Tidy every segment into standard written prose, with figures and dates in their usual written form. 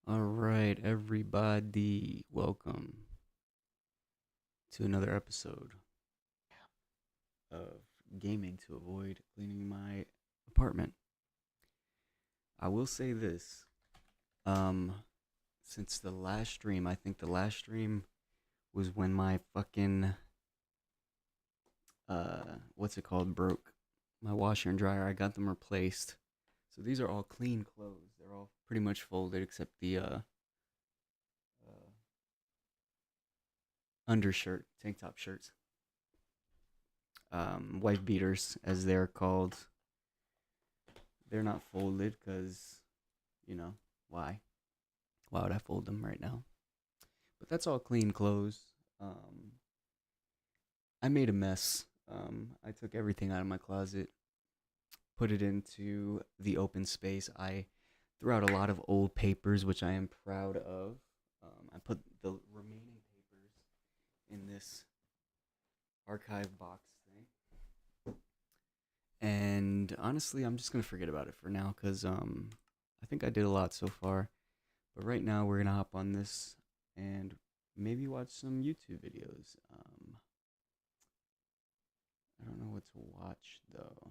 All right, everybody, welcome to another episode of gaming to avoid cleaning my apartment. I will say this, um, since the last stream, I think the last stream was when my fucking what's it called broke. My washer and dryer, I got them replaced. So these are all clean clothes. They're all pretty much folded except the undershirt, tank top shirts, wife beaters as they're called. They're not folded because, you know, why? Why would I fold them right now? But that's all clean clothes. Um, I made a mess. I took everything out of my closet, put it into the open space. I threw out a lot of old papers, which I am proud of. I put the remaining papers in this archive box thing. And honestly, I'm just gonna forget about it for now because I think I did a lot so far. But right now, we're gonna hop on this and maybe watch some YouTube videos. I don't know what to watch though.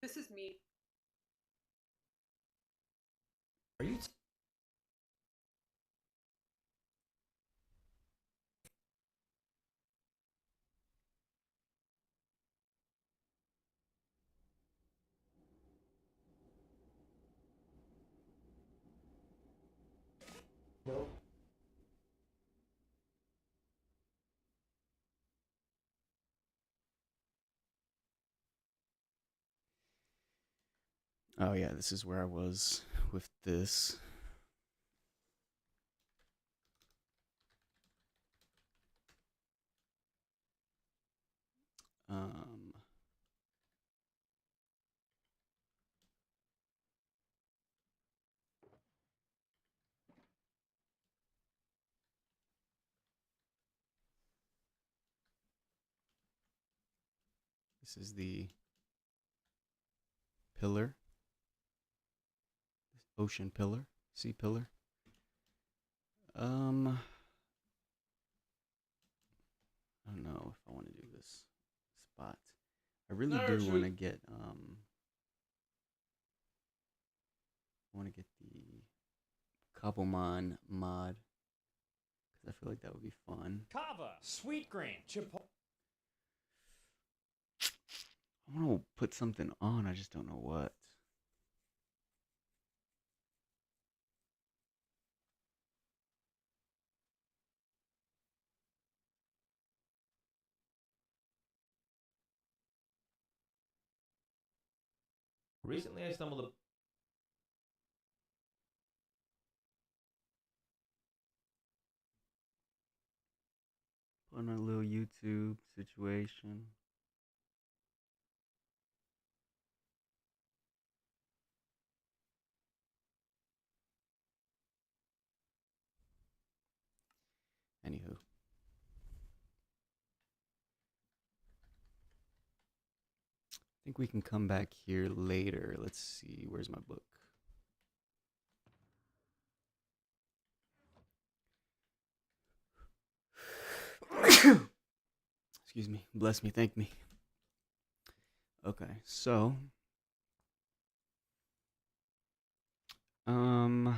This is me. Are you? Oh yeah, this is where I was with this. Um, this is the pillar, ocean pillar, sea pillar. Um, I don't know if I want to do this spot. I really No, do want to shoot. get I want to get the Cobblemon mod because I feel like that would be fun. Kava, sweet green, chipotle. I want to put something on. I just don't know what. Recently, I stumbled upon. Put on a little YouTube situation. Anywho, I think we can come back here later. Let's see. Where's my book? Excuse me. Bless me. Thank me. Okay, so um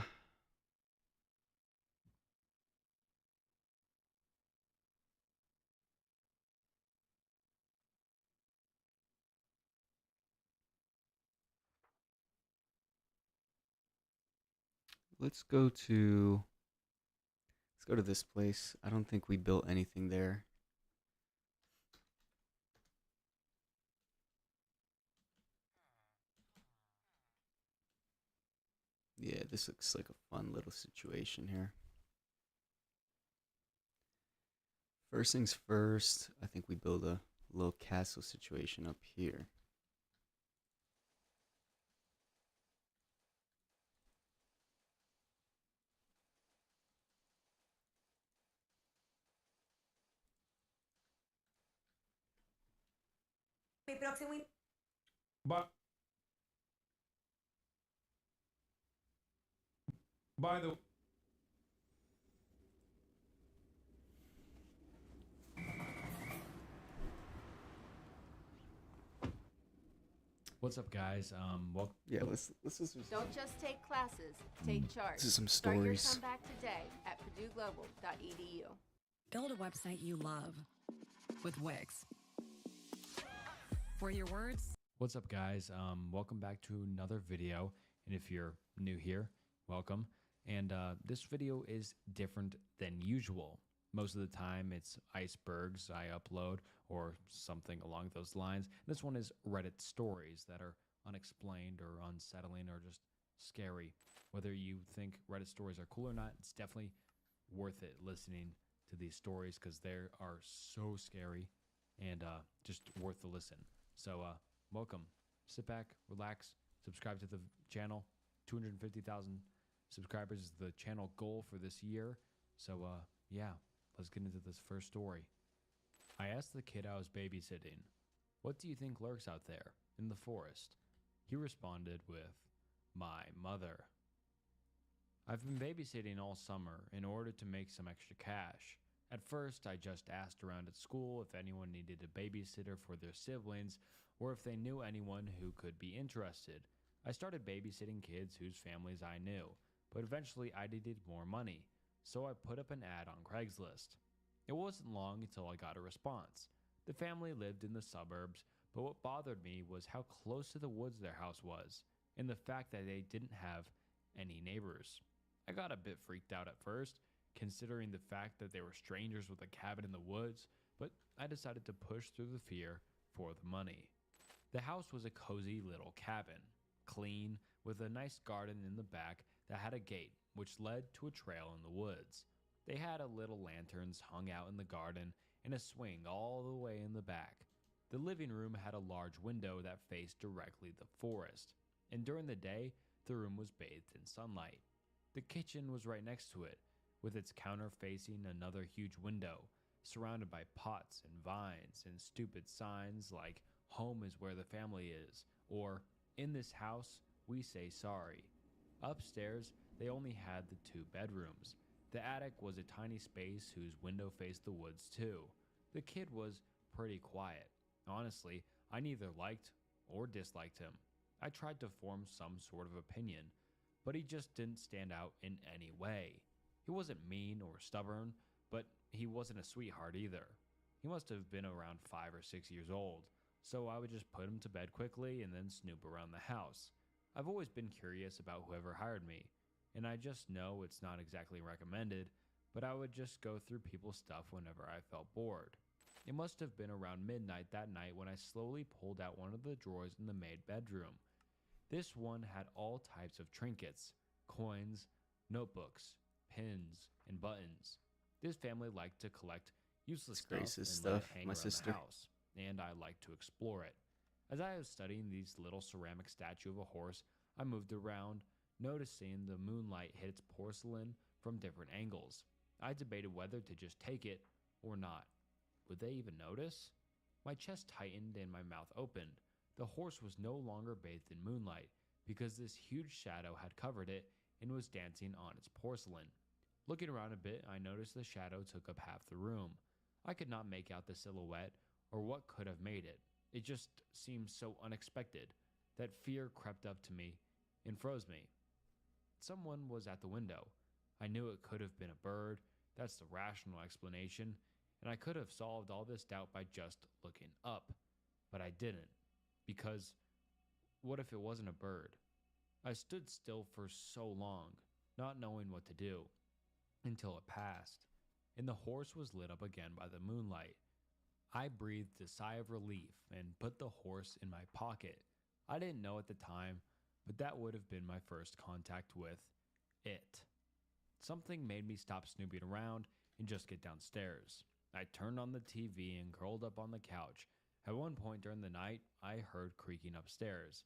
let's go to this place. I don't think we built anything there. Yeah, this looks like a fun little situation here. First things first, I think we build a little castle situation up here. But By the What's up, guys? Well, Yeah, let's just Don't just take classes, take charge. this is some Start your stories. comeback today at purdueglobal.edu. Build a website you love with Wix. For your words, What's up, guys? Welcome back to another video. And if you're new here, welcome. And this video is different than usual. Most of the time, it's icebergs I upload or something along those lines. This one is Reddit stories that are unexplained or unsettling or just scary. Whether you think Reddit stories are cool or not, it's definitely worth it listening to these stories because they are so scary and just worth the listen. So, welcome. Sit back, relax, subscribe to the channel. 250,000 subscribers is the channel goal for this year. So, yeah, let's get into this first story. I asked the kid I was babysitting, "What do you think lurks out there in the forest?" He responded with, "My mother." I've been babysitting all summer in order to make some extra cash. At first, I just asked around at school if anyone needed a babysitter for their siblings or if they knew anyone who could be interested. I started babysitting kids whose families I knew, but eventually I needed more money, so I put up an ad on Craigslist. It wasn't long until I got a response. The family lived in the suburbs, but what bothered me was how close to the woods their house was, and the fact that they didn't have any neighbors. I got a bit freaked out at first, considering the fact that they were strangers with a cabin in the woods, but I decided to push through the fear for the money. The house was a cozy little cabin, clean, with a nice garden in the back that had a gate which led to a trail in the woods. They had a little lanterns hung out in the garden and a swing all the way in the back. The living room had a large window that faced directly the forest, and during the day, the room was bathed in sunlight. The kitchen was right next to it, with its counter facing another huge window, surrounded by pots and vines and stupid signs like "Home is where the family is," or "In this house, we say sorry." Upstairs, they only had the 2 bedrooms. The attic was a tiny space whose window faced the woods too. The kid was pretty quiet. Honestly, I neither liked or disliked him. I tried to form some sort of opinion, but he just didn't stand out in any way. He wasn't mean or stubborn, but he wasn't a sweetheart either. He must have been around 5 or 6 years old, so I would just put him to bed quickly and then snoop around the house. I've always been curious about whoever hired me, and I just know it's not exactly recommended, but I would just go through people's stuff whenever I felt bored. It must have been around midnight that night when I slowly pulled out one of the drawers in the maid bedroom. This one had all types of trinkets, coins, notebooks, pins, and buttons. This family liked to collect useless stuff Grace's and stuff, let it hang my around sister. the house, and I liked to explore it. As I was studying this little ceramic statue of a horse, I moved around, noticing the moonlight hit its porcelain from different angles. I debated whether to just take it or not. Would they even notice? My chest tightened and my mouth opened. The horse was no longer bathed in moonlight because this huge shadow had covered it and was dancing on its porcelain. Looking around a bit, I noticed the shadow took up half the room. I could not make out the silhouette or what could have made it. It just seemed so unexpected that fear crept up to me and froze me. Someone was at the window. I knew it could have been a bird. That's the rational explanation, and I could have solved all this doubt by just looking up. But I didn't, because what if it wasn't a bird? I stood still for so long, not knowing what to do, until it passed, and the horse was lit up again by the moonlight. I breathed a sigh of relief and put the horse in my pocket. I didn't know at the time, but that would have been my first contact with it. Something made me stop snooping around and just get downstairs. I turned on the TV and curled up on the couch. At one point during the night, I heard creaking upstairs.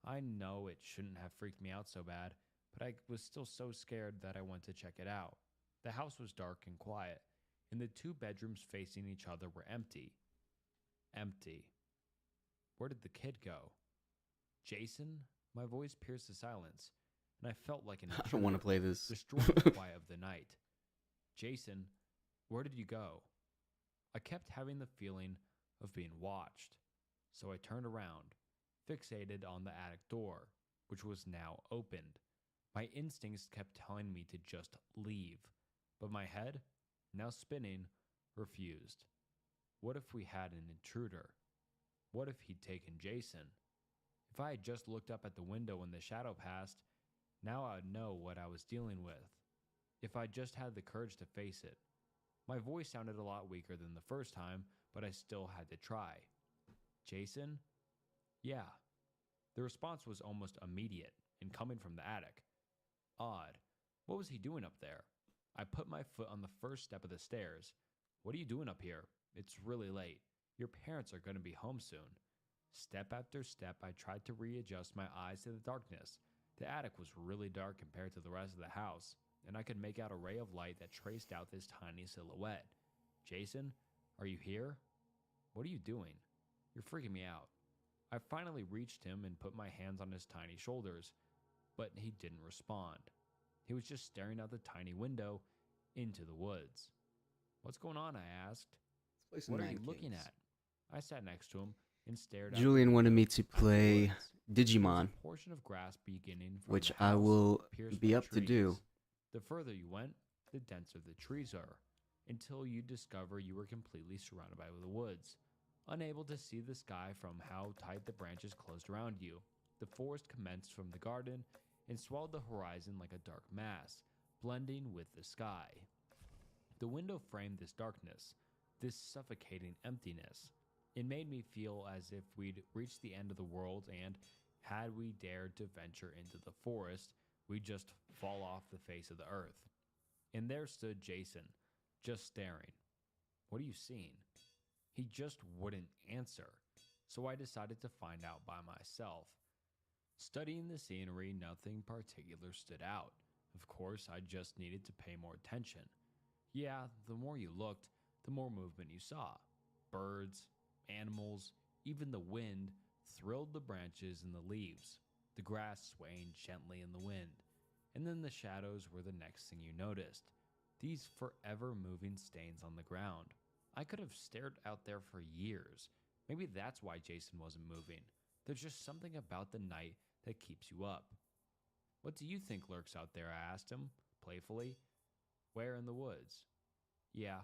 I know it shouldn't have freaked me out so bad, but I was still so scared that I went to check it out. The house was dark and quiet, and the 2 bedrooms facing each other were empty. Empty. Where did the kid go? Jason? My voice pierced the silence. and I felt like an I don't want to intruder, play this. destroying the quiet of the night. Jason, where did you go? I kept having the feeling of being watched, so I turned around, fixated on the attic door, which was now opened. My instincts kept telling me to just leave, but my head, now spinning, refused. What if we had an intruder? What if he'd taken Jason? If I had just looked up at the window when the shadow passed, now I would know what I was dealing with. If I just had the courage to face it. My voice sounded a lot weaker than the first time, but I still had to try. Jason? Yeah. The response was almost immediate and coming from the attic. Odd. What was he doing up there? I put my foot on the first step of the stairs. What are you doing up here? It's really late. Your parents are going to be home soon. Step after step, I tried to readjust my eyes to the darkness. The attic was really dark compared to the rest of the house, and I could make out a ray of light that traced out this tiny silhouette. Jason, are you here? What are you doing? You're freaking me out. I finally reached him and put my hands on his tiny shoulders, but he didn't respond. He was just staring out the tiny window into the woods. What's going on? I asked. Let's play some What are Man you looking Kings. at? I sat next to him and stared out Julian the wanted me window to at the play woods. There was Digimon, a portion of grass beginning from which the I house, will pierced be by up to do. trees. The further you went, the denser the trees are, until you discover you were completely surrounded by the woods. Unable to see the sky from how tight the branches closed around you, the forest commenced from the garden and swallowed the horizon like a dark mass, blending with the sky. The window framed this darkness, this suffocating emptiness. It made me feel as if we'd reached the end of the world, and had we dared to venture into the forest, we'd just fall off the face of the earth. And there stood Jason, just staring. What are you seeing? He just wouldn't answer, so I decided to find out by myself. Studying the scenery, nothing particular stood out. Of course, I just needed to pay more attention. Yeah, the more you looked, the more movement you saw. Birds, animals, even the wind thrilled the branches and the leaves, the grass swaying gently in the wind. And then the shadows were the next thing you noticed. These forever moving stains on the ground. I could have stared out there for years. Maybe that's why Jason wasn't moving. There's just something about the night that keeps you up. What do you think lurks out there? I asked him, playfully. Where in the woods? Yeah.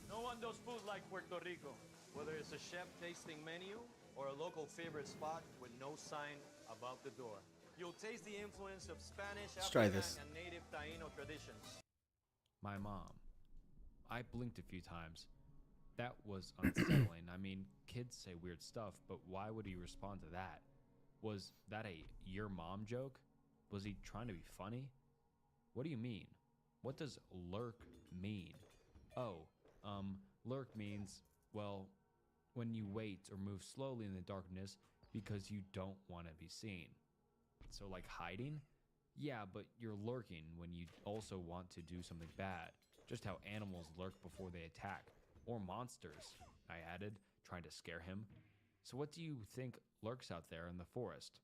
No one does food like Puerto Rico, whether it's a chef tasting menu or a local favorite spot with no sign above the door. You'll taste the influence of Spanish, Let's try African, this. and native Taino traditions. My mom. I blinked a few times. That was unsettling. I mean, kids say weird stuff, but why would he respond to that? Was that a your mom joke? Was he trying to be funny? What do you mean? What does lurk mean? Oh, lurk means, well, when you wait or move slowly in the darkness because you don't want to be seen. So like hiding? Yeah, but you're lurking when you also want to do something bad. Just how animals lurk before they attack. Or monsters, I added, trying to scare him. So what do you think lurks out there in the forest?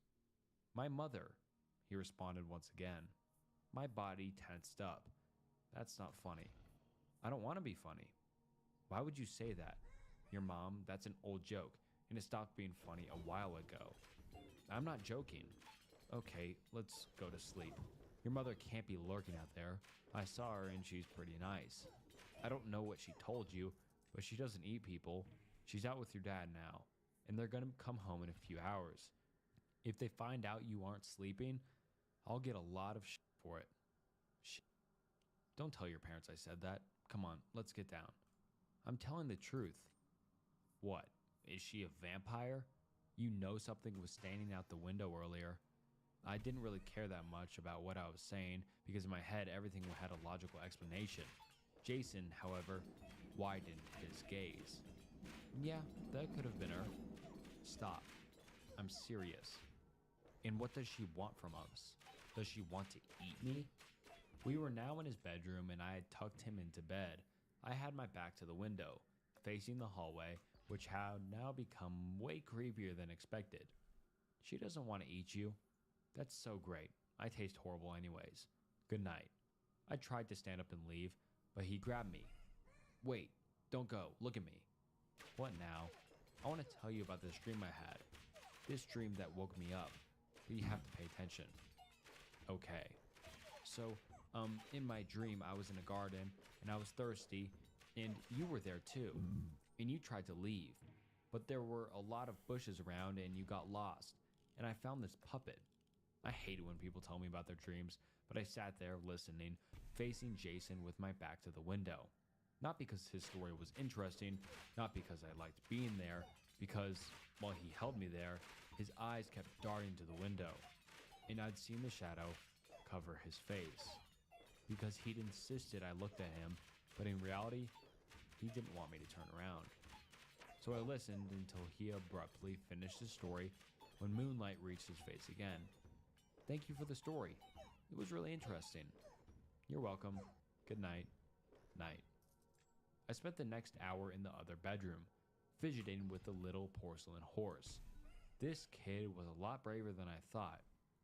My mother, he responded once again. My body tensed up. That's not funny. I don't want to be funny. Why would you say that? Your mom, that's an old joke, and it stopped being funny a while ago. I'm not joking. Okay, let's go to sleep. Your mother can't be lurking out there. I saw her and she's pretty nice. I don't know what she told you, but she doesn't eat people. She's out with your dad now, and they're gonna come home in a few hours. If they find out you aren't sleeping, I'll get a lot of shit for it. Shit. Don't tell your parents I said that. Come on, let's get down. I'm telling the truth. What? Is she a vampire? You know something was standing out the window earlier. I didn't really care that much about what I was saying because in my head everything had a logical explanation. Jason, however, widened his gaze. Yeah, that could have been her. Stop. I'm serious. And what does she want from us? Does she want to eat me? We were now in his bedroom and I had tucked him into bed. I had my back to the window, facing the hallway, which had now become way creepier than expected. She doesn't want to eat you. That's so great. I taste horrible anyways. Good night. I tried to stand up and leave, but he grabbed me. Wait, don't go. Look at me. What now? I want to tell you about this dream I had. This dream that woke me up. But you have to pay attention. Okay. So, in my dream, I was in a garden, and I was thirsty, and you were there too. And you tried to leave. But there were a lot of bushes around, and you got lost. And I found this puppet. I hate it when people tell me about their dreams, but I sat there listening, facing Jason with my back to the window. Not because his story was interesting, not because I liked being there, because while he held me there, his eyes kept darting to the window, and I'd seen the shadow cover his face. Because he'd insisted I looked at him, but in reality, he didn't want me to turn around. So I listened until he abruptly finished his story when moonlight reached his face again. Thank you for the story. It was really interesting. You're welcome. Good night. Night. I spent the next hour in the other bedroom, fidgeting with the little porcelain horse. This kid was a lot braver than I thought.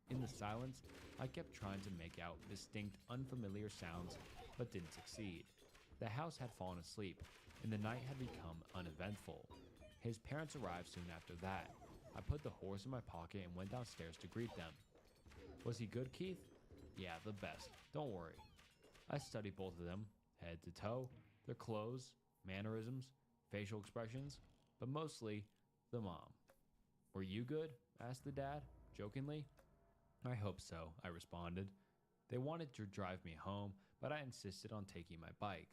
In the silence, I kept trying to make out distinct, unfamiliar sounds, but didn't succeed. The house had fallen asleep, and the night had become uneventful. His parents arrived soon after that. I put the horse in my pocket and went downstairs to greet them. Was he good, Keith? Yeah, the best. Don't worry. I studied both of them, head to toe, their clothes, mannerisms, facial expressions, but mostly the mom. Were you good? Asked the dad, jokingly. I hope so, I responded. They wanted to drive me home, but I insisted on taking my bike.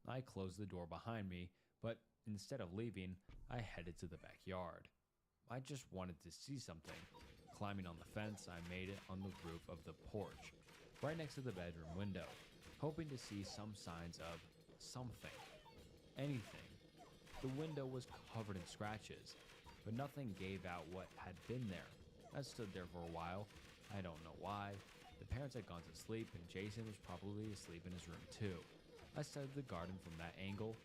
I closed the door behind me, but instead of leaving, I headed to the backyard. I just wanted to see something. Climbing on the fence, I made it on the roof of the porch, right next to the bedroom window, hoping to see some signs of something. Anything. The window was covered in scratches, but nothing gave out what had been there. I stood there for a while. I don't know why. The parents had gone to sleep, and Jason was probably asleep in his room too. I studied the garden from that angle,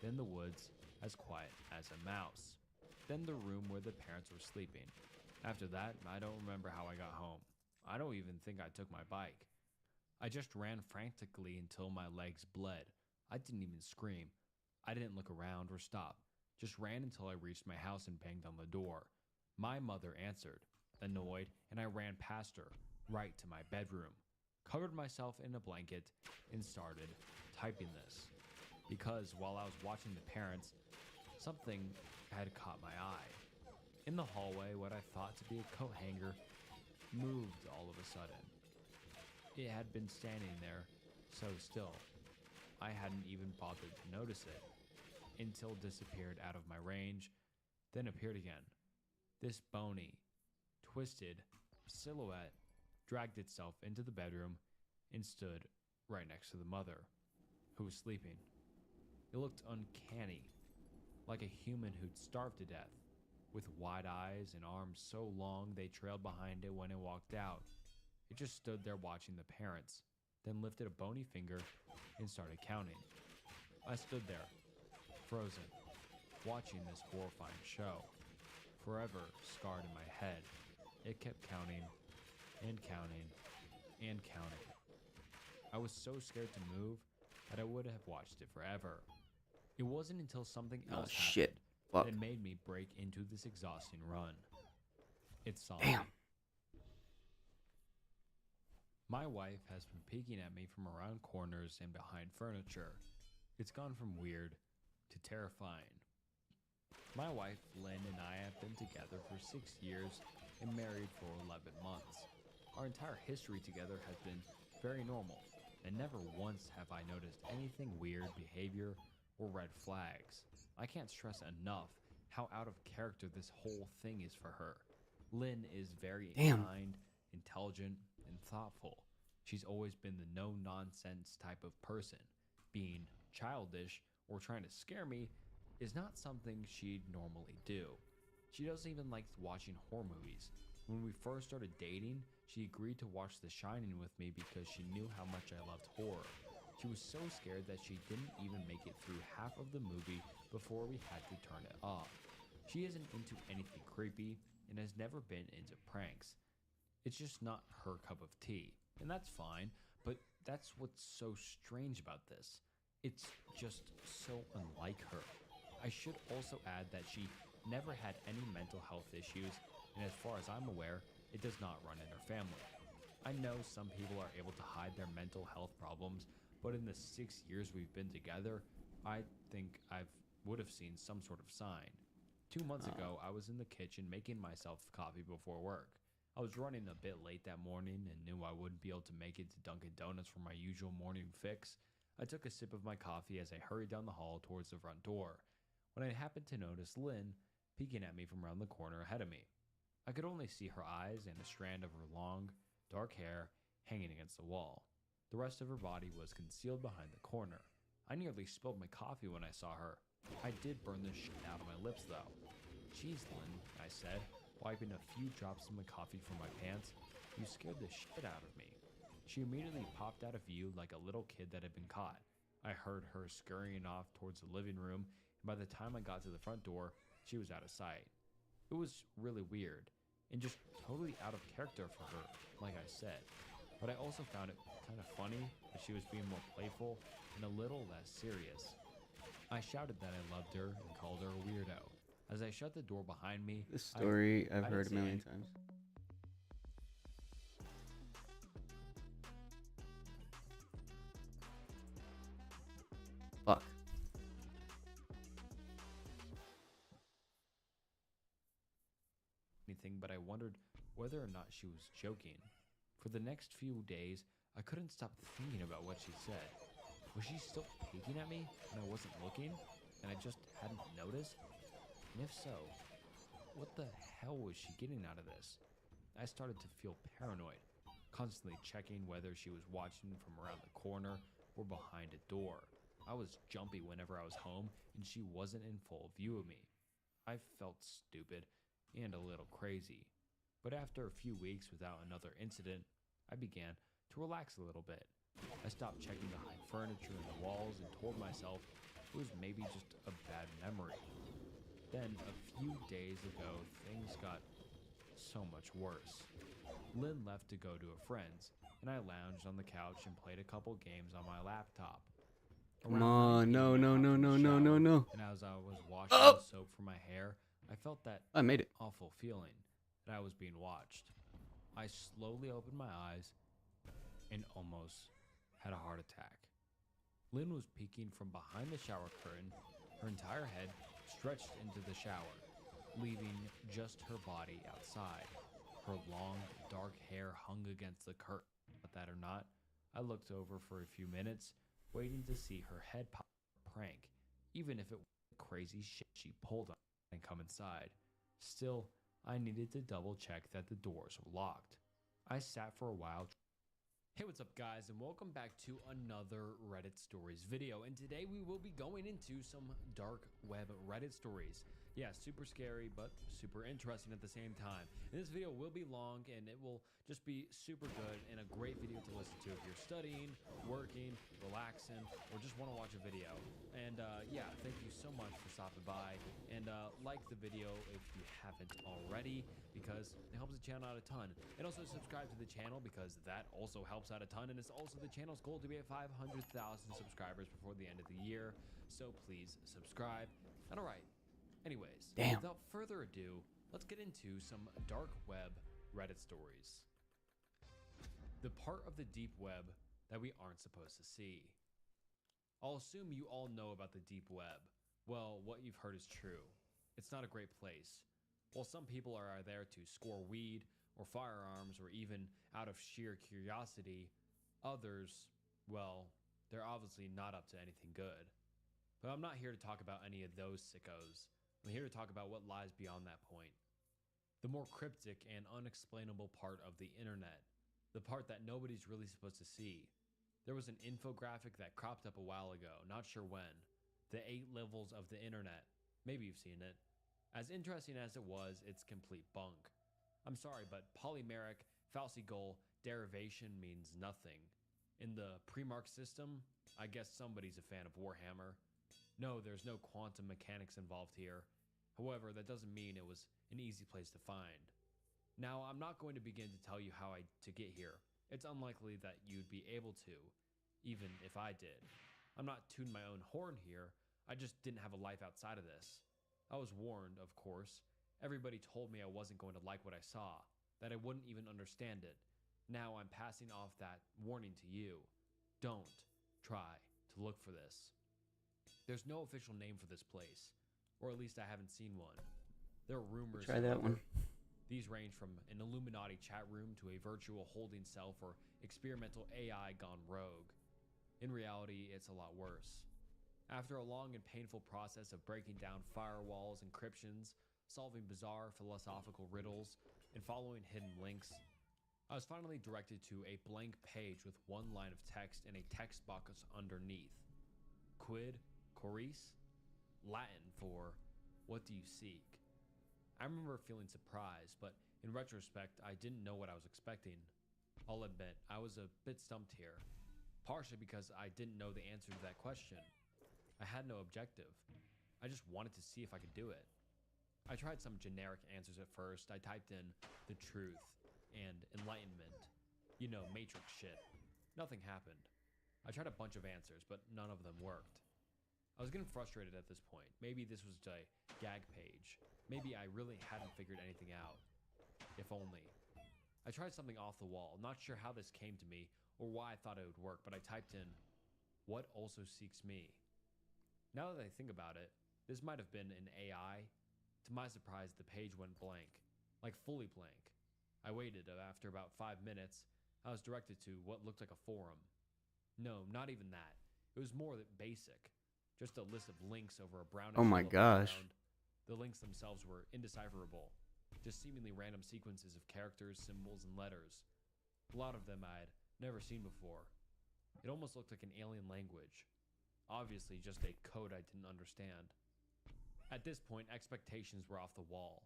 then the woods, as quiet as a mouse. Then the room where the parents were sleeping. After that, I don't remember how I got home. I don't even think I took my bike. I just ran frantically until my legs bled. I didn't even scream. I didn't look around or stop. Just ran until I reached my house and banged on the door. My mother answered, annoyed, and I ran past her, right to my bedroom, covered myself in a blanket, and started typing this. Because while I was watching the parents, something had caught my eye. In the hallway, what I thought to be a coat hanger moved all of a sudden. It had been standing there, so still. I hadn't even bothered to notice it, until it disappeared out of my range, then appeared again. This bony, twisted silhouette dragged itself into the bedroom and stood right next to the mother, who was sleeping. It looked uncanny, like a human who'd starved to death, with wide eyes and arms so long they trailed behind it when it walked out. It just stood there watching the parents, then lifted a bony finger and started counting. I stood there, frozen, watching this horrifying show, forever scarred in my head. It kept counting and counting and counting. I was so scared to move that I would have watched it forever. It wasn't until something else shit. happened Fuck. that made me break into this exhausting run. It saw Damn. me. My wife has been peeking at me from around corners and behind furniture. It's gone from weird to terrifying. My wife, Lynn, and I have been together for 6 years and married for 11 months. Our entire history together has been very normal, and never once have I noticed anything weird behavior or red flags. I can't stress enough how out of character this whole thing is for her. Lynn is very Damn. kind, intelligent, and thoughtful. She's always been the no-nonsense type of person. Being childish or trying to scare me is not something she'd normally do. She doesn't even like watching horror movies. When we first started dating, she agreed to watch The Shining with me because she knew how much I loved horror. She was so scared that she didn't even make it through half of the movie before we had to turn it off. She isn't into anything creepy and has never been into pranks. It's just not her cup of tea. And that's fine, but that's what's so strange about this. It's just so unlike her. I should also add that she never had any mental health issues, and as far as I'm aware, it does not run in her family. I know some people are able to hide their mental health problems, but in the 6 years we've been together, I think I would have seen some sort of sign. 2 months ago, I was in the kitchen making myself coffee before work. I was running a bit late that morning and knew I wouldn't be able to make it to Dunkin' Donuts for my usual morning fix. I took a sip of my coffee as I hurried down the hall towards the front door, when I happened to notice Lynn peeking at me from around the corner ahead of me. I could only see her eyes and a strand of her long, dark hair hanging against the wall. The rest of her body was concealed behind the corner. I nearly spilled my coffee when I saw her. I did burn the shit out of my lips though. "Jeez, Lynn," I said, wiping a few drops of my coffee from my pants. "You scared the shit out of me." She immediately popped out of view like a little kid that had been caught. I heard her scurrying off towards the living room, and by the time I got to the front door, she was out of sight. It was really weird, and just totally out of character for her, like I said. But I also found it kind of funny that she was being more playful and a little less serious. I shouted that I loved her and called her a weirdo. As I shut the door behind me, This story I've I heard a didn't say million any- times. Fuck. anything, but I wondered whether or not she was joking. For the next few days, I couldn't stop thinking about what she said. Was she still peeking at me when I wasn't looking, and I just hadn't noticed? And if so, what the hell was she getting out of this? I started to feel paranoid, constantly checking whether she was watching from around the corner or behind a door. I was jumpy whenever I was home, and she wasn't in full view of me. I felt stupid and a little crazy. But after a few weeks without another incident, I began to relax a little bit. I stopped checking the high furniture and the walls and told myself it was maybe just a bad memory. Then, a few days ago, things got so much worse. Lynn left to go to a friend's, and I lounged on the couch and played a couple games on my laptop. Come Around 9 on, no, p.m., I no, hopped no, in the no, no, no, shower, no. And as I was washing Oh! the soap from my hair, I felt that I made it. awful feeling that I was being watched. I slowly opened my eyes and almost had a heart attack. Lynn was peeking from behind the shower curtain, her entire head stretched into the shower, leaving just her body outside. Her long, dark hair hung against the curtain. But that or not, I looked over for a few minutes, waiting to see her head pop a prank, even if it was crazy shit she pulled on and come inside. Still, I needed to double check that the doors were locked. I sat for a while. Hey, what's up guys, and welcome back to another Reddit Stories video. And today we will be going into some dark web Reddit stories. Yeah, super scary, but super interesting at the same time. And this video will be long, and it will just be super good and a great video to listen to if you're studying, working, relaxing, or just want to watch a video. And yeah, thank you so much for stopping by. And like the video if you haven't already, because it helps the channel out a ton. And also subscribe to the channel because that also helps out a ton. And it's also the channel's goal to be at 500,000 subscribers before the end of the year. So please subscribe. And all right. Anyways, Damn. without further ado, let's get into some dark web Reddit stories. The part of the deep web that we aren't supposed to see. I'll assume you all know about the deep web. Well, what you've heard is true. It's not a great place. While some people are there to score weed or firearms or even out of sheer curiosity, others, well, they're obviously not up to anything good. But I'm not here to talk about any of those sickos. I'm here to talk about what lies beyond that point. The more cryptic and unexplainable part of the internet. The part that nobody's really supposed to see. There was an infographic that cropped up a while ago, not sure when. The 8 levels of the internet. Maybe you've seen it. As interesting as it was, it's complete bunk. I'm sorry, but polymeric Fauci-Goal derivation means nothing. In the Premark system, I guess somebody's a fan of Warhammer. No, there's no quantum mechanics involved here. However, that doesn't mean it was an easy place to find. Now, I'm not going to begin to tell you how to get here. It's unlikely that you'd be able to, even if I did. I'm not tooting my own horn here. I just didn't have a life outside of this. I was warned, of course. Everybody told me I wasn't going to like what I saw, that I wouldn't even understand it. Now I'm passing off that warning to you. Don't try to look for this. There's no official name for this place, or at least I haven't seen one. There are rumors. Try that one. These range from an Illuminati chat room to a virtual holding cell for experimental AI gone rogue. In reality, it's a lot worse. After a long and painful process of breaking down firewalls, encryptions, solving bizarre philosophical riddles, and following hidden links, I was finally directed to a blank page with one line of text and a text box underneath. Quid Coris? Latin for, what do you seek? I remember feeling surprised, but in retrospect, I didn't know what I was expecting. I'll admit, I was a bit stumped here, partially because I didn't know the answer to that question. I had no objective. I just wanted to see if I could do it. I tried some generic answers at first. I typed in the truth and enlightenment. You know, Matrix shit. Nothing happened. I tried a bunch of answers, but none of them worked. I was getting frustrated at this point. Maybe this was a gag page. Maybe I really hadn't figured anything out. If only. I tried something off the wall. Not sure how this came to me or why I thought it would work, but I typed in, what also seeks me? Now that I think about it, this might have been an AI. To my surprise, the page went blank. Like fully blank. I waited. After about 5 minutes, I was directed to what looked like a forum. No, not even that. It was more basic. Just a list of links over a brownish Oh my yellow gosh. background. The links themselves were indecipherable. Just seemingly random sequences of characters, symbols, and letters. A lot of them I'd never seen before. It almost looked like an alien language. Obviously just a code I didn't understand. At this point, expectations were off the wall.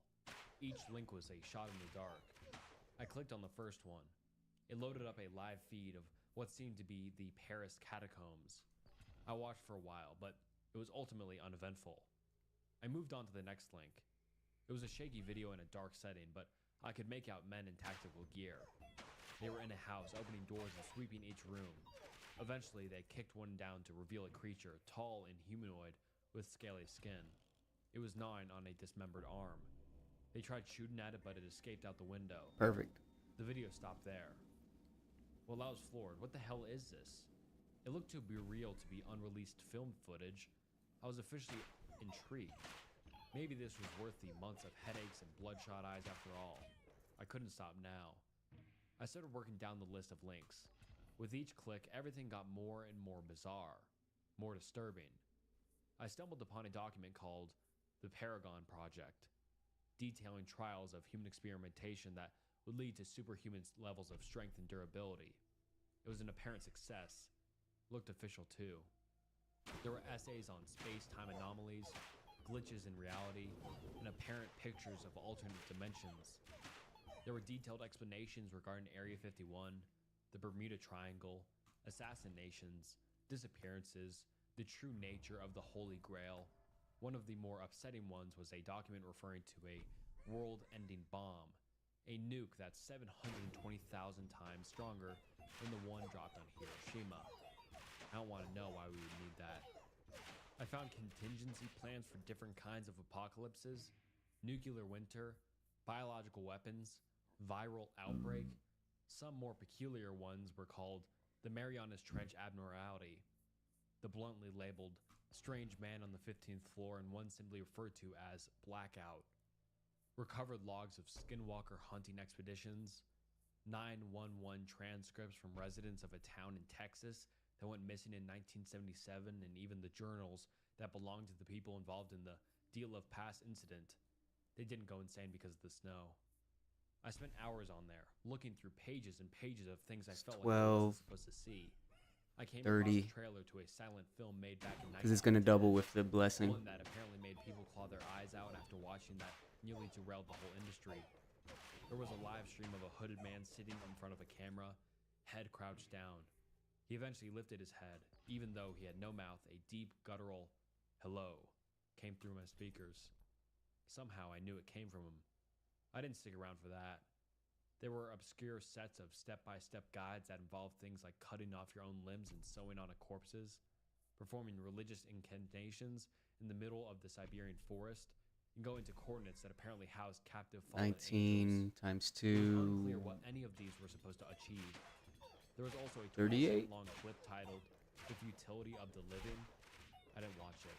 Each link was a shot in the dark. I clicked on the first one. It loaded up a live feed of what seemed to be the Paris catacombs. I watched for a while, but it was ultimately uneventful. I moved on to the next link. It was a shaky video in a dark setting, but I could make out men in tactical gear. They were in a house, opening doors and sweeping each room. Eventually, they kicked one down to reveal a creature, tall and humanoid, with scaly skin. It was gnawing on a dismembered arm. They tried shooting at it, but it escaped out the window. Perfect. The video stopped there. Well, I was floored. What the hell is this? It looked too real to be unreleased film footage. I was officially intrigued. Maybe this was worth the months of headaches and bloodshot eyes after all. I couldn't stop now. I started working down the list of links. With each click, everything got more and more bizarre, more disturbing. I stumbled upon a document called the Paragon Project, detailing trials of human experimentation that would lead to superhuman levels of strength and durability. It was an apparent success. Looked official too. There were essays on space-time anomalies, glitches in reality, and apparent pictures of alternate dimensions. There were detailed explanations regarding Area 51, the Bermuda Triangle, assassinations, disappearances, the true nature of the Holy Grail. One of the more upsetting ones was a document referring to a world-ending bomb, a nuke that's 720,000 times stronger than the one dropped on Hiroshima. I don't want to know why we would need that. I found contingency plans for different kinds of apocalypses, nuclear winter, biological weapons, viral outbreak. Some more peculiar ones were called the Marianas Trench Abnormality, the bluntly labeled Strange Man on the 15th Floor, and one simply referred to as Blackout. Recovered logs of skinwalker hunting expeditions, 911 transcripts from residents of a town in Texas that went missing in 1977, and even the journals that belonged to the people involved in the Deal of Pass incident. They didn't go insane because of the snow. I spent hours on there, looking through pages and pages of things I felt like I 12, wasn't supposed to see. I came across 30. a trailer to a silent film made back in 1910. Because it's going to double with the blessing. One that apparently made people claw their eyes out after watching that nearly derailed the whole industry. There was a live stream of a hooded man sitting in front of a camera, head crouched down. He eventually lifted his head, even though he had no mouth. A deep, guttural hello came through my speakers. Somehow I knew it came from him. I didn't stick around for that. There were obscure sets of step-by-step guides that involved things like cutting off your own limbs and sewing on corpses, performing religious incantations in the middle of the Siberian forest, and going to coordinates that apparently housed captive fallen 19 angels. times It was unclear 2. what any of these were supposed to achieve. There was also a 38? 12-second-long clip titled "The Futility of the Living." I didn't watch it.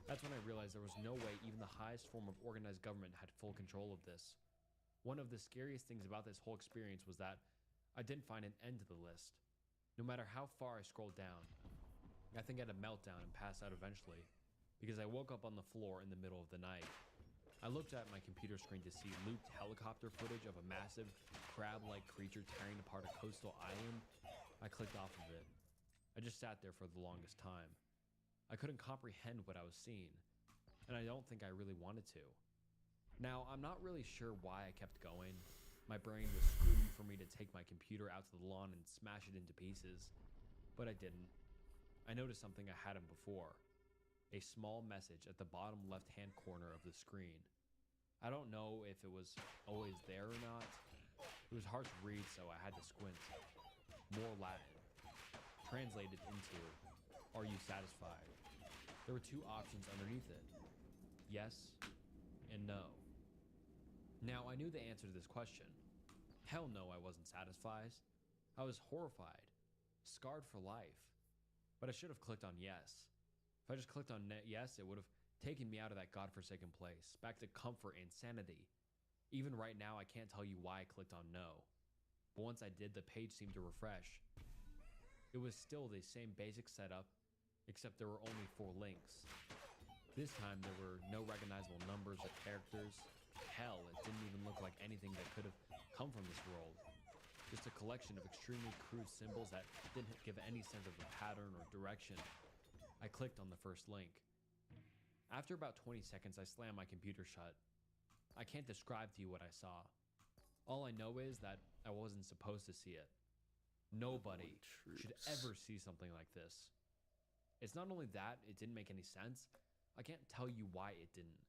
That's when I realized there was no way even the highest form of organized government had full control of this. One of the scariest things about this whole experience was that I didn't find an end to the list. No matter how far I scrolled down, I think I had a meltdown and passed out eventually, because I woke up on the floor in the middle of the night. I looked at my computer screen to see looped helicopter footage of a massive, crab-like creature tearing apart a coastal island. I clicked off of it. I just sat there for the longest time. I couldn't comprehend what I was seeing, and I don't think I really wanted to. Now, I'm not really sure why I kept going. My brain was screaming for me to take my computer out to the lawn and smash it into pieces, but I didn't. I noticed something I hadn't before. A small message at the bottom left-hand corner of the screen. I don't know if it was always there or not. It was hard to read, so I had to squint. More Latin. Translated into, "Are you satisfied?" There were two options underneath it. Yes and no. Now, I knew the answer to this question. Hell no, I wasn't satisfied. I was horrified. Scarred for life. But I should have clicked on yes. If I just clicked on yes, it would have taken me out of that godforsaken place, back to comfort and sanity. Even right now, I can't tell you why I clicked on no. But once I did, the page seemed to refresh. It was still the same basic setup, except there were only 4 links. This time, there were no recognizable numbers or characters. Hell, it didn't even look like anything that could have come from this world. Just a collection of extremely crude symbols that didn't give any sense of a pattern or direction. I clicked on the first link. After about 20 seconds, I slammed my computer shut. I can't describe to you what I saw. All I know is that I wasn't supposed to see it. Nobody should ever see something like this. It's not only that it didn't make any sense, I can't tell you why it didn't.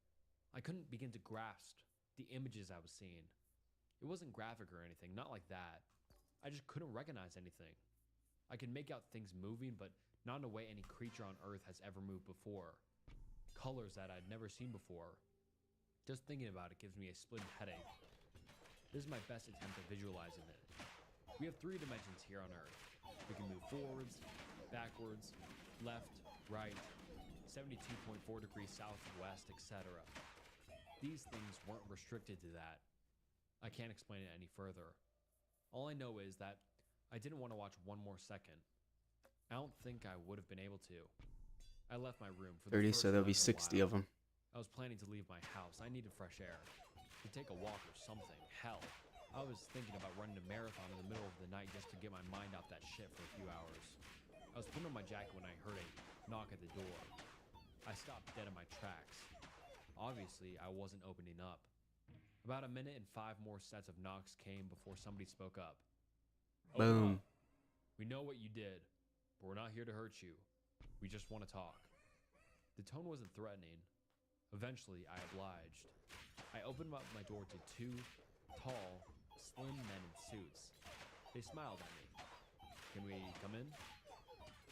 I couldn't begin to grasp the images I was seeing. It wasn't graphic or anything, not like that. I just couldn't recognize anything. I could make out things moving, but not in a way any creature on Earth has ever moved before. Colors that I'd never seen before. Just thinking about it gives me a splitting headache. This is my best attempt at visualizing it. We have 3 dimensions here on Earth. We can move forwards, backwards, left, right, 72.4 degrees southwest, etc. These things weren't restricted to that. I can't explain it any further. All I know is that I didn't want to watch one more second. I don't think I would have been able to. I left my room for the 30, first so there'll time be in a 60 while. of them. I was planning to leave my house. I needed fresh air. To take a walk or something. Hell, I was thinking about running a marathon in the middle of the night just to get my mind off that shit for a few hours. I was putting on my jacket when I heard a knock at the door. I stopped dead in my tracks. Obviously, I wasn't opening up. About a minute and 5 more sets of knocks came before somebody spoke up. "Open Boom. up. We know what you did, but we're not here to hurt you. We just want to talk." The tone wasn't threatening. Eventually, I obliged. I opened up my door to 2 tall, slim men in suits. They smiled at me. "Can we come in?"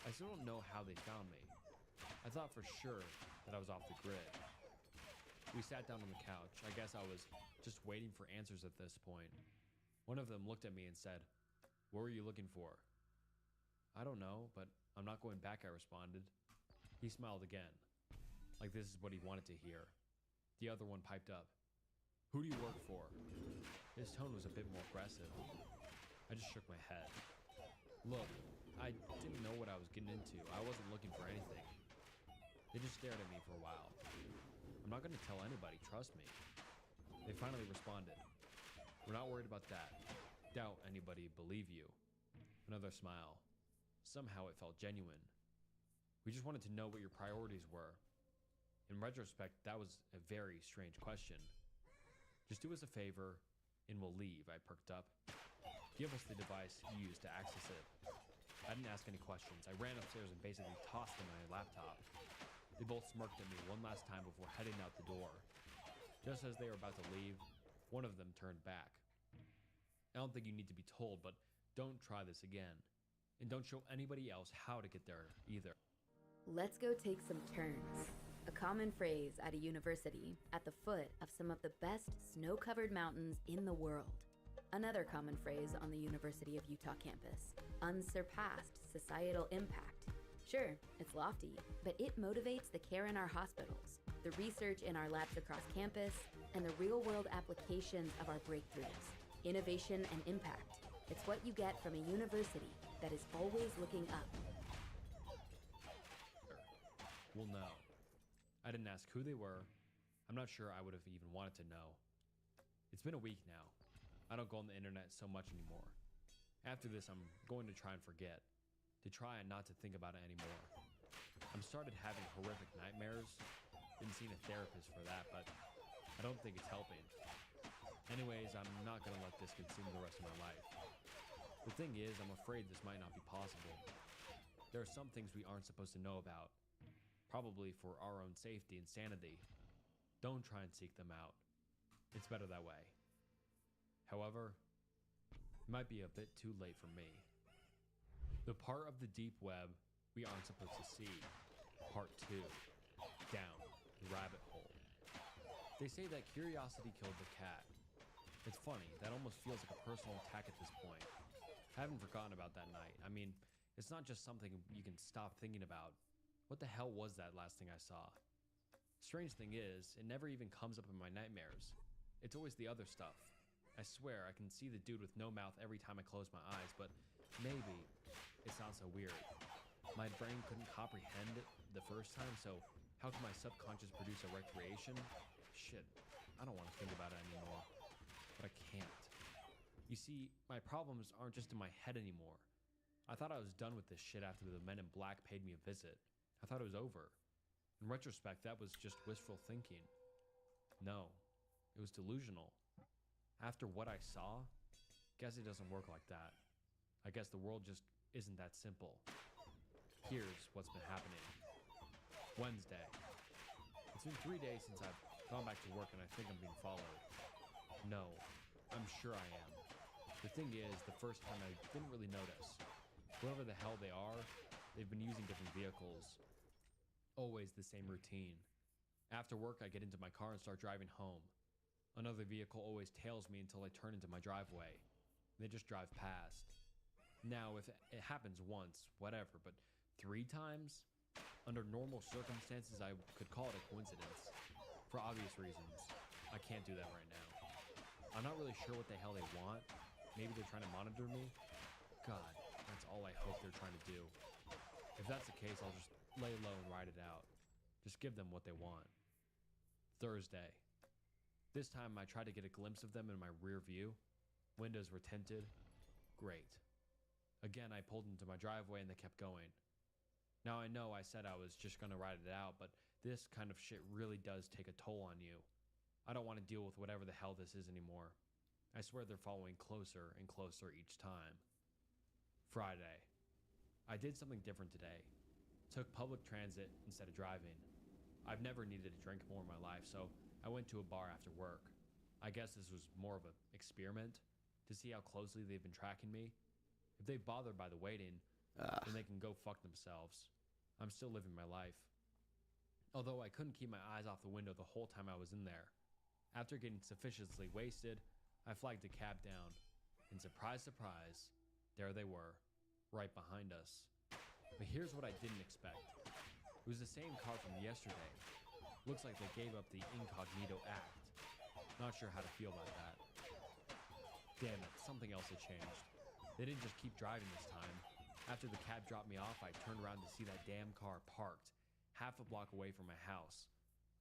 I still don't know how they found me. I thought for sure that I was off the grid. We sat down on the couch. I guess I was just waiting for answers at this point. One of them looked at me and said, "What were you looking for?" "I don't know, but I'm not going back," I responded. He smiled again, like this is what he wanted to hear. The other one piped up, "Who do you work for?" His tone was a bit more aggressive. I just shook my head. Look, I didn't know what I was getting into. I wasn't looking for anything. They just stared at me for a while. "I'm not going to tell anybody, trust me." They finally responded, "We're not worried about that. Doubt anybody believe you." Another smile. Somehow it felt genuine. "We just wanted to know what your priorities were." In retrospect, that was a very strange question. "Just do us a favor, and we'll leave," I perked up. "Give us the device you used to access it." I didn't ask any questions. I ran upstairs and basically tossed them my laptop. They both smirked at me one last time before heading out the door. Just as they were about to leave, one of them turned back. I don't think you need to be told, but don't try this again. And don't show anybody else how to get there either. Let's go take some turns. A common phrase at a university at the foot of some of the best snow-covered mountains in the world. Another common phrase on the University of Utah campus, unsurpassed societal impact. Sure, it's lofty, but it motivates the care in our hospitals, the research in our labs across campus, and the real-world applications of our breakthroughs. Innovation and impact. It's what you get from a university that is always looking up. Will know. I didn't ask who they were. I'm not sure I would have even wanted to know. It's been a week now. I don't go on the internet so much anymore. After this, I'm going to try and forget, to try and not to think about it anymore. I'm started having horrific nightmares. Been seeing a therapist for that, but I don't think it's helping. Anyways, I'm not gonna let this consume the rest of my life. The thing is, I'm afraid this might not be possible. There are some things we aren't supposed to know about, probably for our own safety and sanity. Don't try and seek them out. It's better that way. However, it might be a bit too late for me. The part of the deep web we aren't supposed to see. Part 2. Down the rabbit hole. They say that curiosity killed the cat. It's funny, that almost feels like a personal attack at this point. I haven't forgotten about that night. I mean, it's not just something you can stop thinking about. What the hell was that last thing I saw? Strange thing is, it never even comes up in my nightmares. It's always the other stuff. I swear, I can see the dude with no mouth every time I close my eyes, but maybe it sounds so weird. My brain couldn't comprehend it the first time, so how can my subconscious produce a recreation? Shit, I don't want to think about it anymore. But I can't. You see, my problems aren't just in my head anymore. I thought I was done with this shit after the Men in Black paid me a visit. I thought it was over. In retrospect, that was just wishful thinking. No, it was delusional. After what I saw, guess it doesn't work like that. I guess the world just isn't that simple. Here's what's been happening. Wednesday. It's been 3 days since I've gone back to work and I think I'm being followed. No, I'm sure I am. The thing is, the first time I didn't really notice. Whoever the hell they are, they've been using different vehicles. Always the same routine. After work, I get into my car and start driving home. Another vehicle always tails me until I turn into my driveway. They just drive past. Now, if it happens once, whatever, but 3 times? Under normal circumstances, I could call it a coincidence. For obvious reasons. I can't do that right now. I'm not really sure what the hell they want. Maybe they're trying to monitor me? God, that's all I hope they're trying to do. If that's the case, I'll just lay low and ride it out. Just give them what they want. Thursday. This time I tried to get a glimpse of them in my rear view. Windows were tinted. Great. Again, I pulled into my driveway and they kept going. Now I know I said I was just gonna ride it out, but this kind of shit really does take a toll on you. I don't want to deal with whatever the hell this is anymore. I swear they're following closer and closer each time. Friday. I did something different today. Took public transit instead of driving. I've never needed a drink more in my life, so I went to a bar after work. I guess this was more of an experiment to see how closely they've been tracking me. If they've bothered by the waiting, then they can go fuck themselves. I'm still living my life. Although I couldn't keep my eyes off the window the whole time I was in there. After getting sufficiently wasted, I flagged a cab down, and surprise, surprise, there they were, right behind us. But here's what I didn't expect. It was the same car from yesterday. Looks like they gave up the Incognito Act. Not sure how to feel about that. Damn it, something else had changed. They didn't just keep driving this time. After the cab dropped me off, I turned around to see that damn car parked, half a block away from my house.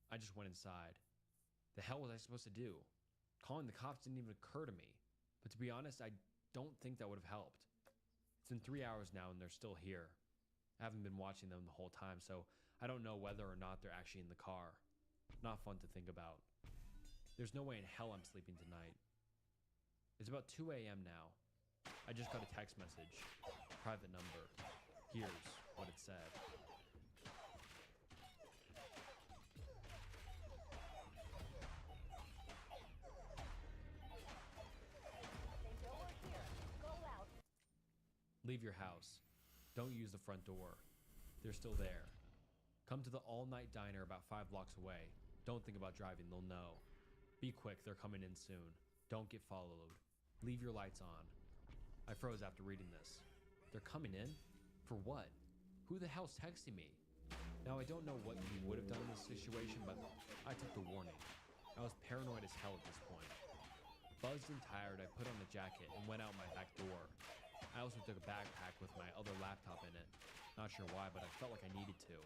I just went inside. The hell was I supposed to do? Calling the cops didn't even occur to me. But to be honest, I don't think that would have helped. It's been 3 hours now and they're still here. I haven't been watching them the whole time, so I don't know whether or not they're actually in the car. Not fun to think about. There's no way in hell I'm sleeping tonight. It's about 2 a.m. now. I just got a text message. Private number. Here's what it said. Leave your house. Don't use the front door. They're still there. Come to the all-night diner about 5 blocks away. Don't think about driving, they'll know. Be quick, they're coming in soon. Don't get followed. Leave your lights on. I froze after reading this. They're coming in? For what? Who the hell's texting me? Now, I don't know what he would have done in this situation, but I took the warning. I was paranoid as hell at this point. Buzzed and tired, I put on a jacket and went out my back door. I also took a backpack with my other laptop in it. Not sure why, but I felt like I needed to.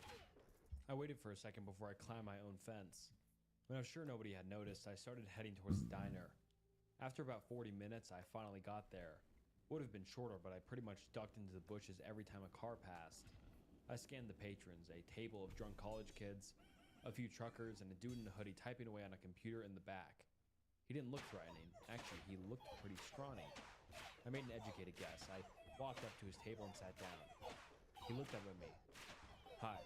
I waited for a second before I climbed my own fence. When I was sure nobody had noticed, I started heading towards the diner. After about 40 minutes, I finally got there. Would have been shorter, but I pretty much ducked into the bushes every time a car passed. I scanned the patrons, a table of drunk college kids, a few truckers, and a dude in a hoodie typing away on a computer in the back. He didn't look threatening. Actually, he looked pretty scrawny. I made an educated guess. I walked up to his table and sat down. He looked up at me. Hi,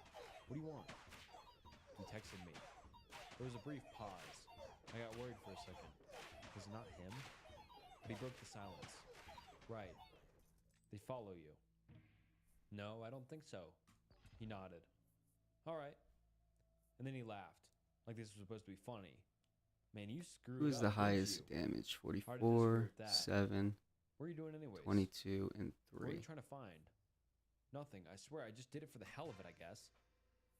what do you want? He texted me. There was a brief pause. I got worried for a second. Was it not him? But he broke the silence. Right. They follow you. No, I don't think so. He nodded. All right. And then he laughed, like this was supposed to be funny. Man, you screwed up. Who's the didn't highest you? damage? Hard to disagree 44, with that. 7, What are you doing anyways? 22, and What are you 3. trying to find? Nothing. I swear, I just did it for the hell of it, I guess.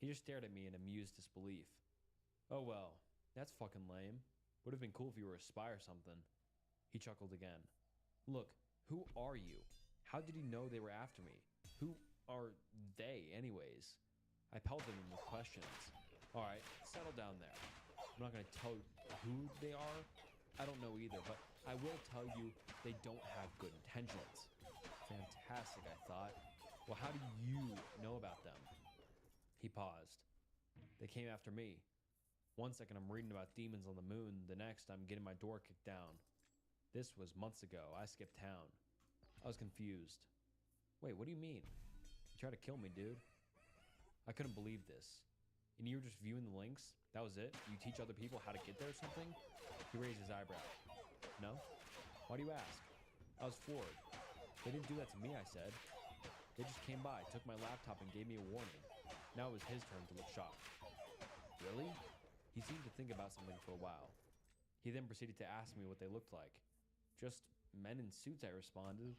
He just stared at me in amused disbelief. Oh well, that's fucking lame. Would have been cool if you were a spy or something. He chuckled again. Look, who are you? How did you know they were after me? Who are they, anyways? I pelted him with questions. Alright, settle down there. I'm not gonna tell you who they are. I don't know either, but I will tell you they don't have good intentions. Fantastic, I thought. Well, how do you know about them? He paused. They came after me. 1 second I'm reading about demons on the moon, the next I'm getting my door kicked down. This was months ago. I skipped town. I was confused. Wait, what do you mean? You tried to kill me, dude. I couldn't believe this. And you were just viewing the links? That was it? You teach other people how to get there or something? He raised his eyebrow. No? Why do you ask? I was floored. They didn't do that to me, I said. They just came by, took my laptop, and gave me a warning. Now it was his turn to look shocked. Really? He seemed to think about something for a while. He then proceeded to ask me what they looked like. Just men in suits, I responded.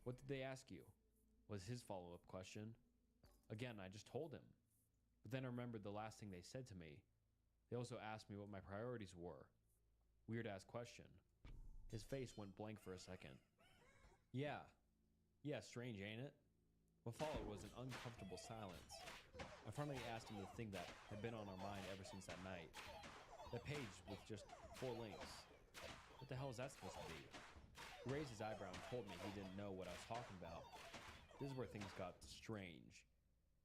What did they ask you? Was his follow-up question. Again, I just told him. But then I remembered the last thing they said to me. They also asked me what my priorities were. Weird-ass question. His face went blank for a second. Yeah, strange, ain't it? What followed was an uncomfortable silence. I finally asked him the thing that had been on our mind ever since that night. That page with just 4 links. What the hell is that supposed to be? He raised his eyebrow and told me he didn't know what I was talking about. This is where things got strange.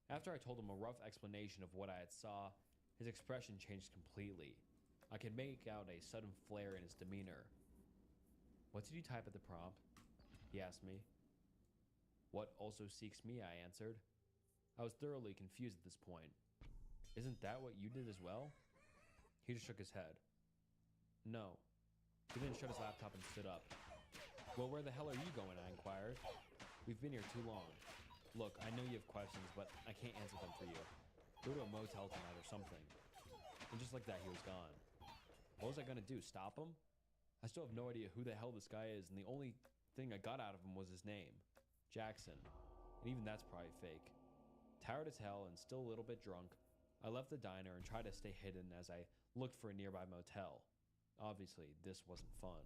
After I told him a rough explanation of what I had saw, his expression changed completely. I could make out a sudden flare in his demeanor. What did you type at the prompt? He asked me. What also seeks me, I answered. I was thoroughly confused at this point. Isn't that what you did as well? He just shook his head. No. He then shut his laptop and stood up. Well, where the hell are you going? I inquired. We've been here too long. Look, I know you have questions, but I can't answer them for you. Go to a motel tonight or something. And just like that, he was gone. What was I gonna do, stop him? I still have no idea who the hell this guy is, and the only thing I got out of him was his name. Jackson. And even that's probably fake. Tired as hell and still a little bit drunk, I left the diner and tried to stay hidden as I looked for a nearby motel. Obviously, this wasn't fun.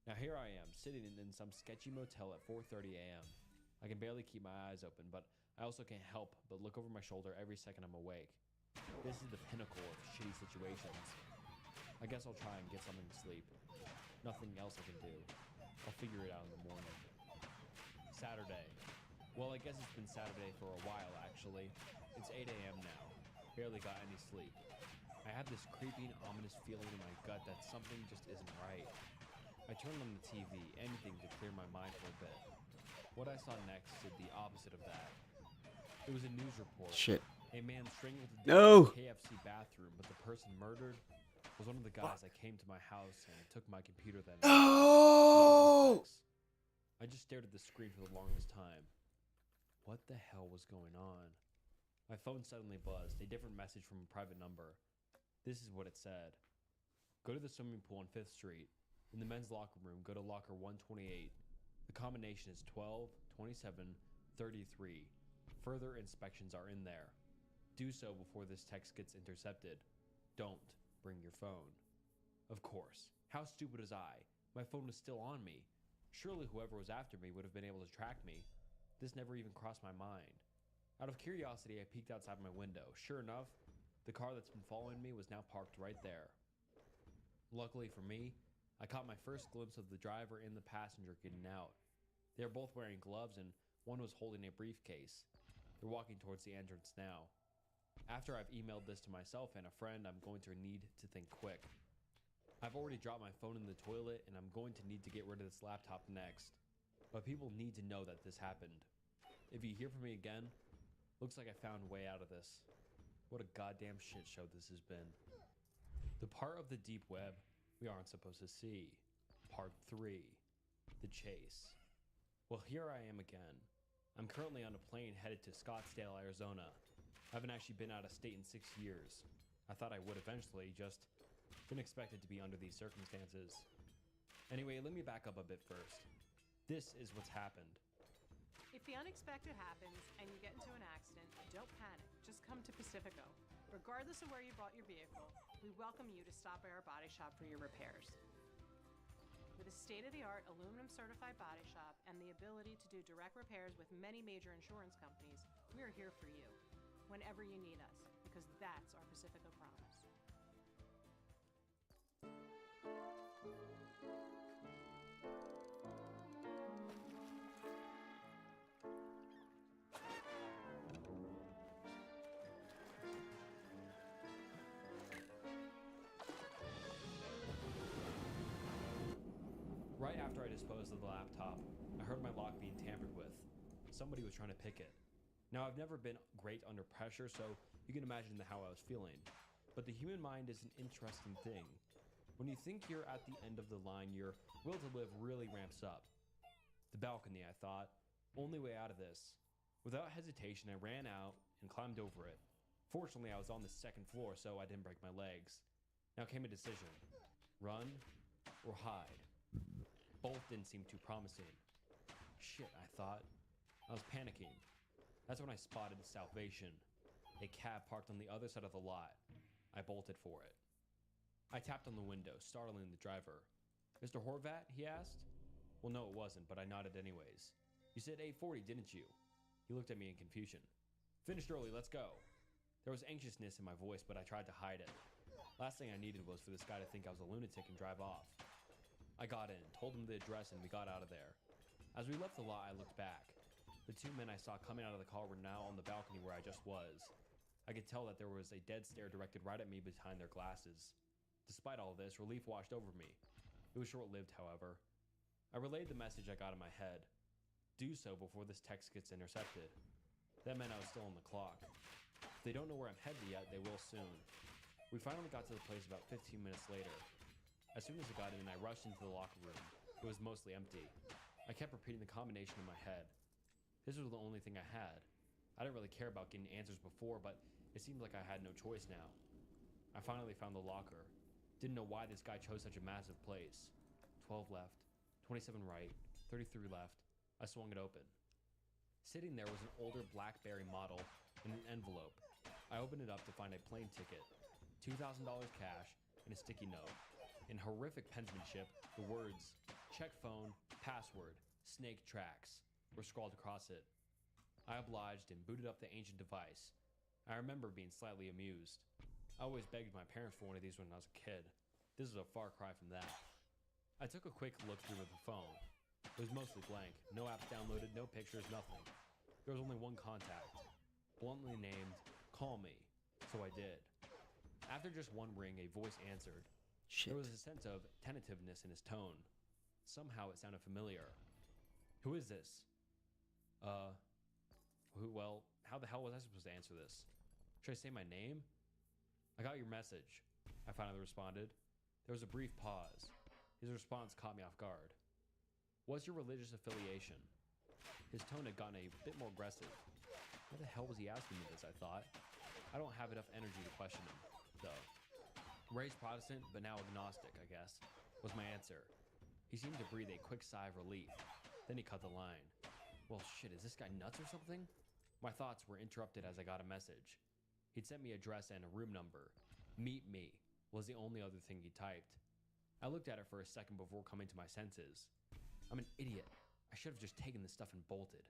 Now here I am, sitting in some sketchy motel at 4:30 a.m. I can barely keep my eyes open, but I also can't help but look over my shoulder every second I'm awake. This is the pinnacle of shitty situations. I guess I'll try and get something to sleep. Nothing else I can do. I'll figure it out in the morning. Saturday. Well, I guess it's been Saturday for a while, actually. It's 8 a.m. now. Barely got any sleep. I have this creeping, ominous feeling in my gut that something just isn't right. I turned on the TV, anything to clear my mind for a bit. What I saw next did the opposite of that. It was a news report. Shit. A man strangled to death No! in a KFC bathroom, but the person murdered was one of the guys that came to my house and took my computer that night. No! I just stared at the screen for the longest time. What the hell was going on? My phone suddenly buzzed, a different message from a private number. This is what it said. Go to the swimming pool on 5th Street. In the men's locker room, go to locker 128. The combination is 12, 27, 33. Further inspections are in there. Do so before this text gets intercepted. Don't bring your phone. Of course. How stupid was I? My phone was still on me. Surely whoever was after me would have been able to track me. This never even crossed my mind. Out of curiosity, I peeked outside my window. Sure enough, the car that's been following me was now parked right there. Luckily for me, I caught my first glimpse of the driver and the passenger getting out. They are both wearing gloves and one was holding a briefcase. They're walking towards the entrance now. After I've emailed this to myself and a friend, I'm going to need to think quick. I've already dropped my phone in the toilet and I'm going to need to get rid of this laptop next. But people need to know that this happened. If you hear from me again, looks like I found a way out of this. What a goddamn shit show this has been. The part of the deep web we aren't supposed to see. Part 3. The chase. Well, here I am again. I'm currently on a plane headed to Scottsdale, Arizona. I haven't actually been out of state in 6 years. I thought I would eventually, just didn't expect it to be under these circumstances. Anyway, let me back up a bit first. This is what's happened. If the unexpected happens and you get into an accident, don't panic. Just come to Pacifico. Regardless of where you bought your vehicle, we welcome you to stop by our body shop for your repairs. With a state-of-the-art aluminum certified body shop and the ability to do direct repairs with many major insurance companies, we are here for you whenever you need us, because that's our Pacifico promise. Right after I disposed of the laptop, I heard my lock being tampered with. Somebody was trying to pick it. Now, I've never been great under pressure, so you can imagine how I was feeling. But the human mind is an interesting thing. When you think you're at the end of the line, your will to live really ramps up. The balcony, I thought. Only way out of this. Without hesitation, I ran out and climbed over it. Fortunately, I was on the 2nd floor, so I didn't break my legs. Now came a decision. Run or hide. Both didn't seem too promising. Shit, I thought. I was panicking. That's when I spotted Salvation, a cab parked on the other side of the lot. I bolted for it. I tapped on the window, startling the driver. "Mr. Horvat?" he asked. Well, no, it wasn't, but I nodded anyways. "You said 8:40, didn't you?" He looked at me in confusion. "Finished early, let's go." There was anxiousness in my voice, but I tried to hide it. Last thing I needed was for this guy to think I was a lunatic and drive off. I got in, told him the address, and we got out of there. As we left the lot, I looked back. The two men I saw coming out of the car were now on the balcony where I just was. I could tell that there was a dead stare directed right at me behind their glasses. Despite all this, relief washed over me. It was short-lived, however. I relayed the message I got in my head. Do so before this text gets intercepted. That meant I was still on the clock. If they don't know where I'm headed yet, they will soon. We finally got to the place about 15 minutes later. As soon as I got in, I rushed into the locker room. It was mostly empty. I kept repeating the combination in my head. This was the only thing I had. I didn't really care about getting answers before, but it seemed like I had no choice now. I finally found the locker. Didn't know why this guy chose such a massive place. 12 left, 27 right, 33 left. I swung it open. Sitting there was an older BlackBerry model in an envelope. I opened it up to find a plane ticket, $2,000 cash, and a sticky note. In horrific penmanship, the words, "Check phone, password, snake tracks," were scrawled across it. I obliged and booted up the ancient device. I remember being slightly amused. I always begged my parents for one of these when I was a kid. This was a far cry from that. I took a quick look through the phone. It was mostly blank. No apps downloaded, no pictures, nothing. There was only one contact. Bluntly named, "Call me." So I did. After just one ring, a voice answered. Shit. There was a sense of tentativeness in his tone. Somehow it sounded familiar. "Who is this?" Well, how the hell was I supposed to answer this? Should I say my name? "I got your message," I finally responded. There was a brief pause. His response caught me off guard. What's your religious affiliation? His tone had gotten a bit more aggressive. Why the hell was he asking me this, I thought? I don't have enough energy to question him, though. Raised Protestant, but now agnostic, I guess, was my answer. He seemed to breathe a quick sigh of relief. Then he cut the line. Well, shit, is this guy nuts or something? My thoughts were interrupted as I got a message. He'd sent me an address and a room number. Meet me was the only other thing he typed. I looked at it for a second before coming to my senses. I'm an idiot. I should have just taken this stuff and bolted.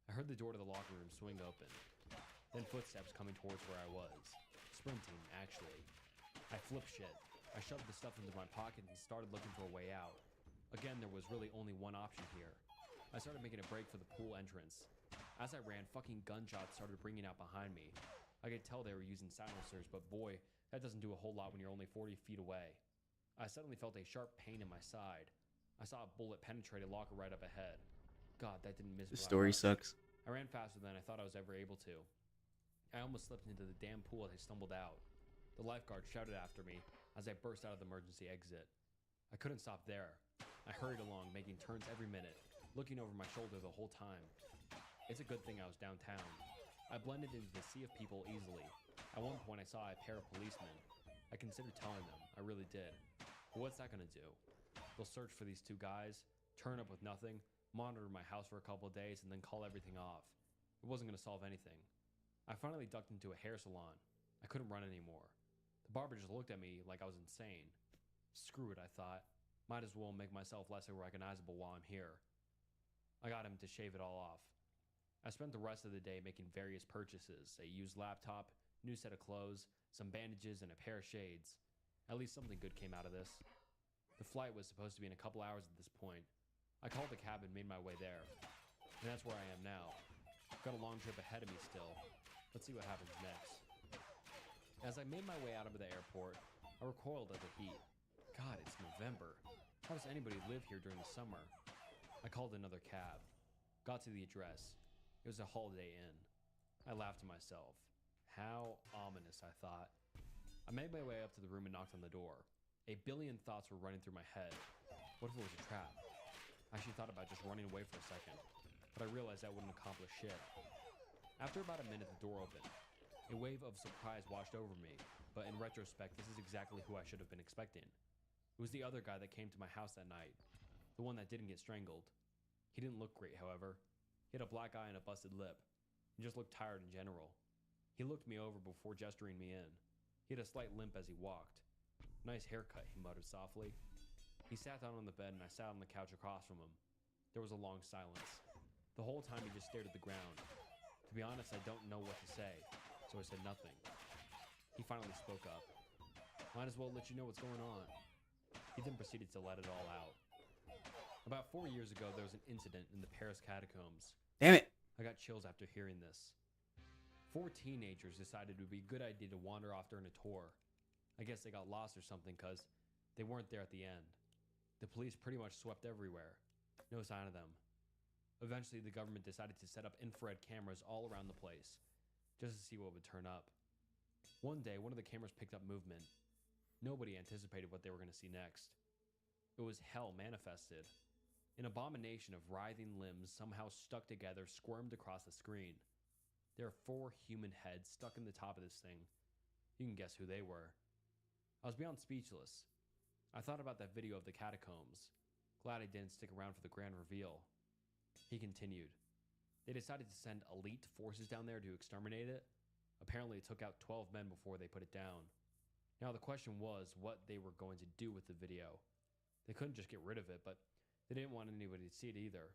I heard the door to the locker room swing open. Then footsteps coming towards where I was. Sprinting, actually. I flipped shit. I shoved the stuff into my pocket and started looking for a way out. Again, there was really only one option here. I started making a break for the pool entrance. As I ran, fucking gunshots started ringing out behind me. I could tell they were using silencers, but boy, that doesn't do a whole lot when you're only 40 feet away. I suddenly felt a sharp pain in my side. I saw a bullet penetrate a locker right up ahead. God, that didn't miss me. The story by much. sucks. I ran faster than I thought I was ever able to. I almost slipped into the damn pool as I stumbled out. The lifeguard shouted after me as I burst out of the emergency exit. I couldn't stop there. I hurried along, making turns every minute, looking over my shoulder the whole time. It's a good thing I was downtown. I blended into the sea of people easily. At one point I saw a pair of policemen. I considered telling them, I really did. But what's that gonna do? They'll search for these two guys, turn up with nothing, monitor my house for a couple of days, and then call everything off. It wasn't gonna solve anything. I finally ducked into a hair salon. I couldn't run anymore. The barber just looked at me like I was insane. Screw it, I thought. Might as well make myself less recognizable while I'm here. I got him to shave it all off. I spent the rest of the day making various purchases, a used laptop, new set of clothes, some bandages, and a pair of shades. At least something good came out of this. The flight was supposed to be in a couple hours at this point. I called the cab and made my way there. And that's where I am now. Got a long trip ahead of me still. Let's see what happens next. As I made my way out of the airport, I recoiled at the heat. God, it's November. How does anybody live here during the summer? I called another cab. Got to the address. It was a Holiday Inn. I laughed to myself. How ominous, I thought. I made my way up to the room and knocked on the door. A billion thoughts were running through my head. What if it was a trap? I actually thought about just running away for a second, but I realized that wouldn't accomplish shit. After about a minute, the door opened. A wave of surprise washed over me, but in retrospect, this is exactly who I should have been expecting. It was the other guy that came to my house that night, the one that didn't get strangled. He didn't look great, however. He had a black eye and a busted lip. He just looked tired in general. He looked me over before gesturing me in. He had a slight limp as he walked. Nice haircut, he muttered softly. He sat down on the bed and I sat on the couch across from him. There was a long silence. The whole time he just stared at the ground. To be honest, I don't know what to say, so I said nothing. He finally spoke up. Might as well let you know what's going on. He then proceeded to let it all out. About 4 years ago, there was an incident in the Paris catacombs. Damn it. I got chills after hearing this. 4 teenagers decided it would be a good idea to wander off during a tour. I guess they got lost or something because they weren't there at the end. The police pretty much swept everywhere. No sign of them. Eventually, the government decided to set up infrared cameras all around the place, just to see what would turn up. One day, one of the cameras picked up movement. Nobody anticipated what they were going to see next. It was hell manifested. An abomination of writhing limbs somehow stuck together squirmed across the screen. There are 4 human heads stuck in the top of this thing. You can guess who they were. I was beyond speechless. I thought about that video of the catacombs. Glad I didn't stick around for the grand reveal. He continued. They decided to send elite forces down there to exterminate it. Apparently it took out 12 men before they put it down. Now the question was what they were going to do with the video. They couldn't just get rid of it, but they didn't want anybody to see it either.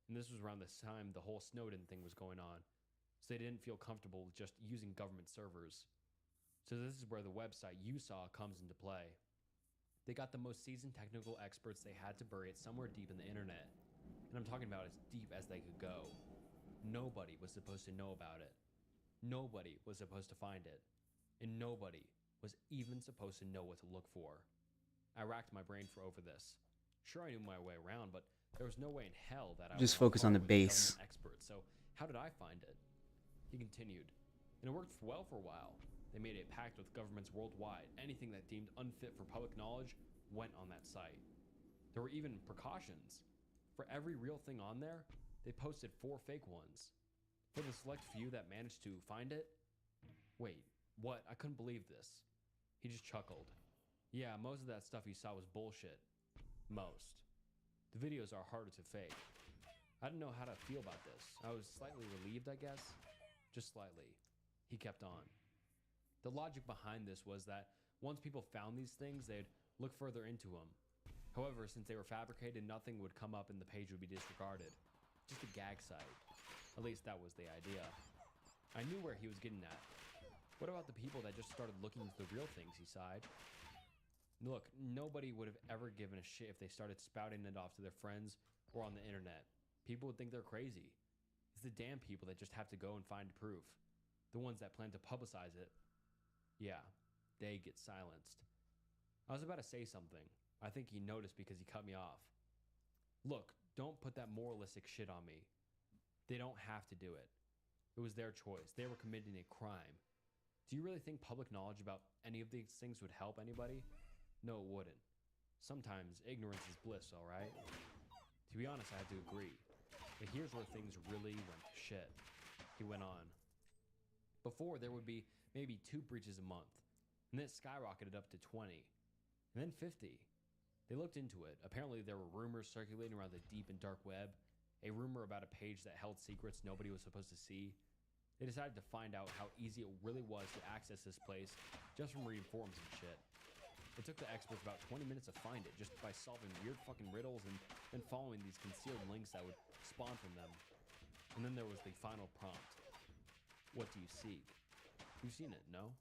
And this was around the time the whole Snowden thing was going on, so they didn't feel comfortable with just using government servers. So this is where the website you saw comes into play. They got the most seasoned technical experts they had to bury it somewhere deep in the internet. And I'm talking about as deep as they could go. Nobody was supposed to know about it. Nobody was supposed to find it. And nobody was even supposed to know what to look for. I racked my brain for over this. Sure, I knew my way around, but there was no way in hell that I Just would focus on the with base. government experts. So how did I find it? He continued. And it worked well for a while. They made a pact with governments worldwide. Anything that deemed unfit for public knowledge went on that site. There were even precautions. For every real thing on there, they posted 4 fake ones. For the select few that managed to find it, wait, what? I couldn't believe this. He just chuckled. Yeah, most of that stuff you saw was bullshit. Most. The videos are harder to fake. I didn't know how to feel about this. I was slightly relieved, I guess. Just slightly. He kept on. The logic behind this was that once people found these things, they'd look further into them. However, since they were fabricated, nothing would come up and the page would be disregarded. Just a gag site. At least that was the idea. I knew where he was getting at. What about the people that just started looking into the real things, he sighed. Look, nobody would have ever given a shit if they started spouting it off to their friends or on the internet. People would think they're crazy. It's the damn people that just have to go and find proof. The ones that plan to publicize it. Yeah, they get silenced. I was about to say something. I think he noticed because he cut me off. Look, don't put that moralistic shit on me. They don't have to do it. It was their choice. They were committing a crime. Do you really think public knowledge about any of these things would help anybody? No, it wouldn't. Sometimes ignorance is bliss, all right? To be honest, I have to agree. But here's where things really went to shit. He went on. Before, there would be maybe 2 breaches a month, and then it skyrocketed up to 20, and then 50. They looked into it. Apparently, there were rumors circulating around the deep and dark web, a rumor about a page that held secrets nobody was supposed to see. They decided to find out how easy it really was to access this place just from reading forums and shit. It took the experts about 20 minutes to find it just by solving weird fucking riddles and then following these concealed links that would spawn from them. And then there was the final prompt. What do you seek? You've seen it, no?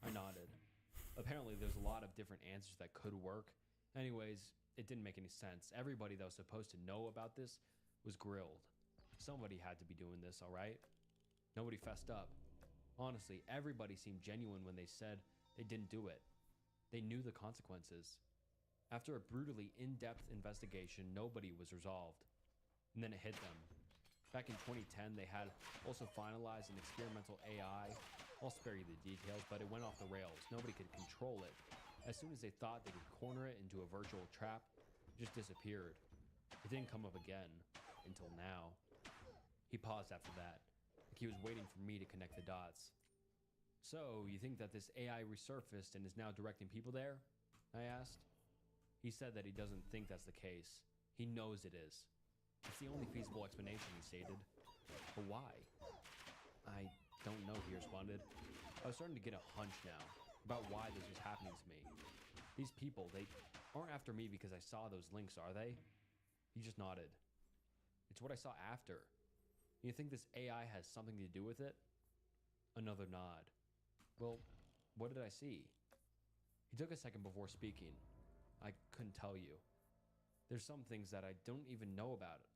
I nodded. Apparently there's a lot of different answers that could work. Anyways, it didn't make any sense. Everybody that was supposed to know about this was grilled. Somebody had to be doing this, alright? Nobody fessed up. Honestly, everybody seemed genuine when they said they didn't do it. They knew the consequences. After a brutally in-depth investigation, nobody was resolved. And then it hit them. Back in 2010, they had also finalized an experimental AI. I'll spare you the details, but it went off the rails. Nobody could control it. As soon as they thought they could corner it into a virtual trap, it just disappeared. It didn't come up again, until now. He paused after that, like he was waiting for me to connect the dots. So, you think that this AI resurfaced and is now directing people there? I asked. He said that he doesn't think that's the case. He knows it is. It's the only feasible explanation, he stated. But why? I don't know, he responded. I was starting to get a hunch now about why this was happening to me. These people, they aren't after me because I saw those links, are they? He just nodded. It's what I saw after. You think this AI has something to do with it? Another nod. Well, what did I see? He took a second before speaking. I couldn't tell you. There's some things that I don't even know about it.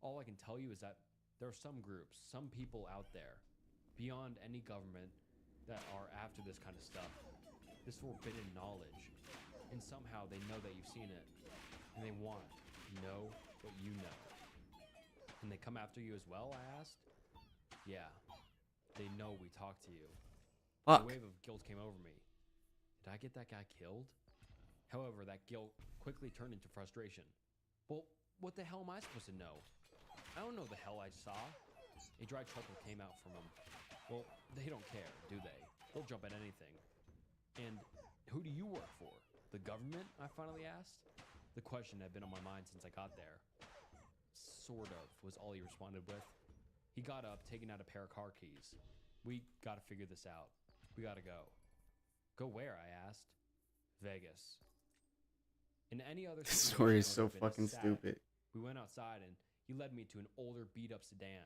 All I can tell you is that there are some groups, some people out there, beyond any government, that are after this kind of stuff. This forbidden knowledge. And somehow they know that you've seen it. And they want to know what you know. And they come after you as well, I asked? Yeah. They know we talked to you. Fuck. A wave of guilt came over me. Did I get that guy killed? However, that guilt quickly turned into frustration. Well, what the hell am I supposed to know? I don't know the hell I saw. A dry chuckle came out from him. Well, they don't care, do they? They'll jump at anything. And who do you work for? The government? I finally asked. The question had been on my mind since I got there. Sort of, was all he responded with. He got up, taking out a pair of car keys. We gotta figure this out. We gotta go. Go where? I asked. Vegas. In any other This situation, story I is so would've been fucking ecstatic. stupid. We went outside and he led me to an older beat-up sedan.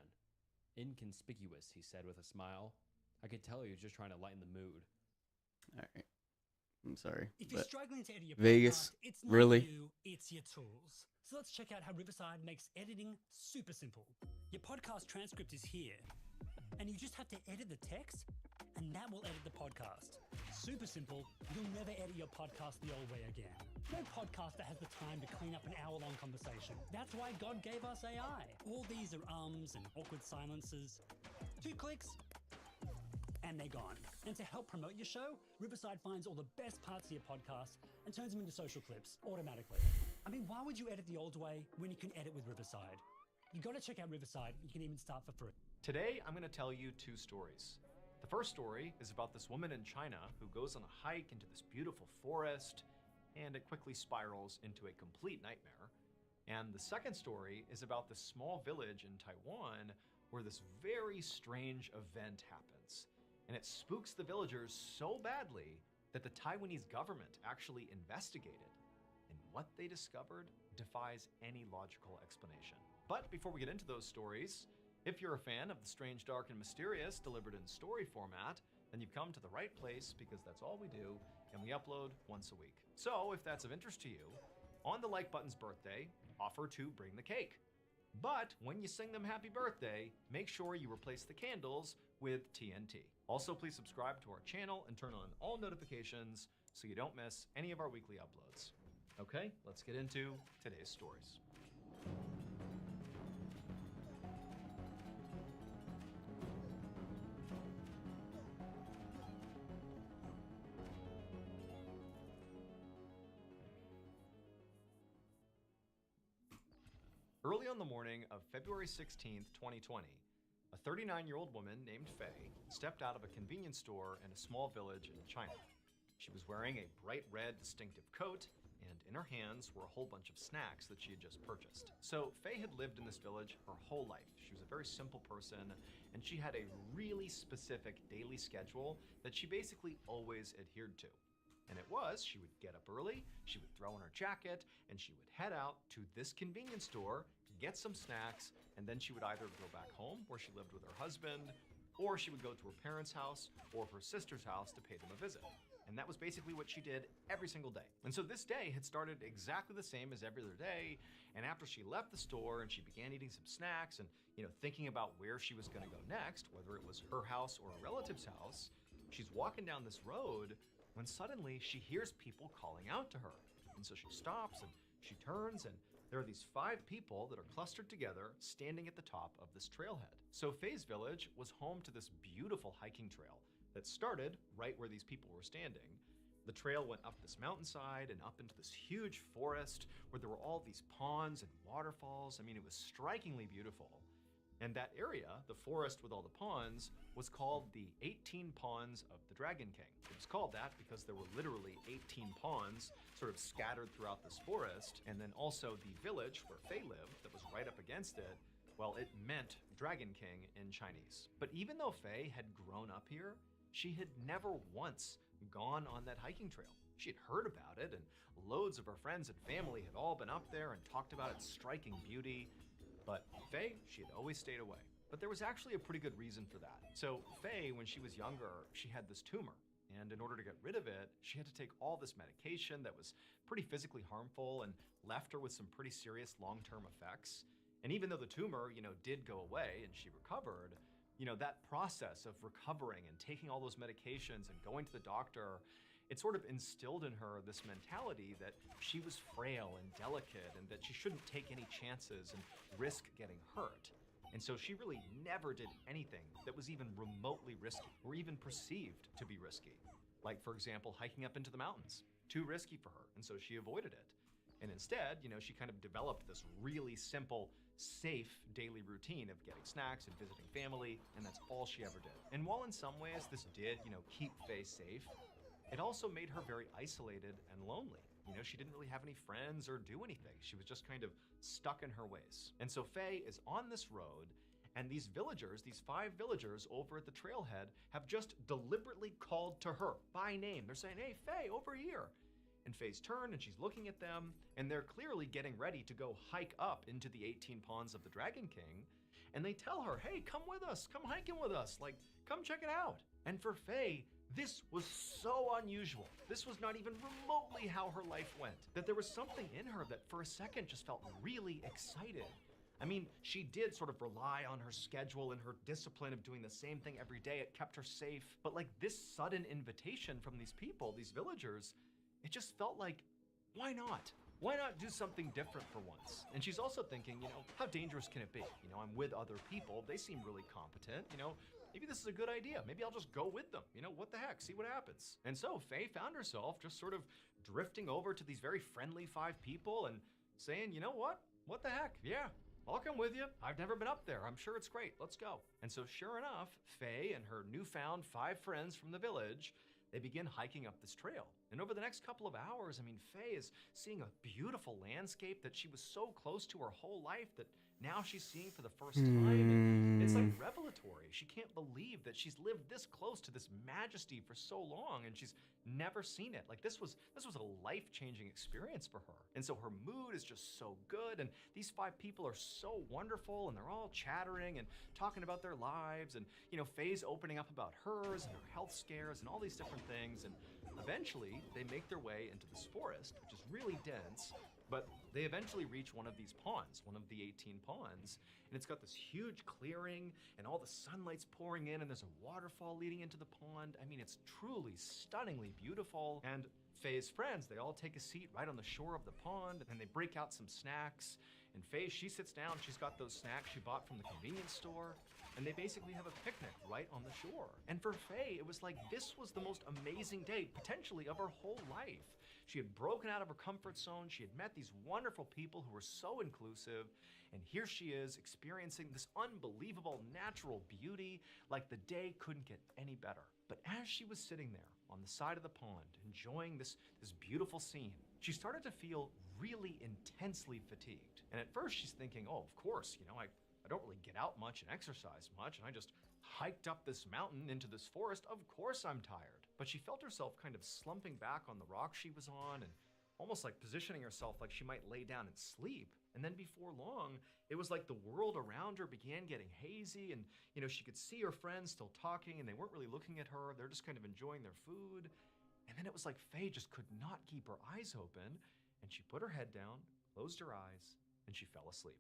Inconspicuous, he said with a smile. I could tell he was just trying to lighten the mood. Alright. I'm sorry. If you're But struggling to edit your Vegas? podcast, it's not Really? you, it's your tools. So let's check out how Riverside makes editing super simple. Your podcast transcript is here, and you just have to edit the text, and that will edit the podcast. Super simple, you'll never edit your podcast the old way again. No podcaster has the time to clean up an hour-long conversation. That's why God gave us AI. All these are ums and awkward silences. 2 clicks, and they're gone. And to help promote your show, Riverside finds all the best parts of your podcast and turns them into social clips automatically. I mean, why would you edit the old way when you can edit with Riverside? You gotta check out Riverside. You can even start for free. Today, I'm gonna tell you two stories. The first story is about this woman in China who goes on a hike into this beautiful forest, and it quickly spirals into a complete nightmare. And the second story is about this small village in Taiwan where this very strange event happens. And it spooks the villagers so badly that the Taiwanese government actually investigated. And what they discovered defies any logical explanation. But before we get into those stories, if you're a fan of the strange, dark, and mysterious delivered in story format, then you've come to the right place because that's all we do, and we upload once a week. So if that's of interest to you, on the like button's birthday, offer to bring the cake. But when you sing them happy birthday, make sure you replace the candles with TNT. Also, please subscribe to our channel and turn on all notifications so you don't miss any of our weekly uploads. Okay, let's get into today's stories. Early on the morning of February 16th, 2020, a 39-year-old woman named Faye stepped out of a convenience store in a small village in China. She was wearing a bright red distinctive coat, and in her hands were a whole bunch of snacks that she had just purchased. So Faye had lived in this village her whole life. She was a very simple person, and she had a really specific daily schedule that she basically always adhered to. And it was, she would get up early, she would throw on her jacket, and she would head out to this convenience store, get some snacks, and then she would either go back home where she lived with her husband, or she would go to her parents' house or her sister's house to pay them a visit. And that was basically what she did every single day. And so this day had started exactly the same as every other day, and after she left the store and she began eating some snacks and, thinking about where she was gonna go next, whether it was her house or a relative's house, she's walking down this road when suddenly she hears people calling out to her. And so she stops and she turns, and there are these 5 people that are clustered together standing at the top of this trailhead. So Faye's village was home to this beautiful hiking trail that started right where these people were standing. The trail went up this mountainside and up into this huge forest where there were all these ponds and waterfalls. I mean, it was strikingly beautiful. And that area, the forest with all the ponds, was called the 18 Ponds of the Dragon King. It was called that because there were literally 18 ponds sort of scattered throughout this forest. And then also the village where Faye lived that was right up against it, well, it meant Dragon King in Chinese. But even though Faye had grown up here, she had never once gone on that hiking trail. She had heard about it, and loads of her friends and family had all been up there and talked about its striking beauty. But Faye, she had always stayed away. But there was actually a pretty good reason for that. So Faye, when she was younger, she had this tumor. And in order to get rid of it, she had to take all this medication that was pretty physically harmful and left her with some pretty serious long-term effects. And even though the tumor, did go away and she recovered, that process of recovering and taking all those medications and going to the doctor, it sort of instilled in her this mentality that she was frail and delicate and that she shouldn't take any chances and risk getting hurt. And so she really never did anything that was even remotely risky or even perceived to be risky. Like, for example, hiking up into the mountains. Too risky for her, and so she avoided it. And instead, she kind of developed this really simple, safe daily routine of getting snacks and visiting family, and that's all she ever did. And while in some ways this did, keep Faye safe, it also made her very isolated and lonely. She didn't really have any friends or do anything. She was just kind of stuck in her ways. And so Faye is on this road, and these villagers, these 5 villagers over at the trailhead, have just deliberately called to her by name. They're saying, "Hey, Faye, over here." And Faye's turned and she's looking at them, and they're clearly getting ready to go hike up into the 18 Ponds of the Dragon King. And they tell her, "Hey, come with us, come hiking with us, come check it out." And for Faye, this was so unusual. This was not even remotely how her life went, that there was something in her that for a second just felt really excited. I mean, she did sort of rely on her schedule and her discipline of doing the same thing every day. It kept her safe. But this sudden invitation from these people, these villagers, it just felt like, why not? Why not do something different for once? And she's also thinking, how dangerous can it be? I'm with other people. They seem really competent. Maybe this is a good idea. Maybe I'll just go with them. What the heck? See what happens. And so Faye found herself just sort of drifting over to these very friendly 5 people, and saying, you know what? What the heck? Yeah, I'll come with you. I've never been up there. I'm sure it's great. Let's go. And so sure enough, Faye and her newfound 5 friends from the village, they begin hiking up this trail. And over the next couple of hours, I mean, Faye is seeing a beautiful landscape that she was so close to her whole life that now she's seeing for the first time. And it's like revelatory. She can't believe that she's lived this close to this majesty for so long and she's never seen it. Like this was a life-changing experience for her. And so her mood is just so good, and these 5 people are so wonderful, and they're all chattering and talking about their lives, and you know, Faye's opening up about hers and her health scares and all these different things, and eventually they make their way into this forest, which is really dense. But they eventually reach one of these ponds, one of the 18 ponds, and it's got this huge clearing, and all the sunlight's pouring in, and there's a waterfall leading into the pond. I mean, it's truly stunningly beautiful. And Faye's friends, they all take a seat right on the shore of the pond, and they break out some snacks. And Faye, she sits down, she's got those snacks she bought from the convenience store, and they basically have a picnic right on the shore. And for Faye, it was like this was the most amazing day, potentially, of her whole life. She had broken out of her comfort zone, she had met these wonderful people who were so inclusive, and here she is experiencing this unbelievable natural beauty, like the day couldn't get any better. But as she was sitting there on the side of the pond, enjoying this beautiful scene, she started to feel really intensely fatigued. And at first she's thinking, oh, of course, you know, I don't really get out much and exercise much, and I just hiked up this mountain into this forest. Of course I'm tired. But she felt herself kind of slumping back on the rock she was on and almost like positioning herself like she might lay down and sleep. And then before long, it was like the world around her began getting hazy, and you know, she could see her friends still talking and they weren't really looking at her. They're just kind of enjoying their food. And then it was like Faye just could not keep her eyes open, and she put her head down, closed her eyes, and she fell asleep.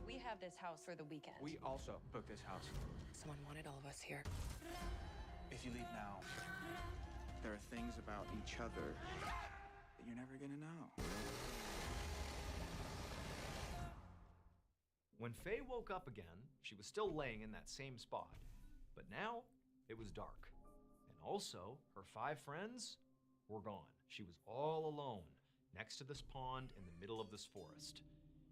We have this house for the weekend. We also booked this house. Someone wanted all of us here. If you leave now, there are things about each other that you're never gonna know. When Faye woke up again, she was still laying in that same spot, but now it was dark. And also, her 5 friends were gone. She was all alone next to this pond in the middle of this forest.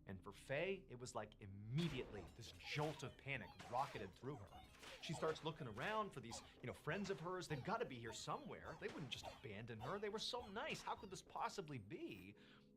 And for Faye, it was like immediately this jolt of panic rocketed through her. She starts looking around for these, you know, friends of hers. They've got to be here somewhere. They wouldn't just abandon her. They were so nice. How could this possibly be?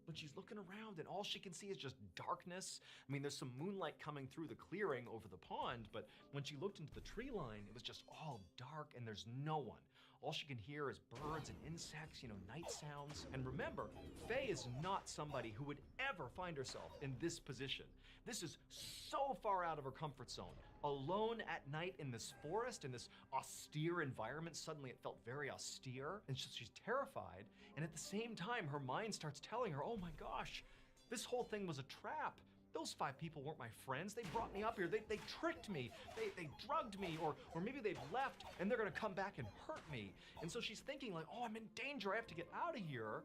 But she's looking around and all she can see is just darkness. I mean, there's some moonlight coming through the clearing over the pond, but when she looked into the tree line, it was just all dark and there's no one. All she can hear is birds and insects, you know, night sounds. And remember, Faye is not somebody who would ever find herself in this position. This is so far out of her comfort zone. Alone at night in this forest, in this austere environment, suddenly it felt very austere. And she's terrified. And at the same time, her mind starts telling her, oh my gosh, this whole thing was a trap. Those 5 people weren't my friends. They brought me up here. They tricked me. They drugged me, or maybe they've left and they're gonna come back and hurt me. And so she's thinking like, oh, I'm in danger. I have to get out of here.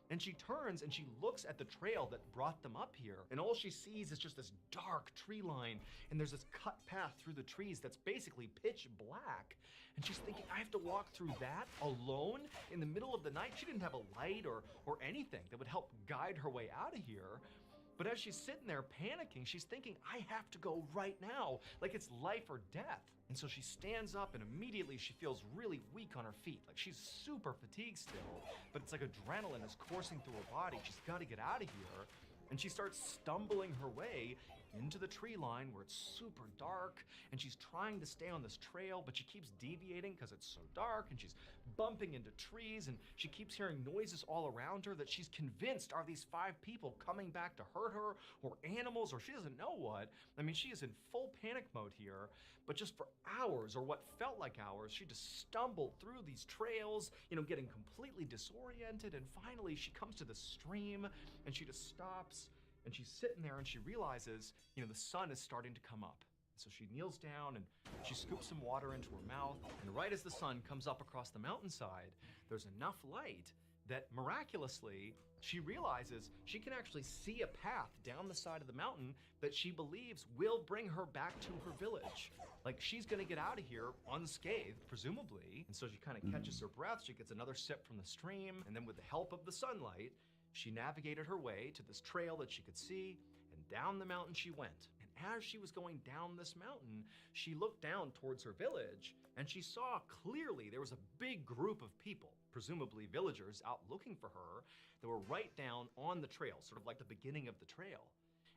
And she turns and she looks at the trail that brought them up here. And all she sees is just this dark tree line. And there's this cut path through the trees that's basically pitch black. And she's thinking, I have to walk through that alone in the middle of the night. She didn't have a light or anything that would help guide her way out of here. But as she's sitting there panicking, she's thinking, I have to go right now, like it's life or death. And so she stands up and immediately she feels really weak on her feet. Like she's super fatigued still, but it's like adrenaline is coursing through her body. She's got to get out of here. And she starts stumbling her way into the tree line where it's super dark, and she's trying to stay on this trail, but she keeps deviating because it's so dark, and she's bumping into trees, and she keeps hearing noises all around her that she's convinced are these 5 people coming back to hurt her, or animals, or she doesn't know what. I mean, she is in full panic mode here, but just for hours, or what felt like hours, she just stumbled through these trails, you know, getting completely disoriented, and finally she comes to the stream, and she just stops, and she's sitting there and she realizes, you know, the sun is starting to come up. So she kneels down and she scoops some water into her mouth, and right as the sun comes up across the mountainside, there's enough light that miraculously she realizes she can actually see a path down the side of the mountain that she believes will bring her back to her village. Like she's gonna get out of here unscathed, presumably. And so she kind of catches her breath, she gets another sip from the stream, and then with the help of the sunlight, She navigated her way to this trail that she could see, and down the mountain she went. And as she was going down this mountain, she looked down towards her village, and she saw clearly there was a big group of people, presumably villagers, out looking for her, that were right down on the trail, sort of like the beginning of the trail.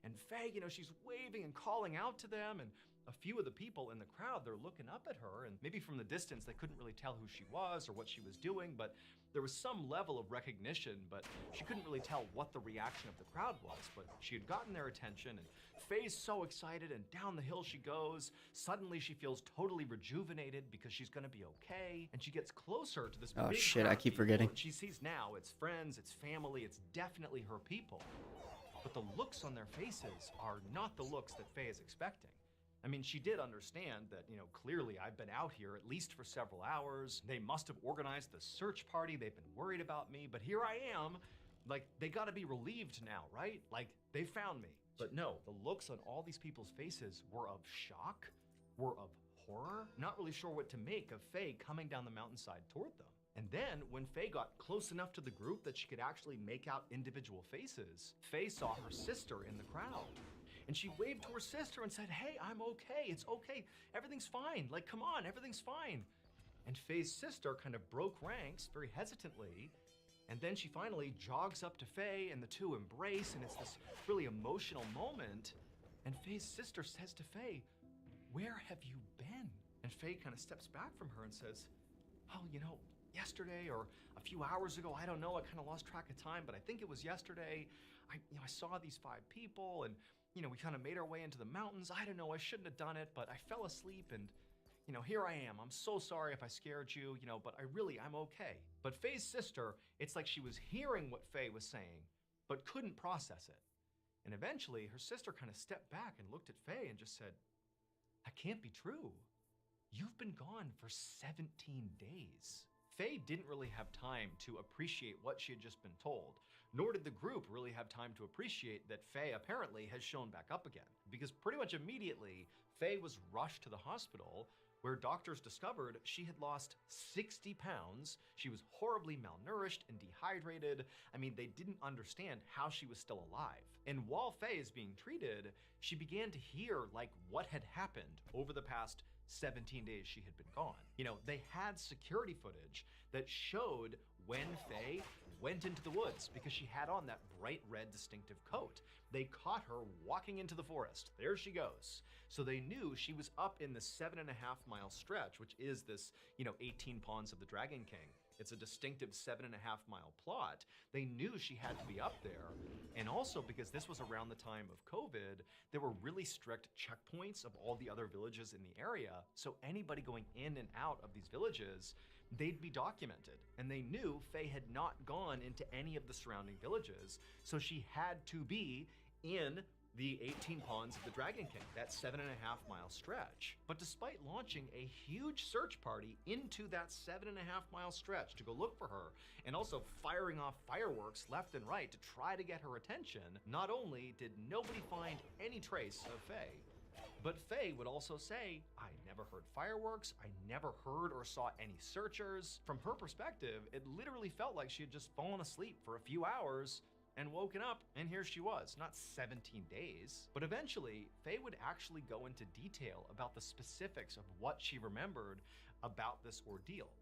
And Faye, she's waving and calling out to them, and a few of the people in the crowd, they're looking up at her, and maybe from the distance they couldn't really tell who she was or what she was doing, but there was some level of recognition, but she couldn't really tell what the reaction of the crowd was. But she had gotten their attention, and Faye's so excited, and down the hill she goes. Suddenly she feels totally rejuvenated because she's gonna be okay, and she gets closer to this Oh big shit, crowd I of keep people, forgetting. and she sees now it's friends, it's family, it's definitely her people. But the looks on their faces are not the looks that Faye is expecting. I mean, she did understand that, clearly I've been out here at least for several hours. They must have organized the search party. They've been worried about me, but here I am. Like, they gotta be relieved now, right? Like, they found me. But no, the looks on all these people's faces were of shock, were of horror, not really sure what to make of Faye coming down the mountainside toward them. And then, when Faye got close enough to the group that she could actually make out individual faces, Faye saw her sister in the crowd. And she waved to her sister and said, "Hey, I'm okay, it's okay, everything's fine, like, come on, everything's fine." And Faye's sister kind of broke ranks very hesitantly, and then she finally jogs up to Faye, and the two embrace, and it's this really emotional moment. And Faye's sister says to Faye, "Where have you been?" And Faye kind of steps back from her and says, "Oh, yesterday or a few hours ago, I don't know, I kind of lost track of time, but I think it was yesterday. I saw these 5 people, and we kind of made our way into the mountains. I don't know, I shouldn't have done it, but I fell asleep, and here I am. I'm so sorry if I scared you, but I'm okay." But Faye's sister, it's like she was hearing what Faye was saying, but couldn't process it. And eventually, her sister kind of stepped back and looked at Faye and just said, "That can't be true. You've been gone for 17 days. Faye didn't really have time to appreciate what she had just been told, nor did the group really have time to appreciate that Faye apparently has shown back up again. Because pretty much immediately, Faye was rushed to the hospital, where doctors discovered she had lost 60 pounds, she was horribly malnourished and dehydrated. I mean, they didn't understand how she was still alive. And while Faye is being treated, she began to hear what had happened over the past 17 days she had been gone. They had security footage that showed when Faye went into the woods because she had on that bright red distinctive coat. They caught her walking into the forest. There she goes. So they knew she was up in the 7.5-mile stretch, which is this, 18 Ponds of the Dragon King. It's a distinctive 7.5-mile plot. They knew she had to be up there. And also because this was around the time of COVID, there were really strict checkpoints of all the other villages in the area. So anybody going in and out of these villages, they'd be documented. And they knew Faye had not gone into any of the surrounding villages. So she had to be in the 18 Ponds of the Dragon King, that 7.5-mile stretch. But despite launching a huge search party into that 7.5-mile stretch to go look for her, and also firing off fireworks left and right to try to get her attention, not only did nobody find any trace of Faye, but Faye would also say, "I never heard fireworks, I never heard or saw any searchers." From her perspective, it literally felt like she had just fallen asleep for a few hours and woken up, and here she was, not 17 days. But eventually, Faye would actually go into detail about the specifics of what she remembered about this ordeal.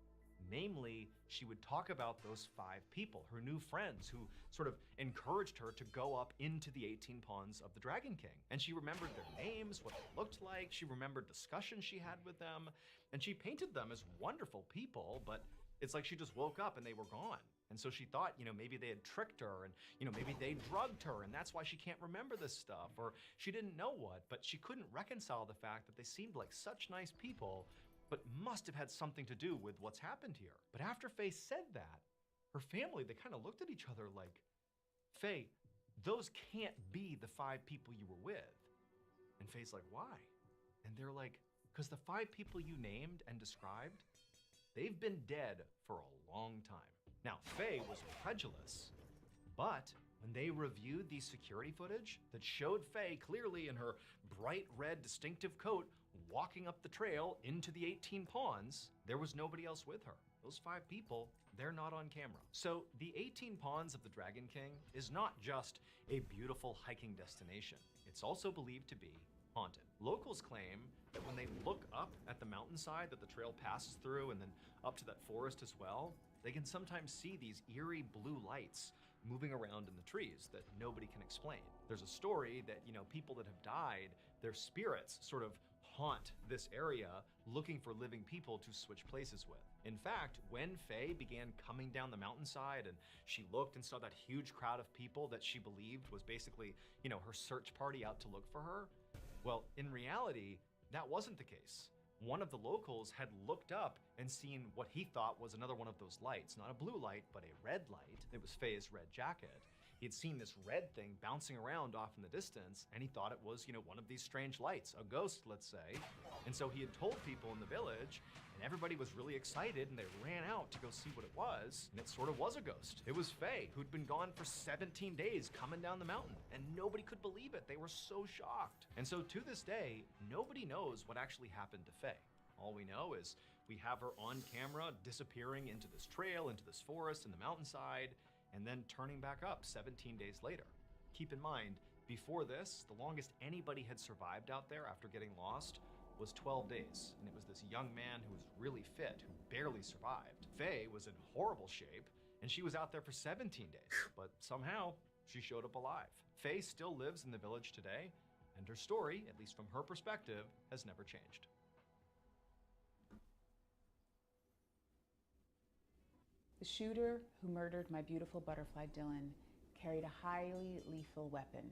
Namely, she would talk about those 5 people, her new friends, who sort of encouraged her to go up into the 18 Ponds of the Dragon King. And she remembered their names, what they looked like, she remembered discussions she had with them, and she painted them as wonderful people, but it's like she just woke up and they were gone. And so she thought, maybe they had tricked her, and, maybe they drugged her, and that's why she can't remember this stuff, or she didn't know what, but she couldn't reconcile the fact that they seemed like such nice people, but must have had something to do with what's happened here. But after Faye said that, her family, they kind of looked at each other like, "Faye, those can't be the 5 people you were with." And Faye's like, "Why?" And they're like, "Because the 5 people you named and described, they've been dead for a long time." Now, Faye was incredulous, but when they reviewed the security footage that showed Faye clearly in her bright red distinctive coat walking up the trail into the 18 Ponds, there was nobody else with her. Those 5 people they're not on camera. So the 18 Ponds of the Dragon King is not just a beautiful hiking destination. It's also believed to be haunted. Locals claim that when they look up at the mountainside that the trail passes through and then up to that forest as well, they can sometimes see these eerie blue lights moving around in the trees that nobody can explain. There's a story that, people that have died, their spirits sort of haunt this area looking for living people to switch places with. In fact, when Faye began coming down the mountainside and she looked and saw that huge crowd of people that she believed was basically, her search party out to look for her, well, in reality, that wasn't the case. One of the locals had looked up and seen what he thought was another one of those lights, not a blue light, but a red light. It was Faye's red jacket. He had seen this red thing bouncing around off in the distance, and he thought it was, one of these strange lights, a ghost, let's say. And so he had told people in the village, and everybody was really excited, and they ran out to go see what it was, and it sort of was a ghost. It was Faye, who'd been gone for 17 days coming down the mountain, and nobody could believe it. They were so shocked. And so to this day, nobody knows what actually happened to Faye. All we know is we have her on camera disappearing into this trail, into this forest, in the mountainside, and then turning back up 17 days later. Keep in mind, before this, the longest anybody had survived out there after getting lost was 12 days, and it was this young man who was really fit, who barely survived. Faye was in horrible shape, and she was out there for 17 days, but somehow she showed up alive. Faye still lives in the village today, and her story, at least from her perspective, has never changed. The shooter who murdered my beautiful butterfly Dylan carried a highly lethal weapon.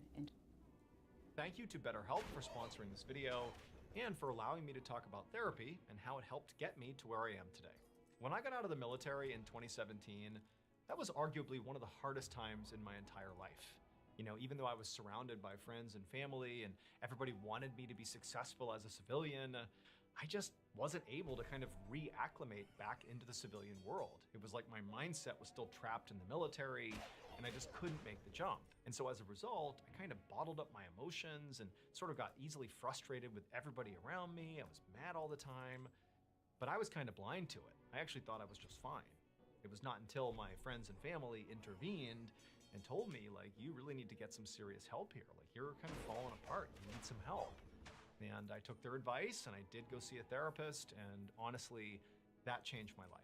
Thank you to BetterHelp for sponsoring this video and for allowing me to talk about therapy and how it helped get me to where I am today. When I got out of the military in 2017, that was arguably one of the hardest times in my entire life. Even though I was surrounded by friends and family and everybody wanted me to be successful as a civilian, I just wasn't able to kind of reacclimate back into the civilian world. It was like my mindset was still trapped in the military and I just couldn't make the jump. And so as a result, I kind of bottled up my emotions and sort of got easily frustrated with everybody around me. I was mad all the time, but I was kind of blind to it. I actually thought I was just fine. It was not until my friends and family intervened and told me, like, you really need to get some serious help here. Like, you're kind of falling apart. You need some help. And I took their advice and I did go see a therapist, and honestly, that changed my life.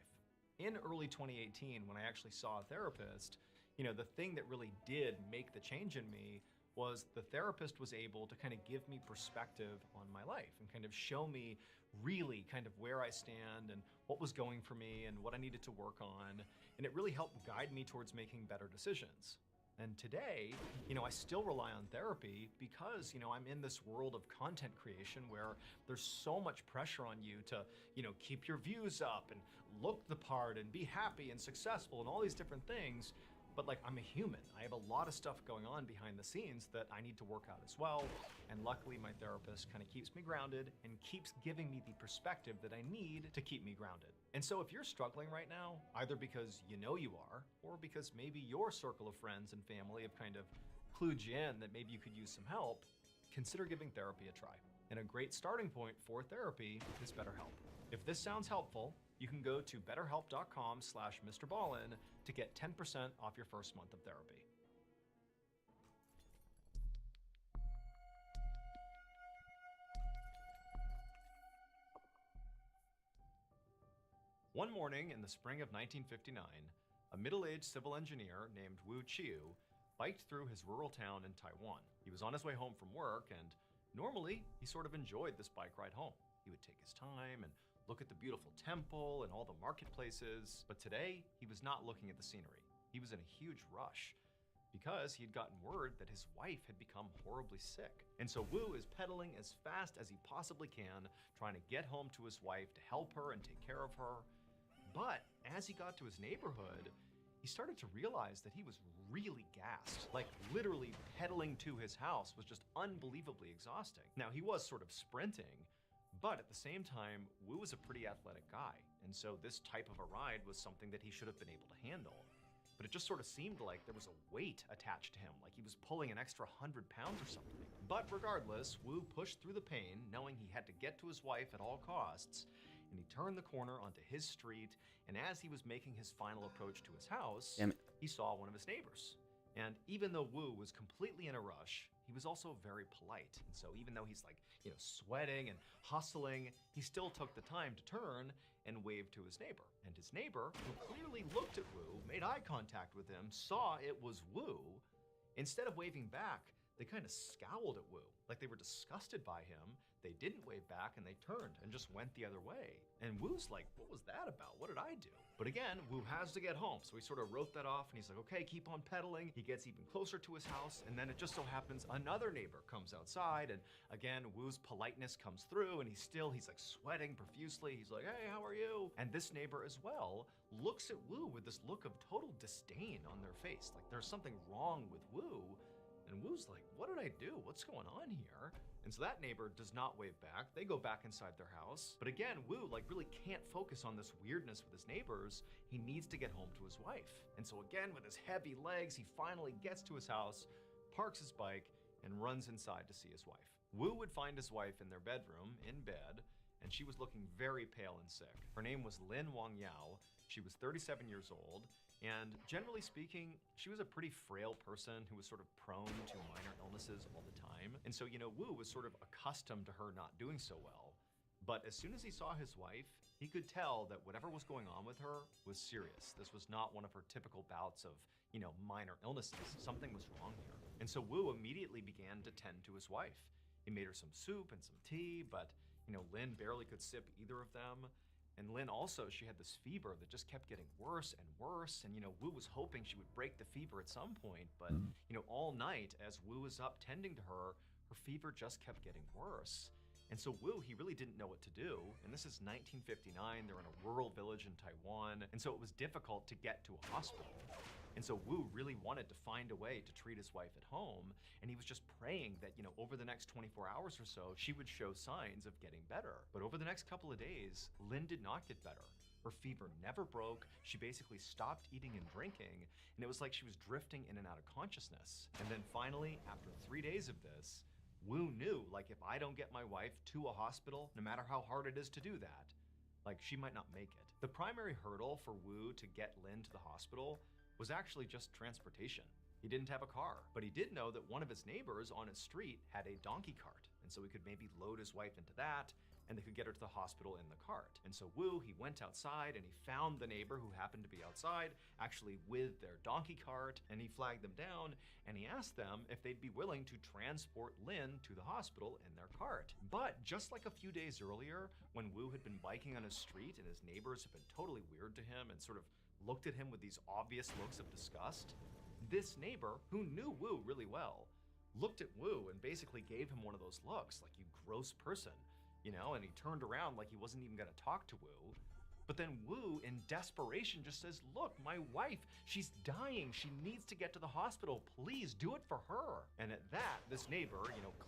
In early 2018, when I actually saw a therapist, the thing that really did make the change in me was the therapist was able to kind of give me perspective on my life and kind of show me really kind of where I stand and what was going for me and what I needed to work on. And it really helped guide me towards making better decisions. And today, I still rely on therapy because, I'm in this world of content creation where there's so much pressure on you to, keep your views up and look the part and be happy and successful and all these different things. But I'm a human. I have a lot of stuff going on behind the scenes that I need to work out as well. And luckily my therapist kind of keeps me grounded and keeps giving me the perspective that I need to keep me grounded. And so if you're struggling right now, either because you are, or because maybe your circle of friends and family have kind of clued you in that maybe you could use some help, consider giving therapy a try. And a great starting point for therapy is BetterHelp. If this sounds helpful, you can go to betterhelp.com/MrBallin to get 10% off your first month of therapy. One morning in the spring of 1959, a middle-aged civil engineer named Wu Chiu biked through his rural town in Taiwan. He was on his way home from work, and normally he sort of enjoyed this bike ride home. He would take his time and look at the beautiful temple and all the marketplaces. But today, he was not looking at the scenery. He was in a huge rush because he had gotten word that his wife had become horribly sick. And so Wu is pedaling as fast as he possibly can, trying to get home to his wife to help her and take care of her. But as he got to his neighborhood, he started to realize that he was really gassed. Like literally pedaling to his house was just unbelievably exhausting. Now he was sort of sprinting, but at the same time, Wu was a pretty athletic guy, and so this type of a ride was something that he should have been able to handle. But it just sort of seemed like there was a weight attached to him, like he was pulling an extra 100 pounds or something. But regardless, Wu pushed through the pain, knowing he had to get to his wife at all costs, and he turned the corner onto his street, and as he was making his final approach to his house, Damn it. he saw one of his neighbors. And even though Wu was completely in a rush, he was also very polite. And so even though he's like, sweating and hustling, he still took the time to turn and wave to his neighbor. And his neighbor, who clearly looked at Wu, made eye contact with him, saw it was Wu. Instead of waving back, they kind of scowled at Wu, like they were disgusted by him. They didn't wave back and they turned and just went the other way. And Wu's like, what was that about? What did I do? But again, Wu has to get home. So he sort of wrote that off and he's like, okay, keep on pedaling. He gets even closer to his house. And then it just so happens another neighbor comes outside. And again, Wu's politeness comes through and he's like sweating profusely. He's like, hey, how are you? And this neighbor as well looks at Wu with this look of total disdain on their face. Like there's something wrong with Wu. And Wu's like, what did I do? What's going on here? And so that neighbor does not wave back. They go back inside their house. But again, Wu really can't focus on this weirdness with his neighbors. He needs to get home to his wife. And so again, with his heavy legs, he finally gets to his house, parks his bike, and runs inside to see his wife. Wu would find his wife in their bedroom, in bed, and she was looking very pale and sick. Her name was Lin Wang Yao. She was 37 years old. And generally speaking, she was a pretty frail person who was sort of prone to minor illnesses all the time. And so, Wu was sort of accustomed to her not doing so well. But as soon as he saw his wife, he could tell that whatever was going on with her was serious. This was not one of her typical bouts of, minor illnesses. Something was wrong here. And so Wu immediately began to tend to his wife. He made her some soup and some tea, but, Lin barely could sip either of them. And Lin also, she had this fever that just kept getting worse and worse. And, Wu was hoping she would break the fever at some point. But, all night as Wu was up tending to her, her fever just kept getting worse. And so Wu, he really didn't know what to do. And this is 1959. They're in a rural village in Taiwan. And so it was difficult to get to a hospital. And so Wu really wanted to find a way to treat his wife at home. And he was just praying that, over the next 24 hours or so, she would show signs of getting better. But over the next couple of days, Lin did not get better. Her fever never broke. She basically stopped eating and drinking. And it was like she was drifting in and out of consciousness. And then finally, after 3 days of this, Wu knew, like, if I don't get my wife to a hospital, no matter how hard it is to do that, like, she might not make it. The primary hurdle for Wu to get Lin to the hospital was actually just transportation. He didn't have a car, but he did know that one of his neighbors on his street had a donkey cart. And so he could maybe load his wife into that and they could get her to the hospital in the cart. And so Wu, he went outside and he found the neighbor who happened to be outside, actually with their donkey cart, and he flagged them down and he asked them if they'd be willing to transport Lin to the hospital in their cart. But just like a few days earlier, when Wu had been biking on his street and his neighbors had been totally weird to him and sort of looked at him with these obvious looks of disgust, this neighbor, who knew Wu really well, looked at Wu and basically gave him one of those looks, like, you gross person, and he turned around like he wasn't even gonna talk to Wu. But then Wu, in desperation, just says, look, my wife, she's dying. She needs to get to the hospital. Please do it for her. And at that, this neighbor,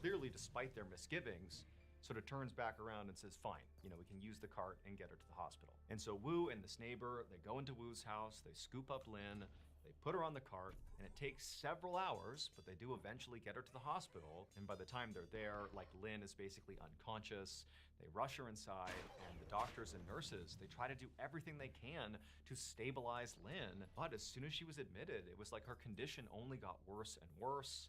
clearly despite their misgivings, sort of turns back around and says, fine, we can use the cart and get her to the hospital. And so Wu and this neighbor, they go into Wu's house, they scoop up Lin, they put her on the cart, and it takes several hours, but they do eventually get her to the hospital. And by the time they're there, like, Lin is basically unconscious. They rush her inside, and the doctors and nurses, they try to do everything they can to stabilize Lin. But as soon as she was admitted, it was like her condition only got worse and worse.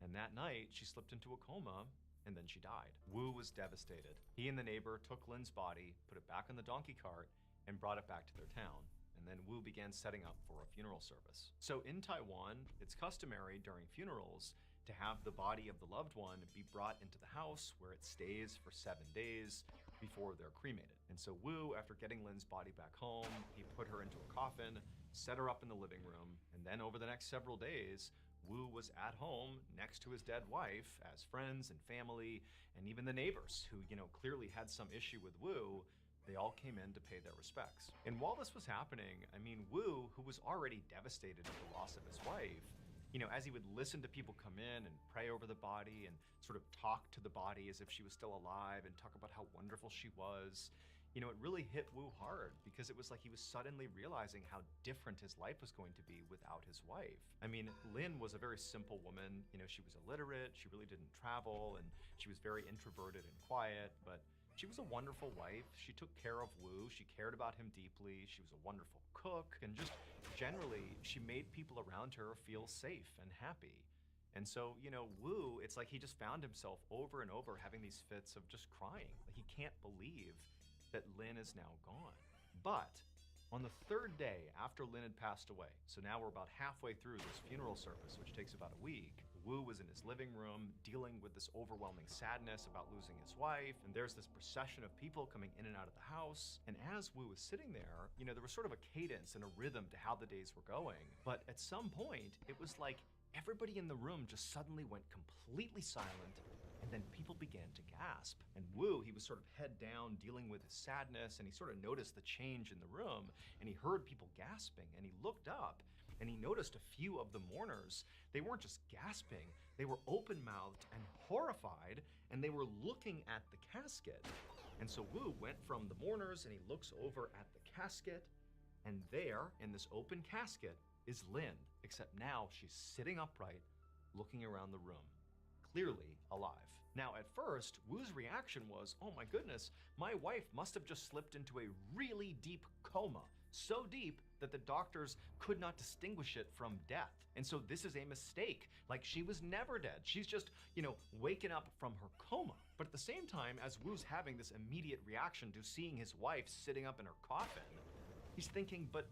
And that night, she slipped into a coma, and then she died. Wu was devastated. He and the neighbor took Lin's body, put it back on the donkey cart, and brought it back to their town. And then Wu began setting up for a funeral service. So in Taiwan, it's customary during funerals to have the body of the loved one be brought into the house where it stays for 7 days before they're cremated. And so Wu, after getting Lin's body back home, he put her into a coffin, set her up in the living room, and then over the next several days, Wu was at home next to his dead wife as friends and family, and even the neighbors who, clearly had some issue with Wu, they all came in to pay their respects. And while this was happening, Wu, who was already devastated at the loss of his wife, as he would listen to people come in and pray over the body and sort of talk to the body as if she was still alive and talk about how wonderful she was, it really hit Wu hard because it was like he was suddenly realizing how different his life was going to be without his wife. Lin was a very simple woman. She was illiterate, she really didn't travel, and she was very introverted and quiet, but She was a wonderful wife. She took care of Wu. She cared about him deeply. She was a wonderful cook. And just generally, she made people around her feel safe and happy. And so, Wu, it's like he just found himself over and over having these fits of just crying. Like he can't believe that Lin is now gone. But on the third day after Lin had passed away, so now we're about halfway through this funeral service, which takes about a week, Wu was in his living room dealing with this overwhelming sadness about losing his wife, and there's this procession of people coming in and out of the house. And as Wu was sitting there, there was sort of a cadence and a rhythm to how the days were going. But at some point, it was like everybody in the room just suddenly went completely silent, and then people began to gasp. And Wu, he was sort of head down dealing with his sadness, and he sort of noticed the change in the room, and he heard people gasping, and he looked up, and he noticed a few of the mourners. They weren't just gasping, they were open-mouthed and horrified, and they were looking at the casket. And so Wu went from the mourners, and he looks over at the casket, and there, in this open casket, is Lin, except now she's sitting upright, looking around the room, clearly alive. Now, at first, Wu's reaction was, oh my goodness, my wife must have just slipped into a really deep coma, so deep that the doctors could not distinguish it from death. And so this is a mistake. Like, she was never dead. She's just, waking up from her coma. But at the same time, as Wu's having this immediate reaction to seeing his wife sitting up in her coffin, he's thinking, but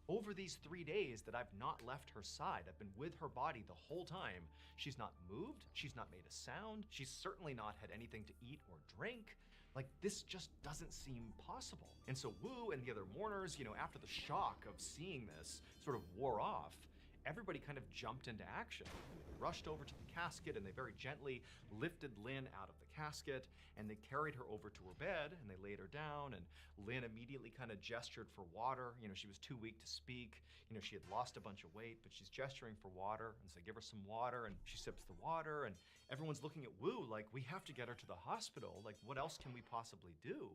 over these 3 days that I've not left her side, I've been with her body the whole time. She's not moved, she's not made a sound, she's certainly not had anything to eat or drink. Like, this just doesn't seem possible. And so Wu and the other mourners, after the shock of seeing this sort of wore off, everybody kind of jumped into action. They rushed over to the casket, and they very gently lifted Lin out of the casket, and they carried her over to her bed, and they laid her down, and Lin immediately kind of gestured for water. She was too weak to speak. She had lost a bunch of weight, but she's gesturing for water, and so give her some water, and she sips the water, and everyone's looking at Wu like, we have to get her to the hospital. Like, what else can we possibly do?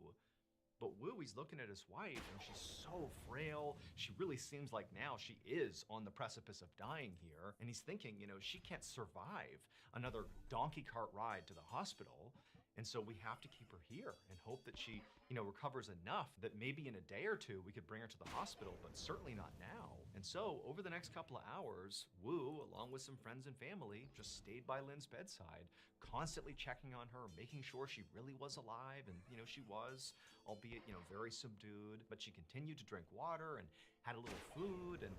But Wu, he's looking at his wife, and she's so frail. She really seems like now she is on the precipice of dying here. And he's thinking, she can't survive another donkey cart ride to the hospital. And so we have to keep her here and hope that she, recovers enough that maybe in a day or two we could bring her to the hospital, but certainly not now. And so over the next couple of hours, Wu, along with some friends and family, just stayed by Lin's bedside, constantly checking on her, making sure she really was alive. And, she was, albeit, very subdued, but she continued to drink water and had a little food. And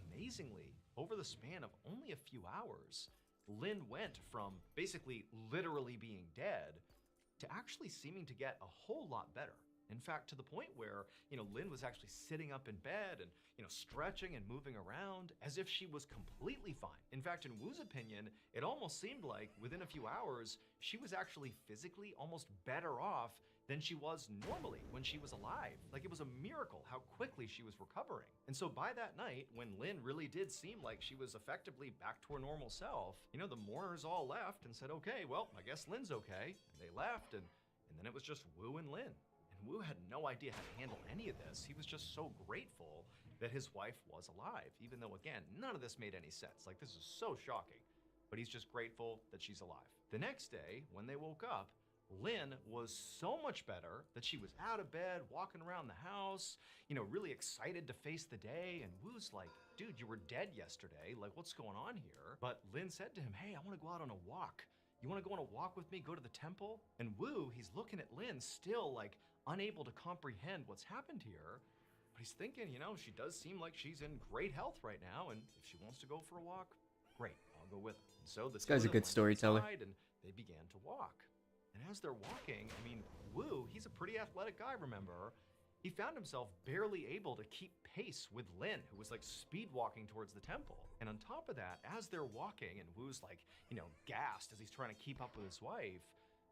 amazingly, over the span of only a few hours, Lin went from basically literally being dead to actually seeming to get a whole lot better. In fact, to the point where, Lin was actually sitting up in bed and, stretching and moving around as if she was completely fine. In fact, in Wu's opinion, it almost seemed like within a few hours, she was actually physically almost better off than she was normally when she was alive. Like, it was a miracle how quickly she was recovering. And so by that night, when Lin really did seem like she was effectively back to her normal self, the mourners all left and said, okay, well, I guess Lin's okay. And they left, and then it was just Wu and Lin. And Wu had no idea how to handle any of this. He was just so grateful that his wife was alive, even though, again, none of this made any sense. Like, this is so shocking. But he's just grateful that she's alive. The next day, when they woke up, Lin was so much better that she was out of bed, walking around the house, really excited to face the day. And Wu's like, dude, you were dead yesterday. Like, what's going on here? But Lin said to him, hey, I want to go out on a walk. You want to go on a walk with me, go to the temple? And Wu, he's looking at Lin, still like unable to comprehend what's happened here. But he's thinking, she does seem like she's in great health right now. And if she wants to go for a walk, great, I'll go with her. And so this guy's a good storyteller. And they began to walk. And as they're walking, Wu, he's a pretty athletic guy, remember? He found himself barely able to keep pace with Lin, who was like speed walking towards the temple. And on top of that, as they're walking, and Wu's like, gassed as he's trying to keep up with his wife,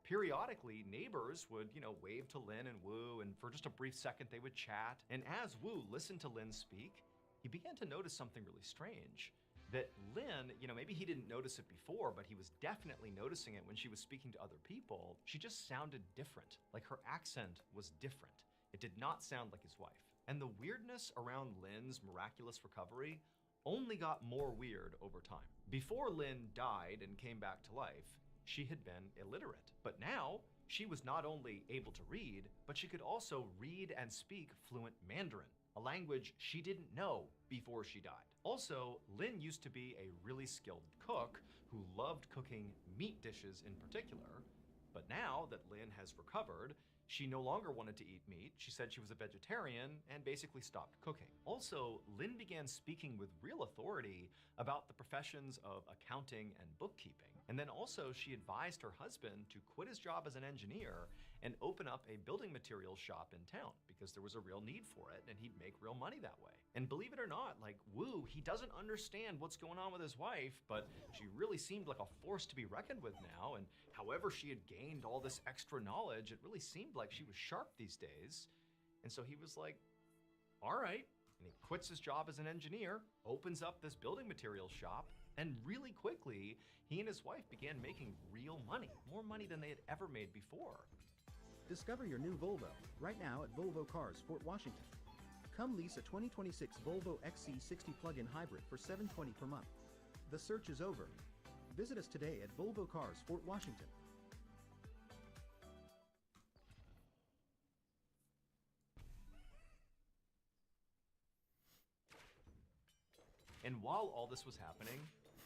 periodically neighbors would, wave to Lin and Wu, and for just a brief second they would chat. And as Wu listened to Lin speak, he began to notice something really strange. That Lin, maybe he didn't notice it before, but he was definitely noticing it when she was speaking to other people. She just sounded different. Like, her accent was different. It did not sound like his wife. And the weirdness around Lin's miraculous recovery only got more weird over time. Before Lin died and came back to life, she had been illiterate. But now, She was not only able to read, but she could also read and speak fluent Mandarin, a language she didn't know before she died. Also, Lynn used to be a really skilled cook who loved cooking meat dishes in particular, but now that Lynn has recovered, she no longer wanted to eat meat. She said she was a vegetarian and basically stopped cooking. Also, Lynn began speaking with real authority about the professions of accounting and bookkeeping. And then also she advised her husband to quit his job as an engineer and open up a building materials shop in town because there was a real need for it and he'd make real money that way. And believe it or not, like Wu, he doesn't understand what's going on with his wife, but she really seemed like a force to be reckoned with now. And however she had gained all this extra knowledge, it really seemed like she was sharp these days. And so he was like, all right. And he quits his job as an engineer, opens up this building materials shop, and really quickly, he and his wife began making real money, more money than they had ever made before. Discover your new Volvo right now at Volvo Cars, Fort Washington. Come lease a 2026 Volvo XC60 plug-in hybrid for $720 per month. The search is over. Visit us today at Volvo Cars, Fort Washington. And while all this was happening,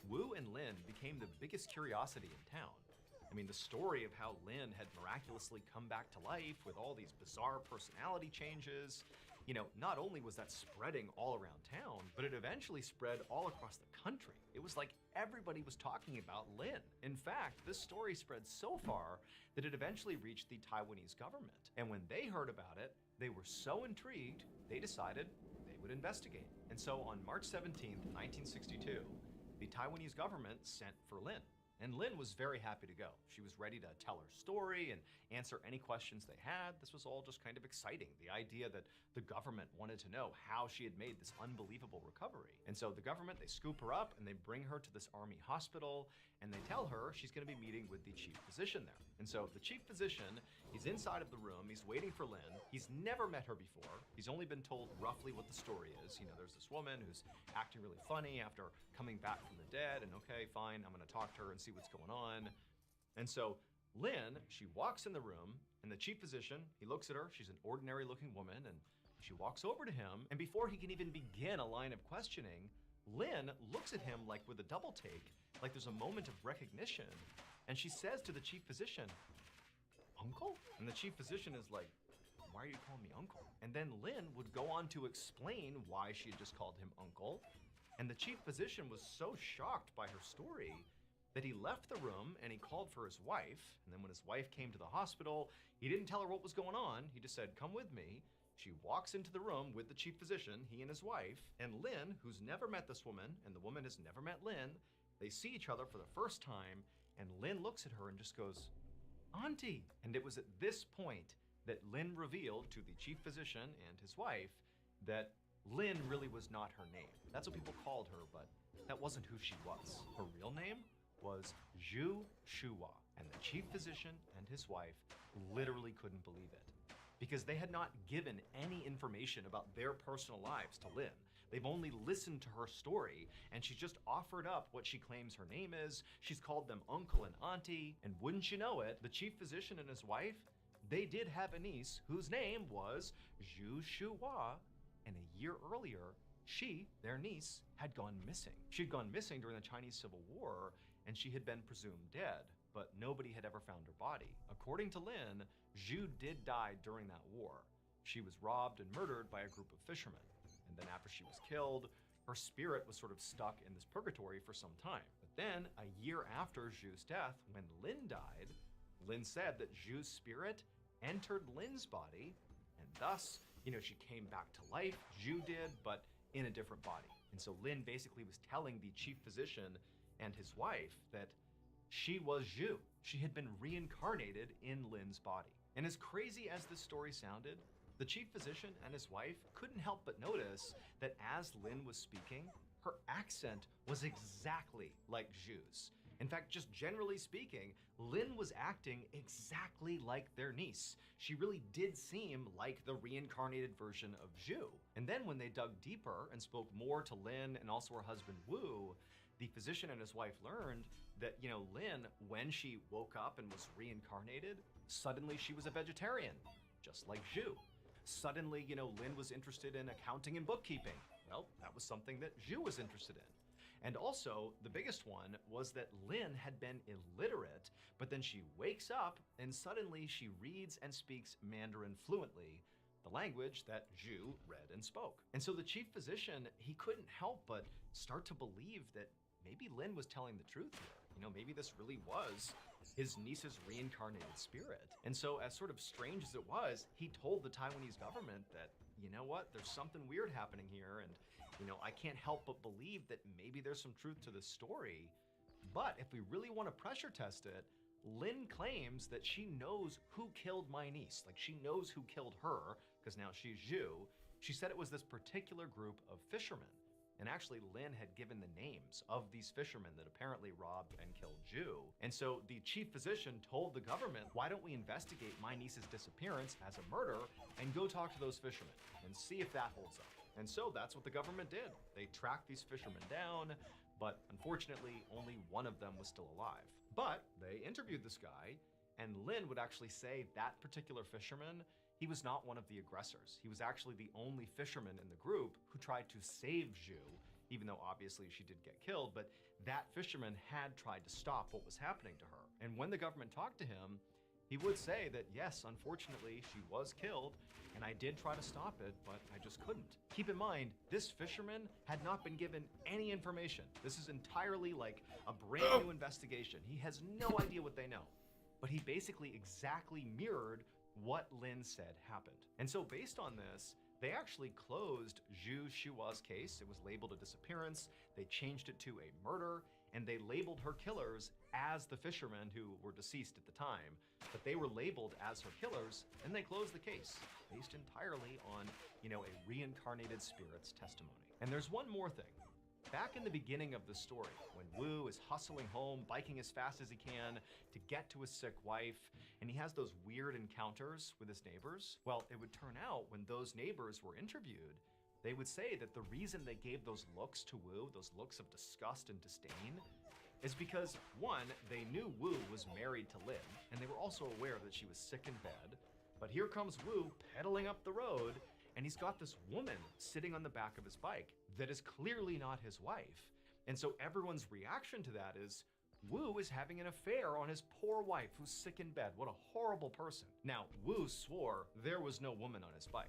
Wu and Lin became the biggest curiosity in town. I mean, the story of how Lin had miraculously come back to life with all these bizarre personality changes, you know, not only was that spreading all around town, but it eventually spread all across the country. It was like everybody was talking about Lin. In fact, this story spread so far that it eventually reached the Taiwanese government. And when they heard about it, they were so intrigued, they decided they would investigate. And so on March 17th, 1962, the Taiwanese government sent for Lin. And Lin was very happy to go. She was ready to tell her story and answer any questions they had. This was all just kind of exciting. The idea that the government wanted to know how she had made this unbelievable recovery. And so the government, they scoop her up and they bring her to this army hospital and they tell her she's gonna be meeting with the chief physician there. And so the chief physician, he's inside of the room, he's waiting for Lin. He's never met her before. He's only been told roughly what the story is. You know, there's this woman who's acting really funny after coming back from the dead, and okay, fine, I'm gonna talk to her and see what's going on. And so Lin, she walks in the room, and the chief physician, he looks at her, she's an ordinary looking woman, and she walks over to him, and before he can even begin a line of questioning, Lin looks at him like with a double take, like there's a moment of recognition, and she says to the chief physician, "Uncle?" And the chief physician is like, "Why are you calling me uncle?" And then Lin would go on to explain why she had just called him uncle, and the chief physician was so shocked by her story that he left the room and he called for his wife. And then when his wife came to the hospital, he didn't tell her what was going on. He just said, "Come with me." She walks into the room with the chief physician, he and his wife, and Lin, who's never met this woman, and the woman has never met Lin, they see each other for the first time, and Lin looks at her and just goes, "Auntie." And it was at this point that Lin revealed to the chief physician and his wife that Lin really was not her name. That's what people called her, but that wasn't who she was. Her real name was Zhu Shuhua, and the chief physician and his wife literally couldn't believe it because they had not given any information about their personal lives to Lin. They've only listened to her story, and she just offered up what she claims her name is. She's called them uncle and auntie, and wouldn't you know it, the chief physician and his wife, they did have a niece whose name was Zhu Shuhua, and a year earlier, she, their niece, had gone missing. She'd gone missing during the Chinese Civil War, and she had been presumed dead, but nobody had ever found her body. According to Lin, Zhu did die during that war. She was robbed and murdered by a group of fishermen. And then after she was killed, her spirit was sort of stuck in this purgatory for some time. But then, a year after Zhu's death, when Lin died, Lin said that Zhu's spirit entered Lin's body, and thus, you know, she came back to life, Zhu did, but in a different body. And so Lin basically was telling the chief physician and his wife that she was Zhu. She had been reincarnated in Lin's body. And as crazy as this story sounded, the chief physician and his wife couldn't help but notice that as Lin was speaking, her accent was exactly like Zhu's. In fact, just generally speaking, Lin was acting exactly like their niece. She really did seem like the reincarnated version of Zhu. And then when they dug deeper and spoke more to Lin and also her husband Wu, the physician and his wife learned that, Lynn, when she woke up and was reincarnated, suddenly she was a vegetarian, just like Zhu. Suddenly, Lynn was interested in accounting and bookkeeping. Well, that was something that Zhu was interested in. And also, the biggest one was that Lynn had been illiterate, but then she wakes up and suddenly she reads and speaks Mandarin fluently, the language that Zhu read and spoke. And so the chief physician, he couldn't help but start to believe that maybe Lynn was telling the truth here. Maybe this really was his niece's reincarnated spirit. And so, as sort of strange as it was, he told the Taiwanese government that, you know what, there's something weird happening here, and, I can't help but believe that maybe there's some truth to this story. But if we really want to pressure test it, Lynn claims that she knows who killed my niece. Like, she knows who killed her, because now she's Zhu. She said it was this particular group of fishermen. And actually, Lynn had given the names of these fishermen that apparently robbed and killed Zhu. And so the chief physician told the government, why don't we investigate my niece's disappearance as a murder and go talk to those fishermen and see if that holds up. And so that's what the government did. They tracked these fishermen down, but unfortunately, only one of them was still alive. But they interviewed this guy, and Lynn would actually say that particular fisherman, he was not one of the aggressors. He was actually the only fisherman in the group who tried to save Zhu, even though obviously she did get killed, but that fisherman had tried to stop what was happening to her. And when the government talked to him, he would say that yes, unfortunately, she was killed, and I did try to stop it, but I just couldn't. Keep in mind, this fisherman had not been given any information. This is entirely like a brand new investigation. He has no idea what they know, but he basically exactly mirrored what Lynn said happened. And so based on this, they actually closed Zhu Shua's case. It was labeled a disappearance. They changed it to a murder, and they labeled her killers as the fishermen who were deceased at the time. But they were labeled as her killers, and they closed the case based entirely on, a reincarnated spirit's testimony. And there's one more thing. Back in the beginning of the story, when Wu is hustling home, biking as fast as he can to get to his sick wife, and he has those weird encounters with his neighbors, well, it would turn out when those neighbors were interviewed, they would say that the reason they gave those looks to Wu, those looks of disgust and disdain, is because, one, they knew Wu was married to Lin, and they were also aware that she was sick in bed. But here comes Wu pedaling up the road, and he's got this woman sitting on the back of his bike that is clearly not his wife. And so everyone's reaction to that is, Wu is having an affair on his poor wife who's sick in bed. What a horrible person. Now, Wu swore there was no woman on his bike,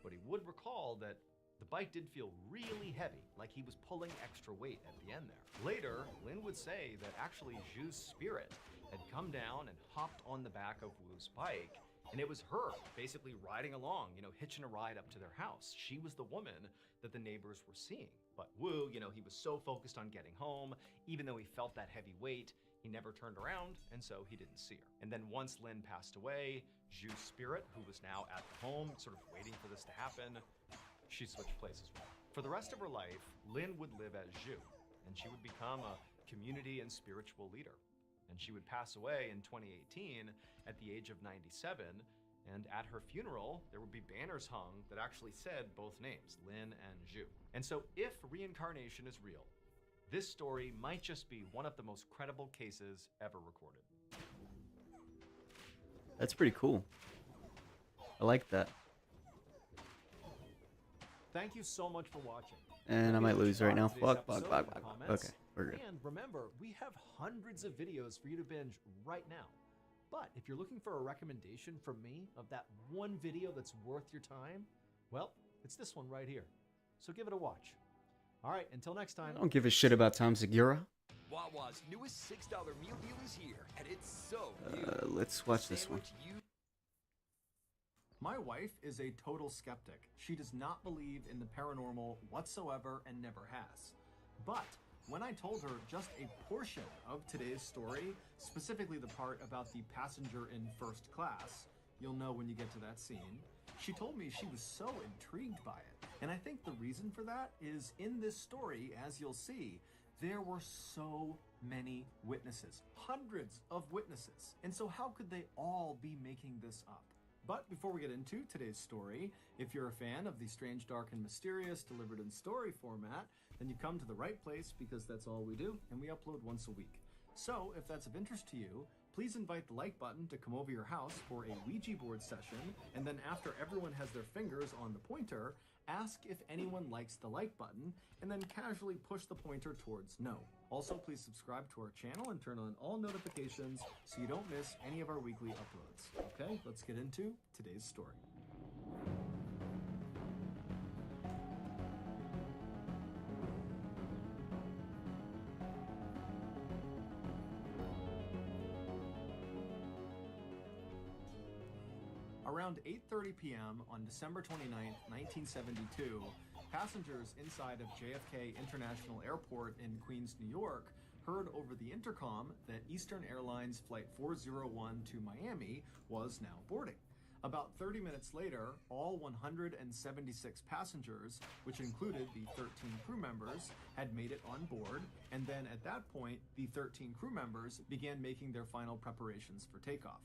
but he would recall that the bike did feel really heavy, like he was pulling extra weight at the end there. Later, Lin would say that actually Zhu's spirit had come down and hopped on the back of Wu's bike, and it was her basically riding along, hitching a ride up to their house. She was the woman that the neighbors were seeing. But Wu, he was so focused on getting home, even though he felt that heavy weight, he never turned around, and so he didn't see her. And then once Lin passed away, Zhu's spirit, who was now at the home, sort of waiting for this to happen, she switched places with her. For the rest of her life, Lin would live as Zhu, and she would become a community and spiritual leader. And she would pass away in 2018 at the age of 97, and at her funeral, there would be banners hung that actually said both names, Lin and Zhu. And so if reincarnation is real, this story might just be one of the most credible cases ever recorded. That's pretty cool. I like that. Thank you so much for watching. And I might lose right now. Today's Fuck. episode in the comments. Okay, we're good. And remember, we have hundreds of videos for you to binge right now. But if you're looking for a recommendation from me of that one video that's worth your time, well, it's this one right here. So give it a watch. All right, until next time. I don't give a shit about Tom Segura. Wawa's newest $6 meal deal is here, and it's so new. Let's watch this one. My wife is a total skeptic. She does not believe in the paranormal whatsoever and never has. But when I told her just a portion of today's story, specifically the part about the passenger in first class, you'll know when you get to that scene, she told me she was so intrigued by it. And I think the reason for that is in this story, as you'll see, there were so many witnesses, hundreds of witnesses. And so how could they all be making this up? But before we get into today's story, if you're a fan of the strange, dark, and mysterious delivered in story format, then you come to the right place because that's all we do, and we upload once a week. So, if that's of interest to you, please invite the like button to come over your house for a Ouija board session, and then after everyone has their fingers on the pointer, ask if anyone likes the like button, and then casually push the pointer towards no. Also, please subscribe to our channel and turn on all notifications so you don't miss any of our weekly uploads. Okay, let's get into today's story. Around 8:30 p.m. on December 29, 1972, passengers inside of JFK International Airport in Queens, New York, heard over the intercom that Eastern Airlines Flight 401 to Miami was now boarding. About 30 minutes later, all 176 passengers, which included the 13 crew members, had made it on board, and then at that point, the 13 crew members began making their final preparations for takeoff.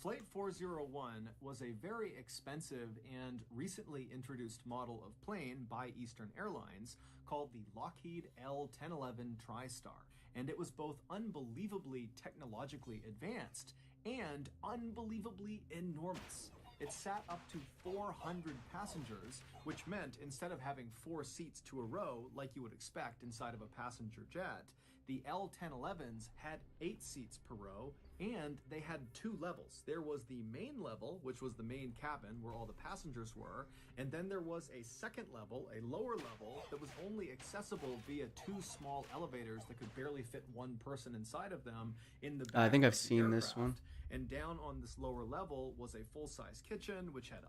Flight 401 was a very expensive and recently introduced model of plane by Eastern Airlines called the Lockheed L-1011 TriStar, and it was both unbelievably technologically advanced and unbelievably enormous. It sat up to 400 passengers, which meant instead of having 4 seats to a row like you would expect inside of a passenger jet, the L-1011s had 8 seats per row, and they had 2 levels. There was the main level, which was the main cabin where all the passengers were, and then there was a second level, a lower level, that was only accessible via 2 small elevators that could barely fit 1 person inside of them in the back I think of I've the seen this one. aircraft. And down on this lower level was a full-size kitchen, which had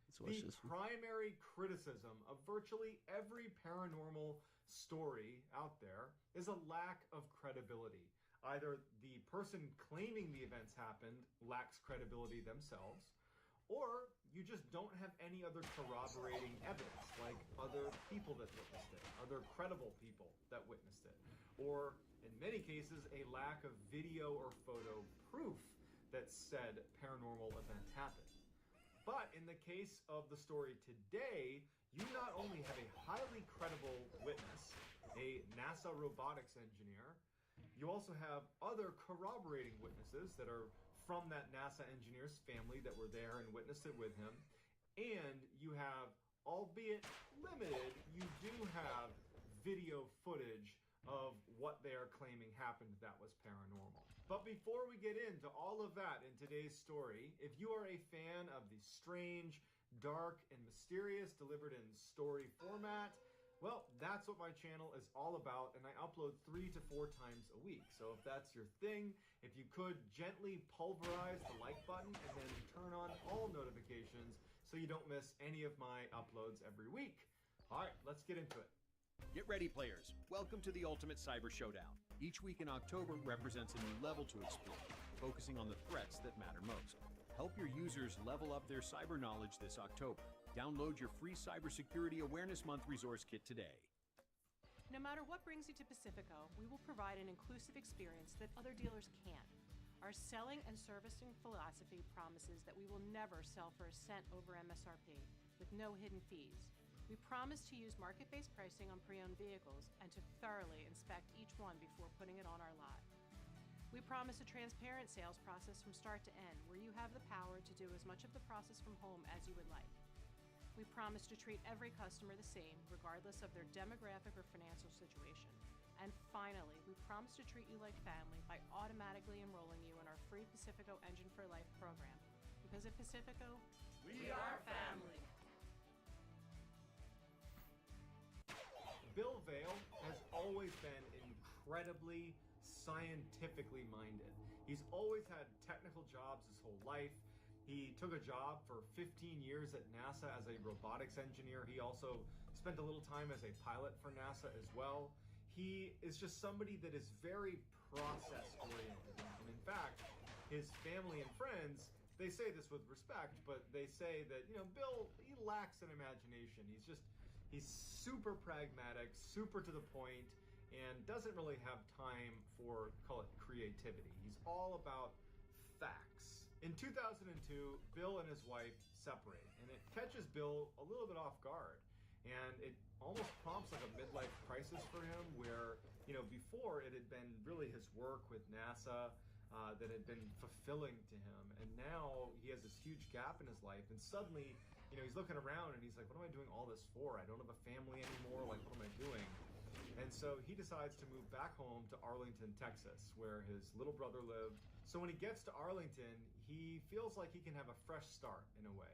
Let's watch the this one. primary criticism of virtually every paranormal story out there is a lack of credibility. Either the person claiming the events happened lacks credibility themselves, or you just don't have any other corroborating evidence, like other people that witnessed it, other credible people that witnessed it, or in many cases, a lack of video or photo proof that said paranormal event happened. But in the case of the story today, you not only have a highly credible witness, a NASA robotics engineer, you also have other corroborating witnesses that are from that NASA engineer's family that were there and witnessed it with him, and you have, albeit limited, you do have video footage of what they are claiming happened that was paranormal. But before we get into all of that in today's story, if you are a fan of the strange, dark, and mysterious delivered in story format, well, that's what my channel is all about, and I upload 3 to 4 times a week. So if that's your thing, if you could gently pulverize the like button and then turn on all notifications so you don't miss any of my uploads every week. All right, let's get into it. Get ready, players. Welcome to the Ultimate Cyber Showdown. Each week in October represents a new level to explore, focusing on the threats that matter most. Help your users level up their cyber knowledge this October. Download your free Cybersecurity Awareness Month resource kit today. No matter what brings you to Pacifico, we will provide an inclusive experience that other dealers can't. Our selling and servicing philosophy promises that we will never sell for a cent over MSRP, with no hidden fees. We promise to use market-based pricing on pre-owned vehicles and to thoroughly inspect each one before putting it on our lot. We promise a transparent sales process from start to end, where you have the power to do as much of the process from home as you would like. We promise to treat every customer the same, regardless of their demographic or financial situation. And finally, we promise to treat you like family by automatically enrolling you in our free Pacifico Engine for Life program. Because at Pacifico, we are family. Bill Vale has always been incredibly scientifically minded. He's always had technical jobs his whole life. He took a job for 15 years at NASA as a robotics engineer. He also spent a little time as a pilot for NASA as well. He is just somebody that is very process-oriented. And in fact, his family and friends, they say this with respect, but they say that, Bill, he lacks an imagination. He's super pragmatic, super to the point, and doesn't really have time for, call it, creativity. He's all about facts. In 2002, Bill and his wife separate, and it catches Bill a little bit off guard. And it almost prompts like a midlife crisis for him, where before it had been really his work with NASA that had been fulfilling to him. And now he has this huge gap in his life. And suddenly, he's looking around and he's like, what am I doing all this for? I don't have a family anymore. Like, what am I doing? And so he decides to move back home to Arlington, Texas, where his little brother lived. So when he gets to Arlington, he feels like he can have a fresh start in a way.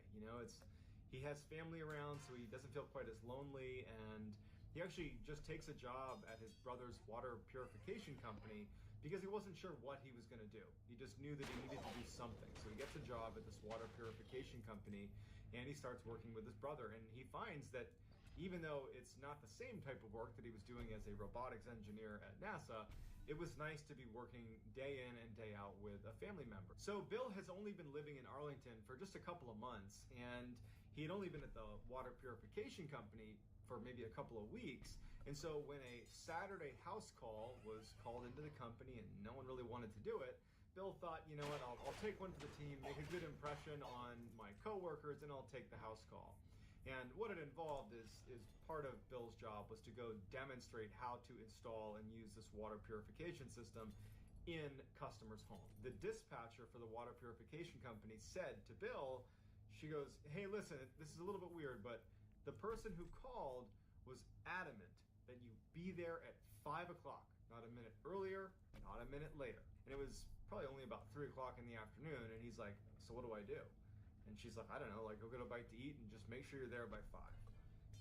He has family around, so he doesn't feel quite as lonely, and he actually just takes a job at his brother's water purification company because he wasn't sure what he was going to do. He just knew that he needed to do something. So he gets a job at this water purification company, and he starts working with his brother. And he finds that even though it's not the same type of work that he was doing as a robotics engineer at NASA, it was nice to be working day in and day out with a family member. So Bill has only been living in Arlington for just a couple of months, and he had only been at the water purification company for maybe a couple of weeks. And so when a Saturday house call was called into the company and no one really wanted to do it, Bill thought, you know what, I'll take one for the team, make a good impression on my coworkers, and I'll take the house call. And what it involved is part of Bill's job was to go demonstrate how to install and use this water purification system in customers' home. The dispatcher for the water purification company said to Bill, she goes, hey, listen, this is a little bit weird, but the person who called was adamant that you be there at 5 o'clock, not a minute earlier, not a minute later. And it was probably only about 3 o'clock in the afternoon, and he's like, so what do I do? And she's like, I don't know, like go get a bite to eat and just make sure you're there by 5.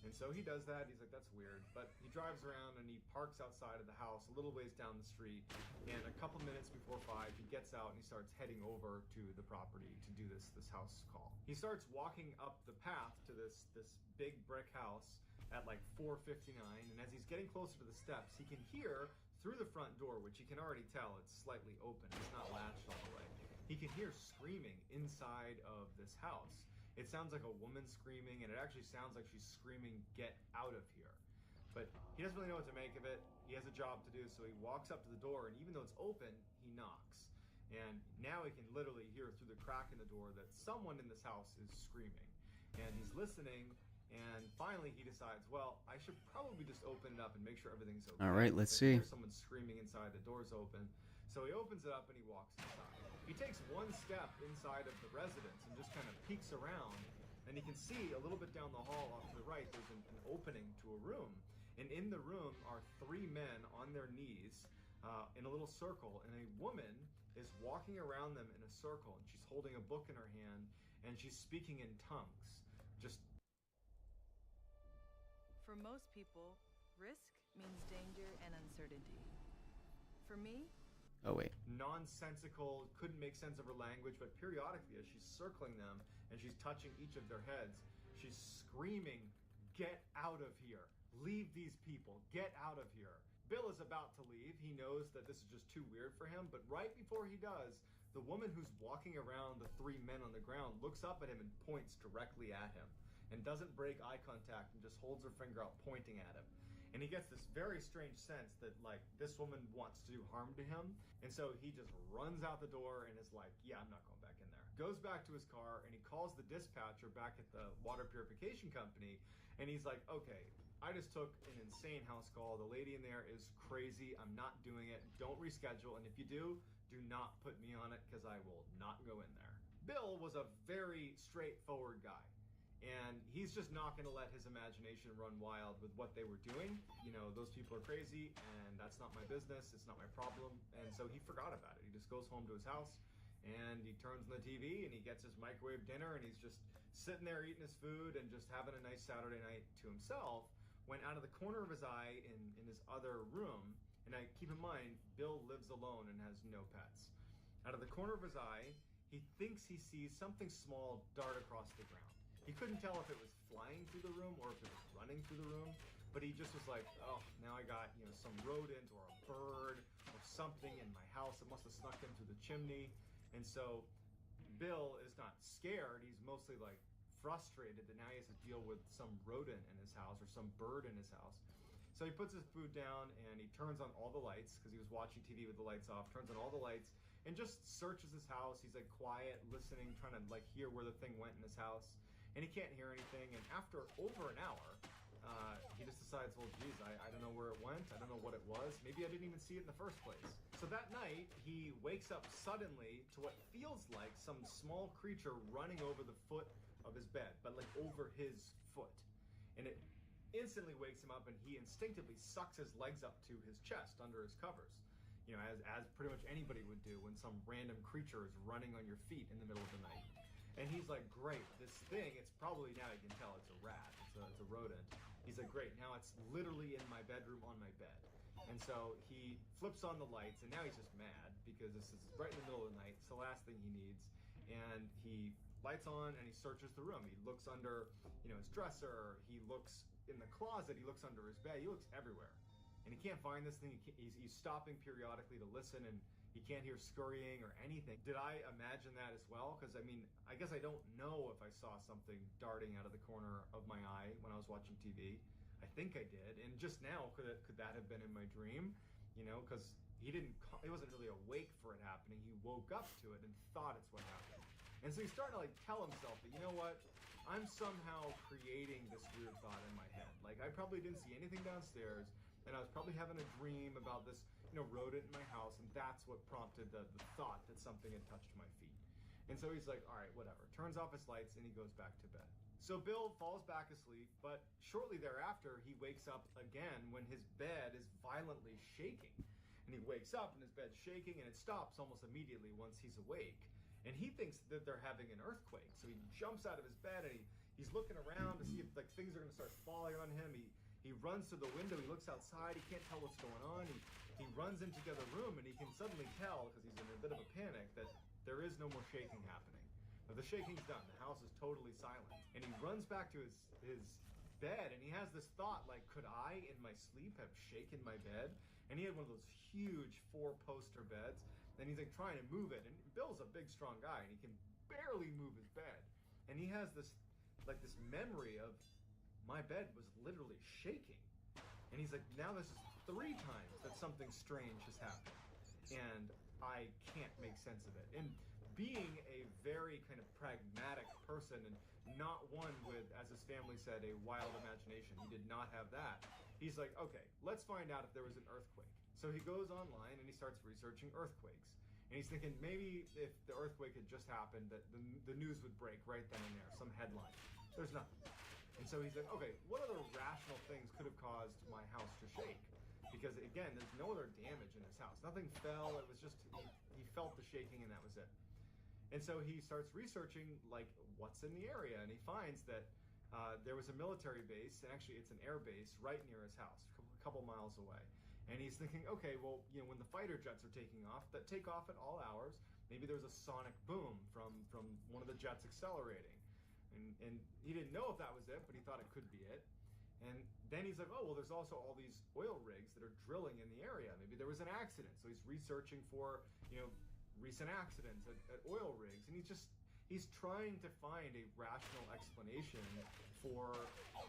And so he does that. He's like, that's weird. But he drives around and he parks outside of the house a little ways down the street. And a couple minutes before 5, he gets out and he starts heading over to the property to do this house call. He starts walking up the path to this big brick house at like 4:59. And as he's getting closer to the steps, he can hear through the front door, which you can already tell it's slightly open. It's not latched all the way. He can hear screaming inside of this house. It sounds like a woman screaming, and it actually sounds like she's screaming, get out of here. But he doesn't really know what to make of it. He has a job to do, so he walks up to the door, and even though it's open, he knocks. And now he can literally hear through the crack in the door that someone in this house is screaming. And he's listening, and finally he decides, well, I should probably just open it up and make sure everything's okay. All right, let's see. see. Someone's screaming inside, the door's open. So he opens it up and he walks inside. He takes one step inside of the residence and just kind of peeks around, and he can see a little bit down the hall off to the right, there's an opening to a room. And in the room are 3 men on their knees in a little circle, and a woman is walking around them in a circle, and she's holding a book in her hand, and she's speaking in tongues. Just For most people, risk means danger and uncertainty. For me, oh wait, nonsensical, couldn't make sense of her language, but periodically as she's circling them and she's touching each of their heads, she's screaming, get out of here, leave these people, get out of here. Bill is about to leave. He knows that this is just too weird for him, but right before he does, the woman who's walking around the 3 men on the ground looks up at him and points directly at him and doesn't break eye contact and just holds her finger out pointing at him. And he gets this very strange sense that, like, this woman wants to do harm to him. And so he just runs out the door and is like, yeah, I'm not going back in there. Goes back to his car and he calls the dispatcher back at the water purification company. And he's like, okay, I just took an insane house call. The lady in there is crazy. I'm not doing it. Don't reschedule. And if you do not put me on it because I will not go in there. Bill was a very straightforward guy. And he's just not going to let his imagination run wild with what they were doing. You know, those people are crazy, and that's not my business. It's not my problem. And so he forgot about it. He just goes home to his house, and he turns on the TV, and he gets his microwave dinner, and he's just sitting there eating his food and just having a nice Saturday night to himself, when out of the corner of his eye in his other room, and I keep in mind, Bill lives alone and has no pets. Out of the corner of his eye, he thinks he sees something small dart across the ground. He couldn't tell if it was flying through the room or if it was running through the room, but he just was like, oh, now I got, some rodent or a bird or something in my house. It must have snuck in through the chimney. And so Bill is not scared. He's mostly like frustrated that now he has to deal with some rodent in his house or some bird in his house. So he puts his food down and he turns on all the lights because he was watching TV with the lights off, turns on all the lights and just searches his house. He's like quiet, listening, trying to like hear where the thing went in his house. And he can't hear anything. And after over an hour, he just decides, well, geez, I don't know where it went. I don't know what it was. Maybe I didn't even see it in the first place. So that night, he wakes up suddenly to what feels like some small creature running over the foot of his bed, but like over his foot. And it instantly wakes him up, and he instinctively sucks his legs up to his chest under his covers. You know, as pretty much anybody would do when some random creature is running on your feet in the middle of the night. And he's like, great, this thing, it's probably, now you can tell it's a rat, it's a rodent. He's like, great, now it's literally in my bedroom on my bed. And so he flips on the lights, and now he's just mad because this is right in the middle of the night. It's the last thing he needs. And he lights on and he searches the room. He looks under, you know, his dresser. He looks in the closet. He looks under his bed. He looks everywhere. And he can't find this thing. He's stopping periodically to listen, and he can't hear scurrying or anything. Did I imagine that as well? Because, I mean, I guess I don't know if I saw something darting out of the corner of my eye when I was watching TV. I think I did. And just now, could that have been in my dream? You know, because he wasn't really awake for it happening. He woke up to it and thought it's what happened. And so he's starting to like tell himself that, you know what? I'm somehow creating this weird thought in my head. Like, I probably didn't see anything downstairs, and I was probably having a dream about this, you know, rodent in my house, and that's what prompted the thought that something had touched my feet. And so he's like, all right, whatever. Turns off his lights, and he goes back to bed. So Bill falls back asleep, but shortly thereafter, he wakes up again when his bed is violently shaking. And he wakes up, and his bed's shaking, and it stops almost immediately once he's awake. And he thinks that they're having an earthquake. So he jumps out of his bed, and he's looking around to see if like things are going to start falling on him. He runs to the window. He looks outside. He can't tell what's going on. He runs into the other room, and he can suddenly tell, because he's in a bit of a panic, that there is no more shaking happening. But the shaking's done. The house is totally silent. And he runs back to his bed, and he has this thought, like, could I, in my sleep, have shaken my bed? And he had one of those huge 4-poster beds. And he's like trying to move it. And Bill's a big, strong guy, and he can barely move his bed. And he has this memory of, my bed was literally shaking. And he's like, now this is 3 times that something strange has happened. And I can't make sense of it. And being a very kind of pragmatic person, and not one with, as his family said, a wild imagination. He did not have that. He's like, okay, let's find out if there was an earthquake. So he goes online and he starts researching earthquakes. And he's thinking maybe if the earthquake had just happened, that the news would break right then and there, some headline. There's nothing. And so he's like, okay, what other rational things could have caused my house to shake? Because again, there's no other damage in his house. Nothing fell. It was just, he felt the shaking, and that was it. And so he starts researching, like, what's in the area. And he finds that there was a military base, and actually it's an air base right near his house, a couple miles away. And he's thinking, okay, well, you know, when the fighter jets are taking off, that take off at all hours, maybe there's a sonic boom from one of the jets accelerating. And he didn't know if that was it, but he thought it could be it. And then he's like, oh, well, there's also all these oil rigs that are drilling in the area. Maybe there was an accident. So he's researching for, you know, recent accidents at oil rigs. And he's trying to find a rational explanation for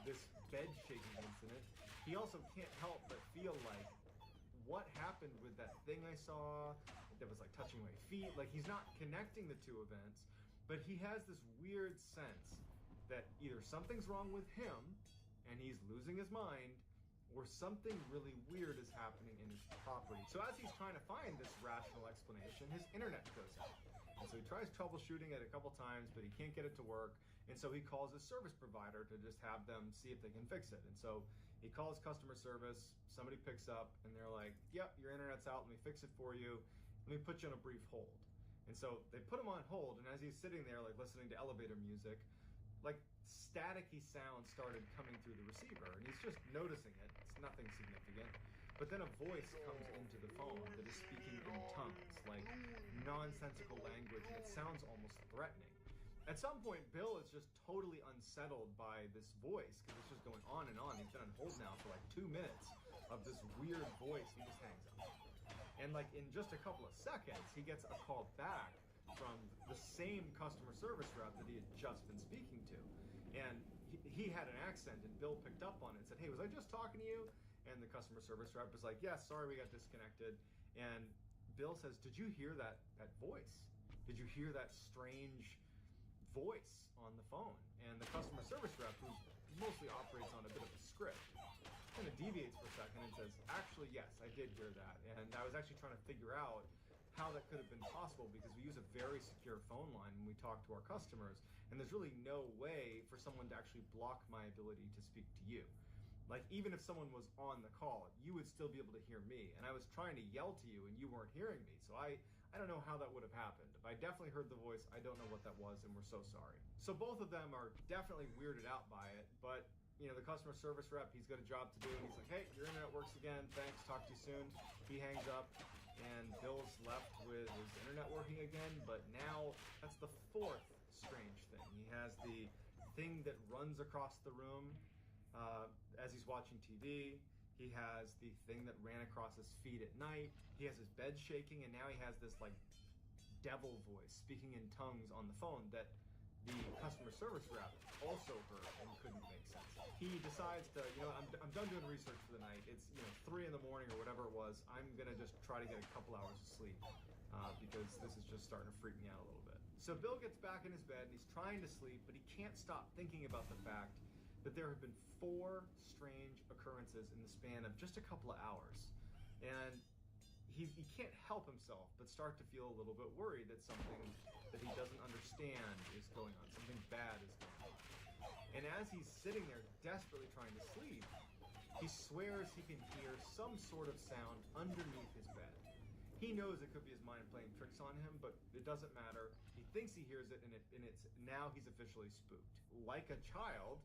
this bed shaking incident. He also can't help but feel like, what happened with that thing I saw that was like touching my feet? Like, he's not connecting the two events, but he has this weird sense that either something's wrong with him and he's losing his mind, or something really weird is happening in his property. So as he's trying to find this rational explanation, his internet goes out. And so he tries troubleshooting it a couple times, but he can't get it to work. And so he calls his service provider to just have them see if they can fix it. And so he calls customer service, somebody picks up, and they're like, yep, your internet's out, let me fix it for you. Let me put you on a brief hold. And so they put him on hold, and as he's sitting there, like, listening to elevator music, like, staticky sound started coming through the receiver, and he's just noticing it. It's nothing significant. But then a voice comes into the phone that is speaking in tongues, like nonsensical language, and it sounds almost threatening. At some point, Bill is just totally unsettled by this voice, because it's just going on and on. He's been on hold now for like 2 minutes of this weird voice. He just hangs up. And like in just a couple of seconds, he gets a call back from the same customer service rep that he had just been speaking to. And he had an accent, and Bill picked up on it and said, hey, was I just talking to you? And the customer service rep was like, yes, sorry, we got disconnected. And Bill says, did you hear that voice? Did you hear that strange voice on the phone? And the customer service rep, who mostly operates on a bit of a script, script. Kind of deviates for a second and says, actually, yes, I did hear that. And I was actually trying to figure out how that could have been possible because we use a very secure phone line when we talk to our customers, and there's really no way for someone to actually block my ability to speak to you. Like, even if someone was on the call, you would still be able to hear me, and I was trying to yell to you and you weren't hearing me, so I don't know how that would have happened. I definitely heard the voice, I don't know what that was, and we're so sorry. So both of them are definitely weirded out by it, but you know, the customer service rep, he's got a job to do, and he's like, hey, your internet works again, thanks, talk to you soon. He hangs up, and Bill's left with his internet working again, but now that's the fourth strange thing. He has the thing that runs across the room as he's watching TV. He has the thing that ran across his feet at night. He has his bed shaking, and now he has this like devil voice speaking in tongues on the phone that the customer service rep also heard and couldn't make sense. He decides to, you know, I'm done doing research for the night. It's, you know, 3 in the morning or whatever it was. I'm gonna just try to get a couple hours of sleep because this is just starting to freak me out a little bit. So Bill gets back in his bed and he's trying to sleep, but he can't stop thinking about the fact that there have been 4 strange occurrences in the span of just a couple of hours. And he can't help himself but start to feel a little bit worried that something that he doesn't understand is going on, something bad is going on. And as he's sitting there desperately trying to sleep, he swears he can hear some sort of sound underneath his bed. He knows it could be his mind playing tricks on him, but it doesn't matter. He thinks he hears it, and it's now he's officially spooked. Like a child,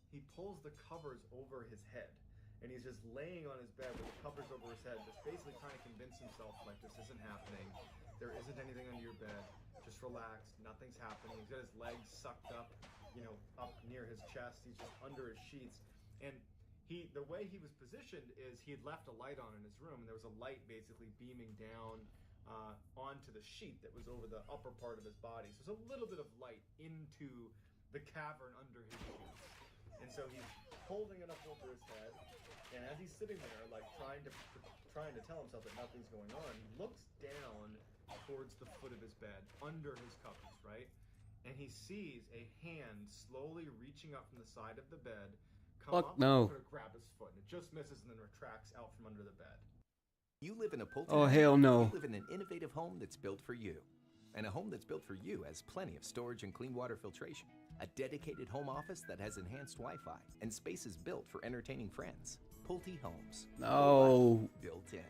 he pulls the covers over his head. And he's just laying on his bed with the covers over his head, just basically trying to convince himself, like, this isn't happening. There isn't anything under your bed. Just relax. Nothing's happening. He's got his legs sucked up, you know, up near his chest. He's just under his sheets. And the way he was positioned is he had left a light on in his room, and there was a light basically beaming down onto the sheet that was over the upper part of his body. So there's a little bit of light into the cavern under his sheets. And so he's holding it up over his head, and as he's sitting there, like trying to tell himself that nothing's going on, he looks down towards the foot of his bed, under his covers, right? And he sees a hand slowly reaching up from the side of the bed, come up and sort of grab his foot, and it just misses and then retracts out from under the bed. You live in a Pulte. Oh, hell no. You live in an innovative home that's built for you. And a home that's built for you has plenty of storage and clean water filtration, a dedicated home office that has enhanced Wi-Fi, and spaces built for entertaining friends. Pulte Homes. No. Built in.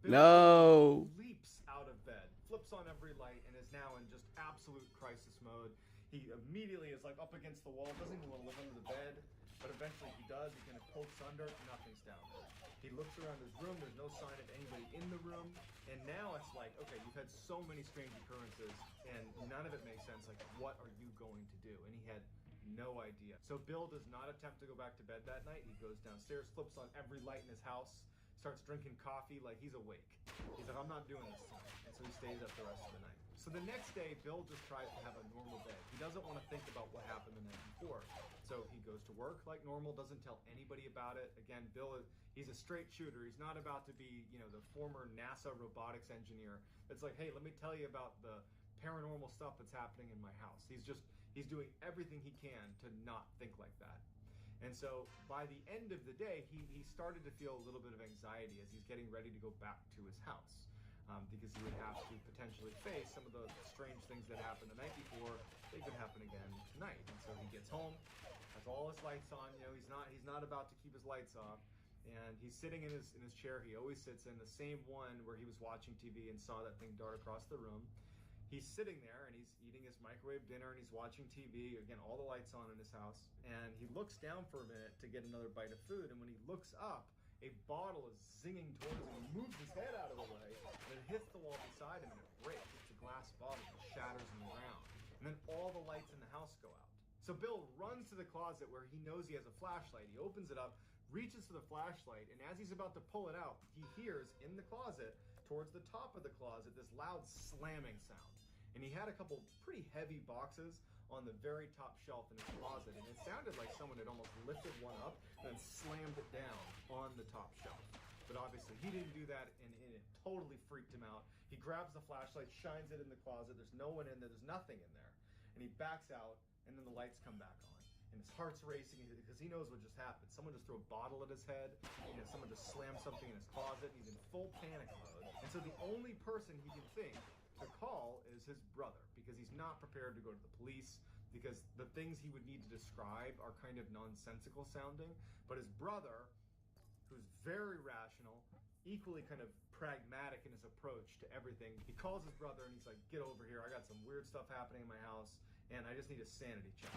No. Leaps out of bed, flips on every light, and is now in just absolute crisis mode. He immediately is like up against the wall, doesn't even want to live under the bed, but eventually he does. He kind of pokes under, nothing's down there. He looks around his room, there's no sign of anybody in the room, and now it's like, okay, you've had so many strange occurrences, and none of it makes sense. Like, what are you going to do? And he had no idea. So Bill does not attempt to go back to bed that night. He goes downstairs, flips on every light in his house, starts drinking coffee like he's awake. He's like, I'm not doing this tonight. And so he stays up the rest of the night. So the next day, Bill just tries to have a normal day. He doesn't want to think about what happened the night before. So he goes to work like normal, doesn't tell anybody about it. Again, Bill he's a straight shooter. He's not about to be, you know, the former NASA robotics engineer. It's like, hey, let me tell you about the paranormal stuff that's happening in my house. He's doing everything he can to not think like that. And so by the end of the day, he started to feel a little bit of anxiety as he's getting ready to go back to his house. Because he would have to potentially face some of the strange things that happened the night before. They could happen again tonight. And so he gets home, has all his lights on. You know, he's not about to keep his lights off. And he's sitting in his chair he always sits in, the same one where he was watching TV and saw that thing dart across the room. He's sitting there and he's eating his microwave dinner and he's watching TV. Again, all the lights on in his house. And he looks down for a minute to get another bite of food. And when he looks up, a bottle is zinging towards him. He moves his head out of the way, and it hits the wall beside him, and it breaks. It's a glass bottle that shatters in the ground. And then all the lights in the house go out. So Bill runs to the closet where he knows he has a flashlight. He opens it up, reaches for the flashlight, and as he's about to pull it out, he hears in the closet, towards the top of the closet, this loud slamming sound. And he had a couple pretty heavy boxes on the very top shelf in his closet, and it sounded like someone had almost lifted one up and then slammed it down on the top shelf. But obviously he didn't do that, and it totally freaked him out. He grabs the flashlight, shines it in the closet. There's no one in there. There's nothing in there. And he backs out, and then the lights come back on. and his heart's racing because he knows what just happened. Someone just threw a bottle at his head. Someone just slammed something in his closet. He's in full panic mode. And so the only person he can think to call is his brother, because he's not prepared to go to the police, because the things he would need to describe are kind of nonsensical sounding. But his brother, who's very rational, equally kind of pragmatic in his approach to everything, he calls his brother and he's like, get over here, I got some weird stuff happening in my house and I just need a sanity check.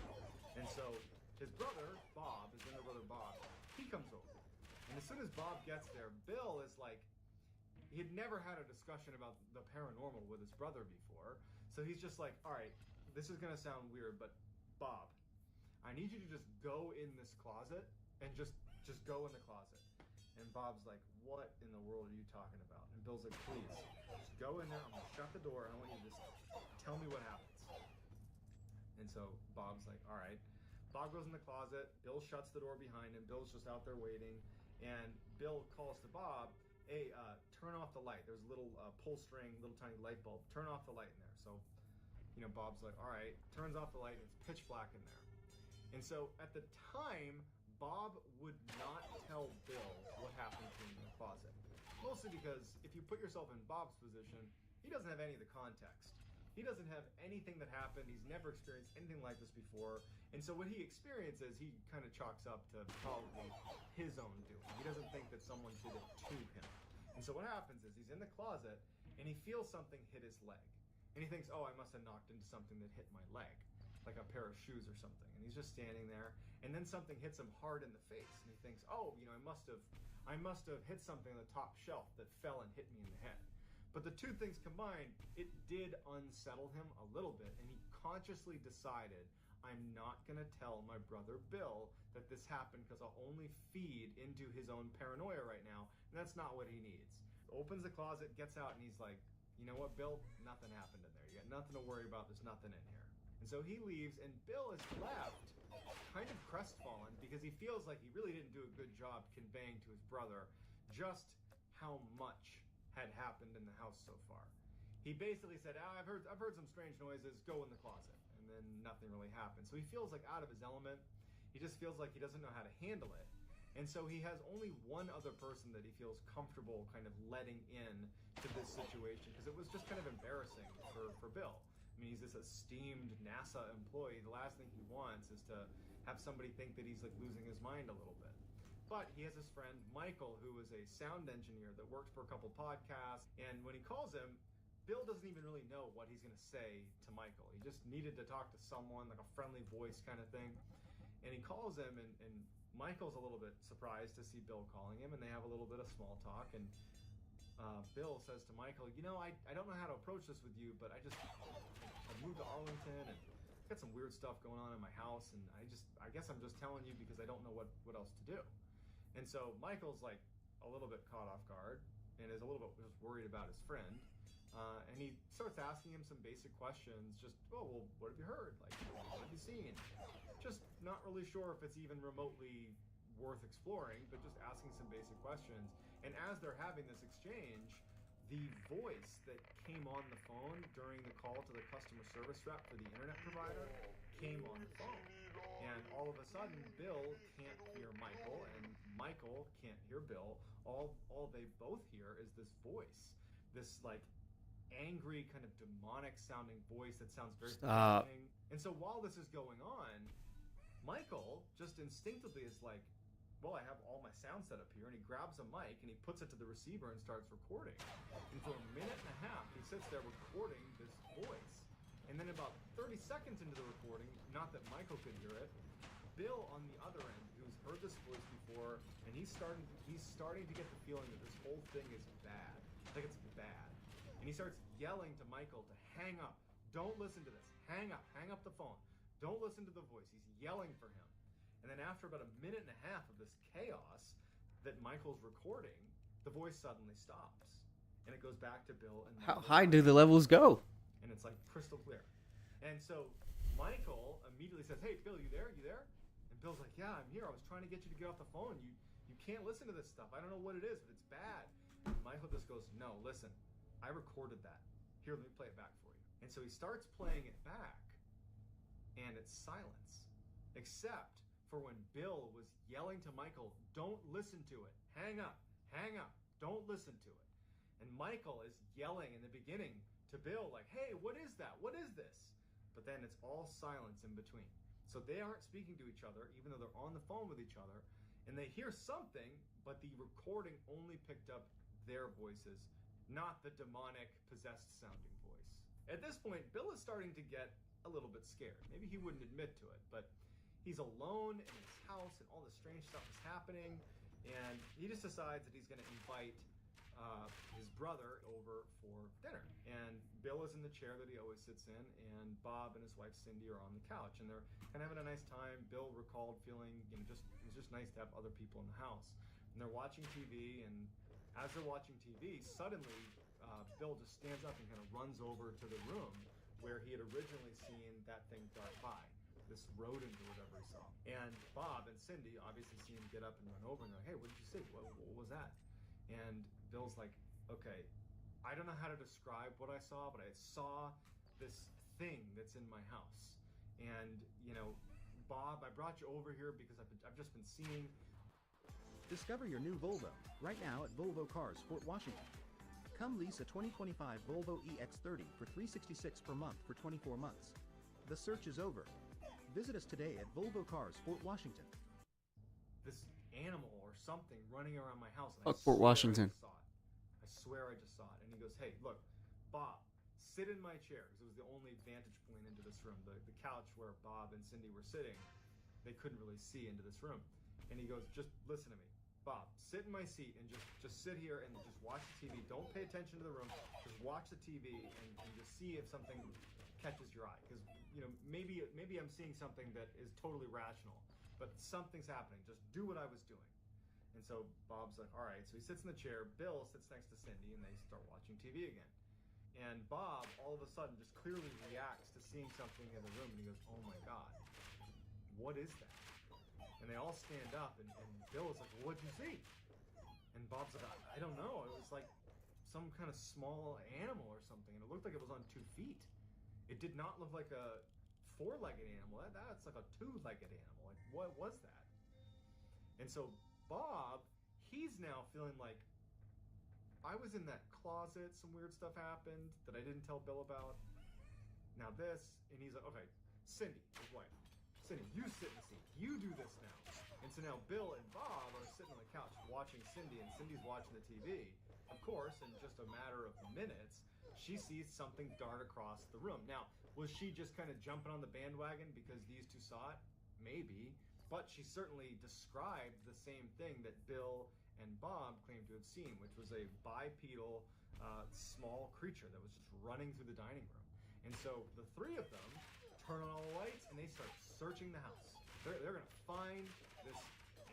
And so his brother, Bob, his younger brother Bob, he comes over. And as soon as Bob gets there, Bill is like, he had never had a discussion about the paranormal with his brother before. So he's just like, all right, this is gonna sound weird, but Bob, I need you to just go in this closet and just go in the closet. And Bob's like, what in the world are you talking about? And Bill's like, please, just go in there, I'm gonna shut the door, and I want you to just tell me what happens. And so Bob's like, all right. Bob goes in the closet, Bill shuts the door behind him, Bill's just out there waiting, and Bill calls to Bob, hey, turn off the light. There's a little pull string, little tiny light bulb. Turn off the light in there. So, Bob's like, all right, turns off the light, and it's pitch black in there. And so at the time, Bob would not tell Bill what happened to him in the closet. Mostly because if you put yourself in Bob's position, he doesn't have any of the context. He doesn't have anything that happened. He's never experienced anything like this before. And so what he experiences, he kind of chalks up to probably his own doing. He doesn't think that someone did it to him. And so what happens is he's in the closet and he feels something hit his leg. And he thinks, oh, I must have knocked into something that hit my leg, like a pair of shoes or something. And he's just standing there, and then something hits him hard in the face. And he thinks, oh, I must have hit something on the top shelf that fell and hit me in the head. But the two things combined, it did unsettle him a little bit, and he consciously decided, I'm not going to tell my brother Bill that this happened because I'll only feed into his own paranoia right now, and that's not what he needs. Opens the closet, gets out, and he's like, you know what, Bill? Nothing happened in there. You got nothing to worry about. There's nothing in here. And so he leaves, and Bill is left kind of crestfallen because he feels like he really didn't do a good job conveying to his brother just how much had happened in the house so far. He basically said, I've heard some strange noises, go in the closet. And then nothing really happened. So he feels like out of his element. He just feels like he doesn't know how to handle it. And so he has only one other person that he feels comfortable kind of letting in to this situation, because it was just kind of embarrassing for Bill. I mean, he's this esteemed NASA employee. The last thing he wants is to have somebody think that he's like losing his mind a little bit. But he has his friend Michael, who is a sound engineer that worked for a couple podcasts. And when he calls him, Bill doesn't even really know what he's going to say to Michael. He just needed to talk to someone, like a friendly voice kind of thing. And he calls him, and Michael's a little bit surprised to see Bill calling him, and they have a little bit of small talk. And Bill says to Michael, I don't know how to approach this with you, but I moved to Arlington, and got some weird stuff going on in my house, and I guess I'm just telling you because I don't know what else to do. And so Michael's like a little bit caught off guard and is a little bit just worried about his friend. And he starts asking him some basic questions, just, oh, well, what have you heard? Like, what have you seen? Just not really sure if it's even remotely worth exploring, but just asking some basic questions. And as they're having this exchange, the voice that came on the phone during the call to the customer service rep for the internet provider came on the phone. And all of a sudden, Bill can't hear Michael, and Michael can't hear Bill. All they both hear is this voice, this like angry kind of demonic sounding voice that sounds very threatening. And so while this is going on, Michael just instinctively is like, well, I have all my sound set up here, and he grabs a mic and he puts it to the receiver and starts recording. And for a minute and a half, he sits there recording this voice. And then about 30 seconds into the recording, not that Michael could hear it, Bill on the other end, who's heard this voice before, and he's starting to get the feeling that this whole thing is bad. Like it's bad. And he starts yelling to Michael to hang up. Don't listen to this. Hang up the phone. Don't listen to the voice. He's yelling for him. And then after about a minute and a half of this chaos that Michael's recording, the voice suddenly stops. And it goes back to Bill and How high do the levels go? And it's like crystal clear. And so Michael immediately says, hey, Bill, you there? You there? And Bill's like, yeah, I'm here. I was trying to get you to get off the phone. You can't listen to this stuff. I don't know what it is, but it's bad. And Michael just goes, no, listen, I recorded that. Here, let me play it back for you. And so he starts playing it back, and it's silence. except for when Bill was yelling to Michael, "Don't listen to it. Hang up. Hang up. Don't listen to it." And Michael is yelling in the beginning to Bill like, "Hey, what is that? What is this?" But then it's all silence in between. So they aren't speaking to each other, even though they're on the phone with each other. And they hear something, but the recording only picked up their voices, not the demonic, possessed sounding voice. At this point, Bill is starting to get a little bit scared. Maybe he wouldn't admit to it, but he's alone in his house and all this strange stuff is happening. And he just decides that he's going to invite his brother over for dinner. And Bill is in the chair that he always sits in, and Bob and his wife Cindy are on the couch, and they're kind of having a nice time. Bill recalled feeling, it was just nice to have other people in the house. And they're watching TV, and as they're watching TV, suddenly Bill just stands up and kind of runs over to the room where he had originally seen that thing dart by, this rodent or whatever he saw. And Bob and Cindy obviously see him get up and run over, and they're like, "Hey, what did you see? What was that?" And Bill's like, "Okay, I don't know how to describe what I saw, but I saw this thing that's in my house. And, Bob, I brought you over here because I've just been seeing..." Discover your new Volvo right now at Volvo Cars, Fort Washington. Come lease a 2025 Volvo EX30 for $366 per month for 24 months. The search is over. Visit us today at Volvo Cars, Fort Washington. This animal or something running around my house. And Fuck Fort Washington. I swear I just saw it. And he goes, "Hey, look, Bob, sit in my chair." Because it was the only vantage point into this room. The couch where Bob and Cindy were sitting, they couldn't really see into this room. And he goes, "Just listen to me. Bob, sit in my seat and just sit here and just watch the TV. Don't pay attention to the room. Just watch the TV and just see if something catches your eye. Because, maybe I'm seeing something that is totally rational, but something's happening. Just do what I was doing." And so Bob's like, "All right." So he sits in the chair. Bill sits next to Cindy, and they start watching TV again. And Bob, all of a sudden, just clearly reacts to seeing something in the room, and he goes, "Oh my God, what is that?" And they all stand up, and Bill is like, "What'd you see?" And Bob's like, "I don't know. It was like some kind of small animal or something, and it looked like it was on 2 feet. It did not look like a 4-legged animal. That's like a 2-legged animal. Like, what was that?" And so Bob, he's now feeling like, I was in that closet, some weird stuff happened that I didn't tell Bill about. Now this, and he's like, "Okay, Cindy," his wife, "Cindy, you sit in the seat. You do this now." And so now Bill and Bob are sitting on the couch watching Cindy, and Cindy's watching the TV. Of course, in just a matter of minutes, she sees something dart across the room. Now, was she just kind of jumping on the bandwagon because these two saw it? Maybe. But she certainly described the same thing that Bill and Bob claimed to have seen, which was a bipedal, small creature that was just running through the dining room. And so the three of them turn on all the lights and they start searching the house. They're going to find this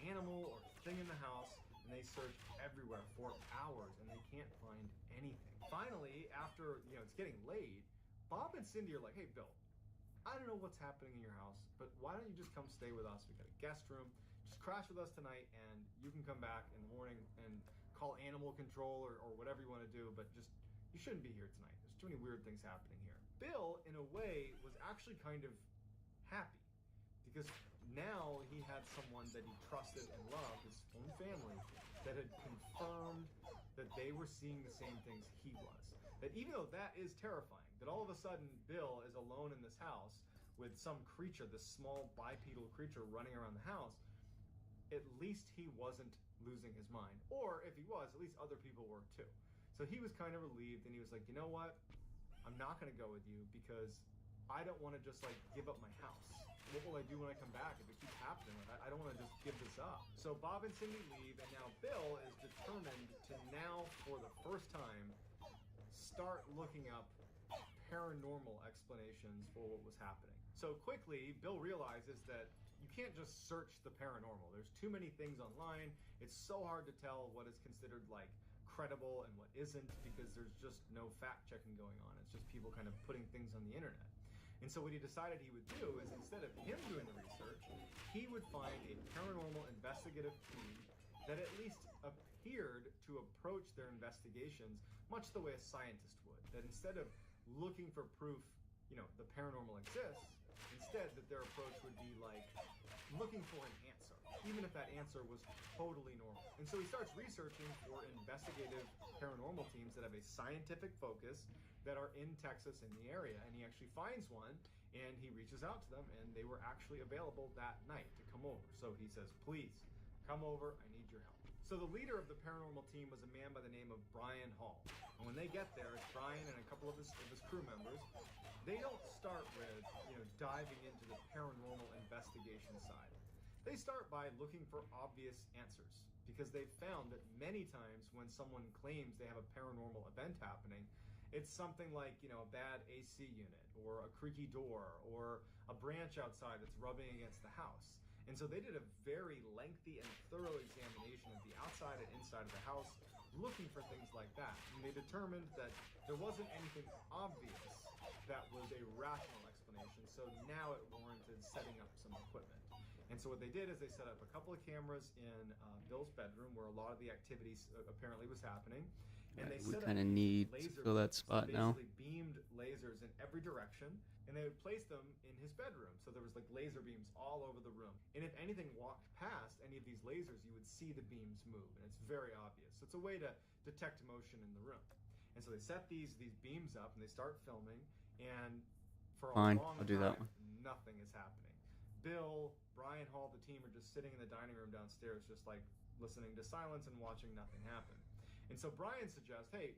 animal or thing in the house, and they search everywhere for hours, and they can't find anything. Finally, after it's getting late, Bob and Cindy are like, "Hey, Bill, I don't know what's happening in your house, but why don't you just come stay with us? We got a guest room. Just crash with us tonight, and you can come back in the morning and call animal control or whatever you want to do, but you shouldn't be here tonight. There's too many weird things happening here." Bill, in a way, was actually kind of happy because now he had someone that he trusted and loved, his own family, that had confirmed that they were seeing the same things he was. That even though that is terrifying, that all of a sudden Bill is alone in this house with some creature, this small bipedal creature running around the house, at least he wasn't losing his mind. Or if he was, at least other people were too. So he was kind of relieved, and he was like, "You know what? I'm not going to go with you because I don't want to just give up my house. What will I do when I come back if it keeps happening? I don't want to just give this up." So Bob and Cindy leave, and now Bill is determined to now, for the first time, start looking up paranormal explanations for what was happening. So quickly, Bill realizes that you can't just search the paranormal. There's too many things online. It's so hard to tell what is considered credible and what isn't because there's just no fact checking going on. It's just people kind of putting things on the internet. And so what he decided he would do is, instead of him doing the research, he would find a paranormal investigative team that at least appeared to approach their investigations much the way a scientist would. That instead of looking for proof, the paranormal exists, Instead, that their approach would be like looking for an answer, even if that answer was totally normal. And so he starts researching for investigative paranormal teams that have a scientific focus that are in Texas in the area. And he actually finds one, and he reaches out to them, and they were actually available that night to come over. So he says, please, come over, I need your help. So the leader of the paranormal team was a man by the name of Brian Hall. And when they get there, it's Brian and a couple of his crew members. They don't start with, diving into the paranormal investigation side. They start by looking for obvious answers, because they've found that many times when someone claims they have a paranormal event happening, it's something like, a bad AC unit, or a creaky door, or a branch outside that's rubbing against the house. And so they did a very lengthy and thorough examination of the outside and inside of the house, looking for things like that. And they determined that there wasn't anything obvious that was a rational explanation, so now it warranted setting up some equipment. And so what they did is they set up a couple of cameras in Bill's bedroom, where a lot of the activities apparently was happening. And they We set up kind of need to laser fill that beams, spot now. basically beamed lasers in every direction, and they would place them in his bedroom. So there was like laser beams all over the room. And if anything walked past any of these lasers, you would see the beams move, and it's very obvious. So it's a way to detect motion in the room. And so they set these beams up, and they start filming, and for a Fine, long I'll do that time, one. nothing is happening. Bill, Brian Hall, the team are just sitting in the dining room downstairs, just like listening to silence and watching nothing happen. And so Brian suggests, hey,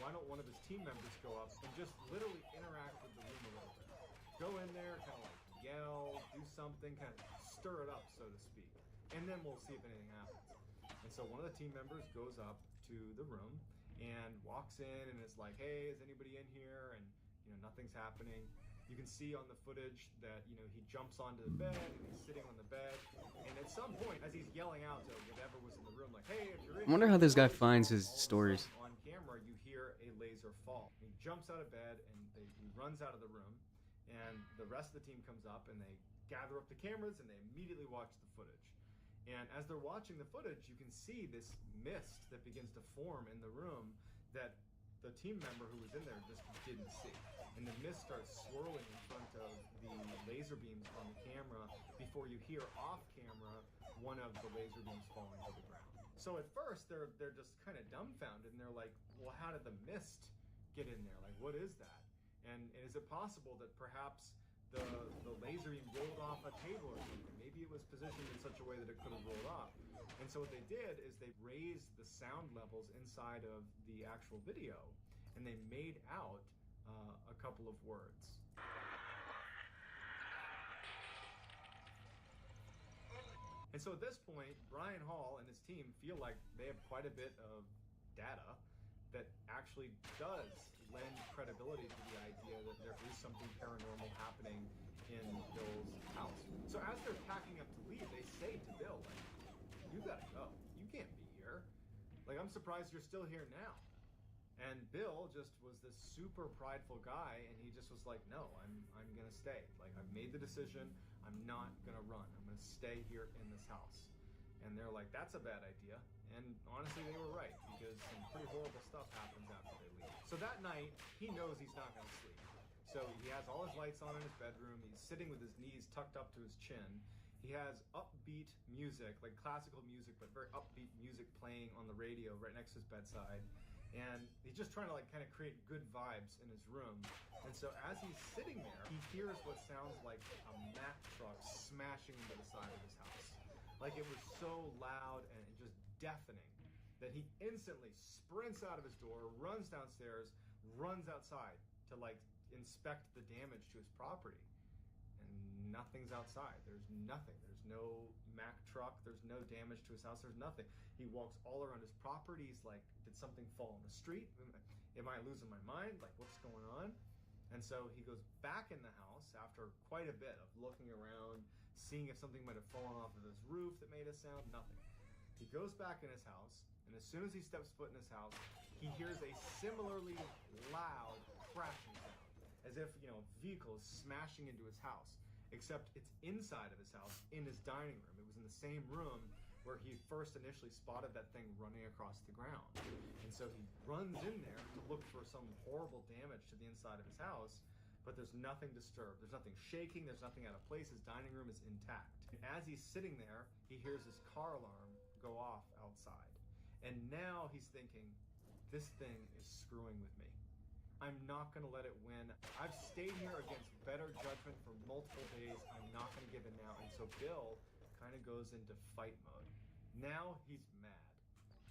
why don't one of his team members go up and just literally interact with the room a little bit? Go in there, kind of like yell, do something, kind of stir it up, so to speak. And then we'll see if anything happens. And so one of the team members goes up to the room and walks in and is like, hey, is anybody in here? And, nothing's happening. You can see on the footage that, he jumps onto the bed and he's sitting on the bed. And at some point, as he's yelling out to whatever was in the room, like, hey, if you're in I wonder here, how this guy all finds of his a sudden, stories. on camera, you hear a laser fall. He jumps out of bed and he runs out of the room. And the rest of the team comes up and they gather up the cameras and they immediately watch the footage. And as they're watching the footage, you can see this mist that begins to form in the room that the team member who was in there just didn't see. And the mist starts swirling in front of the laser beams on the camera before you hear off camera one of the laser beams falling to the ground. So at first they're just kind of dumbfounded, and they're like, well, how did the mist get in there? Like, what is that? And is it possible that perhaps the laser beam rolled off a table or something? Maybe it was positioned in such a way that it could have rolled off. And so what they did is they raised the sound levels inside of the actual video, and they made out a couple of words. And so at this point, Brian Hall and his team feel like they have quite a bit of data that actually does lend credibility to the idea that there is something paranormal happening in Bill's house. So as they're packing up to leave, they say to Bill, like, you gotta go. You can't be here. Like, I'm surprised you're still here now. And Bill just was this super prideful guy, and he just was like, no, I'm gonna stay. Like, I've made the decision. I'm not gonna run. I'm gonna stay here in this house. And they're like, that's a bad idea. And honestly, they were right, because some pretty horrible stuff happens after they leave. So that night, he knows he's not gonna sleep. So he has all his lights on in his bedroom. He's sitting with his knees tucked up to his chin. He has upbeat music, like classical music, but very upbeat music playing on the radio right next to his bedside. And he's just trying to kind of create good vibes in his room. And so as he's sitting there, he hears what sounds like a Mack truck smashing into the side of his house. Like, it was so loud and just deafening that he instantly sprints out of his door, runs downstairs, runs outside to inspect the damage to his property. And nothing's outside. There's nothing. There's no Mack truck. There's no damage to his house. There's nothing. He walks all around his property. He's like, did something fall in the street? Am I losing my mind? Like, what's going on? And so he goes back in the house after quite a bit of looking around, seeing if something might have fallen off of his roof that made a sound. Nothing. He goes back in his house, and as soon as he steps foot in his house, he hears a similarly loud crashing sound, as if, a vehicle is smashing into his house, except it's inside of his house, in his dining room. It was in the same room where he first initially spotted that thing running across the ground. And so he runs in there to look for some horrible damage to the inside of his house, but there's nothing disturbed. There's nothing shaking. There's nothing out of place. His dining room is intact. And as he's sitting there, he hears his car alarm go off outside. And now he's thinking, this thing is screwing with me. I'm not going to let it win. I've stayed here against better judgment for multiple days. I'm not going to give in now. And so Bill kind of goes into fight mode. Now he's mad.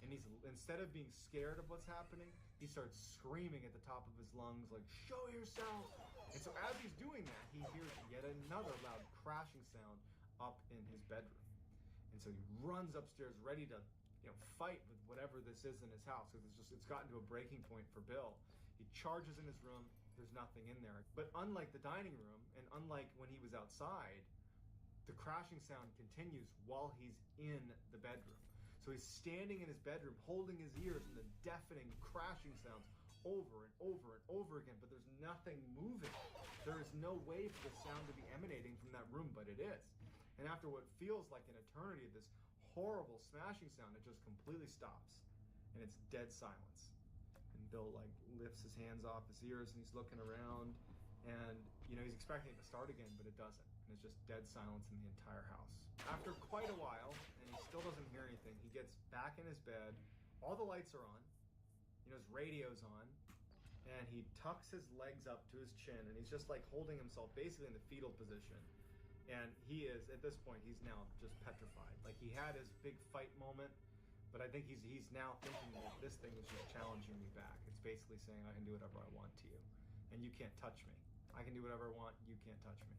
And he's, instead of being scared of what's happening, he starts screaming at the top of his lungs like, show yourself! And so as he's doing that, he hears yet another loud crashing sound up in his bedroom. And so he runs upstairs ready to, fight with whatever this is in his house, because it's gotten to a breaking point for Bill. He charges in his room, there's nothing in there. But unlike the dining room, and unlike when he was outside, the crashing sound continues while he's in the bedroom. So he's standing in his bedroom, holding his ears, and the deafening crashing sounds over and over and over again, but there's nothing moving. There is no way for the sound to be emanating from that room, but it is. And after what feels like an eternity of this horrible smashing sound, it just completely stops. And it's dead silence. And Bill lifts his hands off his ears and he's looking around, and he's expecting it to start again, but it doesn't. And it's just dead silence in the entire house. After quite a while, and he still doesn't hear anything, he gets back in his bed. All the lights are on. His radio's on. And he tucks his legs up to his chin, and he's just holding himself basically in the fetal position. And he is, at this point, he's now just petrified. He had his big fight moment, but I think he's now thinking that this thing is just challenging me back. It's basically saying, I can do whatever I want to you, and you can't touch me. I can do whatever I want, you can't touch me.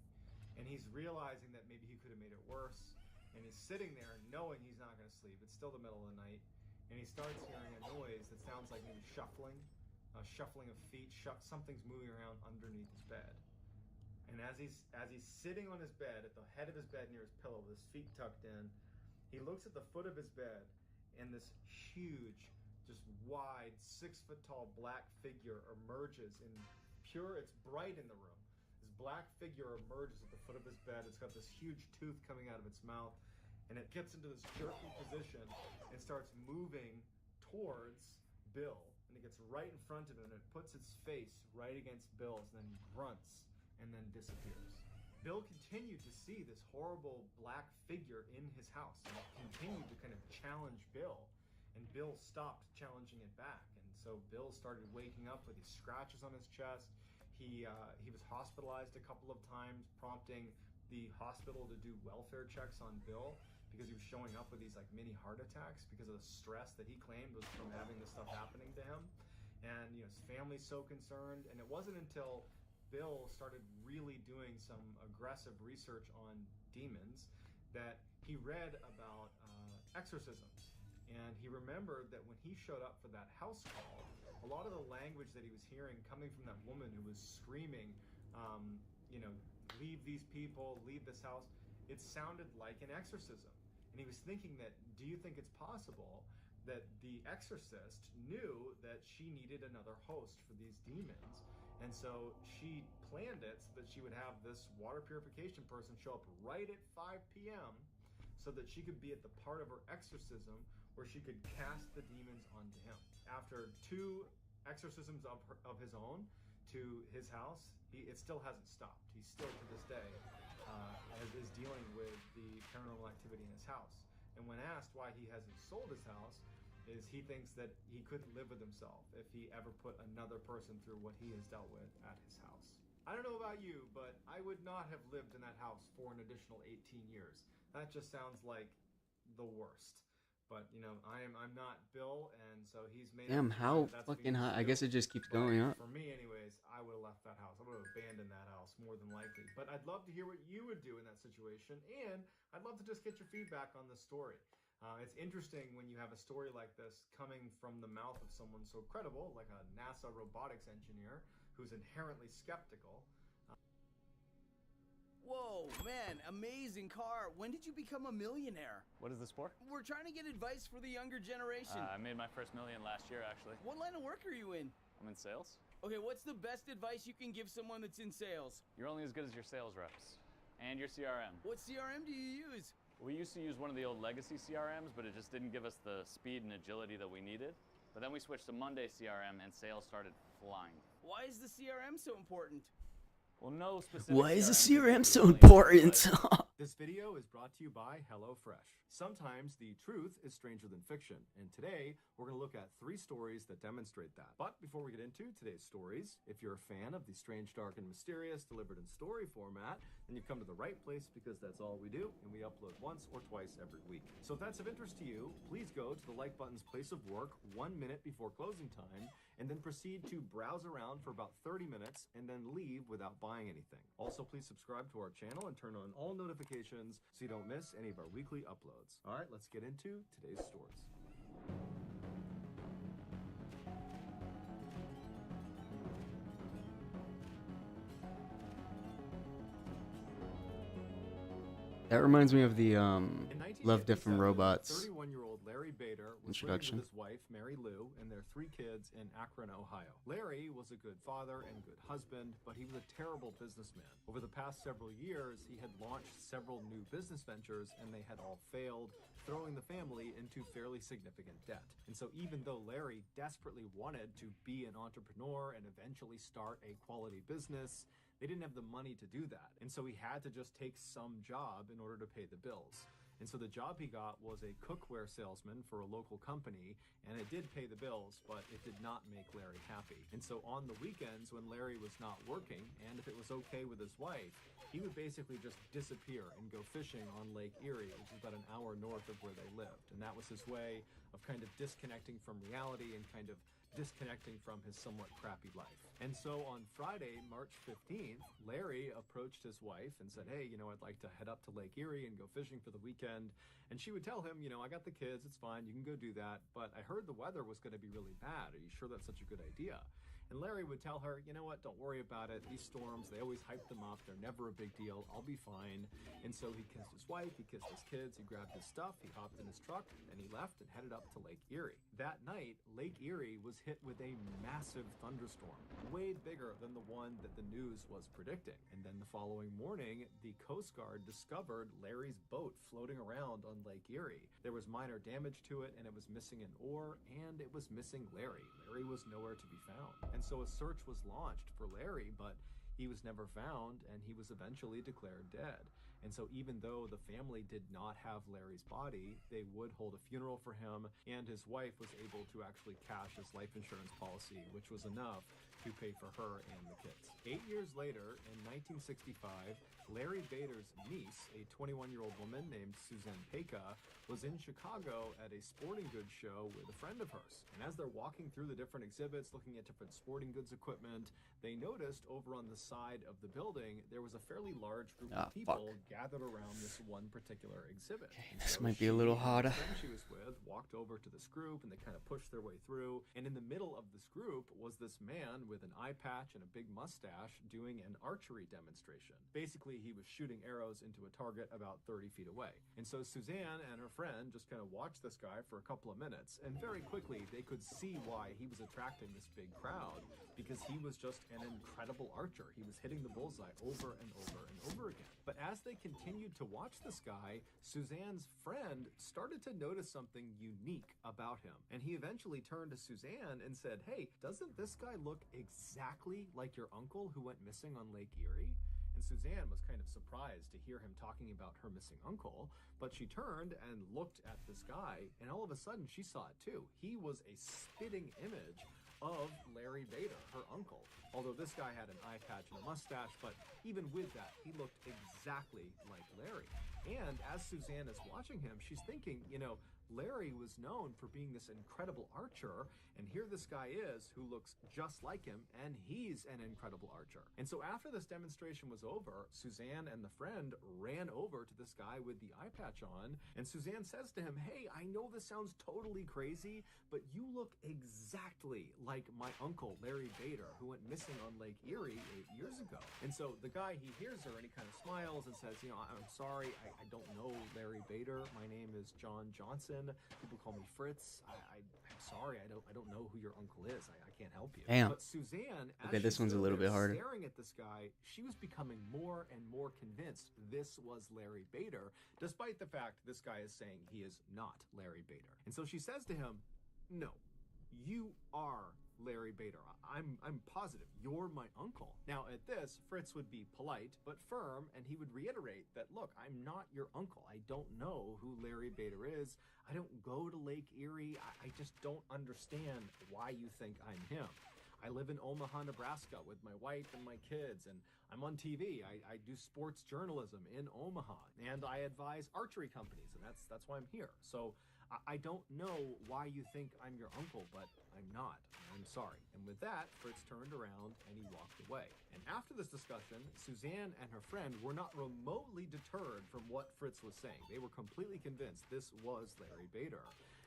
And he's realizing that maybe he could have made it worse, and he's sitting there knowing he's not going to sleep. It's still the middle of the night, and he starts hearing a noise that sounds like maybe shuffling of feet, something's moving around underneath his bed. And as he's sitting on his bed, at the head of his bed near his pillow, with his feet tucked in, he looks at the foot of his bed, and this huge, just wide, 6-foot-tall black figure emerges in it's bright in the room. This black figure emerges at the foot of his bed. It's got this huge tooth coming out of its mouth, and it gets into this jerky position and starts moving towards Bill. And it gets right in front of him, and it puts its face right against Bill's, and then grunts and then disappears. Bill continued to see this horrible black figure in his house, and it continued to kind of challenge Bill, and Bill stopped challenging it back. And so Bill started waking up with these scratches on his chest. He was hospitalized a couple of times, prompting the hospital to do welfare checks on Bill, because he was showing up with these mini heart attacks because of the stress that he claimed was from having this stuff happening to him. And his family's so concerned, and it wasn't until Bill started really doing some aggressive research on demons that he read about exorcisms. And he remembered that when he showed up for that house call, a lot of the language that he was hearing coming from that woman who was screaming, leave these people, leave this house, it sounded like an exorcism. And he was thinking that, do you think it's possible that the exorcist knew that she needed another host for these demons? And so she planned it so that she would have this water purification person show up right at 5 p.m. so that she could be at the part of her exorcism where she could cast the demons onto him. After 2 exorcisms of his own to his house, it still hasn't stopped. He's still, to this day, is dealing with the paranormal activity in his house. And when asked why he hasn't sold his house, is he thinks that he couldn't live with himself if he ever put another person through what he has dealt with at his house. I don't know about you, but I would not have lived in that house for an additional 18 years. That just sounds like the worst. But, I'm not Bill, and so he's made... Damn, how fucking high? I guess it just keeps going up. For me, anyways, I would have left that house. I would have abandoned that house, more than likely. But I'd love to hear what you would do in that situation, and I'd love to just get your feedback on the story. It's interesting when you have a story like this coming from the mouth of someone so credible, like a NASA robotics engineer, who's inherently skeptical. Whoa, man, amazing car. When did you become a millionaire? What is this for? We're trying to get advice for the younger generation. I made my first million last year, actually. What line of work are you in? I'm in sales. Okay, what's the best advice you can give someone that's in sales? You're only as good as your sales reps and your CRM. What CRM do you use? We used to use one of the old legacy CRMs, but it just didn't give us the speed and agility that we needed. But then we switched to Monday CRM, and sales started flying. Why is the CRM so important? Well, no specific. Why is a CRM CRM so really important? This video is brought to you by HelloFresh. Sometimes the truth is stranger than fiction, and today we're going to look at 3 stories that demonstrate that. But before we get into today's stories, if you're a fan of the strange, dark, and mysterious delivered in story format, then you've come to the right place because that's all we do, and we upload once or twice every week. So if that's of interest to you, please go to the like button's place of work 1 minute before closing time, and then proceed to browse around for about 30 minutes and then leave without buying anything. Also, please subscribe to our channel and turn on all notifications so you don't miss any of our weekly uploads. All right, let's get into today's stories. That reminds me of the In Love, Death, and 1957, Robots 31-year-old Larry Bader was living introduction. with his wife, Mary Lou, and their 3 kids in Akron, Ohio. Larry was a good father and good husband, but he was a terrible businessman. Over the past several years, he had launched several new business ventures, and they had all failed, throwing the family into fairly significant debt. And so even though Larry desperately wanted to be an entrepreneur and eventually start a quality business, they didn't have the money to do that. And so he had to just take some job in order to pay the bills. And so the job he got was a cookware salesman for a local company, and it did pay the bills, but it did not make Larry happy. And so on the weekends when Larry was not working, and if it was okay with his wife, he would basically just disappear and go fishing on Lake Erie, which is about an hour north of where they lived. And that was his way of kind of disconnecting from reality and kind of disconnecting from his somewhat crappy life. And so on Friday, March 15th, Larry approached his wife and said, hey, I'd like to head up to Lake Erie and go fishing for the weekend. And she would tell him, I got the kids, it's fine, you can go do that, but I heard the weather was going to be really bad. Are you sure that's such a good idea? And Larry would tell her, you know what, don't worry about it. These storms, they always hype them up. They're never a big deal. I'll be fine. And so he kissed his wife, he kissed his kids, he grabbed his stuff, he hopped in his truck, and he left and headed up to Lake Erie. That night, Lake Erie was hit with a massive thunderstorm, way bigger than the one that the news was predicting. And then the following morning, the Coast Guard discovered Larry's boat floating around on Lake Erie. There was minor damage to it, and it was missing an oar, and it was missing Larry. Larry was nowhere to be found. And so a search was launched for Larry, but he was never found, and he was eventually declared dead. And so even though the family did not have Larry's body, they would hold a funeral for him, and his wife was able to actually cash his life insurance policy, which was enough to pay for her and the kids. 8 years later, in 1965, Larry Bader's niece, a 21-year-old woman named Suzanne Peka, was in Chicago at a sporting goods show with a friend of hers. And as they're walking through the different exhibits, looking at different sporting goods equipment, they noticed over on the side of the building, there was a fairly large group of people gathered around this one particular exhibit. And This so might be a she little and the harder. friend she was with walked over to this group, and they kind of pushed their way through. And in the middle of this group was this man with an eye patch and a big mustache doing an archery demonstration. Basically, he was shooting arrows into a target about 30 feet away. And so Suzanne and her friend just kind of watched this guy for a couple of minutes, and very quickly they could see why he was attracting this big crowd, because he was just an incredible archer. He was hitting the bullseye over and over and over again. But as they continued to watch this guy, Suzanne's friend started to notice something unique about him. And he eventually turned to Suzanne and said, hey, doesn't this guy look exactly like your uncle who went missing on Lake Erie? And Suzanne was kind of surprised to hear him talking about her missing uncle, but she turned and looked at this guy, and all of a sudden she saw it too. He was a spitting image of Larry Bader, her uncle. Although this guy had an eye patch and a mustache, but even with that, he looked exactly like Larry. And as Suzanne is watching him, she's thinking, Larry was known for being this incredible archer, and here this guy is who looks just like him, and he's an incredible archer. And so after this demonstration was over, Suzanne and the friend ran over to this guy with the eye patch on, and Suzanne says to him, hey, I know this sounds totally crazy, but you look exactly like my uncle, Larry Bader, who went missing on Lake Erie 8 years ago. And so the guy, he hears her and he kind of smiles and says, I'm sorry, I don't know Larry Bader. My name is John Johnson. People call me Fritz. I'm sorry, I don't know who your uncle is. I can't help you. Damn. But Suzanne, as Okay, this she one's a stood little there bit harder. staring at this guy, she was becoming more and more convinced this was Larry Bader, despite the fact this guy is saying he is not Larry Bader. And so she says to him, no, you are Larry Bader. I'm positive you're my uncle. Now at this, Fritz would be polite but firm, and he would reiterate that, look, I'm not your uncle. I don't know who Larry Bader is. I don't go to Lake Erie. I just don't understand why you think I'm him. I live in Omaha, Nebraska with my wife and my kids, and I'm on TV. I do sports journalism in Omaha, and I advise archery companies, and that's why I'm here. So I don't know why you think I'm your uncle, but I'm not. I'm sorry. And with that, Fritz turned around and he walked away. And after this discussion, Suzanne and her friend were not remotely deterred from what Fritz was saying. They were completely convinced this was Larry Bader.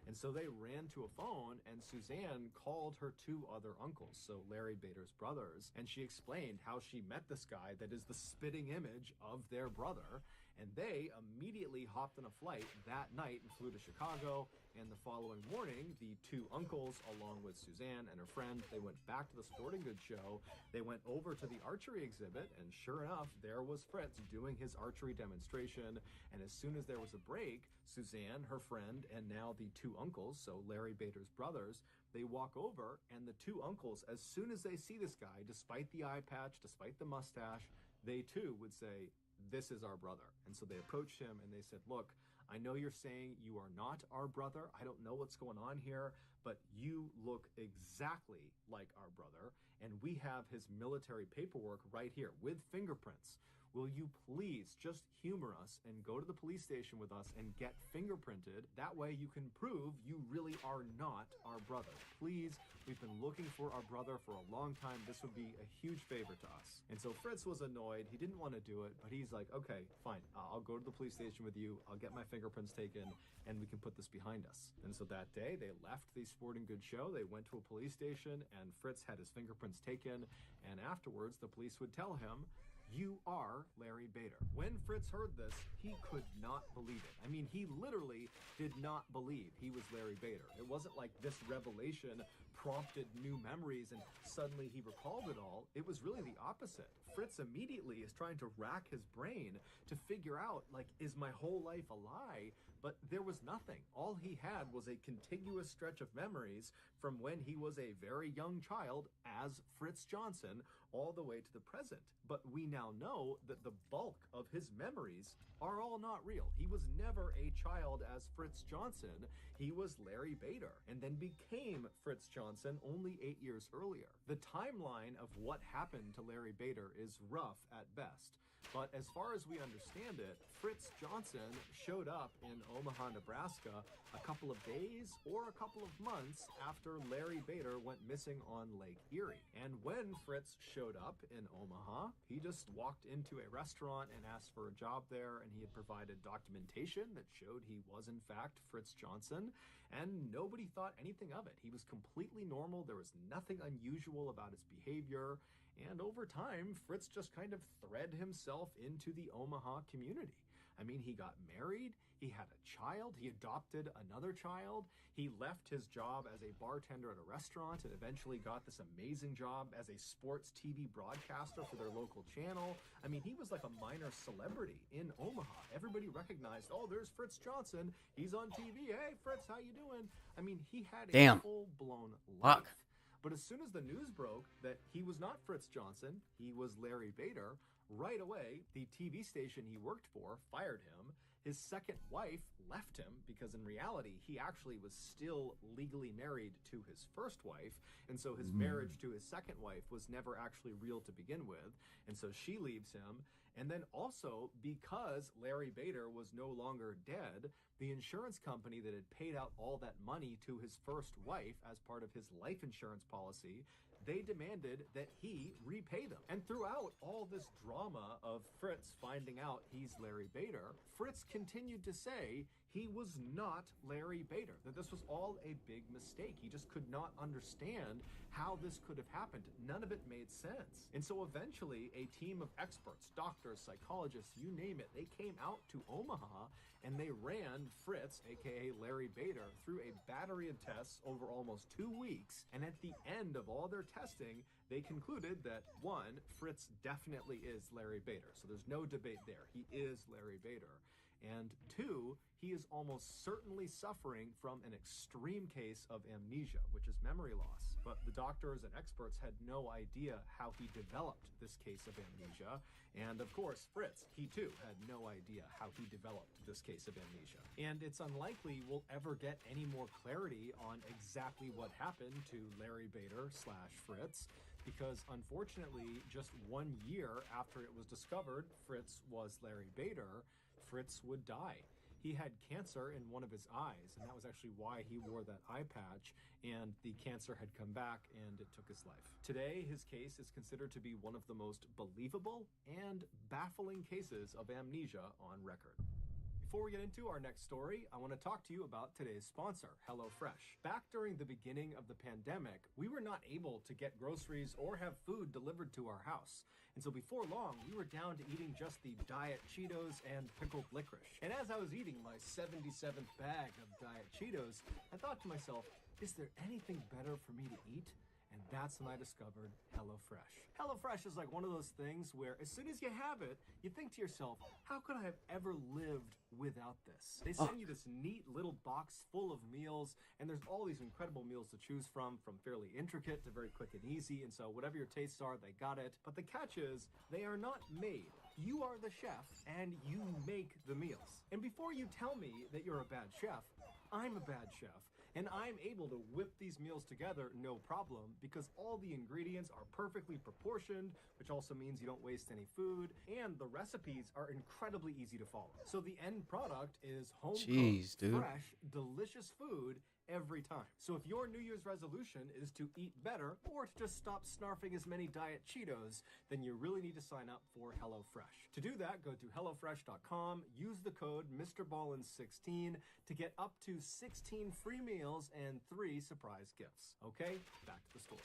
And so they ran to a phone, and Suzanne called her two other uncles, so Larry Bader's brothers, and she explained how she met this guy that is the spitting image of their brother. And they immediately hopped on a flight that night and flew to Chicago. And the following morning, the two uncles, along with Suzanne and her friend, they went back to the sporting goods show. They went over to the archery exhibit, and sure enough, there was Fritz doing his archery demonstration. And as soon as there was a break, Suzanne, her friend, and now the two uncles, so Larry Bader's brothers, they walk over, and the two uncles, as soon as they see this guy, despite the eye patch, despite the mustache, they too would say, "This is our brother." And so they approached him and they said, "Look, I know you're saying you are not our brother. I don't know what's going on here, but you look exactly like our brother, and we have his military paperwork right here with fingerprints. Will you please just humor us and go to the police station with us and get fingerprinted? That way you can prove you really are not our brother. Please, we've been looking for our brother for a long time. This would be a huge favor to us." And so Fritz was annoyed. He didn't want to do it, but he's like, "Okay, fine. I'll go to the police station with you. I'll get my fingerprints taken, and we can put this behind us." And so that day, they left the sporting goods show. They went to a police station, and Fritz had his fingerprints taken. And afterwards, the police would tell him, "You are Larry Bader." When Fritz heard this, he could not believe it. I mean, he literally did not believe he was Larry Bader. It wasn't like this revelation prompted new memories and suddenly he recalled it all. It was really the opposite. Fritz immediately is trying to rack his brain to figure out, like, is my whole life a lie? But there was nothing. All he had was a contiguous stretch of memories from when he was a very young child as Fritz Johnson all the way to the present. But we now know that the bulk of his memories are all not real. He was never a child as Fritz Johnson. He was Larry Bader and then became Fritz Johnson only 8 years earlier. The timeline of what happened to Larry Bader is rough at best. But as far as we understand it, Fritz Johnson showed up in Omaha, Nebraska a couple of days or a couple of months after Larry Bader went missing on Lake Erie. And when Fritz showed up in Omaha, he just walked into a restaurant and asked for a job there, and he had provided documentation that showed he was in fact Fritz Johnson, and nobody thought anything of it. He was completely normal. There was nothing unusual about his behavior. And over time, Fritz just kind of thread himself into the Omaha community. I mean, he got married, he had a child, he adopted another child, he left his job as a bartender at a restaurant and eventually got this amazing job as a sports TV broadcaster for their local channel. I mean, he was like a minor celebrity in Omaha. Everybody recognized, "Oh, there's Fritz Johnson. He's on TV. Hey, Fritz, how you doing?" I mean, he had a full-blown life. Fuck. But as soon as the news broke that he was not Fritz Johnson, he was Larry Bader, right away, the TV station he worked for fired him. His second wife left him because in reality, he actually was still legally married to his first wife. And so his marriage to his second wife was never actually real to begin with. And so she leaves him. And then also, because Larry Bader was no longer dead, the insurance company that had paid out all that money to his first wife as part of his life insurance policy, they demanded that he repay them. And throughout all this drama of Fritz finding out he's Larry Bader, Fritz continued to say he was not Larry Bader, that this was all a big mistake. He just could not understand how this could have happened. None of it made sense. And so eventually a team of experts, doctors, psychologists, you name it, they came out to Omaha and they ran Fritz, aka Larry Bader, through a battery of tests over almost 2 weeks. And at the end of all their testing, they concluded that, one, Fritz definitely is Larry Bader. So there's no debate there. He is Larry Bader. And 2, he is almost certainly suffering from an extreme case of amnesia, which is memory loss. But the doctors and experts had no idea how he developed this case of amnesia. And of course, Fritz, he too had no idea how he developed this case of amnesia. And it's unlikely we'll ever get any more clarity on exactly what happened to Larry Bader / Fritz, because unfortunately, just 1 year after it was discovered Fritz was Larry Bader, Fritz would die. He had cancer in one of his eyes, and that was actually why he wore that eye patch, and the cancer had come back and it took his life. Today, his case is considered to be one of the most believable and baffling cases of amnesia on record. Before we get into our next story, I want to talk to you about today's sponsor, HelloFresh. Back during the beginning of the pandemic, we were not able to get groceries or have food delivered to our house. And so before long, we were down to eating just the Diet Cheetos and pickled licorice. And as I was eating my 77th bag of Diet Cheetos, I thought to myself, is there anything better for me to eat? And that's when I discovered HelloFresh. HelloFresh is like one of those things where as soon as you have it, you think to yourself, how could I have ever lived without this? They send you this neat little box full of meals, and there's all these incredible meals to choose from fairly intricate to very quick and easy, and so whatever your tastes are, they got it. But the catch is, they are not made. You are the chef, and you make the meals. And before you tell me that you're a bad chef, I'm a bad chef. And I'm able to whip these meals together no problem because all the ingredients are perfectly proportioned, which also means you don't waste any food, and the recipes are incredibly easy to follow. So the end product is home-cooked, fresh, delicious food every time. So if your New Year's resolution is to eat better or to just stop snarfing as many Diet Cheetos, then you really need to sign up for HelloFresh. To do that, go to HelloFresh.com, use the code MrBallin16 to get up to 16 free meals and 3 surprise gifts. Okay, back to the stories.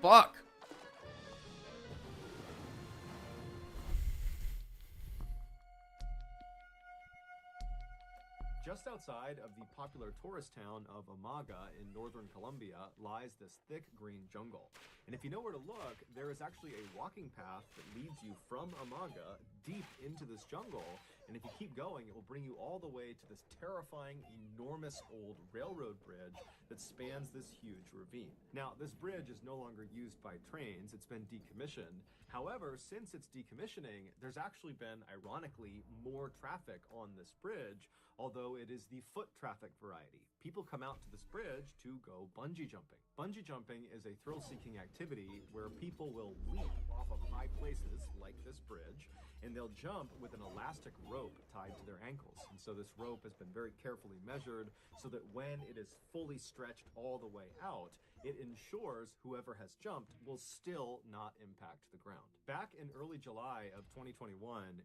Fuck! Just outside of the popular tourist town of Amaga in northern Colombia lies this thick green jungle. And if you know where to look, there is actually a walking path that leads you from Amaga deep into this jungle. And if you keep going, it will bring you all the way to this terrifying, enormous old railroad bridge that spans this huge ravine. Now, this bridge is no longer used by trains. It's been decommissioned. However, since its decommissioning, there's actually been, ironically, more traffic on this bridge, although it is the foot traffic variety. People come out to this bridge to go bungee jumping. Bungee jumping is a thrill-seeking activity where people will leap off of high places like this bridge, and they'll jump with an elastic rope tied to their ankles. And so this rope has been very carefully measured so that when it is fully stretched all the way out, it ensures whoever has jumped will still not impact the ground. Back in early July of 2021,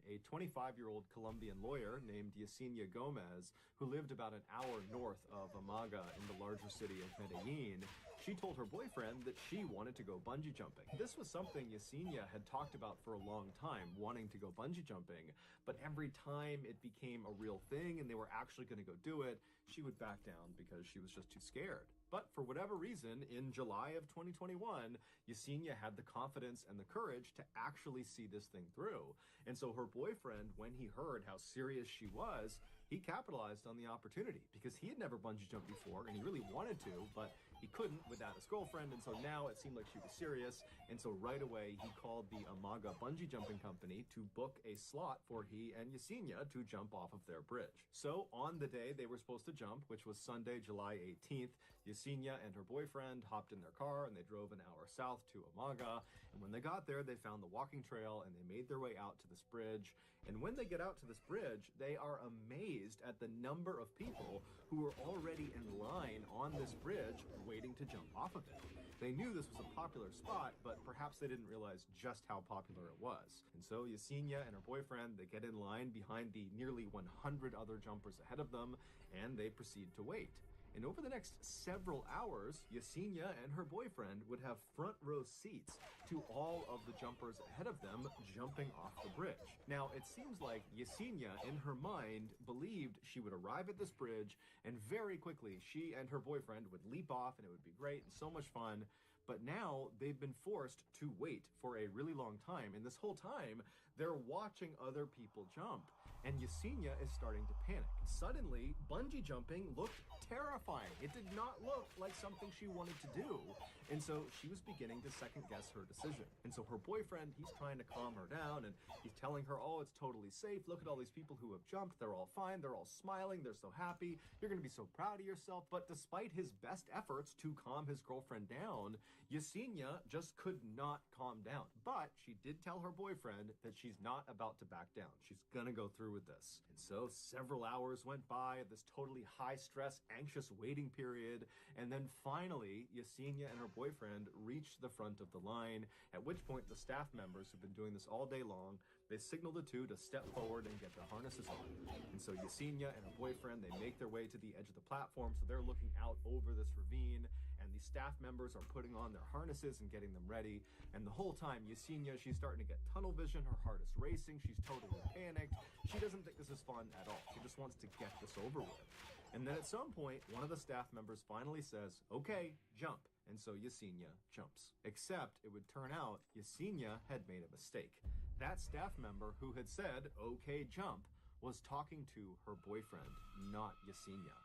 a 25-year-old Colombian lawyer named Yesenia Gomez, who lived about an hour north of Amaga in the larger city of Medellin, she told her boyfriend that she wanted to go bungee jumping. This was something Yesenia had talked about for a long time, wanting to go bungee jumping, but every time it became a real thing and they were actually going to go do it, she would back down because she was just too scared. But for whatever reason, in July of 2021, Yesenia had the confidence and the courage to actually see this thing through. And so her boyfriend, when he heard how serious she was, he capitalized on the opportunity because he had never bungee jumped before and he really wanted to, but he couldn't without his girlfriend, and so now it seemed like she was serious, and so right away he called the Amaga Bungee Jumping Company to book a slot for he and Yesenia to jump off of their bridge. So on the day they were supposed to jump, which was Sunday, July 18th, Yesenia and her boyfriend hopped in their car and they drove an hour south to Amaga, and when they got there they found the walking trail and they made their way out to this bridge. And when they get out to this bridge, they are amazed at the number of people who were already in line on this bridge waiting to jump off of it. They knew this was a popular spot, but perhaps they didn't realize just how popular it was. And so Yesenia and her boyfriend, they get in line behind the nearly 100 other jumpers ahead of them, and they proceed to wait. And over the next several hours, Yesenia and her boyfriend would have front row seats to all of the jumpers ahead of them jumping off the bridge. Now, it seems like Yesenia, in her mind, believed she would arrive at this bridge and very quickly she and her boyfriend would leap off and it would be great and so much fun. But now they've been forced to wait for a really long time. And this whole time, they're watching other people jump. And Yesenia is starting to panic. Suddenly, bungee jumping looked terrifying. It did not look like something she wanted to do. And so she was beginning to second guess her decision. And so her boyfriend, he's trying to calm her down and he's telling her, oh, it's totally safe. Look at all these people who have jumped. They're all fine. They're all smiling. They're so happy. You're going to be so proud of yourself. But despite his best efforts to calm his girlfriend down, Yesenia just could not calm down. But she did tell her boyfriend that she's not about to back down. She's going to go through with this. And so several hours went by of this totally high stress, anxious waiting period. And then finally, Yesenia and her boyfriend reached the front of the line, at which point the staff members who've been doing this all day long, they signal the two to step forward and get their harnesses on. And so Yesenia and her boyfriend, they make their way to the edge of the platform, so they're looking out over this ravine, and the staff members are putting on their harnesses and getting them ready. And the whole time, Yesenia, she's starting to get tunnel vision, her heart is racing, she's totally panicked. She doesn't think this is fun at all. She just wants to get this over with. And then at some point, one of the staff members finally says, okay, jump. And so Yesenia jumps. Except it would turn out Yesenia had made a mistake. That staff member who had said, okay, jump, was talking to her boyfriend, not Yesenia.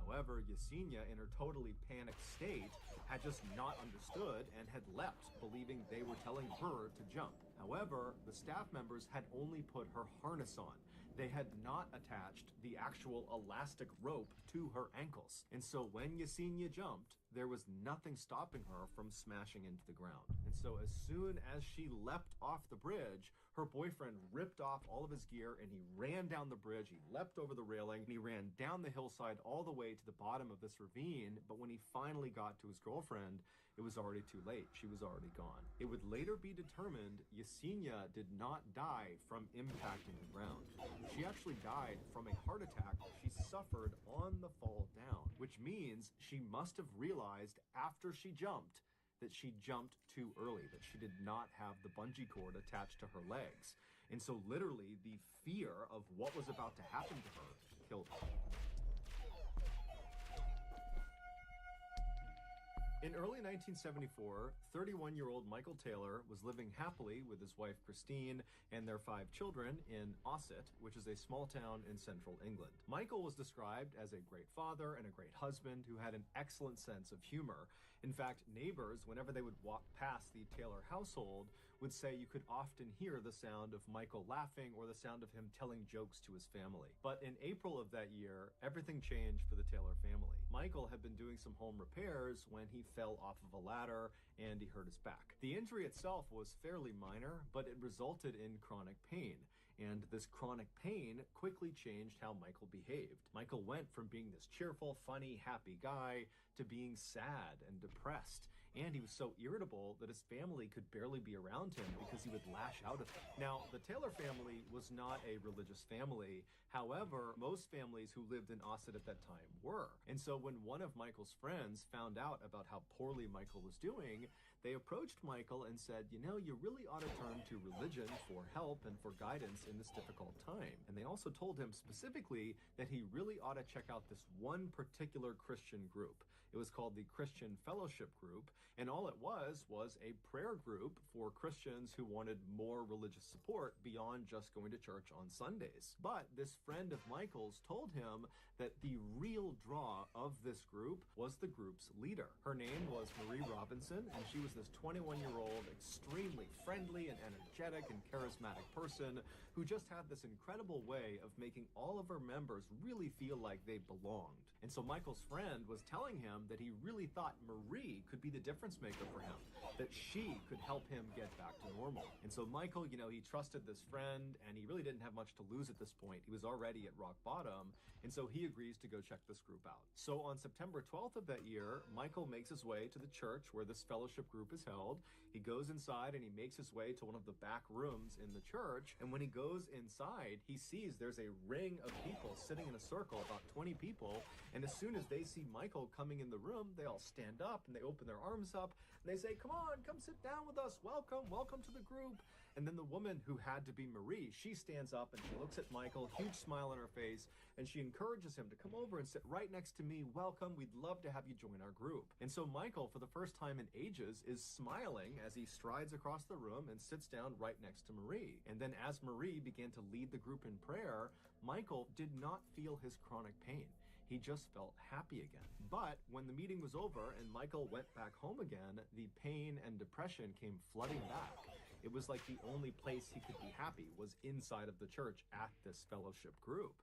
However, Yesenia, in her totally panicked state, had just not understood and had leapt, believing they were telling her to jump. However, the staff members had only put her harness on. They had not attached the actual elastic rope to her ankles. And so when Yesenia jumped, there was nothing stopping her from smashing into the ground. And so as soon as she leapt off the bridge, her boyfriend ripped off all of his gear and he ran down the bridge, he leapt over the railing, and he ran down the hillside all the way to the bottom of this ravine. But when he finally got to his girlfriend, it was already too late. She was already gone. It would later be determined Yesenia did not die from impacting the ground. She actually died from a heart attack she suffered on the fall down, which means she must have realized after she jumped that she jumped too early, that she did not have the bungee cord attached to her legs. And so literally the fear of what was about to happen to her killed her. In early 1974, 31-year-old Michael Taylor was living happily with his wife Christine and their 5 children in Ossett, which is a small town in central England. Michael was described as a great father and a great husband who had an excellent sense of humor. In fact, neighbors, whenever they would walk past the Taylor household, would say you could often hear the sound of Michael laughing or the sound of him telling jokes to his family. But in April of that year, everything changed for the Taylor family. Michael had been doing some home repairs when he fell off of a ladder and he hurt his back. The injury itself was fairly minor, but it resulted in chronic pain. And this chronic pain quickly changed how Michael behaved. Michael went from being this cheerful, funny, happy guy to being sad and depressed. And he was so irritable that his family could barely be around him because he would lash out at them. Now, the Taylor family was not a religious family. However, most families who lived in Ossett at that time were. And so when one of Michael's friends found out about how poorly Michael was doing, they approached Michael and said, you know, you really ought to turn to religion for help and for guidance in this difficult time. And they also told him specifically that he really ought to check out this one particular Christian group. It was called the Christian Fellowship Group, and all it was a prayer group for Christians who wanted more religious support beyond just going to church on Sundays. But this friend of Michael's told him that the real draw of this group was the group's leader. Her name was Marie Robinson, and she was this 21-year-old, extremely friendly and energetic and charismatic person who just had this incredible way of making all of her members really feel like they belonged. And so Michael's friend was telling him that he really thought Marie could be the difference difference maker for him, that she could help him get back to normal. And so Michael, you know, he trusted this friend, and he really didn't have much to lose at this point. He was already at rock bottom, and so he agrees to go check this group out. So on September 12th of that year, Michael makes his way to the church where this fellowship group is held. He goes inside and he makes his way to one of the back rooms in the church. And when he goes inside, he sees there's a ring of people sitting in a circle, about 20 people. And as soon as they see Michael coming in the room, they all stand up and they open their arms up and they say, "Come on, come sit down with us. Welcome, welcome to the group." And then the woman who had to be Marie, she stands up and she looks at Michael, huge smile on her face, and she encourages him to come over and sit right next to me. "Welcome, we'd love to have you join our group." And so Michael, for the first time in ages, is smiling as he strides across the room and sits down right next to Marie. And then as Marie began to lead the group in prayer, Michael did not feel his chronic pain. He just felt happy again. But when the meeting was over and Michael went back home again, the pain and depression came flooding back. It was like the only place he could be happy was inside of the church at this fellowship group.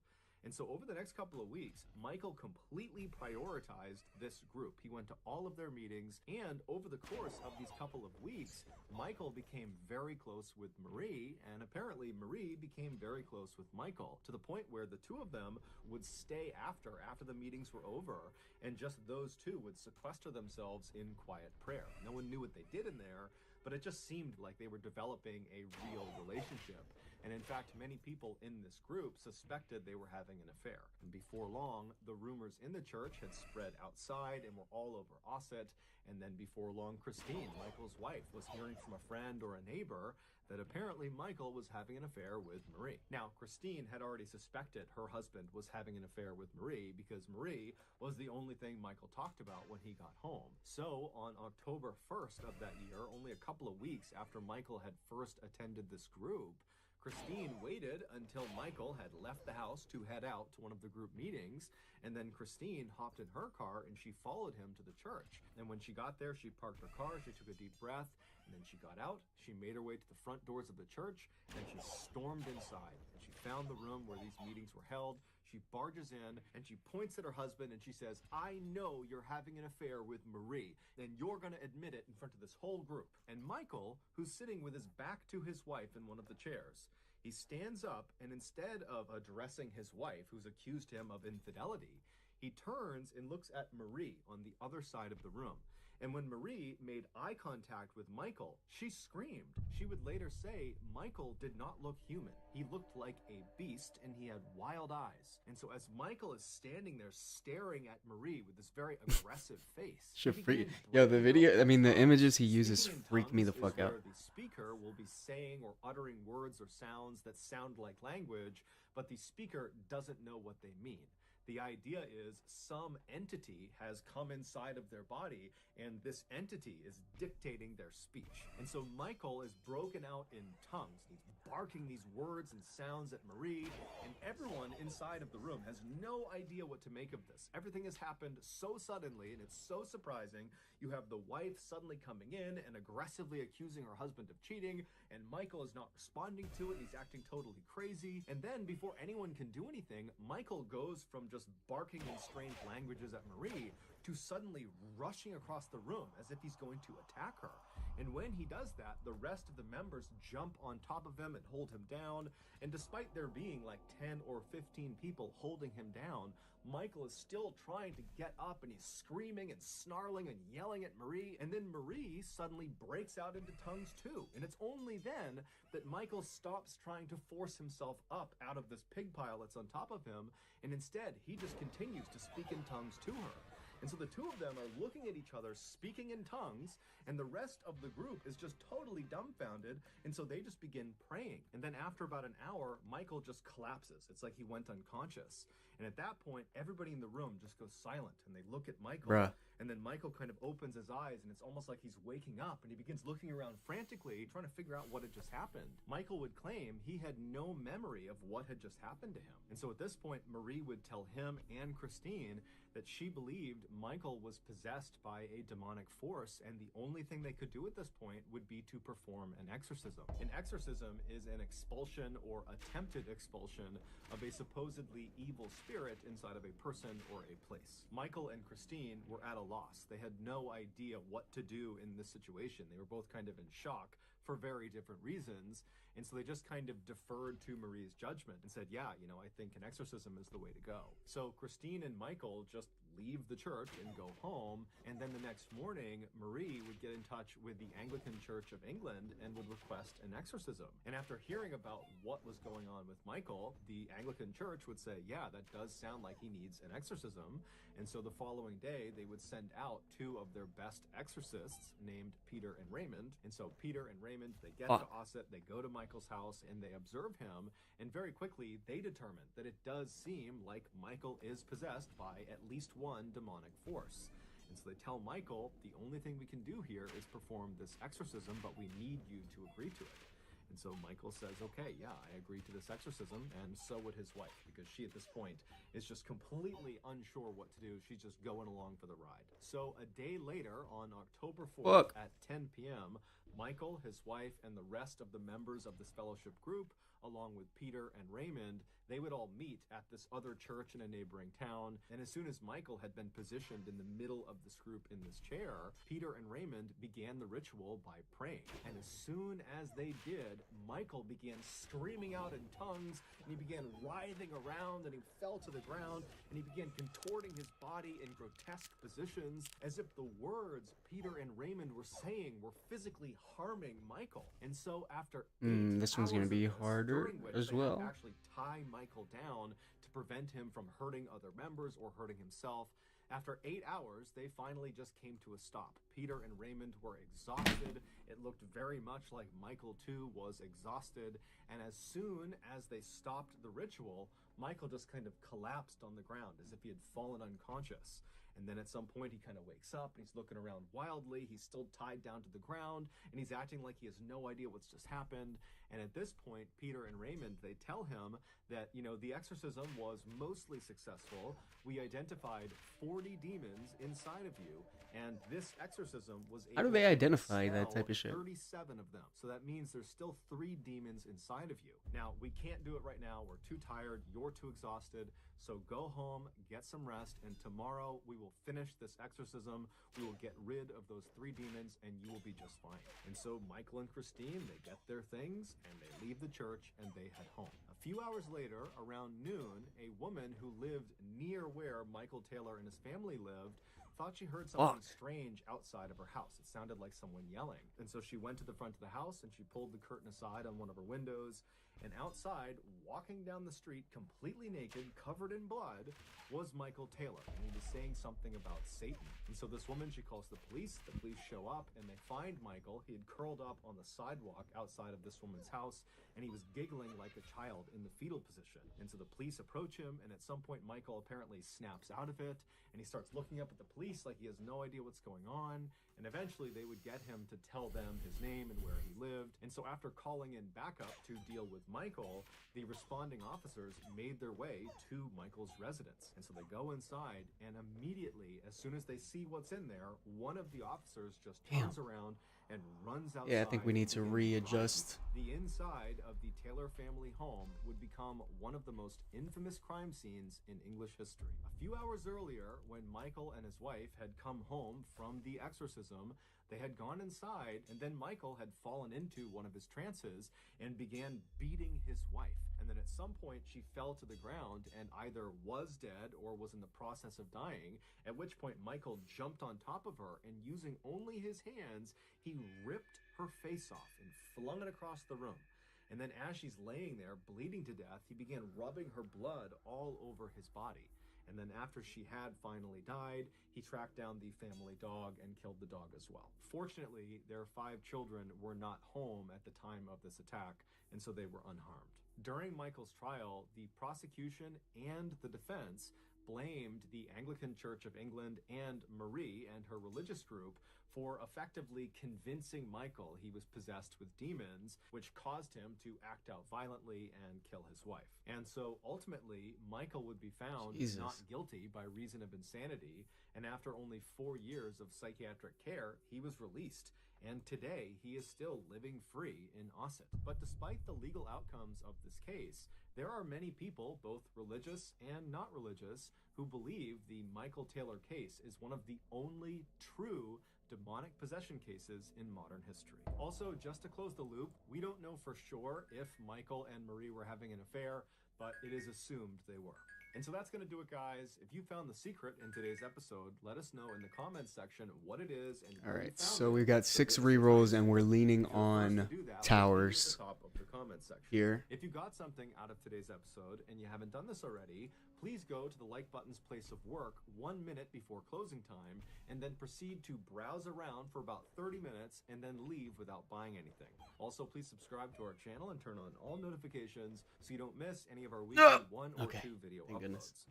And so over the next couple of weeks, Michael completely prioritized this group. He went to all of their meetings, and over the course of these couple of weeks, Michael became very close with Marie, and apparently Marie became very close with Michael, to the point where the two of them would stay after the meetings were over, and just those two would sequester themselves in quiet prayer. No one knew what they did in there, but it just seemed like they were developing a real relationship. And in fact, many people in this group suspected they were having an affair. And before long, the rumors in the church had spread outside and were all over Osset. And then before long, Christine, Michael's wife, was hearing from a friend or a neighbor that apparently Michael was having an affair with Marie. Now, Christine had already suspected her husband was having an affair with Marie because Marie was the only thing Michael talked about when he got home. So on October 1st of that year, only a couple of weeks after Michael had first attended this group, Christine waited until Michael had left the house to head out to one of the group meetings, and then Christine hopped in her car and she followed him to the church. And when she got there, she parked her car, she took a deep breath, and then she got out, she made her way to the front doors of the church, and she stormed inside. And she found the room where these meetings were held. She barges in and she points at her husband and she says, "I know you're having an affair with Marie, and you're going to admit it in front of this whole group." And Michael, who's sitting with his back to his wife in one of the chairs, he stands up, and instead of addressing his wife, who's accused him of infidelity, he turns and looks at Marie on the other side of the room. And when Marie made eye contact with Michael, she screamed. She would later say Michael did not look human. He looked like a beast, and he had wild eyes. And so as Michael is standing there staring at Marie with this very aggressive face, Should freak. Yo, the video, I mean, the images he uses freak me the fuck out. where the speaker will be saying or uttering words or sounds that sound like language, but the speaker doesn't know what they mean. The idea is some entity has come inside of their body, and this entity is dictating their speech. And so Michael is broken out in tongues. He's barking these words and sounds at Marie, and everyone inside of the room has no idea what to make of this. Everything has happened so suddenly, and it's so surprising. You have the wife suddenly coming in and aggressively accusing her husband of cheating, and Michael is not responding to it. He's acting totally crazy. And then before anyone can do anything, Michael goes from just barking in strange languages at Marie to suddenly rushing across the room as if he's going to attack her. And when he does that, the rest of the members jump on top of him and hold him down. And despite there being like 10 or 15 people holding him down, Michael is still trying to get up, and he's screaming and snarling and yelling at Marie. And then Marie suddenly breaks out into tongues too. And it's only then that Michael stops trying to force himself up out of this pig pile that's on top of him, and instead he just continues to speak in tongues to her. And so the two of them are looking at each other, speaking in tongues, and the rest of the group is just totally dumbfounded, and so they just begin praying. And then after about an hour, Michael just collapses. It's like he went unconscious. And at that point, everybody in the room just goes silent, and they look at Michael. Bruh. And then Michael kind of opens his eyes, and it's almost like he's waking up, and he begins looking around frantically, trying to figure out what had just happened. Michael would claim he had no memory of what had just happened to him. And so at this point, Marie would tell him and Christine that she believed Michael was possessed by a demonic force, and the only thing they could do at this point would be to perform an exorcism. An exorcism is an expulsion or attempted expulsion of a supposedly evil spirit inside of a person or a place. Michael and Christine were at a loss. They had no idea what to do in this situation. They were both kind of in shock for very different reasons. And so they just kind of deferred to Marie's judgment and said, yeah, you know, I think an exorcism is the way to go. So Christine and Michael just leave the church and go home. And then the next morning, Marie would get in touch with the Anglican Church of England and would request an exorcism. And after hearing about what was going on with Michael, the Anglican Church would say, yeah, that does sound like he needs an exorcism. And so the following day, they would send out two of their best exorcists named Peter and Raymond. And so Peter and Raymond, they get to Ossett, they go to Michael's house, and they observe him. And very quickly, they determine that it does seem like Michael is possessed by at least one demonic force. And so they tell Michael, the only thing we can do here is perform this exorcism, but we need you to agree to it. And so Michael says, okay, yeah, I agree to this exorcism, and so would his wife, because she at this point is just completely unsure what to do. She's just going along for the ride. So a day later, on October 4th at 10 p.m., Michael, his wife, and the rest of the members of this fellowship group, along with Peter and Raymond, they would all meet at this other church in a neighboring town. And as soon as Michael had been positioned in the middle of this group in this chair, Peter and Raymond began the ritual by praying. And as soon as they did, Michael began screaming out in tongues, and he began writhing around, and he fell to the ground, and he began contorting his body in grotesque positions, as if the words Peter and Raymond were saying were physically harming Michael. And so after This one's going to be harder as well. Actually tie Michael down to prevent him from hurting other members or hurting himself. After 8 hours, they finally just came to a stop. Peter and Raymond were exhausted. It looked very much like Michael too was exhausted. And as soon as they stopped the ritual, Michael just kind of collapsed on the ground as if he had fallen unconscious. And then at some point, he kind of wakes up, and he's looking around wildly. He's still tied down to the ground, and he's acting like he has no idea what's just happened. And at this point, Peter and Raymond, they tell him that, you know, the exorcism was mostly successful. We identified 40 demons inside of you, and this exorcism was able How do they to identify that expel type of shit? 37 of them. So that means there's still 3 demons inside of you. Now, we can't do it right now. We're too tired. You're too exhausted. So go home, get some rest, and tomorrow we will finish this exorcism. We will get rid of those 3 demons, and you will be just fine. And so Michael and Christine, they get their things, and they leave the church, and they head home. A few hours later, around noon, a woman who lived near where Michael Taylor and his family lived thought she heard something strange outside of her house. It sounded like someone yelling. And so she went to the front of the house, and she pulled the curtain aside on one of her windows. And outside, walking down the street, completely naked, covered in blood, was Michael Taylor. And he was saying something about Satan. And so this woman, she calls the police. The police show up, and they find Michael. He had curled up on the sidewalk outside of this woman's house, and he was giggling like a child in the fetal position. And so the police approach him, and at some point, Michael apparently snaps out of it, and he starts looking up at the police like he has no idea what's going on. And eventually, they would get him to tell them his name and where he lived. And so after calling in backup to deal with Michael, the responding officers made their way to Michael's residence. And so they go inside, and immediately, as soon as they see what's in there, one of the officers just turns around and runs outside. Yeah, I think we need to readjust. The inside of the Taylor family home would become one of the most infamous crime scenes in English history. A few hours earlier, when Michael and his wife had come home from the exorcism, they had gone inside, and then Michael had fallen into one of his trances and began beating his wife. And then at some point, she fell to the ground and either was dead or was in the process of dying, at which point Michael jumped on top of her, and using only his hands, he ripped her face off and flung it across the room. And then as she's laying there, bleeding to death, he began rubbing her blood all over his body. And then after she had finally died, he tracked down the family dog and killed the dog as well. Fortunately, their 5 children were not home at the time of this attack, and so they were unharmed. During Michael's trial, the prosecution and the defense blamed the Anglican Church of England and Marie and her religious group for effectively convincing Michael he was possessed with demons, which caused him to act out violently and kill his wife. And so ultimately, Michael would be found not guilty by reason of insanity, and after only 4 years of psychiatric care, he was released. And today, he is still living free in Ossett. But despite the legal outcomes of this case, there are many people, both religious and not religious, who believe the Michael Taylor case is one of the only true demonic possession cases in modern history. Also, just to close the loop, we don't know for sure if Michael and Marie were having an affair, but it is assumed they were. And so that's going to do it, guys. If you found the secret in today's episode, let us know in the comments section what it is. And all right, so we got 6 rerolls, and we're leaning on towers here. If you got something out of today's episode and you haven't done this already, please go to the like button's place of work 1 minute before closing time, and then proceed to browse around for about 30 minutes and then leave without buying anything. Also, please subscribe to our channel and turn on all notifications so you don't miss any of our weekly 1 or 2 video uploads.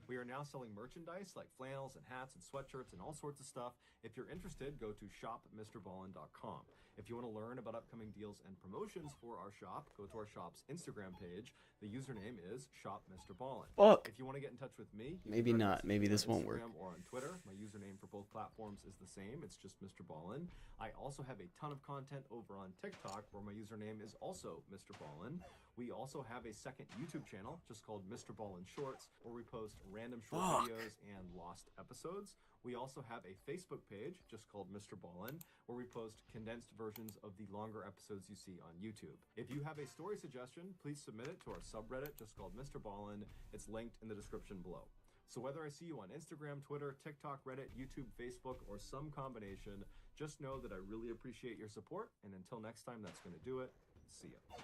We are now selling merchandise like flannels and hats and sweatshirts and all sorts of stuff. If you're interested, go to shopmrballin.com. If you want to learn about upcoming deals and promotions for our shop, go to our shop's Instagram page. The username is shopmrballin. Fuck. If you want to get in touch with me, Maybe not. Maybe this won't work. Instagram or on Twitter. My username for both platforms is the same. It's just Mr. Ballin. I also have a ton of content over on TikTok where my username is also Mr. Ballin. We also have a second YouTube channel just called Mr. Ballin Shorts, where we post random short videos and lost episodes. We also have a Facebook page just called Mr. Ballin, where we post condensed versions of the longer episodes you see on YouTube. If you have a story suggestion, please submit it to our subreddit just called Mr. Ballin. It's linked in the description below. So whether I see you on Instagram, Twitter, TikTok, Reddit, YouTube, Facebook, or some combination, just know that I really appreciate your support. And until next time, that's going to do it. See ya.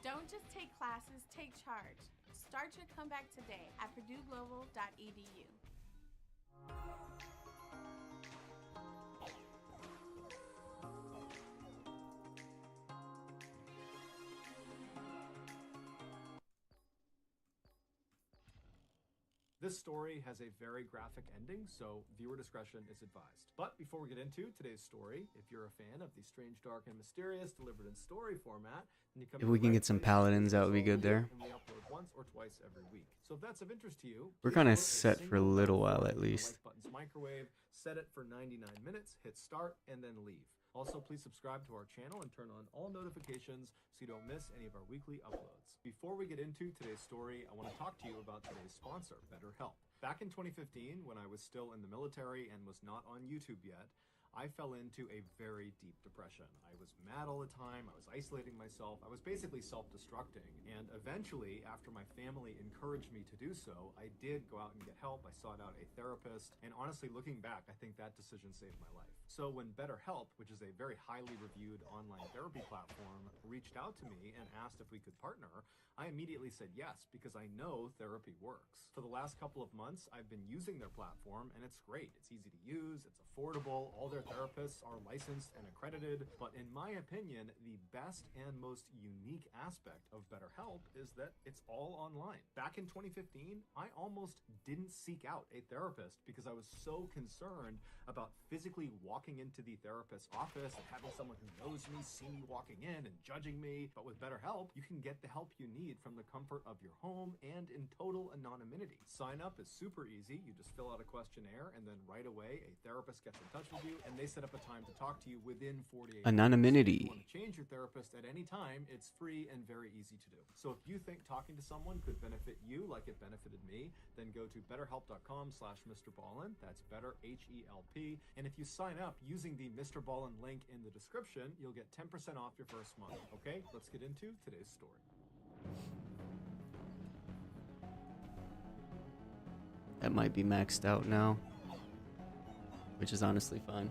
Don't just take classes, take charge. Start your comeback today at purdueglobal.edu. This story has a very graphic ending, so viewer discretion is advised. But before we get into today's story, if you're a fan of the strange, dark, and mysterious delivered in story format, then you come If we can get some paladins, that would be good there. and we upload once or twice every week. So if that's of interest to you, We're please kind of vote set for a single little while platform at on the least. like button's microwave, set it for 99 minutes, hit start, and then leave. Also, please subscribe to our channel and turn on all notifications so you don't miss any of our weekly uploads. Before we get into today's story, I want to talk to you about today's sponsor, BetterHelp. Back in 2015, when I was still in the military and was not on YouTube yet, I fell into a very deep depression. I was mad all the time, I was isolating myself, I was basically self-destructing. And eventually, after my family encouraged me to do so, I did go out and get help. I sought out a therapist, and honestly, looking back, I think that decision saved my life. So when BetterHelp, which is a very highly reviewed online therapy platform, reached out to me and asked if we could partner, I immediately said yes, because I know therapy works. For the last couple of months, I've been using their platform, and it's great. It's easy to use, it's affordable, all their therapists are licensed and accredited, but in my opinion, the best and most unique aspect of BetterHelp is that it's all online. Back in 2015, I almost didn't seek out a therapist because I was so concerned about physically walking into the therapist's office and having someone who knows me see me walking in and judging me. But with BetterHelp, you can get the help you need from the comfort of your home and in total anonymity. Sign up is super easy. You just fill out a questionnaire, and then right away a therapist gets in touch with you and they set up a time to talk to you within 48 hours. Anonymity. If you want to change your therapist at any time, it's free and very easy to do. So if you think talking to someone could benefit you like it benefited me, then go to betterhelp.com/MrBallin. That's better, H-E-L-P. And if you sign up using the Mr. Ballin link in the description, you'll get 10% off your first month. Okay, let's get into today's story. That might be maxed out now, which is honestly fine.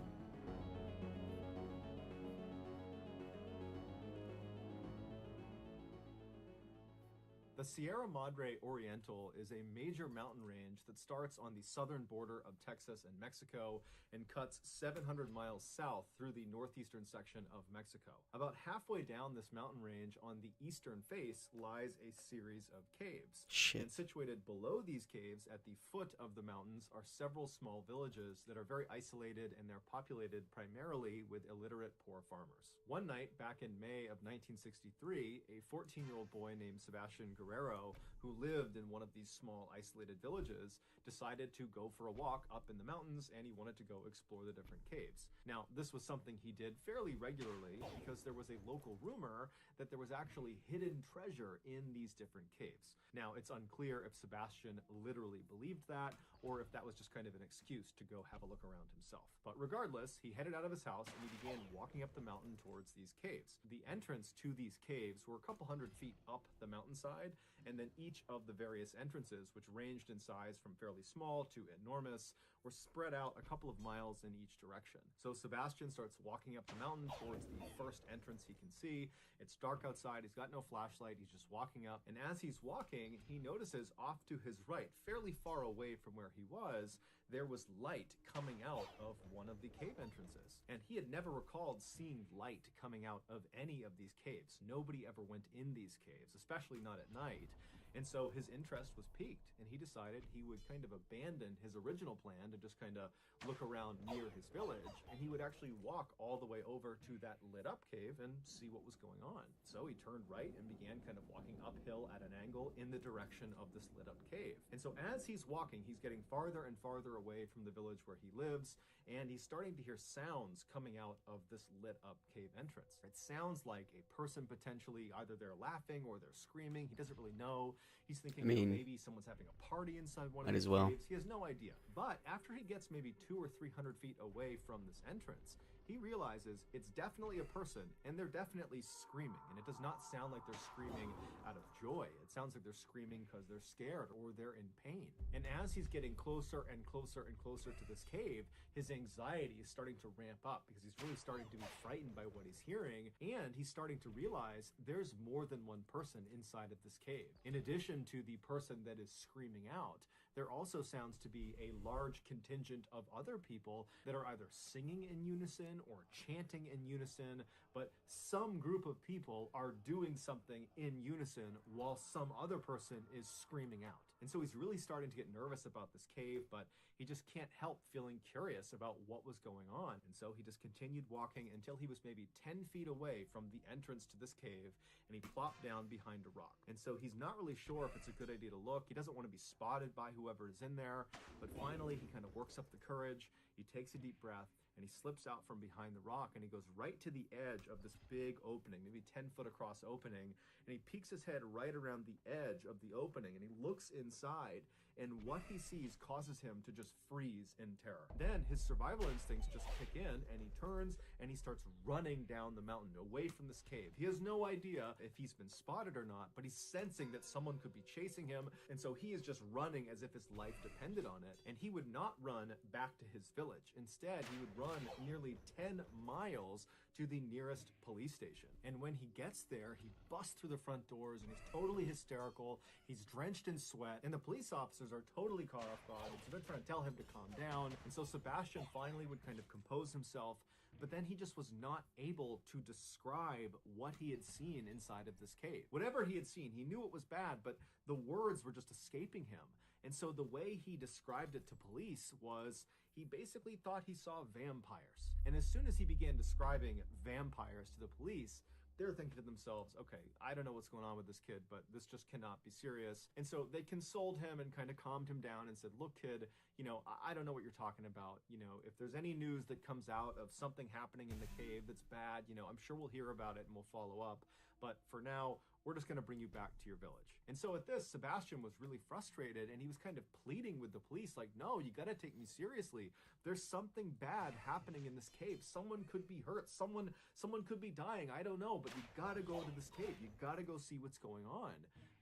The Sierra Madre Oriental is a major mountain range that starts on the southern border of Texas and Mexico and cuts 700 miles south through the northeastern section of Mexico. About halfway down this mountain range on the eastern face lies a series of caves. Shit. And situated below these caves at the foot of the mountains are several small villages that are very isolated, and they're populated primarily with illiterate poor farmers. One night back in May of 1963, a 14-year-old boy named Sebastian Guerrero, who lived in one of these small isolated villages, decided to go for a walk up in the mountains, and he wanted to go explore the different caves. Now, this was something he did fairly regularly because there was a local rumor that there was actually hidden treasure in these different caves. Now, it's unclear if Sebastian literally believed that or if that was just kind of an excuse to go have a look around himself. But regardless, he headed out of his house and he began walking up the mountain towards these caves. The entrance to these caves were a couple hundred feet up the mountainside, and then each of the various entrances, which ranged in size from fairly small to enormous, were spread out a couple of miles in each direction. So Sebastian starts walking up the mountain towards the first entrance he can see. It's dark outside, he's got no flashlight, he's just walking up, and as he's walking, he notices off to his right, fairly far away from where he was, there was light coming out of one of the cave entrances. And he had never recalled seeing light coming out of any of these caves. Nobody ever went in these caves, especially not at night. And so his interest was piqued, and he decided he would kind of abandon his original plan to just kind of look around near his village, and he would actually walk all the way over to that lit up cave and see what was going on. So he turned right and began kind of walking uphill at an angle in the direction of this lit up cave. And so as he's walking, he's getting farther and farther away from the village where he lives, and he's starting to hear sounds coming out of this lit up cave entrance. It sounds like a person potentially, either they're laughing or they're screaming. He doesn't really know. He's thinking maybe someone's having a party inside one of these caves. He has no idea. But after he gets maybe 200 or 300 feet away from this entrance, he realizes it's definitely a person, and they're definitely screaming. And it does not sound like they're screaming out of joy. It sounds like they're screaming because they're scared or they're in pain. And as he's getting closer and closer and closer to this cave, his anxiety is starting to ramp up because he's really starting to be frightened by what he's hearing, and he's starting to realize there's more than one person inside of this cave. In addition to the person that is screaming out, there also sounds to be a large contingent of other people that are either singing in unison or chanting in unison, but some group of people are doing something in unison while some other person is screaming out. And so he's really starting to get nervous about this cave, but he just can't help feeling curious about what was going on. And so he just continued walking until he was maybe 10 feet away from the entrance to this cave, and he plopped down behind a rock. And so he's not really sure if it's a good idea to look. He doesn't want to be spotted by whoever is in there, but finally he kind of works up the courage. He takes a deep breath, and he slips out from behind the rock, and he goes right to the edge of this big opening, maybe 10 foot across opening, and he peeks his head right around the edge of the opening, and he looks inside, and what he sees causes him to just freeze in terror. Then his survival instincts just kick in, and he turns and he starts running down the mountain away from this cave. He has no idea if he's been spotted or not, but he's sensing that someone could be chasing him, and so he is just running as if his life depended on it. And he would not run back to his village. Instead, he would run nearly 10 miles to the nearest police station. And when he gets there, he busts through the front doors, and he's totally hysterical. He's drenched in sweat, and the police officers are totally caught off guard, so they're trying to tell him to calm down. And so Sebastian finally would kind of compose himself, but then he just was not able to describe what he had seen inside of this cave. Whatever he had seen, he knew it was bad, but the words were just escaping him. And so the way he described it to police was he basically thought he saw vampires. And as soon as he began describing vampires to the police, they're thinking to themselves, okay, I don't know what's going on with this kid, but this just cannot be serious. And so they consoled him and kind of calmed him down and said, look, kid, you know, I don't know what you're talking about. You know, if there's any news that comes out of something happening in the cave that's bad, you know, I'm sure we'll hear about it and we'll follow up. But for now, we're just going to bring you back to your village. And so at this, Sebastian was really frustrated, and he was kind of pleading with the police, like, no, you got to take me seriously. There's something bad happening in this cave. Someone could be hurt. Someone could be dying. I don't know, but you got to go to this cave. You got to go see what's going on.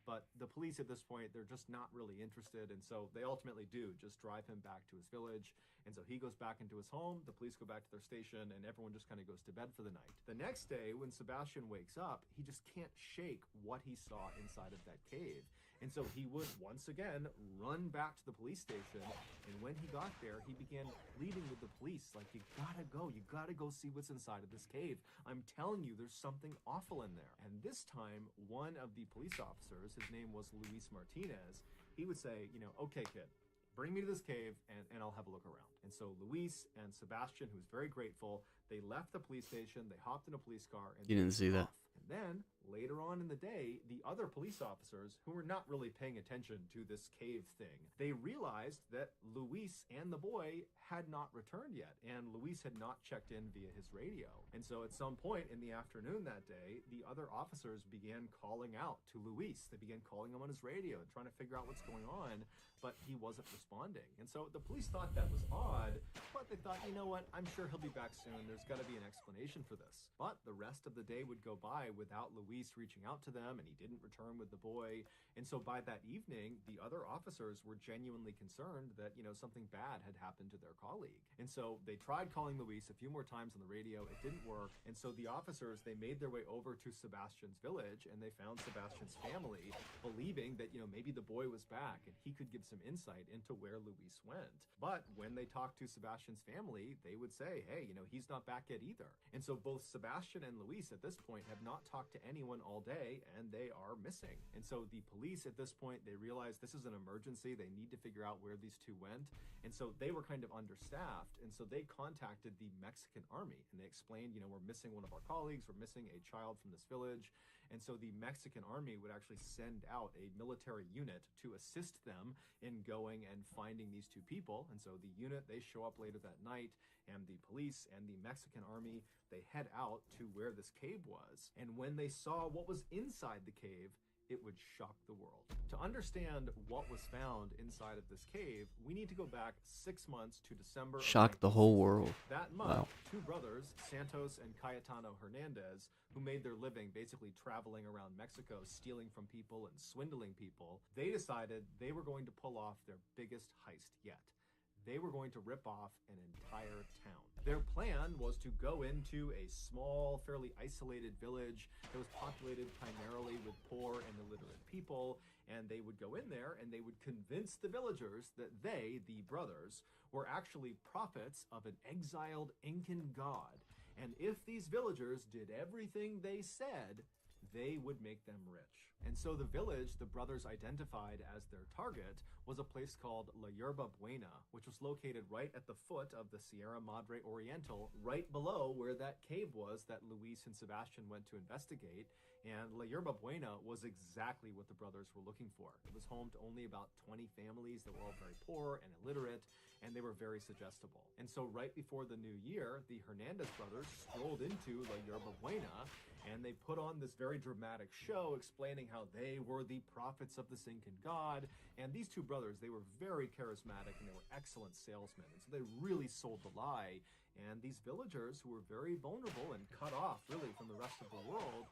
But the police at this point, they're just not really interested. And so they ultimately do just drive him back to his village. And so he goes back into his home, the police go back to their station, and everyone just kind of goes to bed for the night. The next day, when Sebastian wakes up, he just can't shake what he saw inside of that cave. And so he would once again run back to the police station. And when he got there, he began pleading with the police, like, you gotta go see what's inside of this cave. I'm telling you, there's something awful in there. And this time, one of the police officers, his name was Luis Martinez, he would say, okay, kid, bring me to this cave and I'll have a look around. And so Luis and Sebastian, who's very grateful, they left the police station, they hopped in a police car, and You didn't see that. And then later on in the day, the other police officers, who were not really paying attention to this cave thing, they realized that Luis and the boy had not returned yet, and Luis had not checked in via his radio. And so at some point in the afternoon that day, the other officers began calling out to Luis. They began calling him on his radio and trying to figure out what's going on, but he wasn't responding. And so the police thought that was odd, but they thought, you know what, I'm sure he'll be back soon. There's got to be an explanation for this. But the rest of the day would go by without Luis reaching out to them, and he didn't return with the boy. And so by that evening, the other officers were genuinely concerned that, something bad had happened to their colleague. And so they tried calling Luis a few more times on the radio. It didn't work. And so the officers, they made their way over to Sebastian's village, and they found Sebastian's family, believing that, maybe the boy was back and he could give some insight into where Luis went. But when they talked to Sebastian's family, they would say, hey, he's not back yet either. And so both Sebastian and Luis at this point have not talked to anyone all day, and they are missing. And so the police at this point, they realize this is an emergency. They need to figure out where these two went. And so they were kind of understaffed. And so they contacted the Mexican army, and they explained, we're missing one of our colleagues. We're missing a child from this village. And so the Mexican army would actually send out a military unit to assist them in going and finding these two people. And so the unit, they show up later that night, and the police and the Mexican army, they head out to where this cave was. And when they saw what was inside the cave, it would shock the world. To understand what was found inside of this cave, we need to go back 6 months to December. Shocked the whole world. That month, Wow. two brothers, Santos and Cayetano Hernandez, who made their living basically traveling around Mexico, stealing from people and swindling people, they decided they were going to pull off their biggest heist yet. They were going to rip off an entire town. Their plan was to go into a small, fairly isolated village that was populated primarily with poor and illiterate people, and they would go in there and they would convince the villagers that they, the brothers, were actually prophets of an exiled Incan god. And if these villagers did everything they said, they would make them rich. And so the village the brothers identified as their target was a place called La Yerba Buena, which was located right at the foot of the Sierra Madre Oriental, right below where that cave was that Luis and Sebastian went to investigate. And La Yerba Buena was exactly what the brothers were looking for. It was home to only about 20 families that were all very poor and illiterate, and they were very suggestible. And so right before the new year, the Hernandez brothers strolled into La Yerba Buena, and they put on this very dramatic show explaining how they were the prophets of the Incan god. And these two brothers, they were very charismatic and they were excellent salesmen. And so they really sold the lie. And these villagers, who were very vulnerable and cut off really from the rest of the world,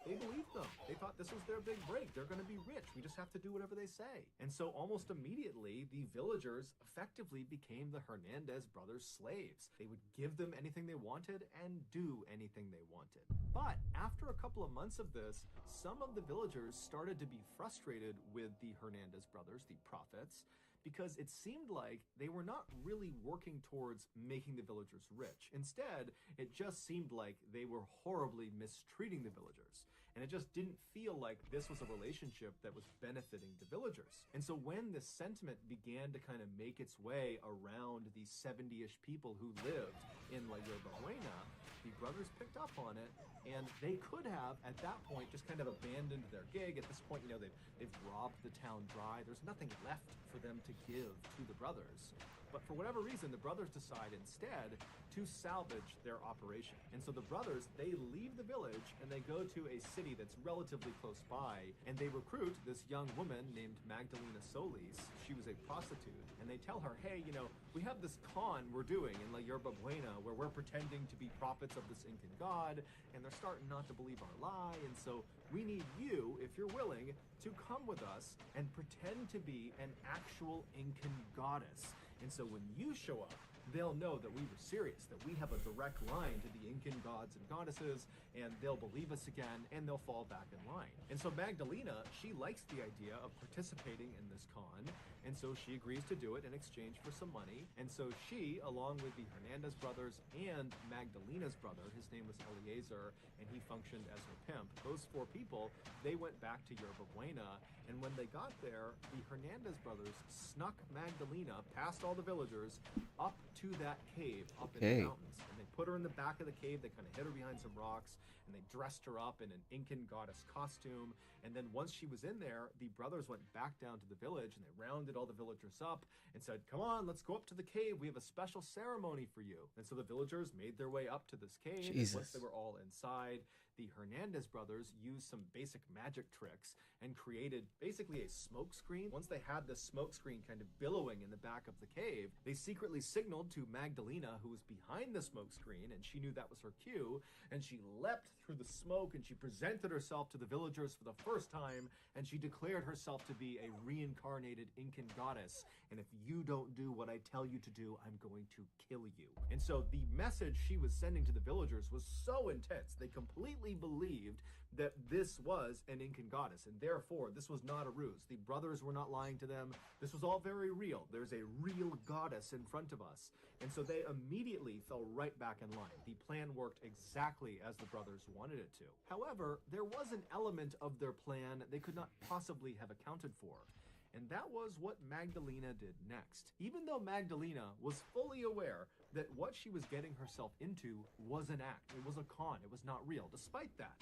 they believed them. They thought this was their big break. They're going to be rich. We just have to do whatever they say. And so almost immediately, the villagers effectively became the Hernandez brothers' slaves. They would give them anything they wanted and do anything they wanted. But after a couple of months of this, some of the villagers started to be frustrated with the Hernandez brothers, the prophets, because it seemed like they were not really working towards making the villagers rich. Instead, it just seemed like they were horribly mistreating the villagers. And it just didn't feel like this was a relationship that was benefiting the villagers. And so when this sentiment began to kind of make its way around the 70-ish people who lived in La Yerba Buena, the brothers picked up on it, and they could have, at that point, just kind of abandoned their gig. At this point, they've robbed the town dry. There's nothing left for them to give to the brothers. But for whatever reason, the brothers decide instead to salvage their operation. And so the brothers, they leave the village and they go to a city that's relatively close by, and they recruit this young woman named Magdalena Solis. She was a prostitute, and they tell her, hey, you know, we have this con we're doing in La Yerba Buena where we're pretending to be prophets of this Incan god, and they're starting not to believe our lie, and so we need you, if you're willing, to come with us and pretend to be an actual Incan goddess. And so when you show up, they'll know that we were serious, that we have a direct line to the Incan gods and goddesses, and they'll believe us again, and they'll fall back in line. And so Magdalena, she likes the idea of participating in this con, and so she agrees to do it in exchange for some money. And so she, along with the Hernandez brothers and Magdalena's brother, his name was Eliezer, and he functioned as her pimp, those four people, they went back to Yerba Buena, and when they got there, the Hernandez brothers snuck Magdalena past all the villagers up to that cave up in the mountains, and they put her in the back of the cave. They kind of hid her behind some rocks, and they dressed her up in an Incan goddess costume. And then once she was in there, the brothers went back down to the village, and they rounded all the villagers up and said, come on, let's go up to the cave. We have a special ceremony for you. And so the villagers made their way up to this cave. And once they were all inside, the Hernandez brothers used some basic magic tricks and created basically a smoke screen. Once they had this smoke screen kind of billowing in the back of the cave, they secretly signaled to Magdalena, who was behind the smoke screen, and she knew that was her cue, and she leapt through the smoke and she presented herself to the villagers for the first time, and she declared herself to be a reincarnated Incan goddess. And if you don't do what I tell you to do, I'm going to kill you. And so the message she was sending to the villagers was so intense, they completely believed that this was an Incan goddess, and therefore this was not a ruse. The brothers were not lying to them. This was all very real. There's a real goddess in front of us. And so they immediately fell right back in line. The plan worked exactly as the brothers wanted it to. However, there was an element of their plan they could not possibly have accounted for. And that was what Magdalena did next. Even though Magdalena was fully aware that what she was getting herself into was an act, it was a con, it was not real. Despite that,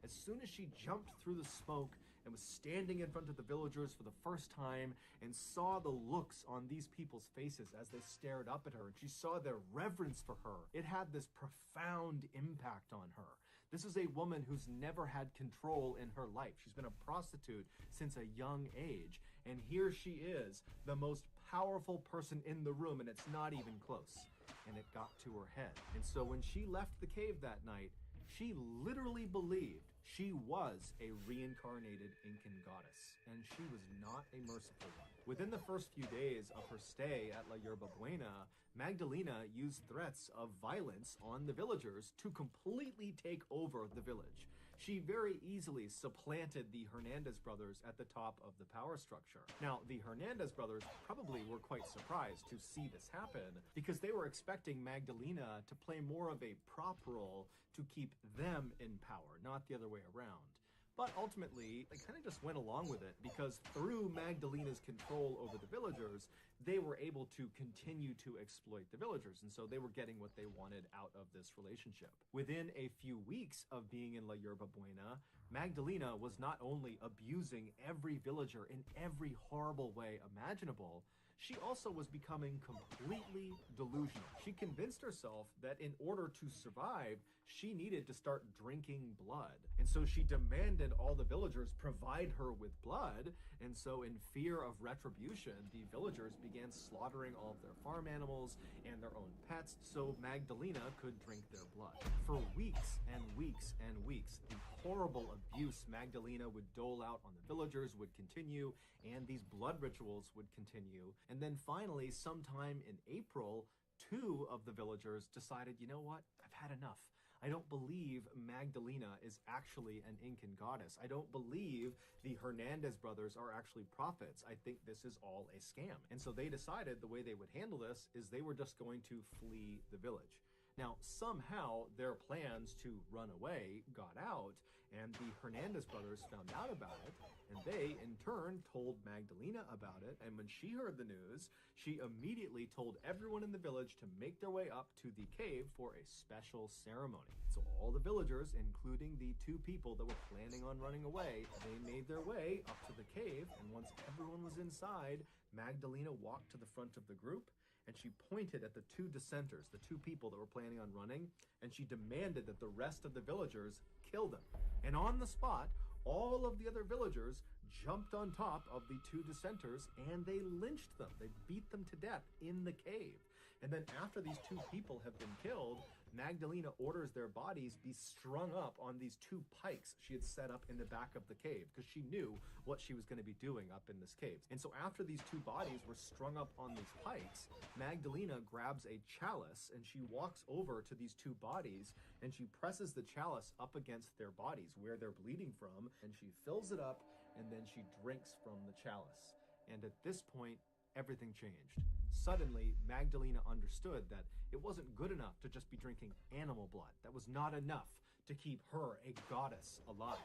as soon as she jumped through the smoke and was standing in front of the villagers for the first time and saw the looks on these people's faces as they stared up at her, and she saw their reverence for her, it had this profound impact on her. This is a woman who's never had control in her life. She's been a prostitute since a young age, and here she is, the most powerful person in the room, and it's not even close. And it got to her head. And so when she left the cave that night, she literally believed she was a reincarnated Incan goddess, and she was not a merciful one. Within the first few days of her stay at La Yerba Buena, Magdalena used threats of violence on the villagers to completely take over the village. She very easily supplanted the Hernandez brothers at the top of the power structure. Now, the Hernandez brothers probably were quite surprised to see this happen because they were expecting Magdalena to play more of a prop role to keep them in power, not the other way around. But ultimately, they kind of just went along with it because through Magdalena's control over the villagers, they were able to continue to exploit the villagers. And so they were getting what they wanted out of this relationship. Within a few weeks of being in La Yerba Buena, Magdalena was not only abusing every villager in every horrible way imaginable, she also was becoming completely delusional. She convinced herself that in order to survive, she needed to start drinking blood. And so she demanded all the villagers provide her with blood. And so in fear of retribution, the villagers began slaughtering all of their farm animals and their own pets so Magdalena could drink their blood. For weeks and weeks and weeks, the horrible abuse Magdalena would dole out on the villagers would continue, and these blood rituals would continue. And then finally, sometime in April, 2 of the villagers decided, you know what, I've had enough. I don't believe Magdalena is actually an Incan goddess. I don't believe the Hernandez brothers are actually prophets. I think this is all a scam. And so they decided the way they would handle this is they were just going to flee the village. Now, somehow their plans to run away got out, and the Hernandez brothers found out about it, and they, in turn, told Magdalena about it, and when she heard the news, she immediately told everyone in the village to make their way up to the cave for a special ceremony. So all the villagers, including the 2 people that were planning on running away, they made their way up to the cave, and once everyone was inside, Magdalena walked to the front of the group, and she pointed at the two dissenters, the two people that were planning on running, and she demanded that the rest of the villagers kill them. And on the spot, all of the other villagers jumped on top of the two dissenters and they lynched them. They beat them to death in the cave. And then after these two people have been killed, Magdalena orders their bodies be strung up on these two pikes she had set up in the back of the cave, because she knew what she was going to be doing up in this cave. And so after these two bodies were strung up on these pikes, Magdalena grabs a chalice and she walks over to these two bodies and she presses the chalice up against their bodies where they're bleeding from, and she fills it up and then she drinks from the chalice. And at this point, everything changed. Suddenly, Magdalena understood that it wasn't good enough to just be drinking animal blood. That was not enough to keep her, a goddess, alive.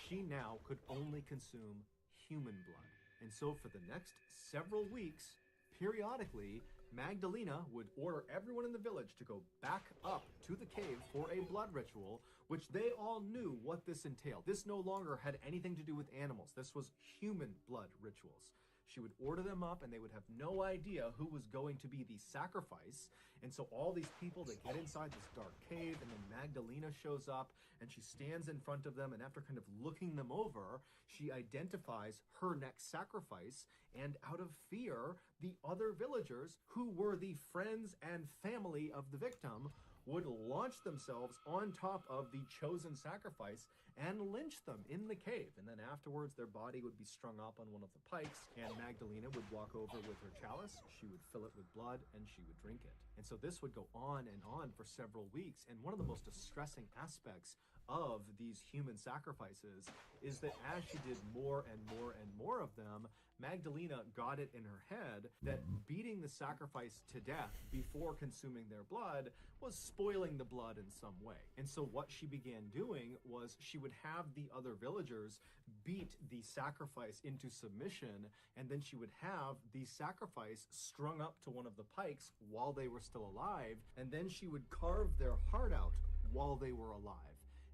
She now could only consume human blood. And so for the next several weeks, periodically, Magdalena would order everyone in the village to go back up to the cave for a blood ritual, which they all knew what this entailed. This no longer had anything to do with animals. This was human blood rituals. She would order them up and they would have no idea who was going to be the sacrifice. And so all these people, they get inside this dark cave, and then Magdalena shows up and she stands in front of them, and after kind of looking them over, she identifies her next sacrifice. And out of fear, the other villagers, who were the friends and family of the victim, would launch themselves on top of the chosen sacrifice and lynch them in the cave. And then afterwards, their body would be strung up on one of the pikes, and Magdalena would walk over with her chalice. She would fill it with blood, and she would drink it. And so this would go on and on for several weeks. And one of the most distressing aspects of these human sacrifices is that as she did more and more and more of them, Magdalena got it in her head that beating the sacrifice to death before consuming their blood was spoiling the blood in some way. And so what she began doing was she would have the other villagers beat the sacrifice into submission, and then she would have the sacrifice strung up to one of the pikes while they were still alive, and then she would carve their heart out while they were alive,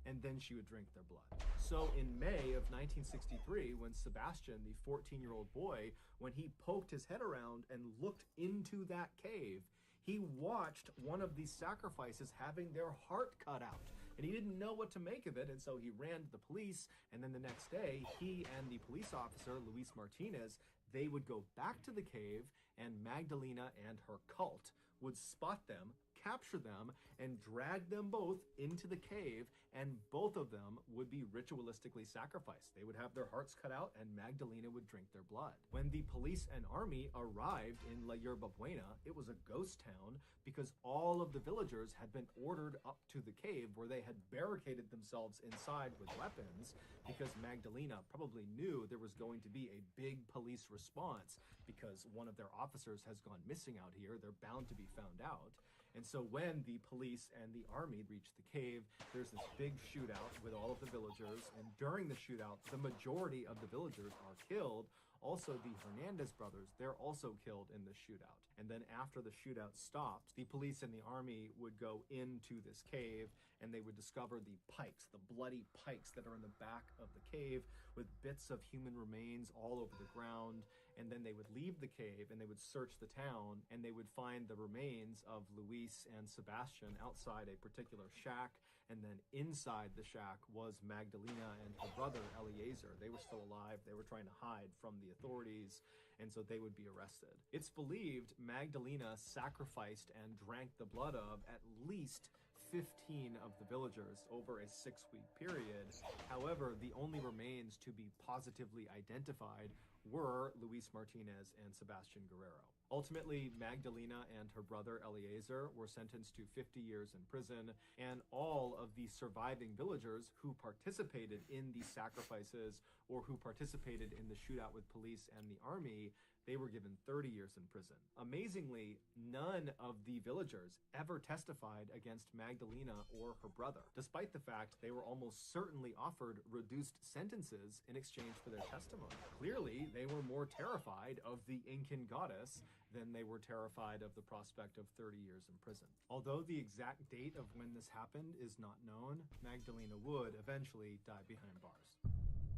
and then she would drink their blood. So in May of 1963, when Sebastian, the 14-year-old boy, when he poked his head around and looked into that cave, he watched one of these sacrifices having their heart cut out. And he didn't know what to make of it, and so he ran to the police, and then the next day, he and the police officer, Luis Martinez, they would go back to the cave, and Magdalena and her cult would spot them, capture them, and drag them both into the cave, and both of them would be ritualistically sacrificed. They would have their hearts cut out, and Magdalena would drink their blood. When the police and army arrived in La Yerba Buena, it was a ghost town because all of the villagers had been ordered up to the cave where they had barricaded themselves inside with weapons, because Magdalena probably knew there was going to be a big police response because one of their officers has gone missing out here. They're bound to be found out. And so when the police and the army reach the cave, there's this big shootout with all of the villagers. And during the shootout, the majority of the villagers are killed. Also, the Hernandez brothers, they're also killed in the shootout. And then after the shootout stopped, the police and the army would go into this cave, and they would discover the pikes, the bloody pikes that are in the back of the cave with bits of human remains all over the ground. And then they would leave the cave and they would search the town, and they would find the remains of Luis and Sebastian outside a particular shack. And then inside the shack was Magdalena and her brother Eliezer. They were still alive. They were trying to hide from the authorities, and so they would be arrested. It's believed Magdalena sacrificed and drank the blood of at least 15 of the villagers over a 6-week period. However, the only remains to be positively identified were Luis Martinez and Sebastian Guerrero. Ultimately, Magdalena and her brother Eliezer were sentenced to 50 years in prison, and all of the surviving villagers who participated in the sacrifices or who participated in the shootout with police and the army, they were given 30 years in prison. Amazingly, none of the villagers ever testified against Magdalena or her brother, despite the fact they were almost certainly offered reduced sentences in exchange for their testimony. Clearly, they were more terrified of the Incan goddess than they were terrified of the prospect of 30 years in prison. Although the exact date of when this happened is not known, Magdalena would eventually die behind bars.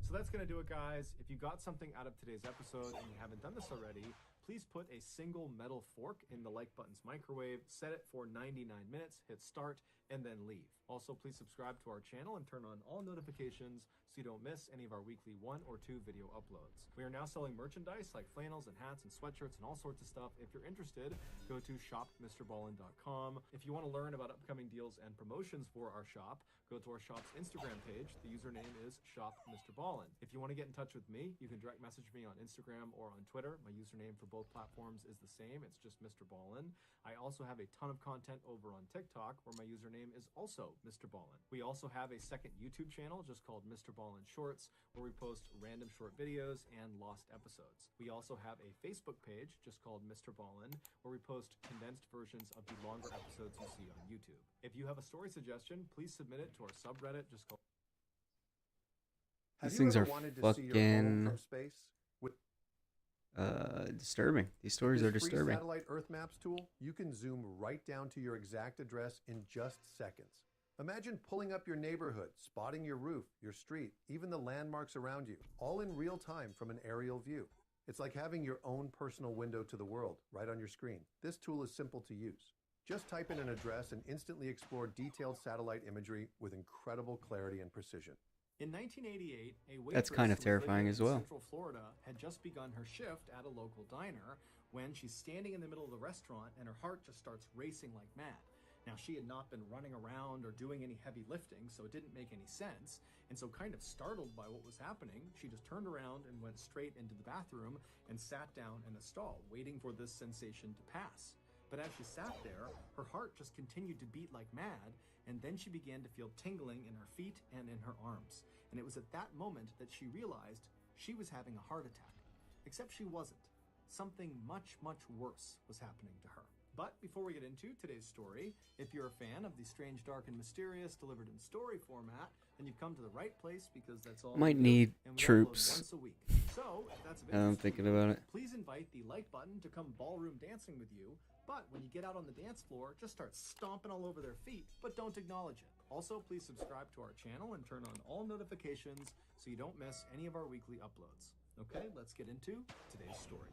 So that's going to do it, guys. If you got something out of today's episode and you haven't done this already, please put a single metal fork in the like button's microwave, set it for 99 minutes, hit start, and then leave. Also, please subscribe to our channel and turn on all notifications so you don't miss any of our weekly 1 or 2 video uploads. We are now selling merchandise like flannels and hats and sweatshirts and all sorts of stuff. If you're interested, go to shopmrballin.com. If you want to learn about upcoming deals and promotions for our shop, go to our shop's Instagram page. The username is shopmrballin. If you want to get in touch with me, you can direct message me on Instagram or on Twitter. My username for both platforms is the same. It's just Mr. Ballin. I also have a ton of content over on TikTok where my username is also Mr. Ballin. We also have a second YouTube channel just called Mr. Ballin Shorts where we post random short videos and lost episodes. We also have a Facebook page just called Mr. Ballin where we post condensed versions of the longer episodes you see on YouTube. If you have a story suggestion, please submit it to our subreddit just called... These things are fucking disturbing. These stories are disturbing. With Satellite Earth Maps tool, you can zoom right down to your exact address in just seconds. Imagine pulling up your neighborhood, spotting your roof, your street, even the landmarks around you, all in real time from an aerial view. It's like having your own personal window to the world right on your screen. This tool is simple to use. Just type in an address and instantly explore detailed satellite imagery with incredible clarity and precision. In 1988, a waitress That's kind of who was terrifying living as in well. Central Florida had just begun her shift at a local diner when she's standing in the middle of the restaurant and her heart just starts racing like mad. Now, she had not been running around or doing any heavy lifting, so it didn't make any sense. And so kind of startled by what was happening, she just turned around and went straight into the bathroom and sat down in a stall, waiting for this sensation to pass. But as she sat there, her heart just continued to beat like mad, and then she began to feel tingling in her feet and in her arms. And it was at that moment that she realized she was having a heart attack. Except she wasn't. Something much, much worse was happening to her. But before we get into today's story, if you're a fan of the strange, dark, and mysterious delivered in story format, then you've come to the right place because that's all Might we do, need and we upload troops. once a week. So, if that's of I'm interest to thinking you, about it. please invite the like button to come ballroom dancing with you. But when you get out on the dance floor, just start stomping all over their feet, but don't acknowledge it. Also, please subscribe to our channel and turn on all notifications so you don't miss any of our weekly uploads. Okay, let's get into today's story.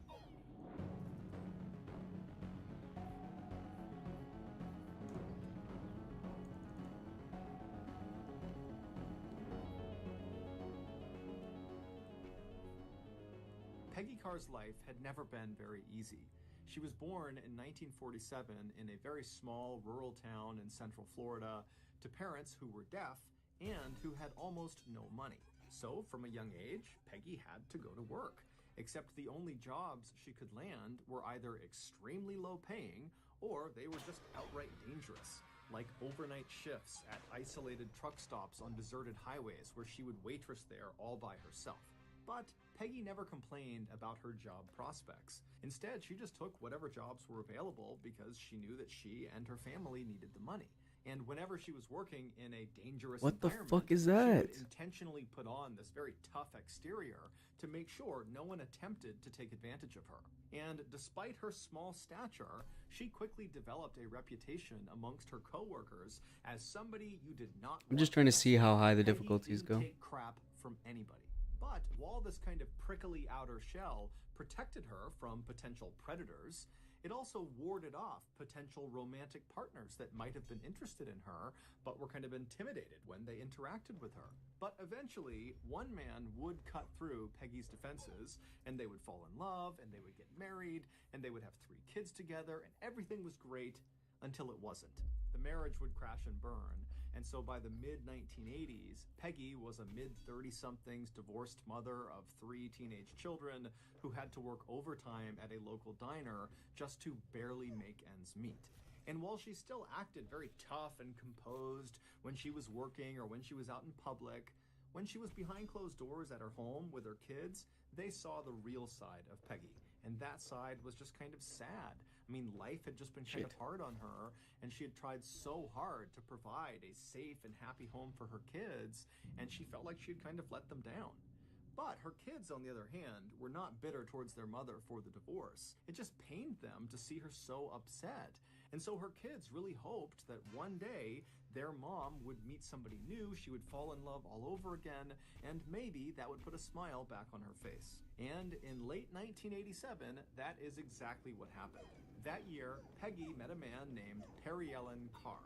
Peggy Carr's life had never been very easy. She was born in 1947 in a very small rural town in Central Florida to parents who were deaf and who had almost no money. So from a young age, Peggy had to go to work, except the only jobs she could land were either extremely low paying or they were just outright dangerous, like overnight shifts at isolated truck stops on deserted highways where she would waitress there all by herself. But Peggy never complained about her job prospects. Instead, she just took whatever jobs were available because she knew that she and her family needed the money. And whenever she was working in a dangerous What the environment, fuck is she that? would intentionally put on this very tough exterior to make sure no one attempted to take advantage of her. And despite her small stature, she quickly developed a reputation amongst her coworkers as somebody you did not I'm want just trying to see how high the Peggy difficulties didn't go. take crap from anybody. But while this kind of prickly outer shell protected her from potential predators, it also warded off potential romantic partners that might have been interested in her, but were kind of intimidated when they interacted with her. But eventually, one man would cut through Peggy's defenses, and they would fall in love, and they would get married, and they would have 3 kids together, and everything was great until it wasn't. The marriage would crash and burn. And so by the mid-1980s, Peggy was a mid-30-somethings divorced mother of 3 teenage children who had to work overtime at a local diner just to barely make ends meet. And while she still acted very tough and composed when she was working or when she was out in public, when she was behind closed doors at her home with her kids, they saw the real side of Peggy. And that side was just kind of sad. I mean, life had just been kind of hard on her, and she had tried so hard to provide a safe and happy home for her kids, and she felt like she had kind of let them down. But her kids, on the other hand, were not bitter towards their mother for the divorce. It just pained them to see her so upset. And so her kids really hoped that one day their mom would meet somebody new, she would fall in love all over again, and maybe that would put a smile back on her face. And in late 1987, that is exactly what happened. That year, Peggy met a man named Perry Ellen Carr.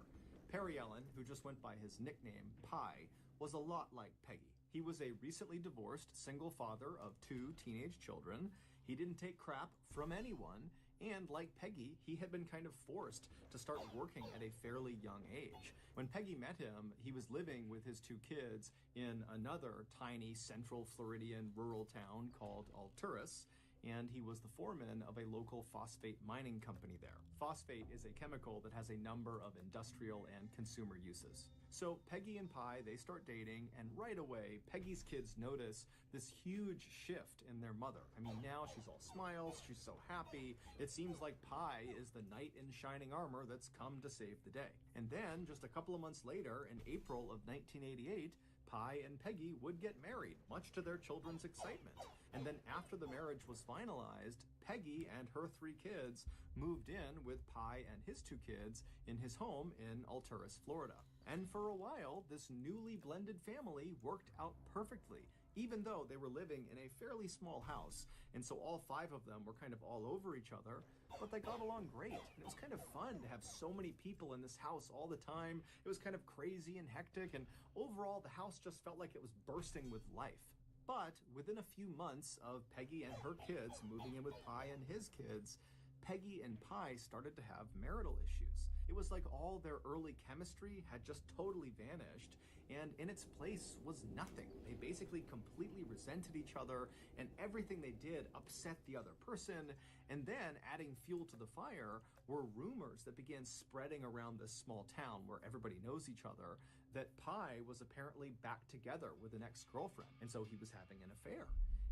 Perry Ellen, who just went by his nickname, Pie, was a lot like Peggy. He was a recently divorced single father of 2 teenage children. He didn't take crap from anyone, and like Peggy, he had been kind of forced to start working at a fairly young age. When Peggy met him, he was living with his 2 kids in another tiny central Floridian rural town called Alturas, and he was the foreman of a local phosphate mining company there. Phosphate is a chemical that has a number of industrial and consumer uses. So Peggy and Pie, they start dating, and right away, Peggy's kids notice this huge shift in their mother. I mean, now she's all smiles, she's so happy. It seems like Pie is the knight in shining armor that's come to save the day. And then, just a couple of months later, in April of 1988, Pie and Peggy would get married, much to their children's excitement. And then after the marriage was finalized, Peggy and her 3 kids moved in with Pie and his 2 kids in his home in Alturas, Florida. And for a while, this newly blended family worked out perfectly, even though they were living in a fairly small house. And so all 5 of them were kind of all over each other, but they got along great. And it was kind of fun to have so many people in this house all the time. It was kind of crazy and hectic, and overall the house just felt like it was bursting with life. But within a few months of Peggy and her kids moving in with Pie and his kids, Peggy and Pie started to have marital issues. It was like all their early chemistry had just totally vanished, and in its place was nothing. They basically completely resented each other, and everything they did upset the other person. And then, adding fuel to the fire, were rumors that began spreading around this small town where everybody knows each other, that Pie was apparently back together with an ex-girlfriend, and so he was having an affair.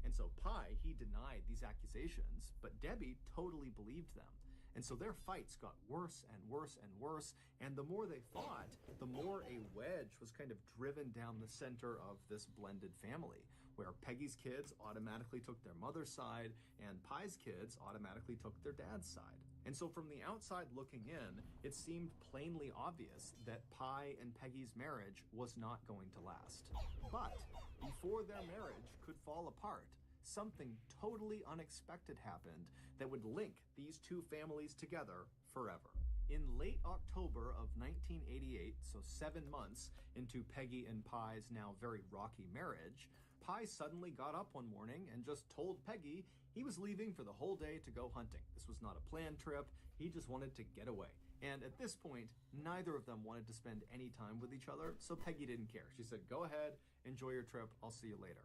And so Pie, he denied these accusations, but Debbie totally believed them. And so their fights got worse and worse and worse, and the more they fought, the more a wedge was kind of driven down the center of this blended family, where Peggy's kids automatically took their mother's side, and Pie's kids automatically took their dad's side. And so from the outside looking in, it seemed plainly obvious that Pie and Peggy's marriage was not going to last. But before their marriage could fall apart, something totally unexpected happened that would link these 2 families together forever. In late October of 1988, so 7 months into Peggy and Pie's now very rocky marriage, Pie suddenly got up one morning and just told Peggy he was leaving for the whole day to go hunting. This was not a planned trip, he just wanted to get away. And at this point, neither of them wanted to spend any time with each other, so Peggy didn't care. She said, "Go ahead, enjoy your trip, I'll see you later."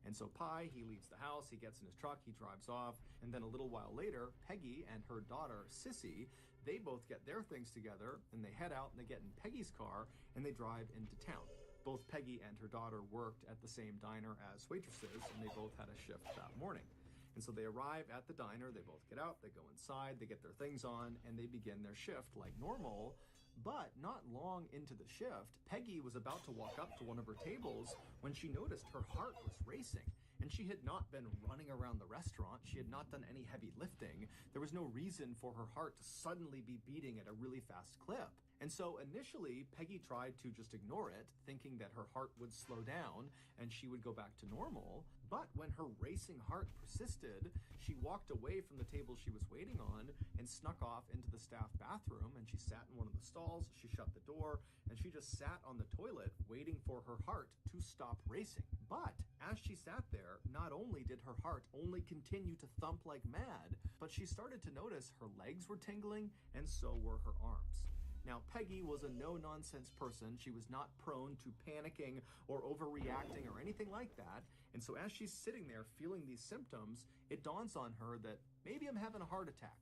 And so Pie, he leaves the house, he gets in his truck, he drives off, and then a little while later, Peggy and her daughter, Sissy, they both get their things together, and they head out and they get in Peggy's car, and they drive into town. Both Peggy and her daughter worked at the same diner as waitresses, and they both had a shift that morning. And so they arrive at the diner, they both get out, they go inside, they get their things on, and they begin their shift like normal. But not long into the shift, Peggy was about to walk up to one of her tables when she noticed her heart was racing. And she had not been running around the restaurant, she had not done any heavy lifting. There was no reason for her heart to suddenly be beating at a really fast clip. And so initially, Peggy tried to just ignore it, thinking that her heart would slow down and she would go back to normal. But when her racing heart persisted, she walked away from the table she was waiting on and snuck off into the staff bathroom, and she sat in one of the stalls, she shut the door, and she just sat on the toilet waiting for her heart to stop racing. But as she sat there, not only did her heart only continue to thump like mad, but she started to notice her legs were tingling and so were her arms. Now, Peggy was a no-nonsense person. She was not prone to panicking or overreacting or anything like that. And so as she's sitting there feeling these symptoms, it dawns on her that maybe I'm having a heart attack.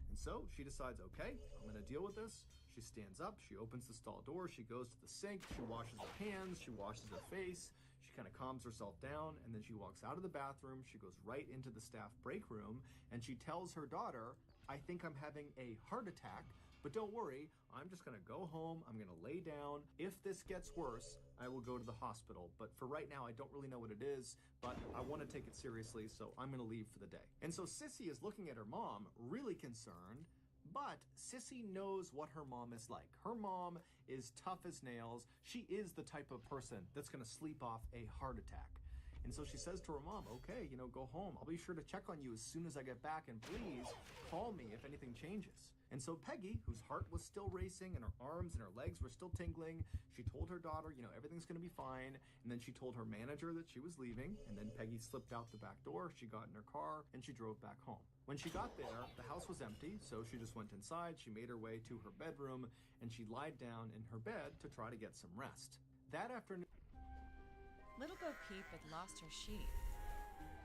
And so she decides, okay, I'm going to deal with this. She stands up, she opens the stall door, she goes to the sink, she washes her hands, she washes her face, she kind of calms herself down, and then she walks out of the bathroom, she goes right into the staff break room, and she tells her daughter, I think I'm having a heart attack, but don't worry, I'm just gonna go home, I'm gonna lay down. If this gets worse, I will go to the hospital. But for right now, I don't really know what it is, but I wanna take it seriously, so I'm gonna leave for the day. And so Sissy is looking at her mom, really concerned, But Sissy knows what her mom is like. Her mom is tough as nails. She is the type of person that's going to sleep off a heart attack. And so she says to her mom, okay, go home. I'll be sure to check on you as soon as I get back, and please call me if anything changes. And so Peggy, whose heart was still racing and her arms and her legs were still tingling, she told her daughter, everything's going to be fine. And then she told her manager that she was leaving. And then Peggy slipped out the back door. She got in her car and she drove back home. When she got there, the house was empty. So she just went inside. She made her way to her bedroom and she lied down in her bed to try to get some rest. That afternoon, Little Bo Peep had lost her sheep.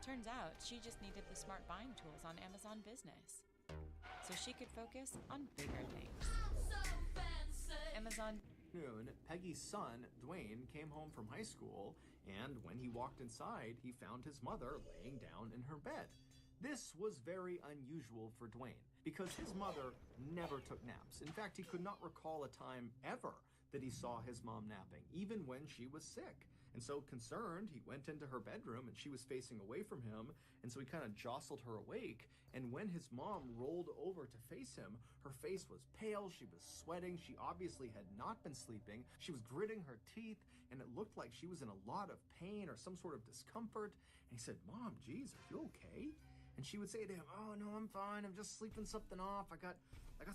Turns out she just needed the smart buying tools on Amazon Business, so she could focus on bigger things. Amazon. Peggy's son, Dwayne, came home from high school, and when he walked inside, he found his mother laying down in her bed. This was very unusual for Dwayne, because his mother never took naps. In fact, he could not recall a time ever that he saw his mom napping, even when she was sick. And so concerned, he went into her bedroom and she was facing away from him. And so he kind of jostled her awake. And when his mom rolled over to face him, her face was pale. She was sweating. She obviously had not been sleeping. She was gritting her teeth and it looked like she was in a lot of pain or some sort of discomfort. And he said, "Mom, geez, are you okay?" And she would say to him, "Oh, no, I'm fine. I'm just sleeping something off. I got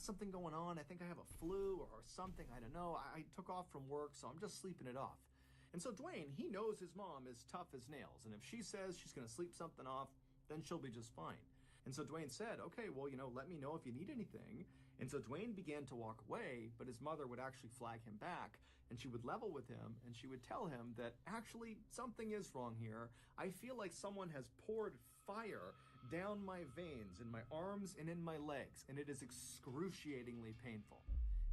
something going on. I think I have a flu or something. I don't know. I took off from work, so I'm just sleeping it off." And so Dwayne, he knows his mom is tough as nails. And if she says she's going to sleep something off, then she'll be just fine. And so Dwayne said, "Okay, well, let me know if you need anything." And so Dwayne began to walk away, but his mother would actually flag him back. And she would level with him and she would tell him that actually something is wrong here. I feel like someone has poured fire down my veins, in my arms and in my legs, and it is excruciatingly painful.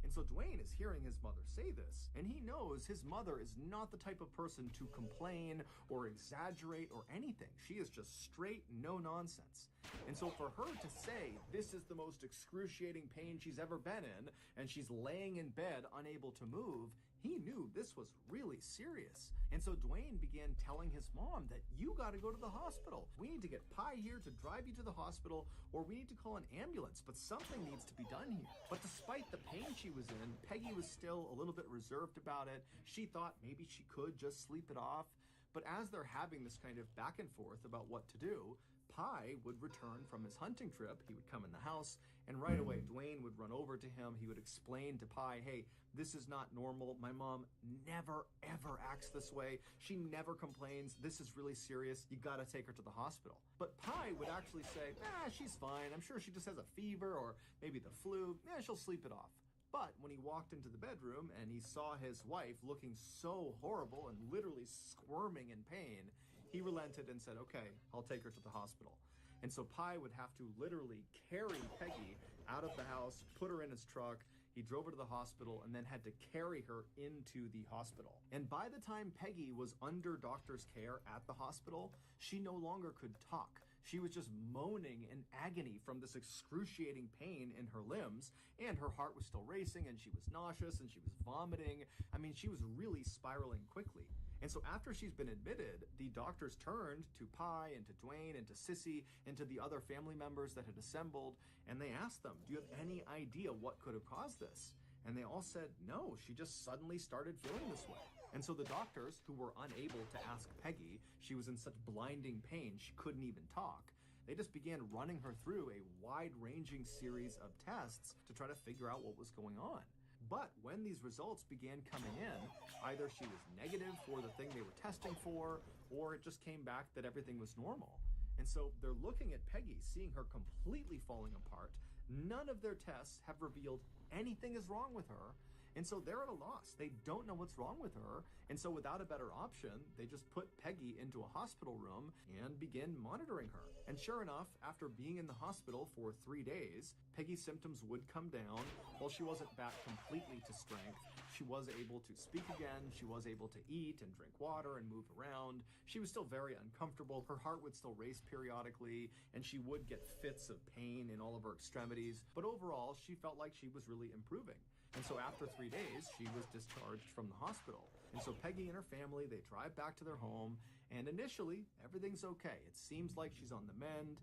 And so Dwayne is hearing his mother say this, and he knows his mother is not the type of person to complain or exaggerate or anything. She is just straight, no nonsense. And so for her to say this is the most excruciating pain she's ever been in, and she's laying in bed unable to move, he knew this was really serious. And so Dwayne began telling his mom that you got to go to the hospital. We need to get Pi here to drive you to the hospital, or we need to call an ambulance, but something needs to be done here. But despite the pain she was in, Peggy was still a little bit reserved about it. She thought maybe she could just sleep it off. But as they're having this kind of back and forth about what to do, Pi would return from his hunting trip. He would come in the house, and right away Dwayne would run over to him. He would explain to Pi, "Hey, this is not normal. My mom never ever acts this way. She never complains. This is really serious. You gotta take her to the hospital." But Pi would actually say, "She's fine. I'm sure she just has a fever or maybe the flu. She'll sleep it off." But when he walked into the bedroom and he saw his wife looking so horrible and literally squirming in pain, he relented and said, "Okay, I'll take her to the hospital." And so Pi would have to literally carry Peggy out of the house, put her in his truck. He drove her to the hospital and then had to carry her into the hospital. And by the time Peggy was under doctor's care at the hospital, she no longer could talk. She was just moaning in agony from this excruciating pain in her limbs, and her heart was still racing, and she was nauseous, and she was vomiting. I mean, she was really spiraling quickly. And so after she's been admitted, the doctors turned to Pi and to Dwayne and to Sissy and to the other family members that had assembled, and they asked them, "Do you have any idea what could have caused this?" And they all said, "No, she just suddenly started feeling this way." And so the doctors, who were unable to ask Peggy, she was in such blinding pain she couldn't even talk, they just began running her through a wide-ranging series of tests to try to figure out what was going on. But when these results began coming in, either she was negative for the thing they were testing for, or it just came back that everything was normal. And so they're looking at Peggy, seeing her completely falling apart. None of their tests have revealed anything is wrong with her. And so they're at a loss. They don't know what's wrong with her. And so without a better option, they just put Peggy into a hospital room and begin monitoring her. And sure enough, after being in the hospital for 3 days, Peggy's symptoms would come down. While she wasn't back completely to strength, she was able to speak again. She was able to eat and drink water and move around. She was still very uncomfortable. Her heart would still race periodically, and she would get fits of pain in all of her extremities. But overall, she felt like she was really improving. And so after 3 days, she was discharged from the hospital. And so Peggy and her family, they drive back to their home, and initially, everything's okay. It seems like she's on the mend,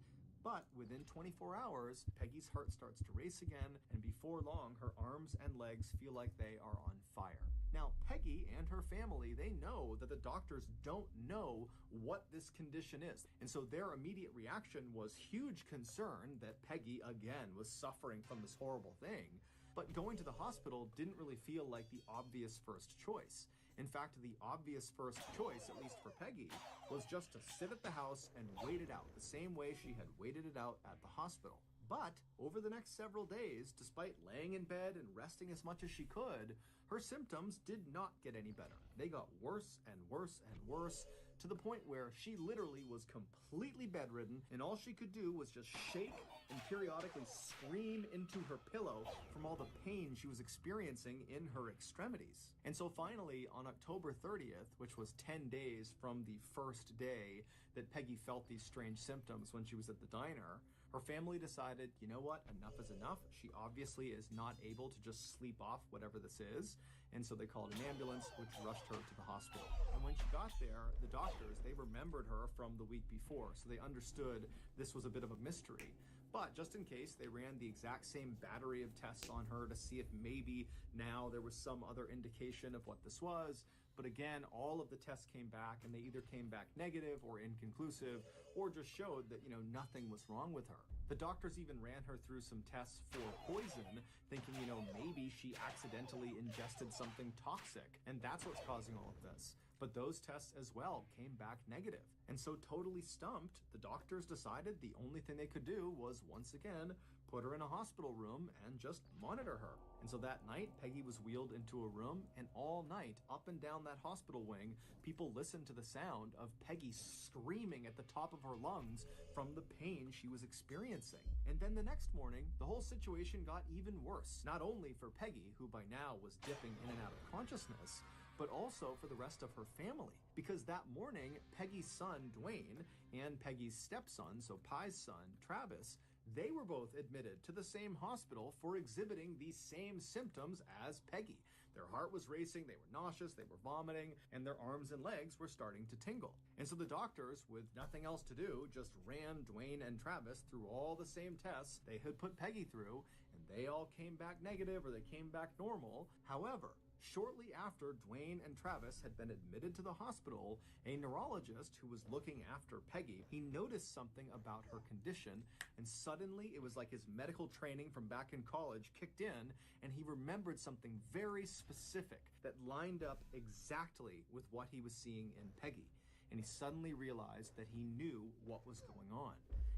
But within 24 hours, Peggy's heart starts to race again, and before long, her arms and legs feel like they are on fire. Now, Peggy and her family, they know that the doctors don't know what this condition is. And so their immediate reaction was huge concern that Peggy, again, was suffering from this horrible thing. But going to the hospital didn't really feel like the obvious first choice. In fact, the obvious first choice, at least for Peggy, was just to sit at the house and wait it out, the same way she had waited it out at the hospital. But over the next several days, despite laying in bed and resting as much as she could, her symptoms did not get any better. They got worse and worse and worse, to the point where she literally was completely bedridden, and all she could do was just shake and periodically scream into her pillow from all the pain she was experiencing in her extremities. And so finally, on October 30th, which was 10 days from the first day that Peggy felt these strange symptoms when she was at the diner, her family decided, you know what, enough is enough. She obviously is not able to just sleep off whatever this is. And so they called an ambulance, which rushed her to the hospital. And when she got there, the doctors, they remembered her from the week before. So they understood this was a bit of a mystery. But just in case, they ran the exact same battery of tests on her to see if maybe now there was some other indication of what this was. But again, all of the tests came back, and they either came back negative or inconclusive, or just showed that, nothing was wrong with her. The doctors even ran her through some tests for poison, thinking, maybe she accidentally ingested something toxic, and that's what's causing all of this. But those tests as well came back negative. And so totally stumped, the doctors decided the only thing they could do was, once again, put her in a hospital room and just monitor her. And so that night, Peggy was wheeled into a room, and all night, up and down that hospital wing, people listened to the sound of Peggy screaming at the top of her lungs from the pain she was experiencing. And then the next morning, the whole situation got even worse, not only for Peggy, who by now was dipping in and out of consciousness, but also for the rest of her family. Because that morning, Peggy's son, Dwayne, and Peggy's stepson, so Pi's son, Travis, they were both admitted to the same hospital for exhibiting these same symptoms as Peggy. Their heart was racing, they were nauseous, they were vomiting, and their arms and legs were starting to tingle. And so the doctors, with nothing else to do, just ran Dwayne and Travis through all the same tests they had put Peggy through, and they all came back negative or they came back normal. However, shortly after Dwayne and Travis had been admitted to the hospital, a neurologist who was looking after Peggy, he noticed something about her condition, and suddenly it was like his medical training from back in college kicked in, and he remembered something very specific that lined up exactly with what he was seeing in Peggy. And he suddenly realized that he knew what was going on.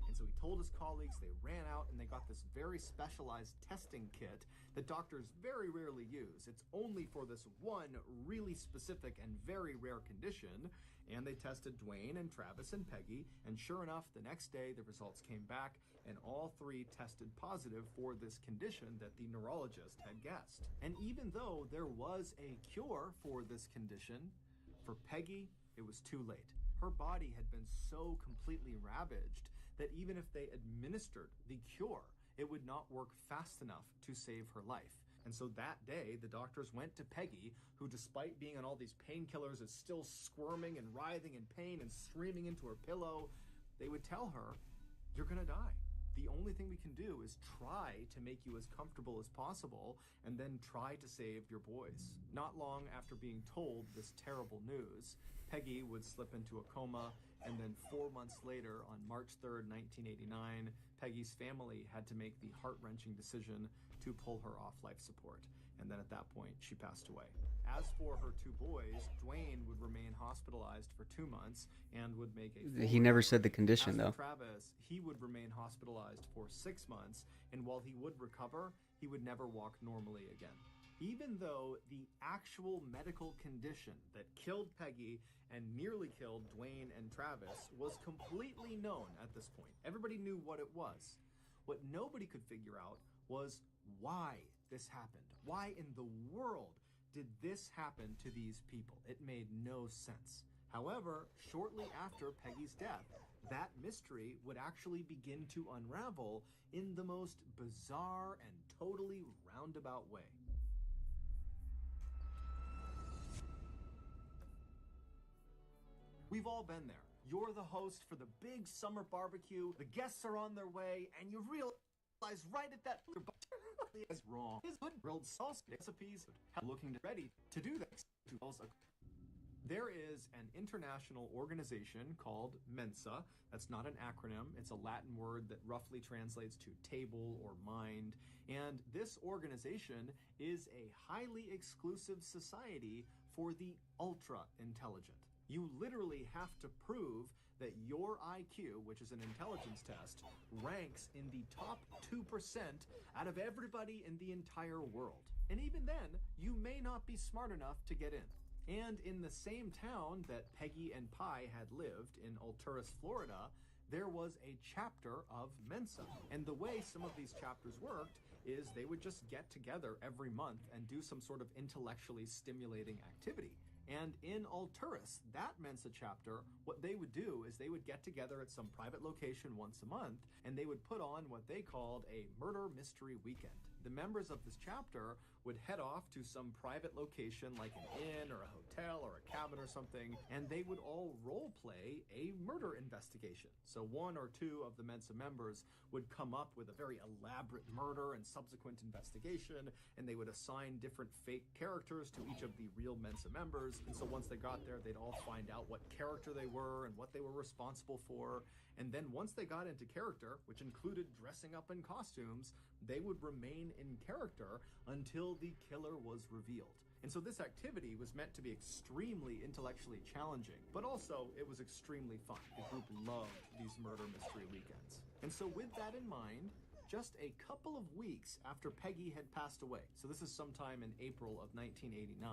And so he told his colleagues, they ran out and they got this very specialized testing kit that doctors very rarely use. It's only for this one really specific and very rare condition. And they tested Dwayne and Travis and Peggy, and sure enough, the next day the results came back, and all three tested positive for this condition that the neurologist had guessed. And even though there was a cure for this condition, for Peggy, it was too late. Her body had been so completely ravaged that even if they administered the cure, it would not work fast enough to save her life. And so that day, the doctors went to Peggy, who despite being on all these painkillers is still squirming and writhing in pain and screaming into her pillow. They would tell her, you're gonna die. The only thing we can do is try to make you as comfortable as possible and then try to save your boys. Not long after being told this terrible news, Peggy would slip into a coma, and then 4 months later, on March 3rd, 1989, Peggy's family had to make the heart-wrenching decision to pull her off life support. And then at that point, she passed away. As for her two boys, Dwayne would remain hospitalized for 2 months and would make a He never said the condition, As though. for Travis, he would remain hospitalized for 6 months, and while he would recover, he would never walk normally again. Even though the actual medical condition that killed Peggy and nearly killed Dwayne and Travis was completely known at this point. Everybody knew what it was. What nobody could figure out was why this happened. Why in the world did this happen to these people? It made no sense. However, shortly after Peggy's death, that mystery would actually begin to unravel in the most bizarre and totally roundabout way. We've all been there. You're the host for the big summer barbecue. The guests are on their way, and you realize right at that is wrong. His good grilled sauce recipes looking ready to do that. There is an international organization called Mensa. That's not an acronym. It's a Latin word that roughly translates to table or mind. And this organization is a highly exclusive society for the ultra intelligent. You literally have to prove that your IQ, which is an intelligence test, ranks in the top 2% out of everybody in the entire world. And even then, you may not be smart enough to get in. And in the same town that Peggy and Pi had lived, in Alturas, Florida, there was a chapter of Mensa. And the way some of these chapters worked is they would just get together every month and do some sort of intellectually stimulating activity. And in Alturas, that Mensa chapter, what they would do is they would get together at some private location once a month, and they would put on what they called a murder mystery weekend. The members of this chapter would head off to some private location like an inn or a hotel or a cabin or something, and they would all role play a murder investigation. So one or two of the Mensa members would come up with a very elaborate murder and subsequent investigation, and they would assign different fake characters to each of the real Mensa members. And so once they got there, they'd all find out what character they were and what they were responsible for. And then once they got into character, which included dressing up in costumes, they would remain in character until the killer was revealed. And so this activity was meant to be extremely intellectually challenging, but also it was extremely fun. The group loved these murder mystery weekends. And so with that in mind, just a couple of weeks after Peggy had passed away, so this is sometime in April of 1989,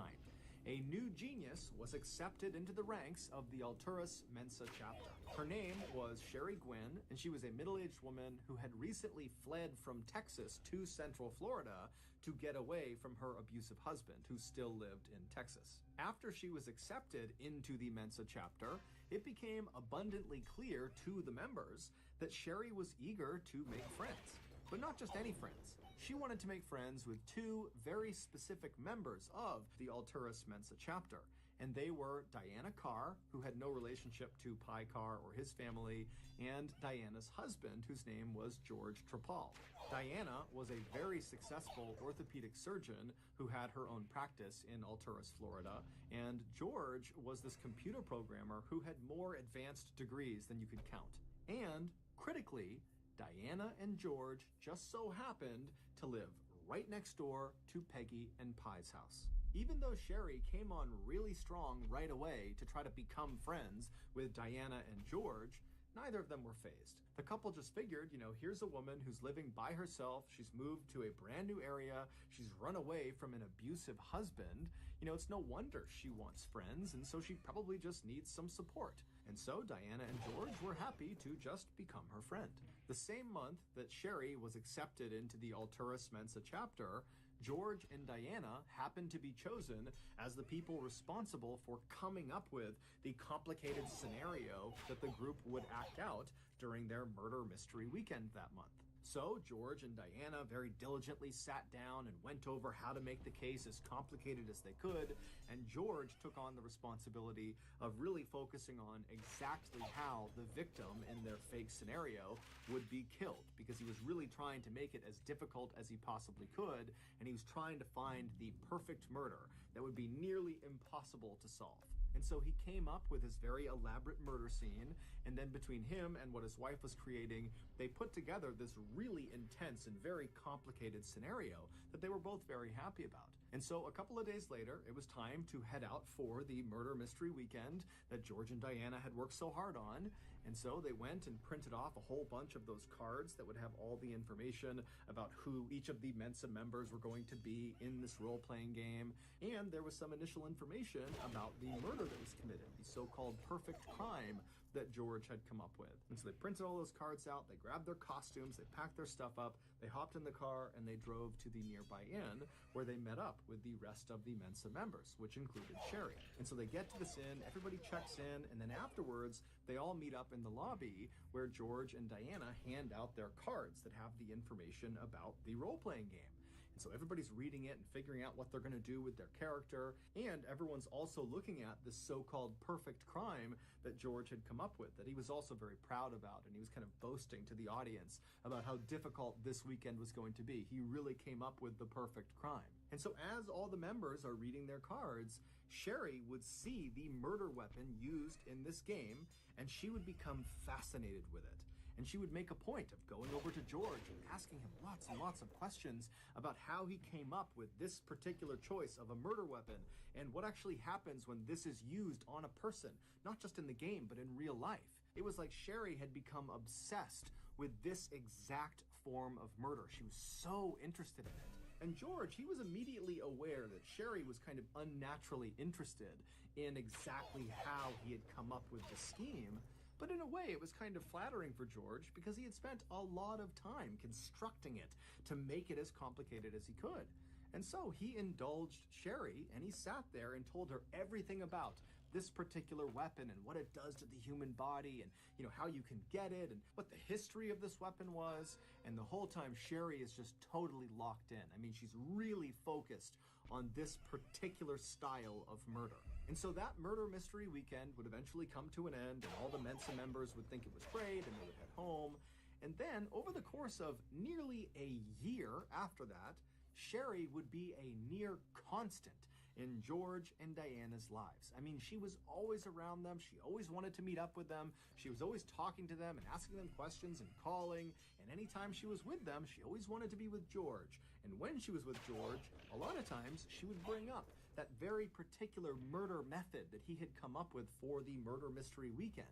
a new genius was accepted into the ranks of the Alturas Mensa chapter. Her name was Sherry Gwynn, and she was a middle-aged woman who had recently fled from Texas to Central Florida to get away from her abusive husband, who still lived in Texas. After she was accepted into the Mensa chapter, it became abundantly clear to the members that Sherry was eager to make friends. But not just any friends. She wanted to make friends with two very specific members of the Alturas Mensa chapter. And they were Diana Carr, who had no relationship to Pi Carr or his family, and Diana's husband, whose name was George Trapal. Diana was a very successful orthopedic surgeon who had her own practice in Alturas, Florida, and George was this computer programmer who had more advanced degrees than you could count. And, critically, Diana and George just so happened to live right next door to Peggy and Pi's house. Even though Sherry came on really strong right away to try to become friends with Diana and George, neither of them were fazed. The couple just figured, here's a woman who's living by herself, she's moved to a brand new area, she's run away from an abusive husband. It's no wonder she wants friends, and so she probably just needs some support. And so Diana and George were happy to just become her friend. The same month that Sherry was accepted into the Alturas Mensa chapter, George and Diana happened to be chosen as the people responsible for coming up with the complicated scenario that the group would act out during their murder mystery weekend that month. So George and Diana very diligently sat down and went over how to make the case as complicated as they could, and George took on the responsibility of really focusing on exactly how the victim in their fake scenario would be killed, because he was really trying to make it as difficult as he possibly could, and he was trying to find the perfect murder that would be nearly impossible to solve. And so he came up with this very elaborate murder scene, and then between him and what his wife was creating, they put together this really intense and very complicated scenario that they were both very happy about. And so a couple of days later, it was time to head out for the murder mystery weekend that George and Diana had worked so hard on. And so they went and printed off a whole bunch of those cards that would have all the information about who each of the Mensa members were going to be in this role-playing game. And there was some initial information about the murder that was committed, the so-called perfect crime that George had come up with. And so they printed all those cards out, they grabbed their costumes, they packed their stuff up, they hopped in the car, and they drove to the nearby inn where they met up with the rest of the Mensa members, which included Sherry. And so they get to this inn, everybody checks in, and then afterwards, they all meet up in the lobby where George and Diana hand out their cards that have the information about the role-playing game. So everybody's reading it and figuring out what they're going to do with their character, and everyone's also looking at this so-called perfect crime that George had come up with, that he was also very proud about, and he was kind of boasting to the audience about how difficult this weekend was going to be. He really came up with the perfect crime. And so as all the members are reading their cards, Sherry would see the murder weapon used in this game, and she would become fascinated with it. And she would make a point of going over to George and asking him lots and lots of questions about how he came up with this particular choice of a murder weapon and what actually happens when this is used on a person, not just in the game, but in real life. It was like Sherry had become obsessed with this exact form of murder. She was so interested in it. And George, he was immediately aware that Sherry was kind of unnaturally interested in exactly how he had come up with the scheme. But in a way, it was kind of flattering for George because he had spent a lot of time constructing it to make it as complicated as he could. And so he indulged Sherry, and he sat there and told her everything about this particular weapon and what it does to the human body and, how you can get it and what the history of this weapon was. And the whole time, Sherry is just totally locked in. I mean, she's really focused on this particular style of murder. And so that murder mystery weekend would eventually come to an end, and all the Mensa members would think it was great, and they would head home. And then, over the course of nearly a year after that, Sherry would be a near constant in George and Diana's lives. I mean, she was always around them. She always wanted to meet up with them. She was always talking to them and asking them questions and calling. And anytime she was with them, she always wanted to be with George. And when she was with George, a lot of times she would bring up that very particular murder method that he had come up with for the murder mystery weekend.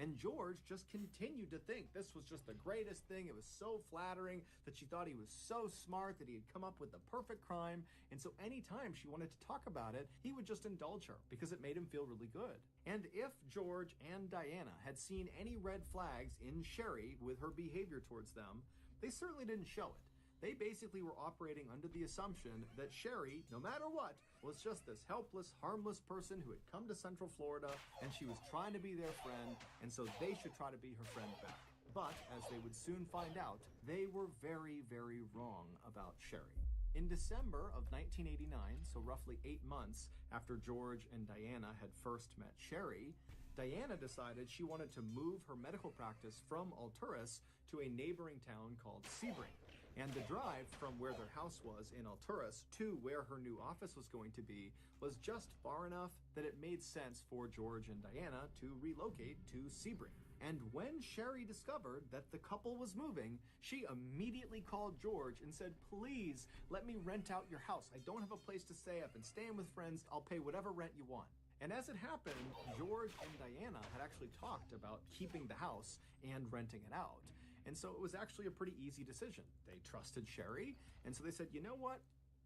And George just continued to think this was just the greatest thing. It was so flattering that she thought he was so smart that he had come up with the perfect crime. And so anytime she wanted to talk about it, he would just indulge her because it made him feel really good. And if George and Diana had seen any red flags in Sherry with her behavior towards them, they certainly didn't show it. They basically were operating under the assumption that Sherry, no matter what, was just this helpless, harmless person who had come to Central Florida and she was trying to be their friend, and so they should try to be her friend back. But, as they would soon find out, they were very, very wrong about Sherry. In December of 1989, so roughly 8 months after George and Diana had first met Sherry, Diana decided she wanted to move her medical practice from Alturas to a neighboring town called Sebring. And the drive from where their house was in Alturas to where her new office was going to be was just far enough that it made sense for George and Diana to relocate to Sebring. And when Sherry discovered that the couple was moving, she immediately called George and said, "Please, let me rent out your house. I don't have a place to stay. I've been staying with friends. I'll pay whatever rent you want." And as it happened, George and Diana had actually talked about keeping the house and renting it out. And so it was actually a pretty easy decision. They trusted Sherry, and so they said, "You know what?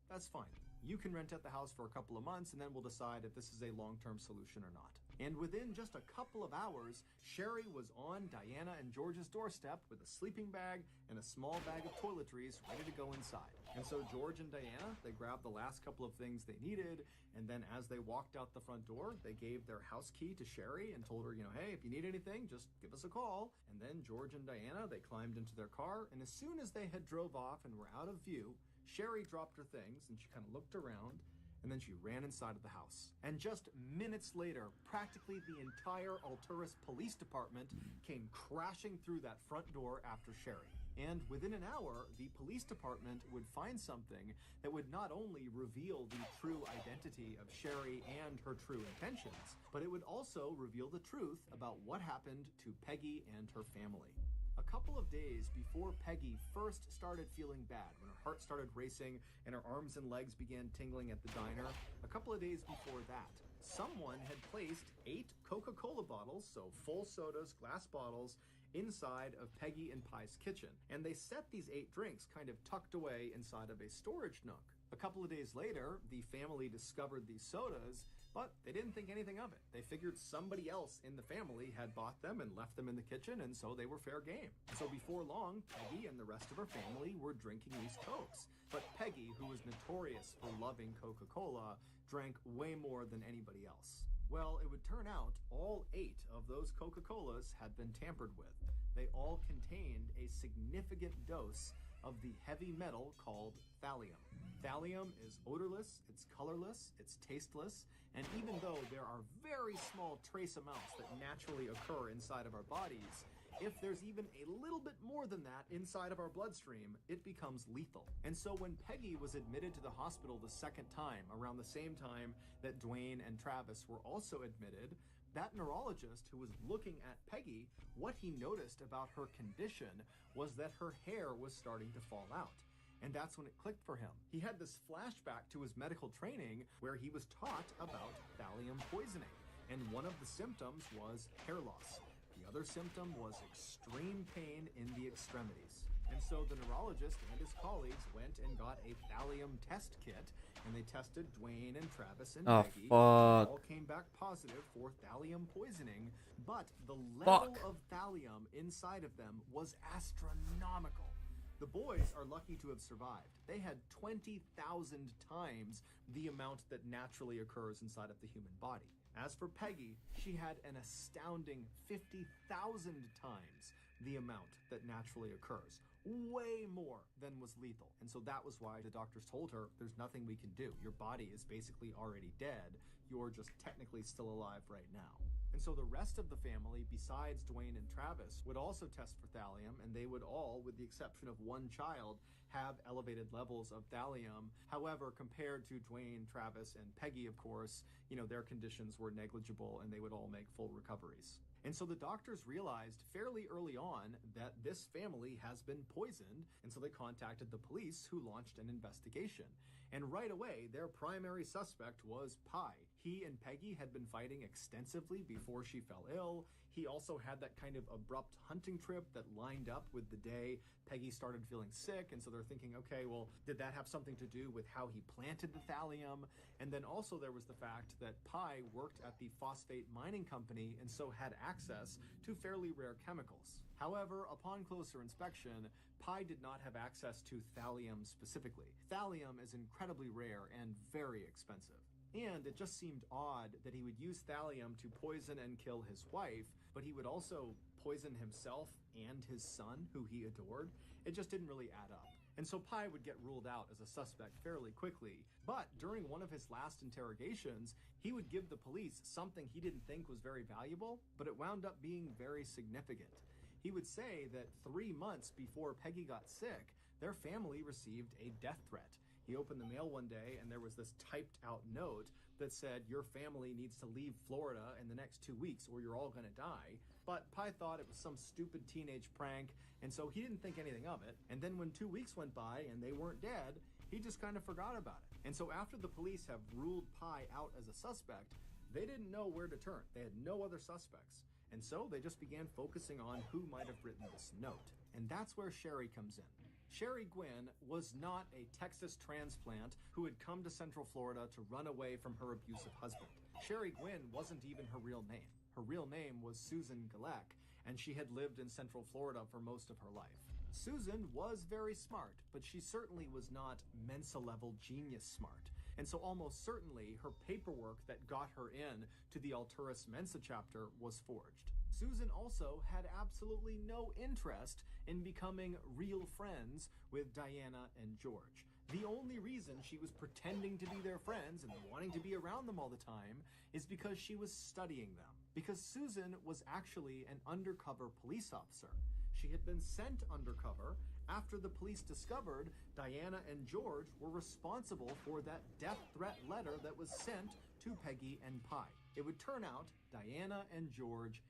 That's fine. You can rent out the house for a couple of months, and then we'll decide if this is a long-term solution or not." And within just a couple of hours, Sherry was on Diana and George's doorstep with a sleeping bag and a small bag of toiletries ready to go inside. And so George and Diana, they grabbed the last couple of things they needed, and then as they walked out the front door, they gave their house key to Sherry and told her, "Hey, if you need anything, just give us a call." And then George and Diana, they climbed into their car, and as soon as they had drove off and were out of view, Sherry dropped her things and she kind of looked around, and then she ran inside of the house. And just minutes later, practically the entire Alturas Police Department came crashing through that front door after Sherry. And within an hour, the police department would find something that would not only reveal the true identity of Sherry and her true intentions, but it would also reveal the truth about what happened to Peggy and her family. A couple of days before Peggy first started feeling bad, when her heart started racing and her arms and legs began tingling at the diner, a couple of days before that, someone had placed 8 Coca-Cola bottles, so full sodas, glass bottles, inside of Peggy and Pi's kitchen. And they set these 8 drinks kind of tucked away inside of a storage nook. A couple of days later, the family discovered these sodas, but they didn't think anything of it. They figured somebody else in the family had bought them and left them in the kitchen, and so they were fair game. So before long, Peggy and the rest of her family were drinking these Cokes. But Peggy, who was notorious for loving Coca-Cola, drank way more than anybody else. Well, it would turn out all 8 of those Coca-Colas had been tampered with. They all contained a significant dose of the heavy metal called thallium. Thallium is odorless, it's colorless, it's tasteless, and even though there are very small trace amounts that naturally occur inside of our bodies, if there's even a little bit more than that inside of our bloodstream, it becomes lethal. And so when Peggy was admitted to the hospital the second time, around the same time that Dwayne and Travis were also admitted, that neurologist who was looking at Peggy, what he noticed about her condition was that her hair was starting to fall out. And that's when it clicked for him. He had this flashback to his medical training where he was taught about thallium poisoning. And one of the symptoms was hair loss. The other symptom was extreme pain in the extremities. And so the neurologist and his colleagues went and got a thallium test kit, and they tested Dwayne and Travis and Peggy. Fuck. All came back positive for thallium poisoning, but the level of thallium inside of them was astronomical. The boys are lucky to have survived. They had 20,000 times the amount that naturally occurs inside of the human body. As for Peggy, she had an astounding 50,000 times the amount that naturally occurs. Way more than was lethal. And so that was why the doctors told her, there's nothing we can do. Your body is basically already dead. You're just technically still alive right now. And so the rest of the family, besides Dwayne and Travis, would also test for thallium, and they would all, with the exception of one child, have elevated levels of thallium. However, compared to Dwayne, Travis, and Peggy, of course, their conditions were negligible and they would all make full recoveries. And so the doctors realized fairly early on that this family has been poisoned, and so they contacted the police, who launched an investigation. And right away, their primary suspect was Pi. He and Peggy had been fighting extensively before she fell ill. He also had that kind of abrupt hunting trip that lined up with the day Peggy started feeling sick, and so they're thinking, okay, well, did that have something to do with how he planted the thallium? And then also there was the fact that Pi worked at the phosphate mining company and so had access to fairly rare chemicals. However, upon closer inspection, Pi did not have access to thallium specifically. Thallium is incredibly rare and very expensive. And it just seemed odd that he would use thallium to poison and kill his wife, but he would also poison himself and his son, who he adored. It just didn't really add up. And so Pi would get ruled out as a suspect fairly quickly. But during one of his last interrogations, he would give the police something he didn't think was very valuable, but it wound up being very significant. He would say that 3 months before Peggy got sick, their family received a death threat. He opened the mail one day and there was this typed out note that said, your family needs to leave Florida in the next 2 weeks or you're all gonna die. But Pi thought it was some stupid teenage prank, and so he didn't think anything of it. And then when 2 weeks went by and they weren't dead, he just kind of forgot about it. And so after the police have ruled Pi out as a suspect, they didn't know where to turn. They had no other suspects. And so they just began focusing on who might have written this note. And that's where Sherry comes in. Sherry Gwynn was not a Texas transplant who had come to Central Florida to run away from her abusive husband. Sherry Gwynn wasn't even her real name. Her real name was Susan Gilek, and she had lived in Central Florida for most of her life. Susan was very smart, but she certainly was not Mensa-level genius smart. And so almost certainly her paperwork that got her in to the Alturas Mensa chapter was forged. Susan also had absolutely no interest in becoming real friends with Diana and George. The only reason she was pretending to be their friends and wanting to be around them all the time is because she was studying them. Because Susan was actually an undercover police officer. She had been sent undercover after the police discovered Diana and George were responsible for that death threat letter that was sent to Peggy and Pi. It would turn out Diana and George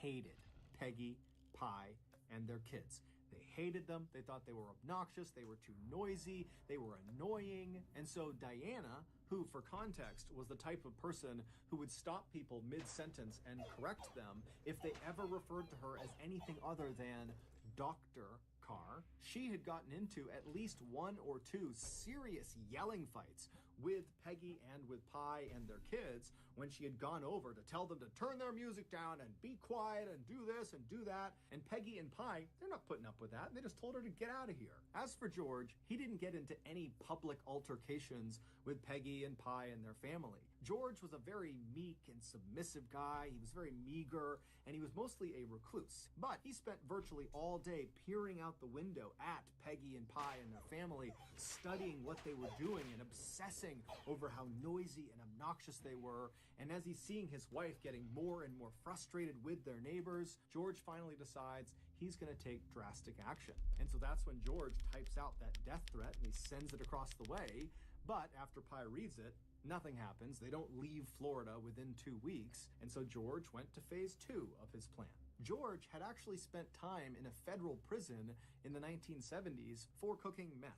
hated Peggy, Pi, and their kids. They hated them. They thought they were obnoxious. They were too noisy. They were annoying. And so Diana, who for context was the type of person who would stop people mid-sentence and correct them if they ever referred to her as anything other than Dr. Carr, she had gotten into at least 1 or 2 serious yelling fights with Peggy and with Pi and their kids when she had gone over to tell them to turn their music down and be quiet and do this and do that. And Peggy and Pi, they're not putting up with that. They just told her to get out of here. As for George, he didn't get into any public altercations with Peggy and Pi and their family. George was a very meek and submissive guy. He was very meager, and he was mostly a recluse. But he spent virtually all day peering out the window at Peggy and Pi and their family, studying what they were doing and obsessing over how noisy and obnoxious they were. And as he's seeing his wife getting more and more frustrated with their neighbors, George finally decides he's going to take drastic action. And so that's when George types out that death threat and he sends it across the way. But after Pi reads it, nothing happens. They don't leave Florida within 2 weeks. And so George went to phase 2 of his plan. George had actually spent time in a federal prison in the 1970s for cooking meth.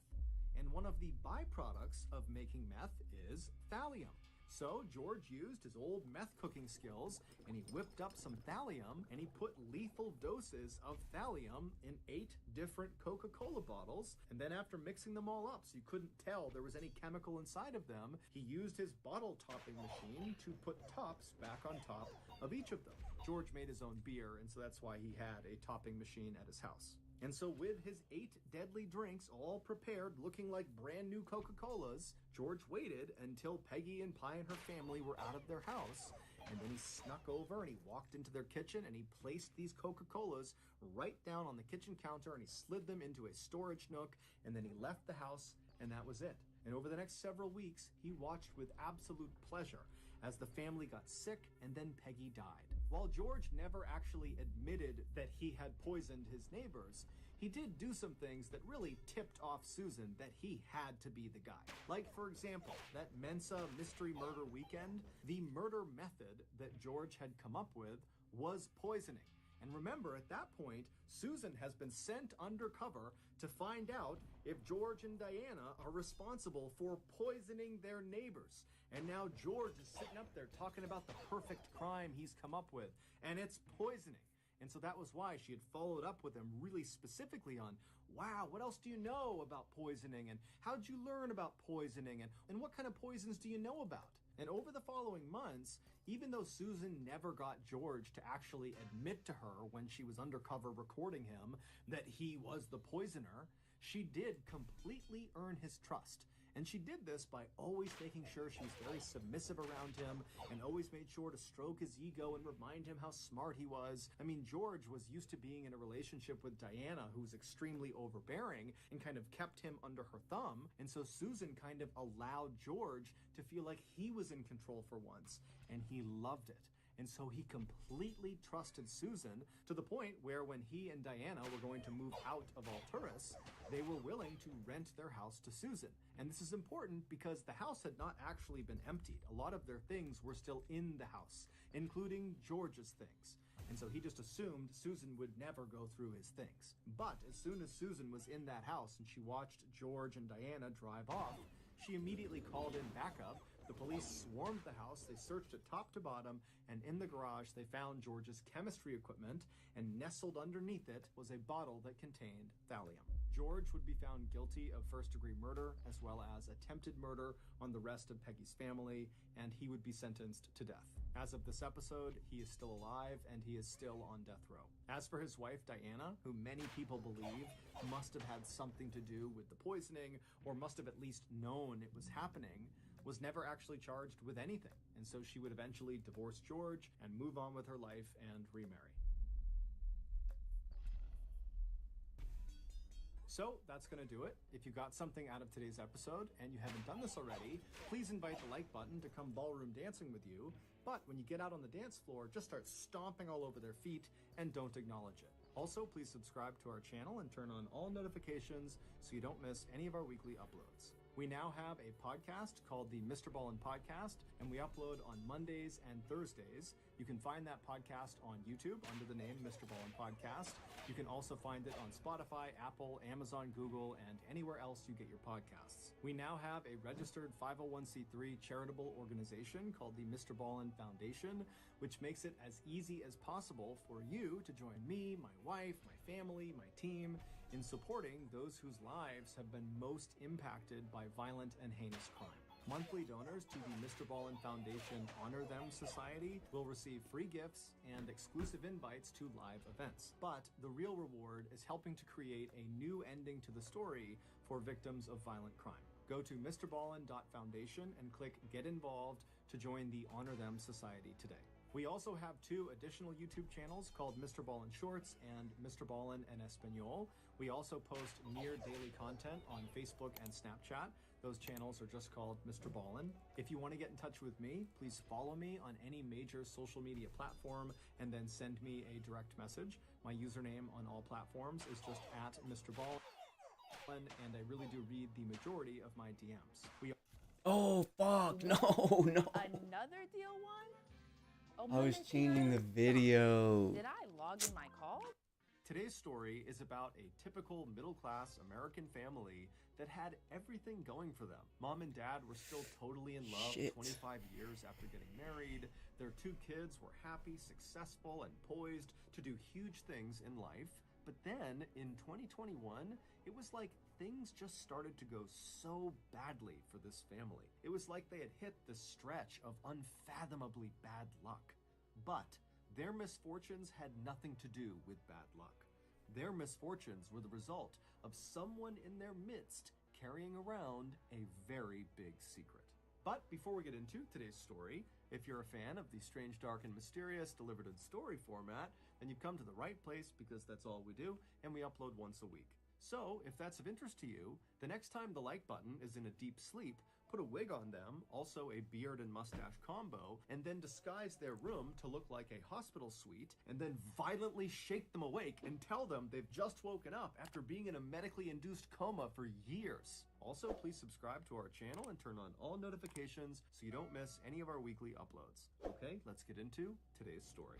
And one of the byproducts of making meth is thallium. So George used his old meth cooking skills and he whipped up some thallium and he put lethal doses of thallium in 8 different Coca-Cola bottles. And then after mixing them all up so you couldn't tell there was any chemical inside of them, he used his bottle topping machine to put tops back on top of each of them. George made his own beer, and so that's why he had a topping machine at his house. And so with his 8 deadly drinks all prepared, looking like brand new Coca-Colas, George waited until Peggy and Pi and her family were out of their house. And then he snuck over and he walked into their kitchen and he placed these Coca-Colas right down on the kitchen counter and he slid them into a storage nook, and then he left the house, and that was it. And over the next several weeks, he watched with absolute pleasure as the family got sick and then Peggy died. While George never actually admitted that he had poisoned his neighbors, he did do some things that really tipped off Susan that he had to be the guy. Like, for example, that Mensa mystery murder weekend, the murder method that George had come up with was poisoning. And remember, at that point, Susan has been sent undercover to find out if George and Diana are responsible for poisoning their neighbors. And now George is sitting up there talking about the perfect crime he's come up with, and it's poisoning. And so that was why she had followed up with him really specifically on, wow, what else do you know about poisoning? And how'd you learn about poisoning? And what kind of poisons do you know about? And over the following months, even though Susan never got George to actually admit to her when she was undercover recording him that he was the poisoner, she did completely earn his trust. And she did this by always making sure she was very submissive around him and always made sure to stroke his ego and remind him how smart he was. I mean, George was used to being in a relationship with Diana, who was extremely overbearing and kind of kept him under her thumb. And so Susan kind of allowed George to feel like he was in control for once, and he loved it. And so he completely trusted Susan to the point where when he and Diana were going to move out of Alturas, they were willing to rent their house to Susan. And this is important because the house had not actually been emptied. A lot of their things were still in the house, including George's things. And so he just assumed Susan would never go through his things. But as soon as Susan was in that house and she watched George and Diana drive off, she immediately called in backup. The police swarmed the house, they searched it top to bottom, and in the garage they found George's chemistry equipment, and nestled underneath it was a bottle that contained thallium. George would be found guilty of first-degree murder as well as attempted murder on the rest of Peggy's family, and he would be sentenced to death. As of this episode, he is still alive and he is still on death row. As for his wife Diana, who many people believe must have had something to do with the poisoning or must have at least known it was happening, was never actually charged with anything, and so she would eventually divorce George and move on with her life and remarry. So that's going to do it. If you got something out of today's episode and you haven't done this already, please invite the like button to come ballroom dancing with you. But when you get out on the dance floor, just start stomping all over their feet and don't acknowledge it. Also, please subscribe to our channel and turn on all notifications so you don't miss any of our weekly uploads. We now have a podcast called the Mr. Ballin Podcast, and we upload on Mondays and Thursdays. You can find that podcast on YouTube under the name Mr. Ballin Podcast. You can also find it on Spotify, Apple, Amazon, Google, and anywhere else you get your podcasts. We now have a registered 501c3 charitable organization called the Mr. Ballin Foundation, which makes it as easy as possible for you to join me, my wife, my family, my team, in supporting those whose lives have been most impacted by violent and heinous crime. Monthly donors to the Mr. Ballin Foundation Honor Them Society will receive free gifts and exclusive invites to live events. But the real reward is helping to create a new ending to the story for victims of violent crime. Go to MrBallin.Foundation and click Get Involved to join the Honor Them Society today. We also have 2 additional YouTube channels called Mr. Ballin Shorts and Mr. Ballin en Espanol. We also post near daily content on Facebook and Snapchat. Those channels are just called Mr. Ballin. If you want to get in touch with me, please follow me on any major social media platform and then send me a direct message. My username on all platforms is just @Mr. Ballin, and I really do read the majority of my DMs. Oh, fuck. No, no. Another deal one? Oh, I was goodness, changing the Karen. video. Did I log in my call? Today's story is about a typical middle-class American family that had everything going for them. Mom and dad were still totally in love Shit. 25 years after getting married. Their 2 kids were happy, successful, and poised to do huge things in life. But then, in 2021, it was like things just started to go so badly for this family. It was like they had hit the stretch of unfathomably bad luck. But their misfortunes had nothing to do with bad luck. Their misfortunes were the result of someone in their midst carrying around a very big secret. But before we get into today's story, if you're a fan of the strange, dark, and mysterious delivered in story format, then you've come to the right place because that's all we do, and we upload once a week. So, if that's of interest to you, the next time the like button is in a deep sleep, put a wig on them, also a beard and mustache combo, and then disguise their room to look like a hospital suite, and then violently shake them awake and tell them they've just woken up after being in a medically induced coma for years. Also, please subscribe to our channel and turn on all notifications so you don't miss any of our weekly uploads. Okay, let's get into today's story.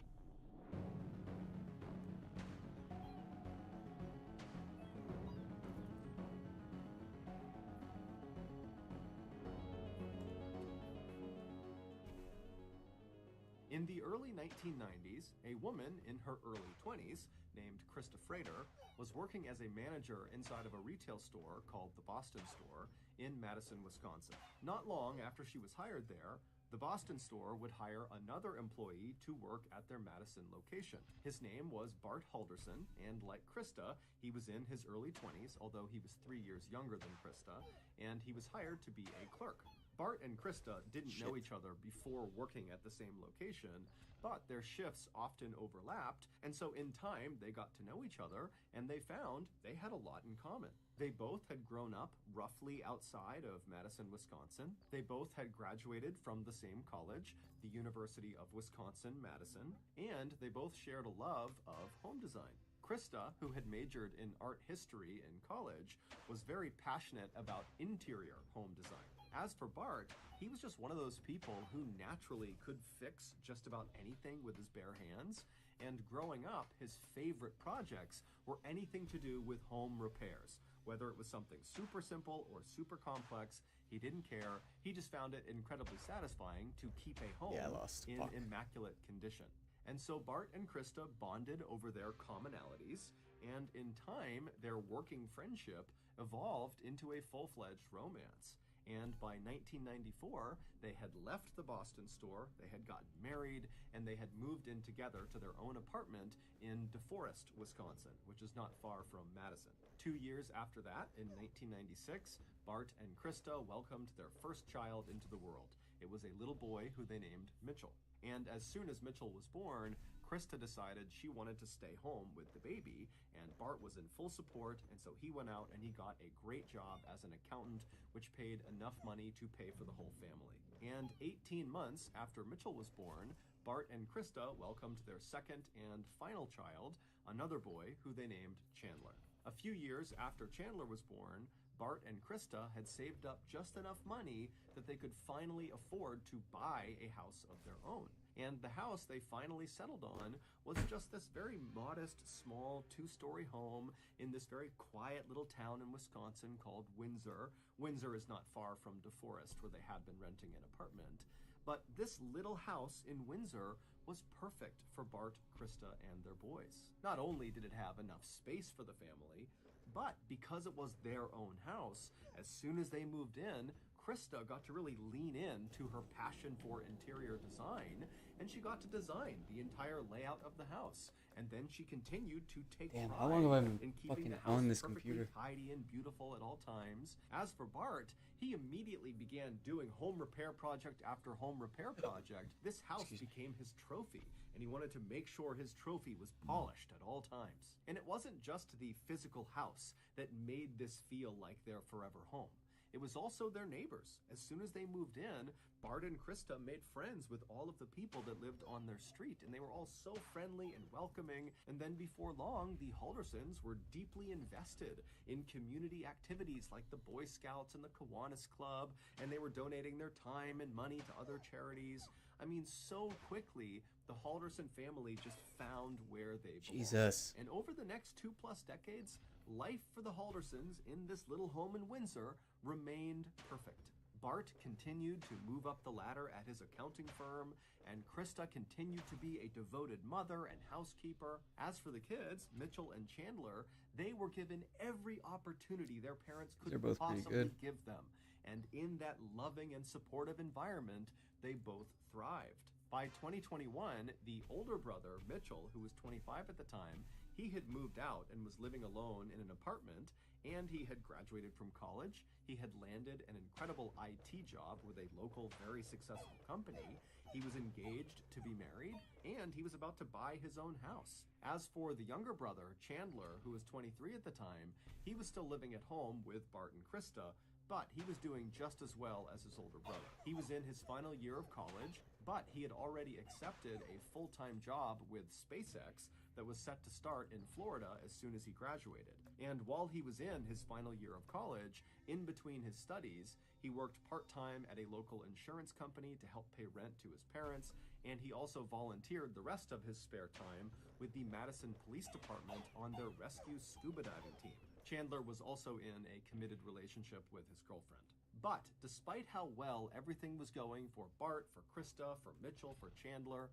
In the early 1990s, a woman in her early 20s, named Krista Frater, was working as a manager inside of a retail store called the Boston Store in Madison, Wisconsin. Not long after she was hired there, the Boston Store would hire another employee to work at their Madison location. His name was Bart Halderson, and like Krista, he was in his early 20s, although he was 3 years younger than Krista, and he was hired to be a clerk. Bart and Krista didn't know each other before working at the same location, but their shifts often overlapped, and so in time they got to know each other, and they found they had a lot in common. They both had grown up roughly outside of Madison, Wisconsin. They both had graduated from the same college, the University of Wisconsin-Madison, and they both shared a love of home design. Krista, who had majored in art history in college, was very passionate about interior home design. As for Bart, he was just one of those people who naturally could fix just about anything with his bare hands, and growing up, his favorite projects were anything to do with home repairs. Whether it was something super simple or super complex, he didn't care. He just found it incredibly satisfying to keep a home in immaculate condition. And so Bart and Krista bonded over their commonalities, and in time, their working friendship evolved into a full-fledged romance. And by 1994, they had left the Boston Store, they had gotten married, and they had moved in together to their own apartment in DeForest, Wisconsin, which is not far from Madison. 2 years after that, in 1996, Bart and Krista welcomed their first child into the world. It was a little boy who they named Mitchell. And as soon as Mitchell was born, Krista decided she wanted to stay home with the baby, and Bart was in full support, and so he went out and he got a great job as an accountant, which paid enough money to pay for the whole family. And 18 months after Mitchell was born, Bart and Krista welcomed their second and final child, another boy who they named Chandler. A few years after Chandler was born, Bart and Krista had saved up just enough money that they could finally afford to buy a house of their own. And the house they finally settled on was just this very modest, small, 2-story home in this very quiet little town in Wisconsin called Windsor. Windsor is not far from DeForest, where they had been renting an apartment. But this little house in Windsor was perfect for Bart, Krista, and their boys. Not only did it have enough space for the family, but because it was their own house, as soon as they moved in, Krista got to really lean in to her passion for interior design, and she got to design the entire layout of the house. And then she continued to take Damn, pride how long have I been in keeping fucking the house on this perfectly computer? tidy and beautiful at all times. As for Bart, he immediately began doing home repair project after home repair project. This house became his trophy, and he wanted to make sure his trophy was polished at all times. And it wasn't just the physical house that made this feel like their forever home. It was also their neighbors. As soon as they moved in, Bart and Krista made friends with all of the people that lived on their street, and they were all so friendly and welcoming. And then before long, the Haldersons were deeply invested in community activities like the Boy Scouts and the Kiwanis Club, and they were donating their time and money to other charities. I mean, so quickly, the Halderson family just found where they belonged. Jesus. And over the next 2+ decades, life for the Haldersons in this little home in Windsor remained perfect. Bart continued to move up the ladder at his accounting firm, and Krista continued to be a devoted mother and housekeeper. As for the kids, Mitchell and Chandler, they were given every opportunity their parents could They're both pretty possibly good. give them. And in that loving and supportive environment, they both thrived. By 2021, the older brother, Mitchell, who was 25 at the time, he had moved out and was living alone in an apartment, and he had graduated from college. He had landed an incredible IT job with a local, very successful company. He was engaged to be married, and he was about to buy his own house. As for the younger brother, Chandler, who was 23 at the time, he was still living at home with Bart and Krista, but he was doing just as well as his older brother. He was in his final year of college, but he had already accepted a full-time job with SpaceX that was set to start in Florida as soon as he graduated. And while he was in his final year of college, in between his studies, he worked part-time at a local insurance company to help pay rent to his parents, and he also volunteered the rest of his spare time with the Madison Police Department on their rescue scuba diving team. Chandler was also in a committed relationship with his girlfriend. But despite how well everything was going for Bart, for Krista, for Mitchell, for Chandler,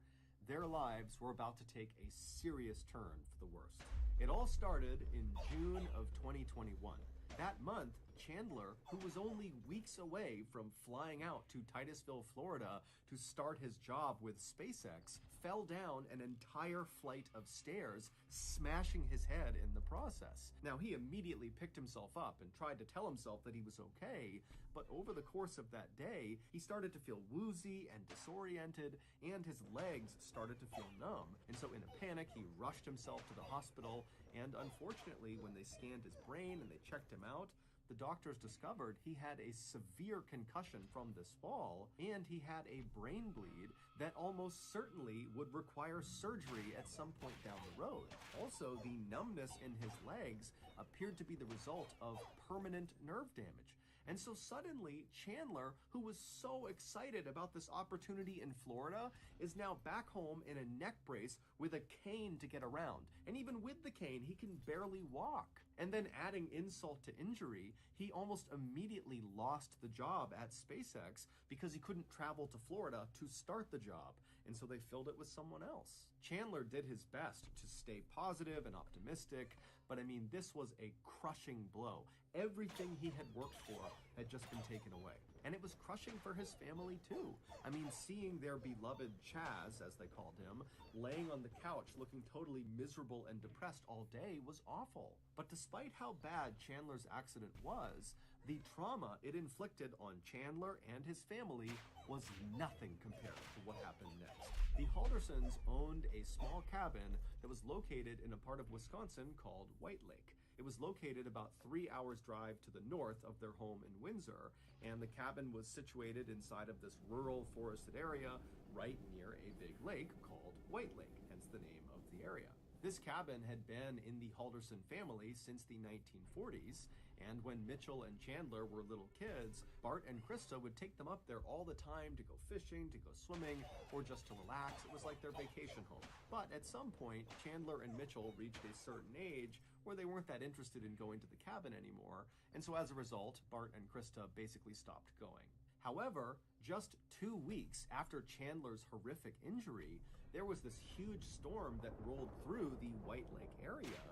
their lives were about to take a serious turn for the worst. It all started in June of 2021. That month, Chandler, who was only weeks away from flying out to Titusville, Florida to start his job with SpaceX, fell down an entire flight of stairs, smashing his head in the process. Now, he immediately picked himself up and tried to tell himself that he was okay, but over the course of that day, he started to feel woozy and disoriented, and his legs started to feel numb. And so in a panic, he rushed himself to the hospital, and unfortunately, when they scanned his brain and they checked him out, the doctors discovered he had a severe concussion from this fall, and he had a brain bleed that almost certainly would require surgery at some point down the road. Also, the numbness in his legs appeared to be the result of permanent nerve damage. And so suddenly, Chandler, who was so excited about this opportunity in Florida, is now back home in a neck brace with a cane to get around. And even with the cane, he can barely walk. And then adding insult to injury, he almost immediately lost the job at SpaceX because he couldn't travel to Florida to start the job. And so they filled it with someone else. Chandler did his best to stay positive and optimistic, but I mean, this was a crushing blow. Everything he had worked for had just been taken away. And it was crushing for his family too. I mean, seeing their beloved Chaz, as they called him, laying on the couch looking totally miserable and depressed all day was awful. But despite how bad Chandler's accident was, the trauma it inflicted on Chandler and his family was nothing compared to what happened next. The Haldersons owned a small cabin that was located in a part of Wisconsin called White Lake. It was located about 3 hours drive to the north of their home in Windsor, and the cabin was situated inside of this rural forested area right near a big lake called White Lake, hence the name of the area. This cabin had been in the Halderson family since the 1940s, and when Mitchell and Chandler were little kids, Bart and Krista would take them up there all the time to go fishing, to go swimming, or just to relax. It was like their vacation home. But at some point, Chandler and Mitchell reached a certain age where they weren't that interested in going to the cabin anymore, and so as a result, Bart and Krista basically stopped going. However, just 2 weeks after Chandler's horrific injury, there was this huge storm that rolled through the White Lake area,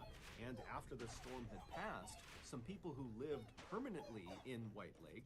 and after the storm had passed, some people who lived permanently in White Lake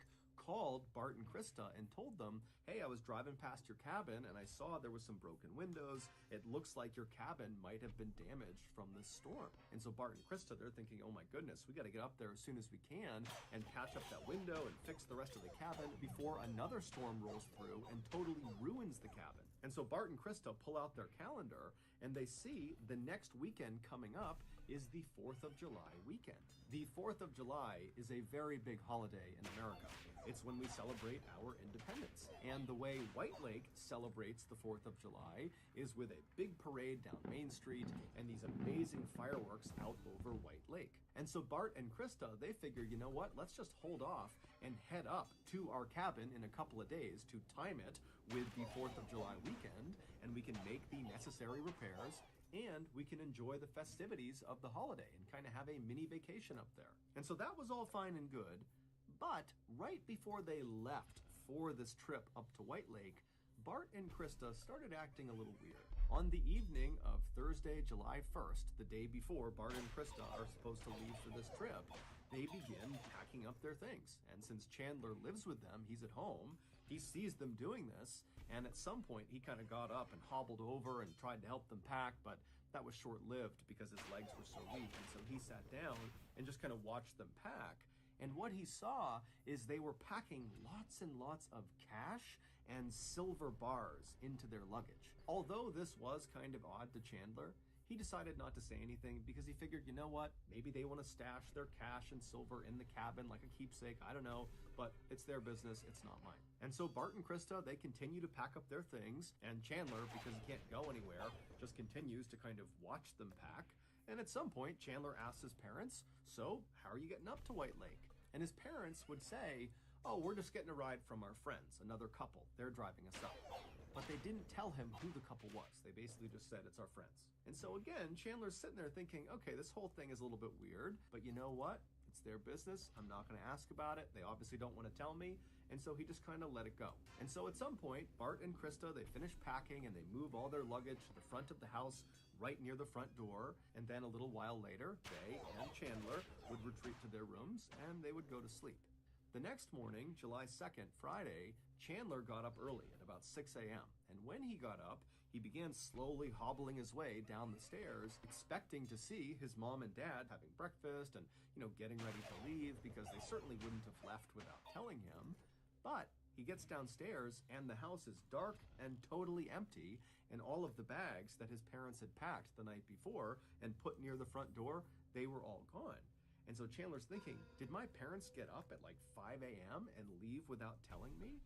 called Bart and Krista and told them, hey, I was driving past your cabin and I saw there was some broken windows. It looks like your cabin might have been damaged from this storm. And so Bart and Krista, they're thinking, oh my goodness, we got to get up there as soon as we can and patch up that window and fix the rest of the cabin before another storm rolls through and totally ruins the cabin. And so Bart and Krista pull out their calendar and they see the next weekend coming up is the 4th of July weekend. The 4th of July is a very big holiday in America. It's when we celebrate our independence. And the way White Lake celebrates the 4th of July is with a big parade down Main Street and these amazing fireworks out over White Lake. And so Bart and Krista, they figure, you know what, let's just hold off and head up to our cabin in a couple of days to time it with the 4th of July weekend, and we can make the necessary repairs and we can enjoy the festivities of the holiday and kind of have a mini vacation up there. And so that was all fine and good, but right before they left for this trip up to White Lake, Bart and Krista started acting a little weird. On the evening of Thursday, July 1st, the day before Bart and Krista are supposed to leave for this trip, they begin packing up their things. And since Chandler lives with them, he's at home, he sees them doing this, and at some point he kind of got up and hobbled over and tried to help them pack, but that was short-lived because his legs were so weak. And so he sat down and just kind of watched them pack. And what he saw is they were packing lots and lots of cash and silver bars into their luggage. Although this was kind of odd to Chandler, he decided not to say anything because he figured, you know what, maybe they want to stash their cash and silver in the cabin like a keepsake, I don't know, but it's their business, it's not mine. And so Bart and Krista, they continue to pack up their things, and Chandler, because he can't go anywhere, just continues to kind of watch them pack. And at some point, Chandler asks his parents, so how are you getting up to White Lake? And his parents would say, oh, we're just getting a ride from our friends, another couple. They're driving us up. But they didn't tell him who the couple was. They basically just said, it's our friends. And so again, Chandler's sitting there thinking, okay, this whole thing is a little bit weird, but you know what? It's their business. I'm not going to ask about it. They obviously don't want to tell me. And so he just kind of let it go. And so at some point, Bart and Krista, they finish packing and they move all their luggage to the front of the house right near the front door. And then a little while later, they and Chandler would retreat to their rooms and they would go to sleep. The next morning, July 2nd, Friday, Chandler got up early at about 6 a.m. And when he got up, he began slowly hobbling his way down the stairs, expecting to see his mom and dad having breakfast and, getting ready to leave because they certainly wouldn't have left without telling him. But he gets downstairs and the house is dark and totally empty, and all of the bags that his parents had packed the night before and put near the front door, they were all gone. And so Chandler's thinking, did my parents get up at like 5 a.m. and leave without telling me?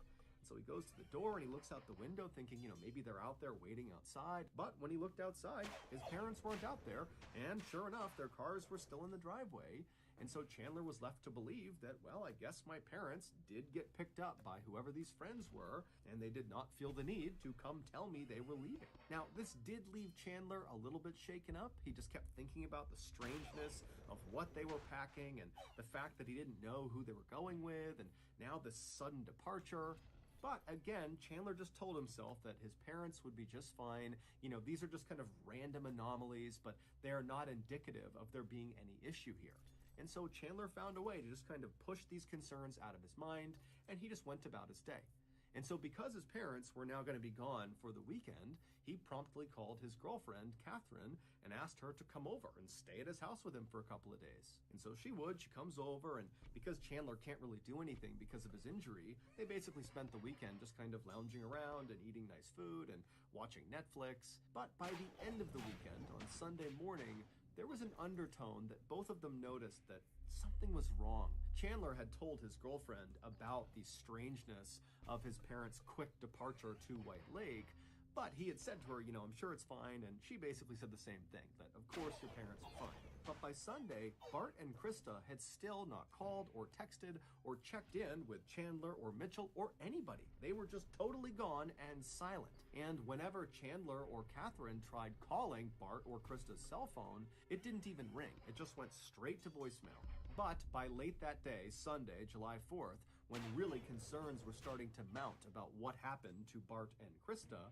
So he goes to the door and he looks out the window thinking, maybe they're out there waiting outside. But when he looked outside, his parents weren't out there. And sure enough, their cars were still in the driveway. And so Chandler was left to believe that, well, I guess my parents did get picked up by whoever these friends were, and they did not feel the need to come tell me they were leaving. Now, this did leave Chandler a little bit shaken up. He just kept thinking about the strangeness of what they were packing and the fact that he didn't know who they were going with, and now this sudden departure. But again, Chandler just told himself that his parents would be just fine. These are just kind of random anomalies, but they are not indicative of there being any issue here. And so Chandler found a way to just kind of push these concerns out of his mind, and he just went about his day. And so because his parents were now going to be gone for the weekend, he promptly called his girlfriend, Catherine, and asked her to come over and stay at his house with him for a couple of days. And so she comes over, and because Chandler can't really do anything because of his injury, they basically spent the weekend just kind of lounging around and eating nice food and watching Netflix. But by the end of the weekend, on Sunday morning, there was an undertone that both of them noticed that something was wrong. Chandler had told his girlfriend about the strangeness of his parents' quick departure to White Lake, but he had said to her, I'm sure it's fine, and she basically said the same thing, that of course your parents are fine. But by Sunday, Bart and Krista had still not called or texted or checked in with Chandler or Mitchell or anybody. They were just totally gone and silent. And whenever Chandler or Catherine tried calling Bart or Krista's cell phone, it didn't even ring. It just went straight to voicemail. But by late that day, Sunday, July 4th, when really concerns were starting to mount about what happened to Bart and Krista,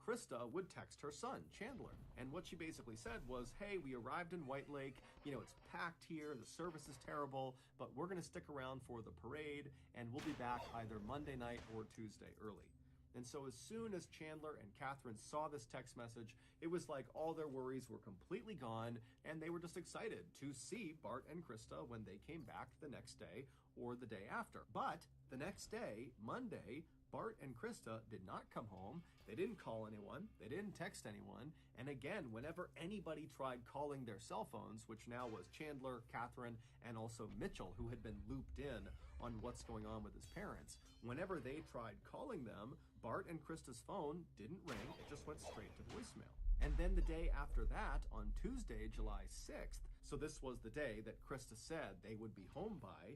Krista would text her son, Chandler. And what she basically said was, hey, we arrived in White Lake, you know, it's packed here, the service is terrible, but we're gonna stick around for the parade, and we'll be back either Monday night or Tuesday early. And so as soon as Chandler and Catherine saw this text message, it was like all their worries were completely gone, and they were just excited to see Bart and Krista when they came back the next day or the day after. But the next day, Monday, Bart and Krista did not come home, they didn't call anyone, they didn't text anyone, and again, whenever anybody tried calling their cell phones, which now was Chandler, Catherine, and also Mitchell, who had been looped in on what's going on with his parents, whenever they tried calling them, Bart and Krista's phone didn't ring, it just went straight to voicemail. And then the day after that, on Tuesday, July 6th, so this was the day that Krista said they would be home by,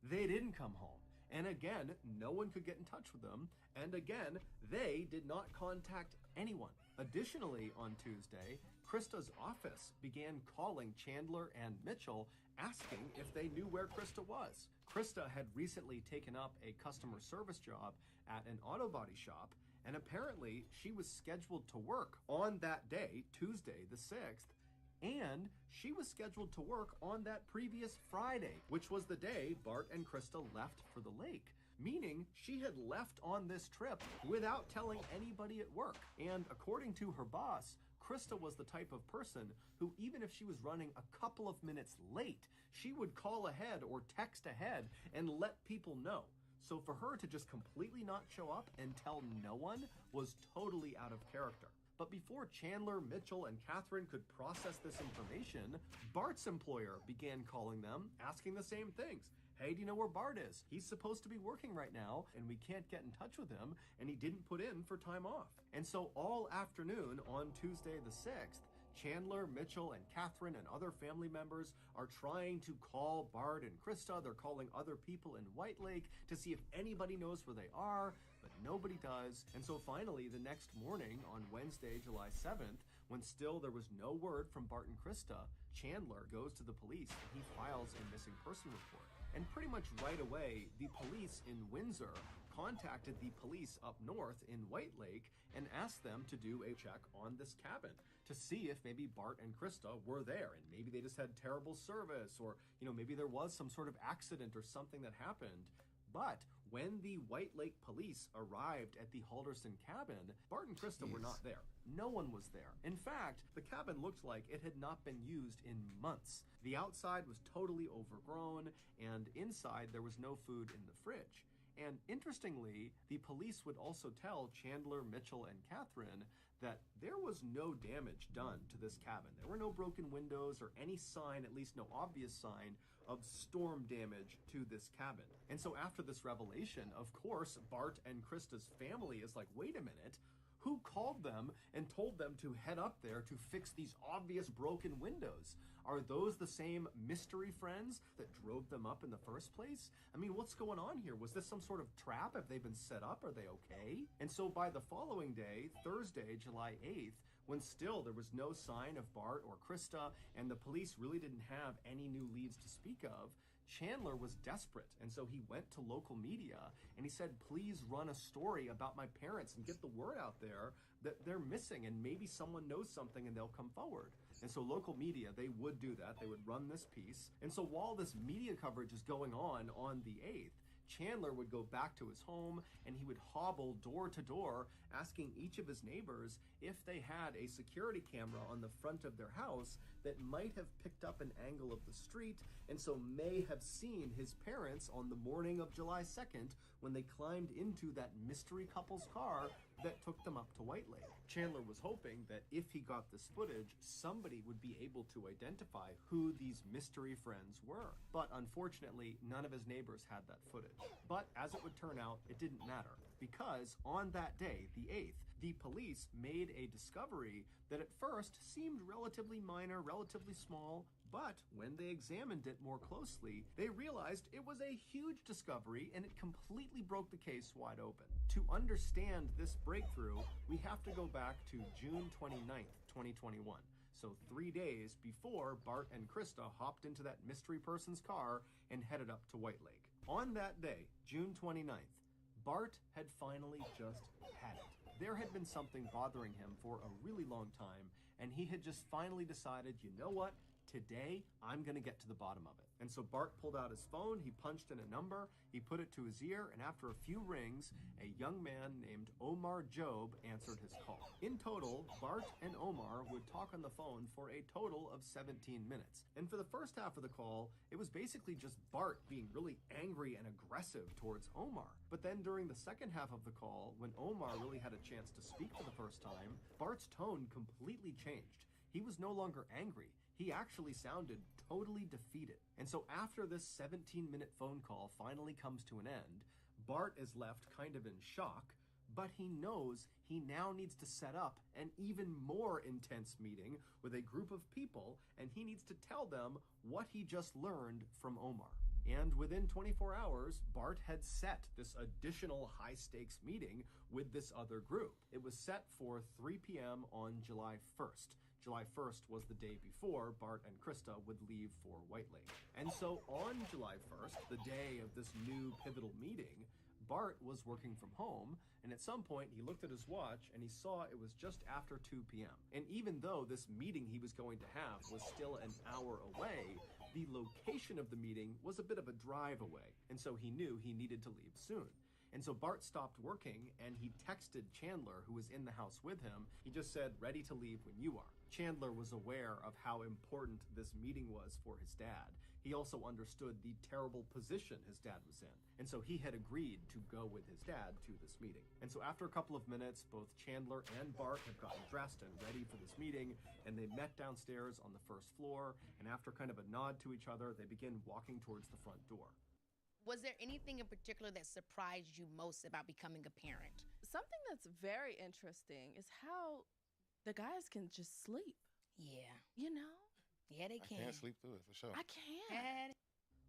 they didn't come home. And again, no one could get in touch with them. And again, they did not contact anyone. Additionally, on Tuesday, Krista's office began calling Chandler and Mitchell asking if they knew where Krista was. Krista had recently taken up a customer service job at an auto body shop, and apparently she was scheduled to work on that day, Tuesday the 6th, and she was scheduled to work on that previous Friday, which was the day Bart and Krista left for the lake. Meaning she had left on this trip without telling anybody at work. And according to her boss, Krista was the type of person who, even if she was running a couple of minutes late, she would call ahead or text ahead and let people know. So for her to just completely not show up and tell no one was totally out of character. But before Chandler, Mitchell, and Catherine could process this information, Bart's employer began calling them, asking the same things. Hey, do you know where Bart is? He's supposed to be working right now, and we can't get in touch with him, and he didn't put in for time off. And so all afternoon on Tuesday the 6th, Chandler, Mitchell, and Catherine and other family members are trying to call Bart and Krista. They're calling other people in White Lake to see if anybody knows where they are, but nobody does. And so finally, the next morning on Wednesday, July 7th, when still there was no word from Bart and Krista, Chandler goes to the police and he files a missing person report. And pretty much right away, the police in Windsor contacted the police up north in White Lake and asked them to do a check on this cabin to see if maybe Bart and Krista were there, and maybe they just had terrible service, or maybe there was some sort of accident or something that happened. But when the White Lake police arrived at the Halderson cabin, Bart and Krista were not there. No one was there. In fact, the cabin looked like it had not been used in months. The outside was totally overgrown, and inside there was no food in the fridge. And interestingly, the police would also tell Chandler, Mitchell, and Catherine that there was no damage done to this cabin. There were no broken windows or any sign, at least no obvious sign, of storm damage to this cabin. And so after this revelation, of course, Bart and Krista's family is like, wait a minute, who called them and told them to head up there to fix these obvious broken windows? Are those the same mystery friends that drove them up in the first place? I mean, what's going on here? Was this some sort of trap? Have they been set up? Are they okay? And so by the following day, Thursday, July 8th, when still there was no sign of Bart or Krista and the police really didn't have any new leads to speak of, Chandler was desperate, and so he went to local media and he said, please run a story about my parents and get the word out there that they're missing and maybe someone knows something and they'll come forward. And so local media, they would do that. They would run this piece. And so while this media coverage is going on the 8th, Chandler would go back to his home and he would hobble door to door asking each of his neighbors if they had a security camera on the front of their house that might have picked up an angle of the street and so may have seen his parents on the morning of July 2nd when they climbed into that mystery couple's car that took them up to White Lake. Chandler was hoping that if he got this footage, somebody would be able to identify who these mystery friends were. But unfortunately, none of his neighbors had that footage. But as it would turn out, it didn't matter, because on that day, the 8th, the police made a discovery that at first seemed relatively minor, relatively small, but when they examined it more closely, they realized it was a huge discovery and it completely broke the case wide open. To understand this breakthrough, we have to go back to June 29th, 2021. So 3 days before Bart and Krista hopped into that mystery person's car and headed up to White Lake. On that day, June 29th, Bart had finally just had it. There had been something bothering him for a really long time, and he had just finally decided, you know what? Today, I'm going to get to the bottom of it. And so Bart pulled out his phone, he punched in a number, he put it to his ear, and after a few rings, a young man named Omar Job answered his call. In total, Bart and Omar would talk on the phone for a total of 17 minutes. And for the first half of the call, it was basically just Bart being really angry and aggressive towards Omar. But then during the second half of the call, when Omar really had a chance to speak for the first time, Bart's tone completely changed. He was no longer angry. He actually sounded totally defeated. And so after this 17-minute phone call finally comes to an end, Bart is left kind of in shock, but he knows he now needs to set up an even more intense meeting with a group of people, and he needs to tell them what he just learned from Omar. And within 24 hours, Bart had set this additional high-stakes meeting with this other group. It was set for 3 p.m. on July 1st. July 1st was the day before Bart and Krista would leave for White Lake. And so on July 1st, the day of this new pivotal meeting, Bart was working from home, and at some point he looked at his watch and he saw it was just after 2 p.m. And even though this meeting he was going to have was still an hour away, the location of the meeting was a bit of a drive away, and so he knew he needed to leave soon. And so Bart stopped working and he texted Chandler, who was in the house with him. He just said, "Ready to leave when you are." Chandler was aware of how important this meeting was for his dad. He also understood the terrible position his dad was in. And so he had agreed to go with his dad to this meeting. And so after a couple of minutes, both Chandler and Bart had gotten dressed and ready for this meeting, and they met downstairs on the first floor, and after kind of a nod to each other, they began walking towards the front door. Was there anything in particular that surprised you most about becoming a parent? Something that's very interesting is how the guys can just sleep. Yeah. You know? Yeah, they can. I can't sleep through it, for sure. I can't.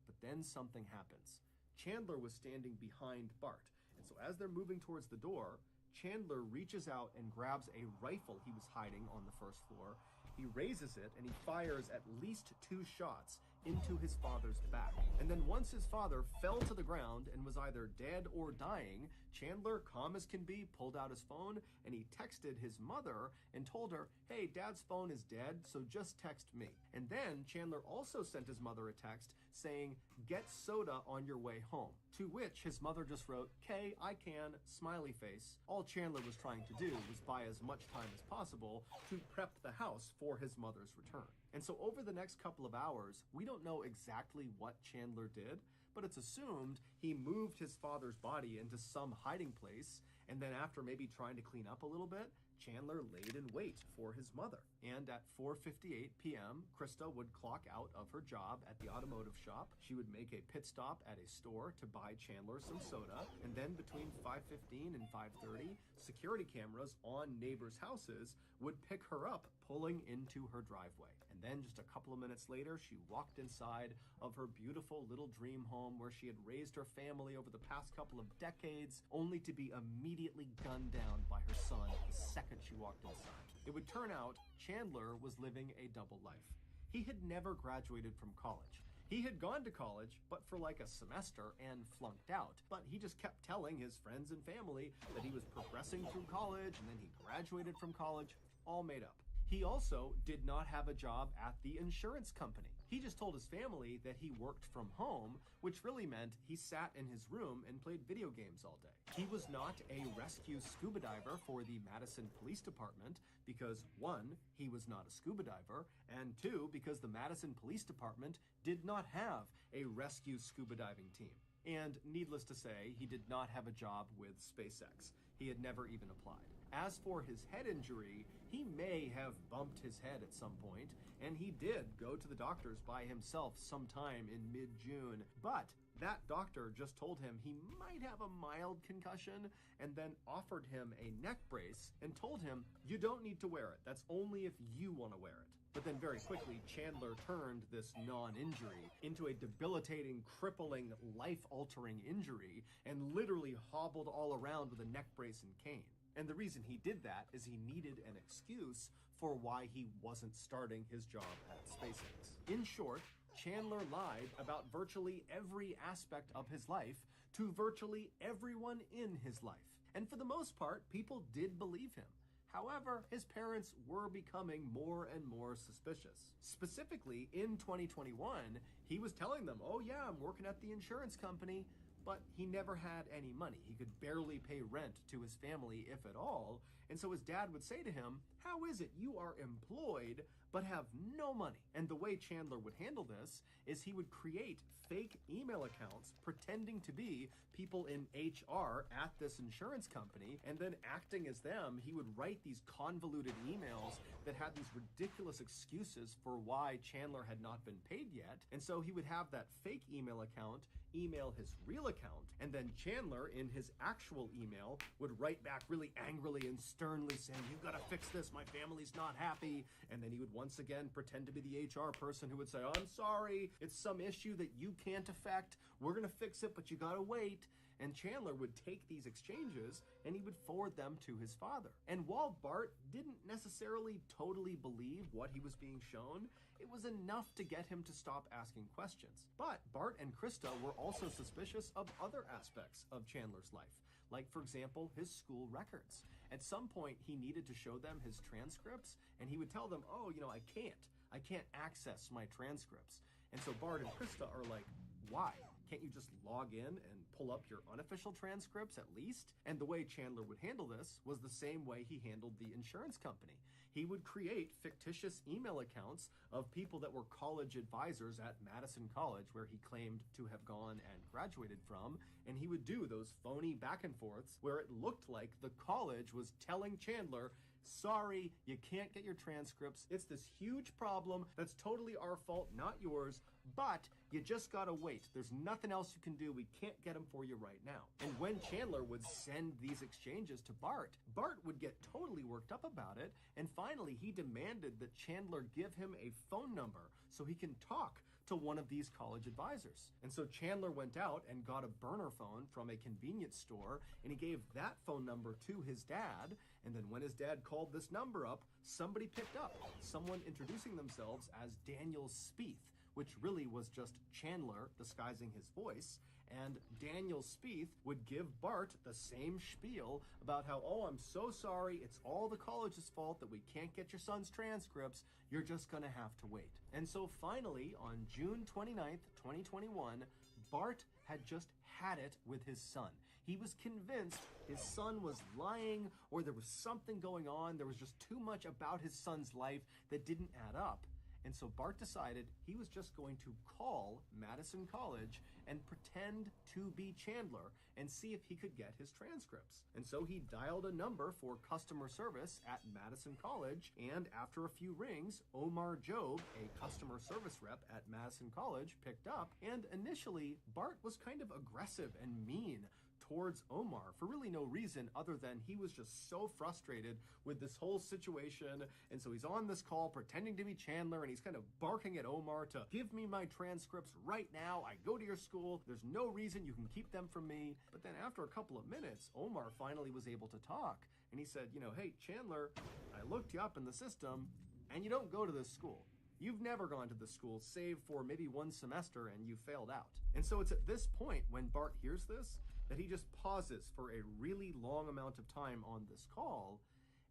But then something happens. Chandler was standing behind Bart, and so as they're moving towards the door, Chandler reaches out and grabs a rifle he was hiding on the first floor. He raises it and he fires at least 2 shots into his father's back. And then once his father fell to the ground and was either dead or dying, Chandler, calm as can be, pulled out his phone and he texted his mother and told her, "Hey, Dad's phone is dead, so just text me." And then Chandler also sent his mother a text saying, "Get soda on your way home." To which his mother just wrote, "K, I can," smiley face. All Chandler was trying to do was buy as much time as possible to prep the house for his mother's return. And so over the next couple of hours, we don't know exactly what Chandler did, but it's assumed he moved his father's body into some hiding place, and then after maybe trying to clean up a little bit, Chandler laid in wait for his mother. And at 4:58 p.m., Krista would clock out of her job at the automotive shop. She would make a pit stop at a store to buy Chandler some soda. And then between 5:15 and 5:30, security cameras on neighbors' houses would pick her up pulling into her driveway. And then just a couple of minutes later, she walked inside of her beautiful little dream home where she had raised her family over the past couple of decades, only to be immediately gunned down by her son the second she walked inside. It would turn out Chandler was living a double life. He had never graduated from college. He had gone to college, but for like a semester and flunked out. But he just kept telling his friends and family that he was progressing through college and then he graduated from college, all made up. He also did not have a job at the insurance company. He just told his family that he worked from home, which really meant he sat in his room and played video games all day. He was not a rescue scuba diver for the Madison Police Department because 1, he was not a scuba diver, and 2, because the Madison Police Department did not have a rescue scuba diving team. And needless to say, he did not have a job with SpaceX. He had never even applied. As for his head injury, he may have bumped his head at some point, and he did go to the doctors by himself sometime in mid-June, but that doctor just told him he might have a mild concussion and then offered him a neck brace and told him, "You don't need to wear it. That's only if you want to wear it." But then very quickly, Chandler turned this non-injury into a debilitating, crippling, life-altering injury and literally hobbled all around with a neck brace and cane. And the reason he did that is he needed an excuse for why he wasn't starting his job at SpaceX. In short, Chandler lied about virtually every aspect of his life to virtually everyone in his life. And for the most part, people did believe him. However, his parents were becoming more and more suspicious. Specifically, in 2021, he was telling them, oh yeah, I'm working at the insurance company, but he never had any money. He could barely pay rent to his family, if at all. And so his dad would say to him, how is it you are employed but have no money? And the way Chandler would handle this is he would create fake email accounts pretending to be people in HR at this insurance company, and then acting as them, he would write these convoluted emails that had these ridiculous excuses for why Chandler had not been paid yet. And so he would have that fake email account email his real account, and then Chandler in his actual email would write back really angrily and sternly saying, you gotta fix this, my family's not happy. And then he would once again pretend to be the HR person who would say, oh, I'm sorry, it's some issue that you can't affect, we're gonna fix it, but you gotta wait. And Chandler would take these exchanges and he would forward them to his father. And while Bart didn't necessarily totally believe what he was being shown, it was enough to get him to stop asking questions. But Bart and Krista were also suspicious of other aspects of Chandler's life, like, for example, his school records. At some point, he needed to show them his transcripts, and he would tell them, oh, you know, I can't access my transcripts. And so Bart and Krista are like, why? Can't you just log in and pull up your unofficial transcripts at least? And the way Chandler would handle this was the same way he handled the insurance company. He would create fictitious email accounts of people that were college advisors at Madison College, where he claimed to have gone and graduated from, and he would do those phony back and forths where it looked like the college was telling Chandler, sorry, you can't get your transcripts. It's this huge problem that's totally our fault, not yours, but you just gotta wait. There's nothing else you can do. We can't get them for you right now. And when Chandler would send these exchanges to Bart, Bart would get totally worked up about it, and finally he demanded that Chandler give him a phone number so he can talk to one of these college advisors. And so Chandler went out and got a burner phone from a convenience store, and he gave that phone number to his dad. And then when his dad called this number up, somebody picked up, someone introducing themselves as Daniel Spieth, which really was just Chandler disguising his voice. And Daniel Spieth would give Bart the same spiel about how, oh, I'm so sorry, it's all the college's fault that we can't get your son's transcripts, you're just gonna have to wait. And so finally, on June 29th, 2021, Bart had just had it with his son. He was convinced his son was lying, or there was something going on, there was just too much about his son's life that didn't add up. And so Bart decided he was just going to call Madison College and pretend to be Chandler and see if he could get his transcripts. And so he dialed a number for customer service at Madison College, and after a few rings, Omar Job, a customer service rep at Madison College, picked up, and initially Bart was kind of aggressive and mean towards Omar for really no reason other than he was just so frustrated with this whole situation. And so he's on this call pretending to be Chandler, and he's kind of barking at Omar to give me my transcripts right now. I go to your school. There's no reason you can keep them from me. But then after a couple of minutes, Omar finally was able to talk. And he said, you know, hey, Chandler, I looked you up in the system and you don't go to this school. You've never gone to this school, save for maybe one semester, and you failed out. And so it's at this point when Bart hears this that he just pauses for a really long amount of time on this call,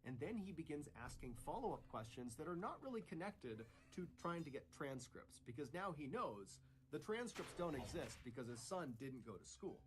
and then he begins asking follow-up questions that are not really connected to trying to get transcripts, because now he knows the transcripts don't exist because his son didn't go to school.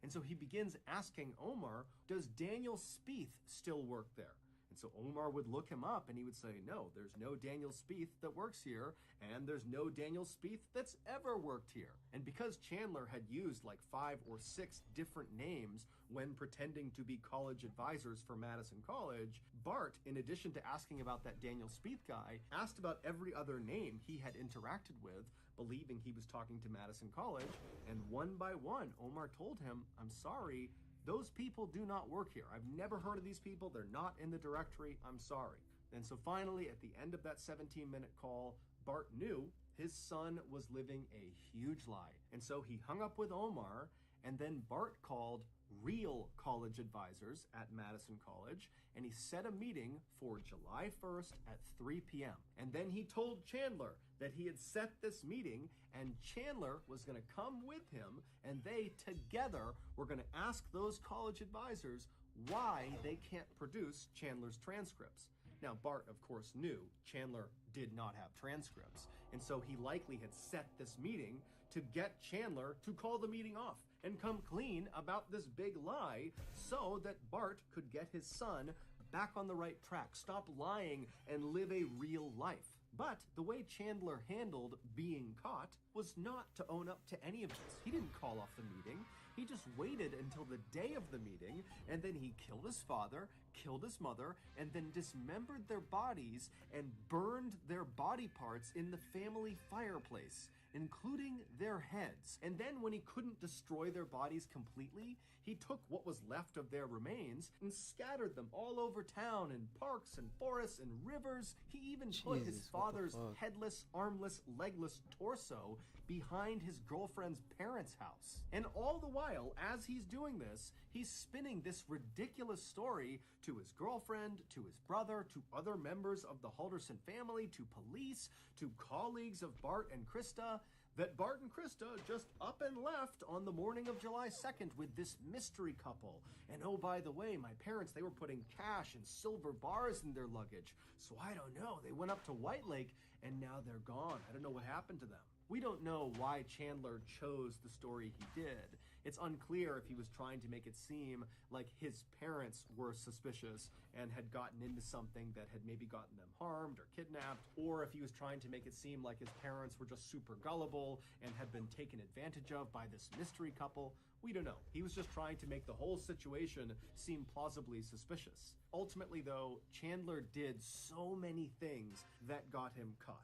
And so he begins asking Omar, does Daniel Spieth still work there? And so Omar would look him up and he would say, no, there's no Daniel Spieth that works here, and there's no Daniel Spieth that's ever worked here. And because Chandler had used like 5 or 6 different names when pretending to be college advisors for Madison College, Bart, in addition to asking about that Daniel Spieth guy, asked about every other name he had interacted with, believing he was talking to Madison College. And one by one, Omar told him, I'm sorry, those people do not work here. I've never heard of these people. They're not in the directory. I'm sorry. And so finally, at the end of that 17-minute call, Bart knew his son was living a huge lie. And so he hung up with Omar, and then Bart called real college advisors at Madison College, and he set a meeting for July 1st at 3 p.m. And then he told Chandler that he had set this meeting, and Chandler was going to come with him, and they together were going to ask those college advisors why they can't produce Chandler's transcripts. Now, Bart, of course, knew Chandler did not have transcripts, and so he likely had set this meeting to get Chandler to call the meeting off and come clean about this big lie so that Bart could get his son back on the right track, stop lying, and live a real life. But the way Chandler handled being caught was not to own up to any of this. He didn't call off the meeting. He just waited until the day of the meeting, and then he killed his father, killed his mother, and then dismembered their bodies and burned their body parts in the family fireplace, including their heads. And then when he couldn't destroy their bodies completely, he took what was left of their remains and scattered them all over town in parks and forests and rivers. He even put his father's headless, armless, legless torso behind his girlfriend's parents' house. And all the while, as he's doing this, he's spinning this ridiculous story to his girlfriend, to his brother, to other members of the Halderson family, to police, to colleagues of Bart and Krista, that Bart and Krista just up and left on the morning of July 2nd with this mystery couple. And oh, by the way, my parents, they were putting cash and silver bars in their luggage. So I don't know, they went up to White Lake and now they're gone. I don't know what happened to them. We don't know why Chandler chose the story he did. It's unclear if he was trying to make it seem like his parents were suspicious and had gotten into something that had maybe gotten them harmed or kidnapped, or if he was trying to make it seem like his parents were just super gullible and had been taken advantage of by this mystery couple. We don't know. He was just trying to make the whole situation seem plausibly suspicious. Ultimately, though, Chandler did so many things that got him caught.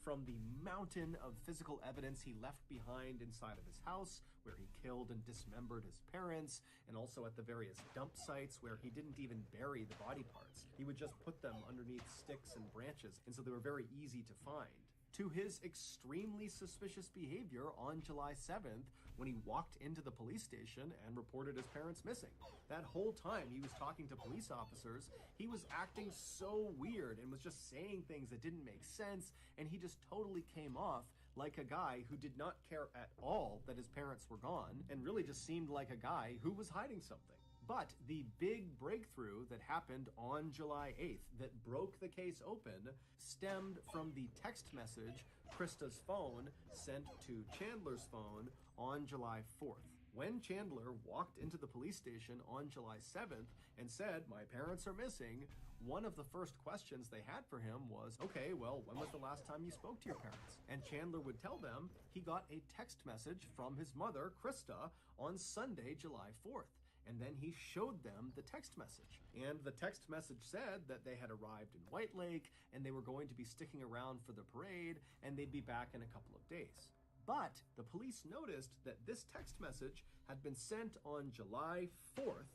From the mountain of physical evidence he left behind inside of his house, where he killed and dismembered his parents, and also at the various dump sites where he didn't even bury the body parts. He would just put them underneath sticks and branches, and so they were very easy to find. To his extremely suspicious behavior on July 7th, when he walked into the police station and reported his parents missing. That whole time he was talking to police officers, he was acting so weird and was just saying things that didn't make sense, and he just totally came off like a guy who did not care at all that his parents were gone, and really just seemed like a guy who was hiding something. But the big breakthrough that happened on July 8th that broke the case open stemmed from the text message Krista's phone sent to Chandler's phone on July 4th. When Chandler walked into the police station on July 7th and said, "My parents are missing," one of the first questions they had for him was, "Okay, well, when was the last time you spoke to your parents?" And Chandler would tell them he got a text message from his mother, Krista, on Sunday, July 4th. And then he showed them the text message. And the text message said that they had arrived in White Lake and they were going to be sticking around for the parade and they'd be back in a couple of days. But the police noticed that this text message had been sent on July 4th,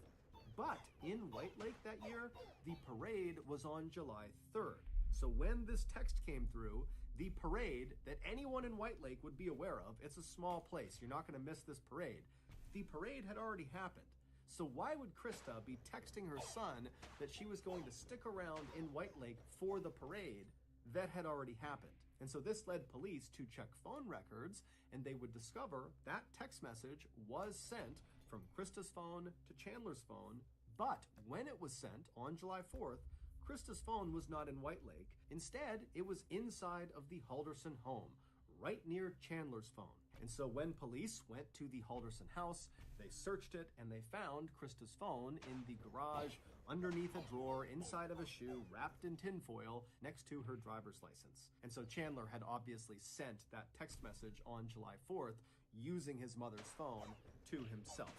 but in White Lake that year, the parade was on July 3rd. So when this text came through, the parade that anyone in White Lake would be aware of, it's a small place, you're not going to miss this parade, the parade had already happened. So why would Krista be texting her son that she was going to stick around in White Lake for the parade that had already happened? And so this led police to check phone records, and they would discover that text message was sent from Krista's phone to Chandler's phone, but when it was sent on July 4th, Krista's phone was not in White Lake. Instead, it was inside of the Halderson home, right near Chandler's phone. And so when police went to the Halderson house, they searched it and they found Krista's phone in the garage underneath a drawer inside of a shoe wrapped in tinfoil next to her driver's license. And so Chandler had obviously sent that text message on July 4th using his mother's phone to himself.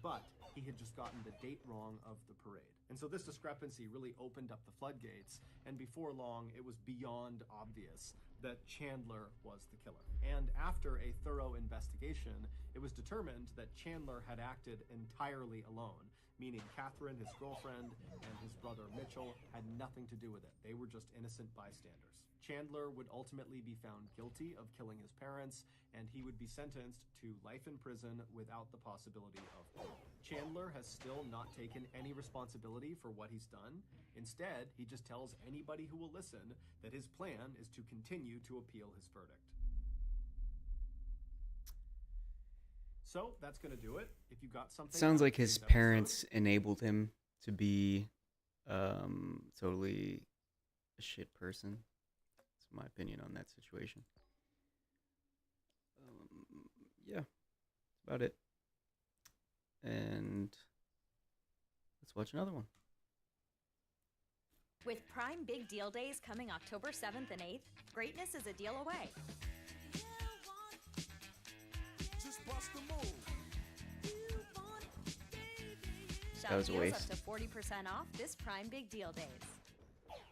But he had just gotten the date wrong of the parade. And so this discrepancy really opened up the floodgates, and before long it was beyond obvious that Chandler was the killer. And after a thorough investigation, it was determined that Chandler had acted entirely alone, meaning Catherine, his girlfriend, and his brother Mitchell had nothing to do with it. They were just innocent bystanders. Chandler would ultimately be found guilty of killing his parents, and he would be sentenced to life in prison without the possibility of parole. Chandler has still not taken any responsibility for what he's done. Instead, he just tells anybody who will listen that his plan is to continue to appeal his verdict. So that's going to do it. If you got something... Sounds like his parents enabled him to be totally a shit person. That's my opinion on that situation. Yeah, that's about it. And let's watch another one. With Prime Big Deal Days coming October 7th and 8th, greatness is a deal away. That was a Shop deals waste. up to 40% off this Prime Big Deal Days.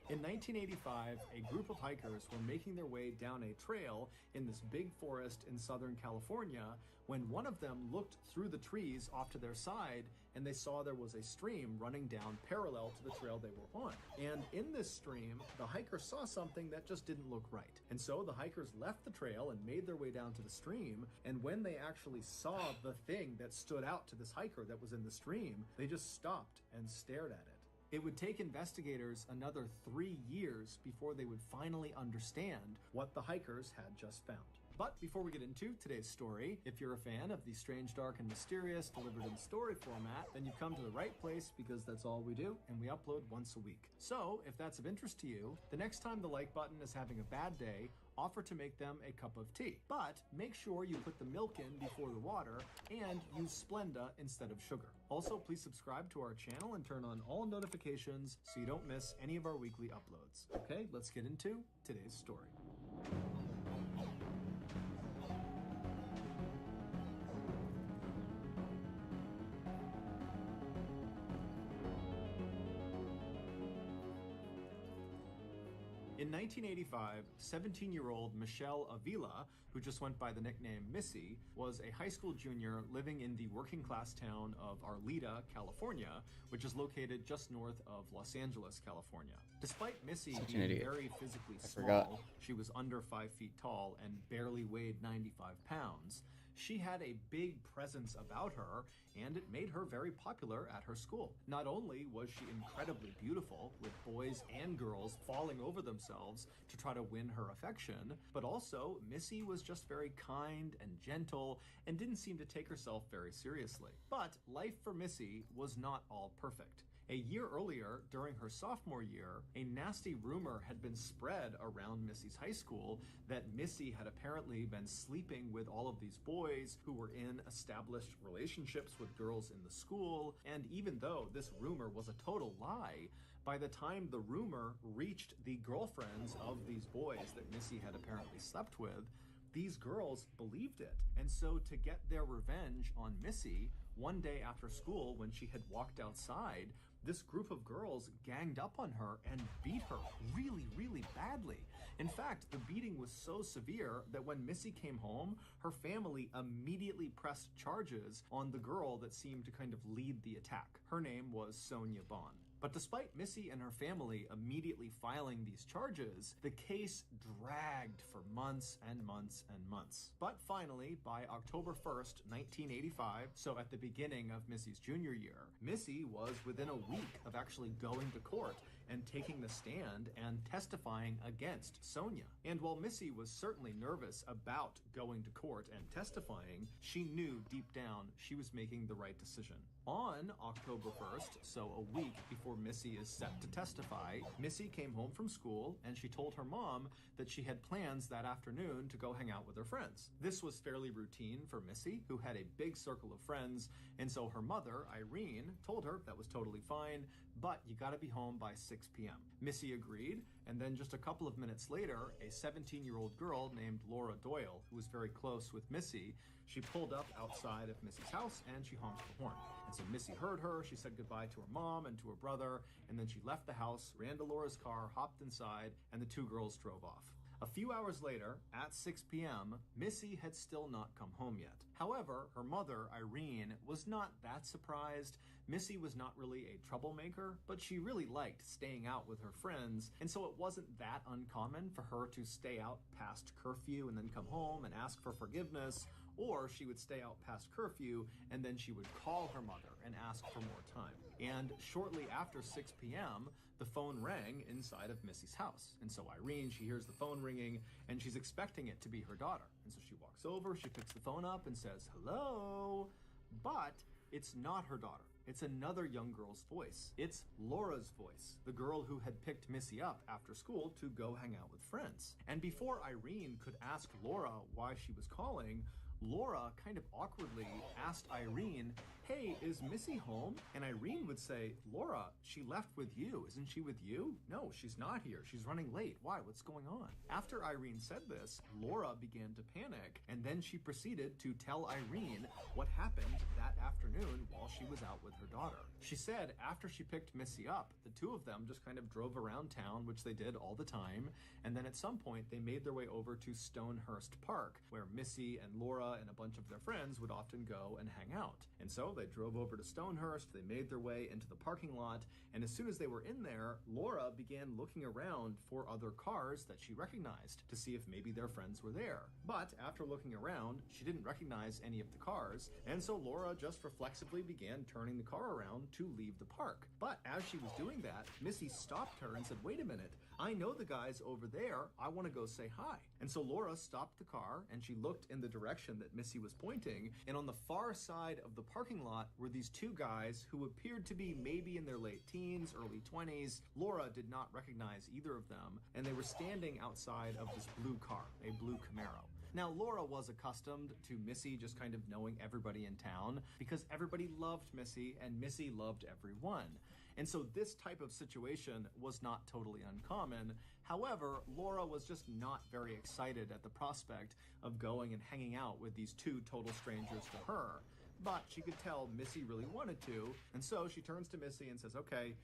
In 1985, a group of hikers were making their way down a trail in this big forest in Southern California when one of them looked through the trees off to their side and they saw there was a stream running down parallel to the trail they were on. And in this stream, the hikers saw something that just didn't look right. And so the hikers left the trail and made their way down to the stream. And when they actually saw the thing that stood out to this hiker that was in the stream, they just stopped and stared at it. It would take investigators another 3 years before they would finally understand what the hikers had just found. But before we get into today's story, if you're a fan of the strange, dark, and mysterious delivered in story format, then you've come to the right place because that's all we do, and we upload once a week. So, if that's of interest to you, the next time the like button is having a bad day, offer to make them a cup of tea. But make sure you put the milk in before the water and use Splenda instead of sugar. Also, please subscribe to our channel and turn on all notifications so you don't miss any of our weekly uploads. Okay, let's get into today's story. In 1985, 17-year-old Michelle Avila, who just went by the nickname Missy, was a high school junior living in the working-class town of Arleta, California, which is located just north of Los Angeles, California. Despite Missy Such an being idiot. very physically I small, forgot. she was under 5 feet tall and barely weighed 95 pounds. She had a big presence about her, and it made her very popular at her school. Not only was she incredibly beautiful, with boys and girls falling over themselves to try to win her affection, but also Missy was just very kind and gentle and didn't seem to take herself very seriously. But life for Missy was not all perfect. A year earlier, during her sophomore year, a nasty rumor had been spread around Missy's high school that Missy had apparently been sleeping with all of these boys who were in established relationships with girls in the school. And even though this rumor was a total lie, by the time the rumor reached the girlfriends of these boys that Missy had apparently slept with, these girls believed it. And so to get their revenge on Missy, one day after school when she had walked outside, this group of girls ganged up on her and beat her really, really badly. In fact, the beating was so severe that when Missy came home, her family immediately pressed charges on the girl that seemed to kind of lead the attack. Her name was Sonia Bond. But despite Missy and her family immediately filing these charges, the case dragged for months and months and months. But finally, by October 1st, 1985, so at the beginning of Missy's junior year, Missy was within a week of actually going to court and taking the stand and testifying against Sonia. And while Missy was certainly nervous about going to court and testifying, she knew deep down she was making the right decision. On October 1st, so a week before Missy is set to testify, Missy came home from school and she told her mom that she had plans that afternoon to go hang out with her friends. This was fairly routine for Missy, who had a big circle of friends, and so her mother, Irene, told her that was totally fine, but you gotta be home by 6 p.m. Missy agreed, and then just a couple of minutes later, a 17-year-old girl named Laura Doyle, who was very close with Missy, she pulled up outside of Missy's house and she honked the horn. And so Missy heard her, she said goodbye to her mom and to her brother, and then she left the house, ran to Laura's car, hopped inside, and the two girls drove off. A few hours later, at 6 p.m., Missy had still not come home yet. However, her mother, Irene, was not that surprised. Missy was not really a troublemaker, but she really liked staying out with her friends, and so it wasn't that uncommon for her to stay out past curfew and then come home and ask for forgiveness, or she would stay out past curfew and then she would call her mother and ask for more time. And shortly after 6 p.m., the phone rang inside of Missy's house. And so Irene, she hears the phone ringing and she's expecting it to be her daughter. And so she walks over, she picks the phone up and says, "Hello?" But it's not her daughter. It's another young girl's voice. It's Laura's voice, the girl who had picked Missy up after school to go hang out with friends. And before Irene could ask Laura why she was calling, Laura kind of awkwardly asked Irene, "Hey, is Missy home?" And Irene would say, "Laura, she left with you. Isn't she with you?" "No, she's not here. She's running late. Why? What's going on?" After Irene said this, Laura began to panic, and then she proceeded to tell Irene what happened that afternoon while she was out with her daughter. She said after she picked Missy up, the two of them just kind of drove around town, which they did all the time, and then at some point they made their way over to Stonehurst Park, where Missy and Laura and a bunch of their friends would often go and hang out. And so they drove over to Stonehurst, they made their way into the parking lot, and as soon as they were in there, Laura began looking around for other cars that she recognized to see if maybe their friends were there. But after looking around, she didn't recognize any of the cars, and so Laura just reflexively began turning the car around to leave the park. But as she was doing that, Missy stopped her and said, "Wait a minute, I know the guys over there. I want to go say hi." And so Laura stopped the car and she looked in the direction that Missy was pointing, and on the far side of the parking lot were these two guys who appeared to be maybe in their late teens, early 20s. Laura did not recognize either of them, and they were standing outside of this blue car, a blue Camaro. Now, Laura was accustomed to Missy just kind of knowing everybody in town because everybody loved Missy and Missy loved everyone. And so this type of situation was not totally uncommon. However, Laura was just not very excited at the prospect of going and hanging out with these two total strangers to her. But she could tell Missy really wanted to, and so she turns to Missy and says, "Okay,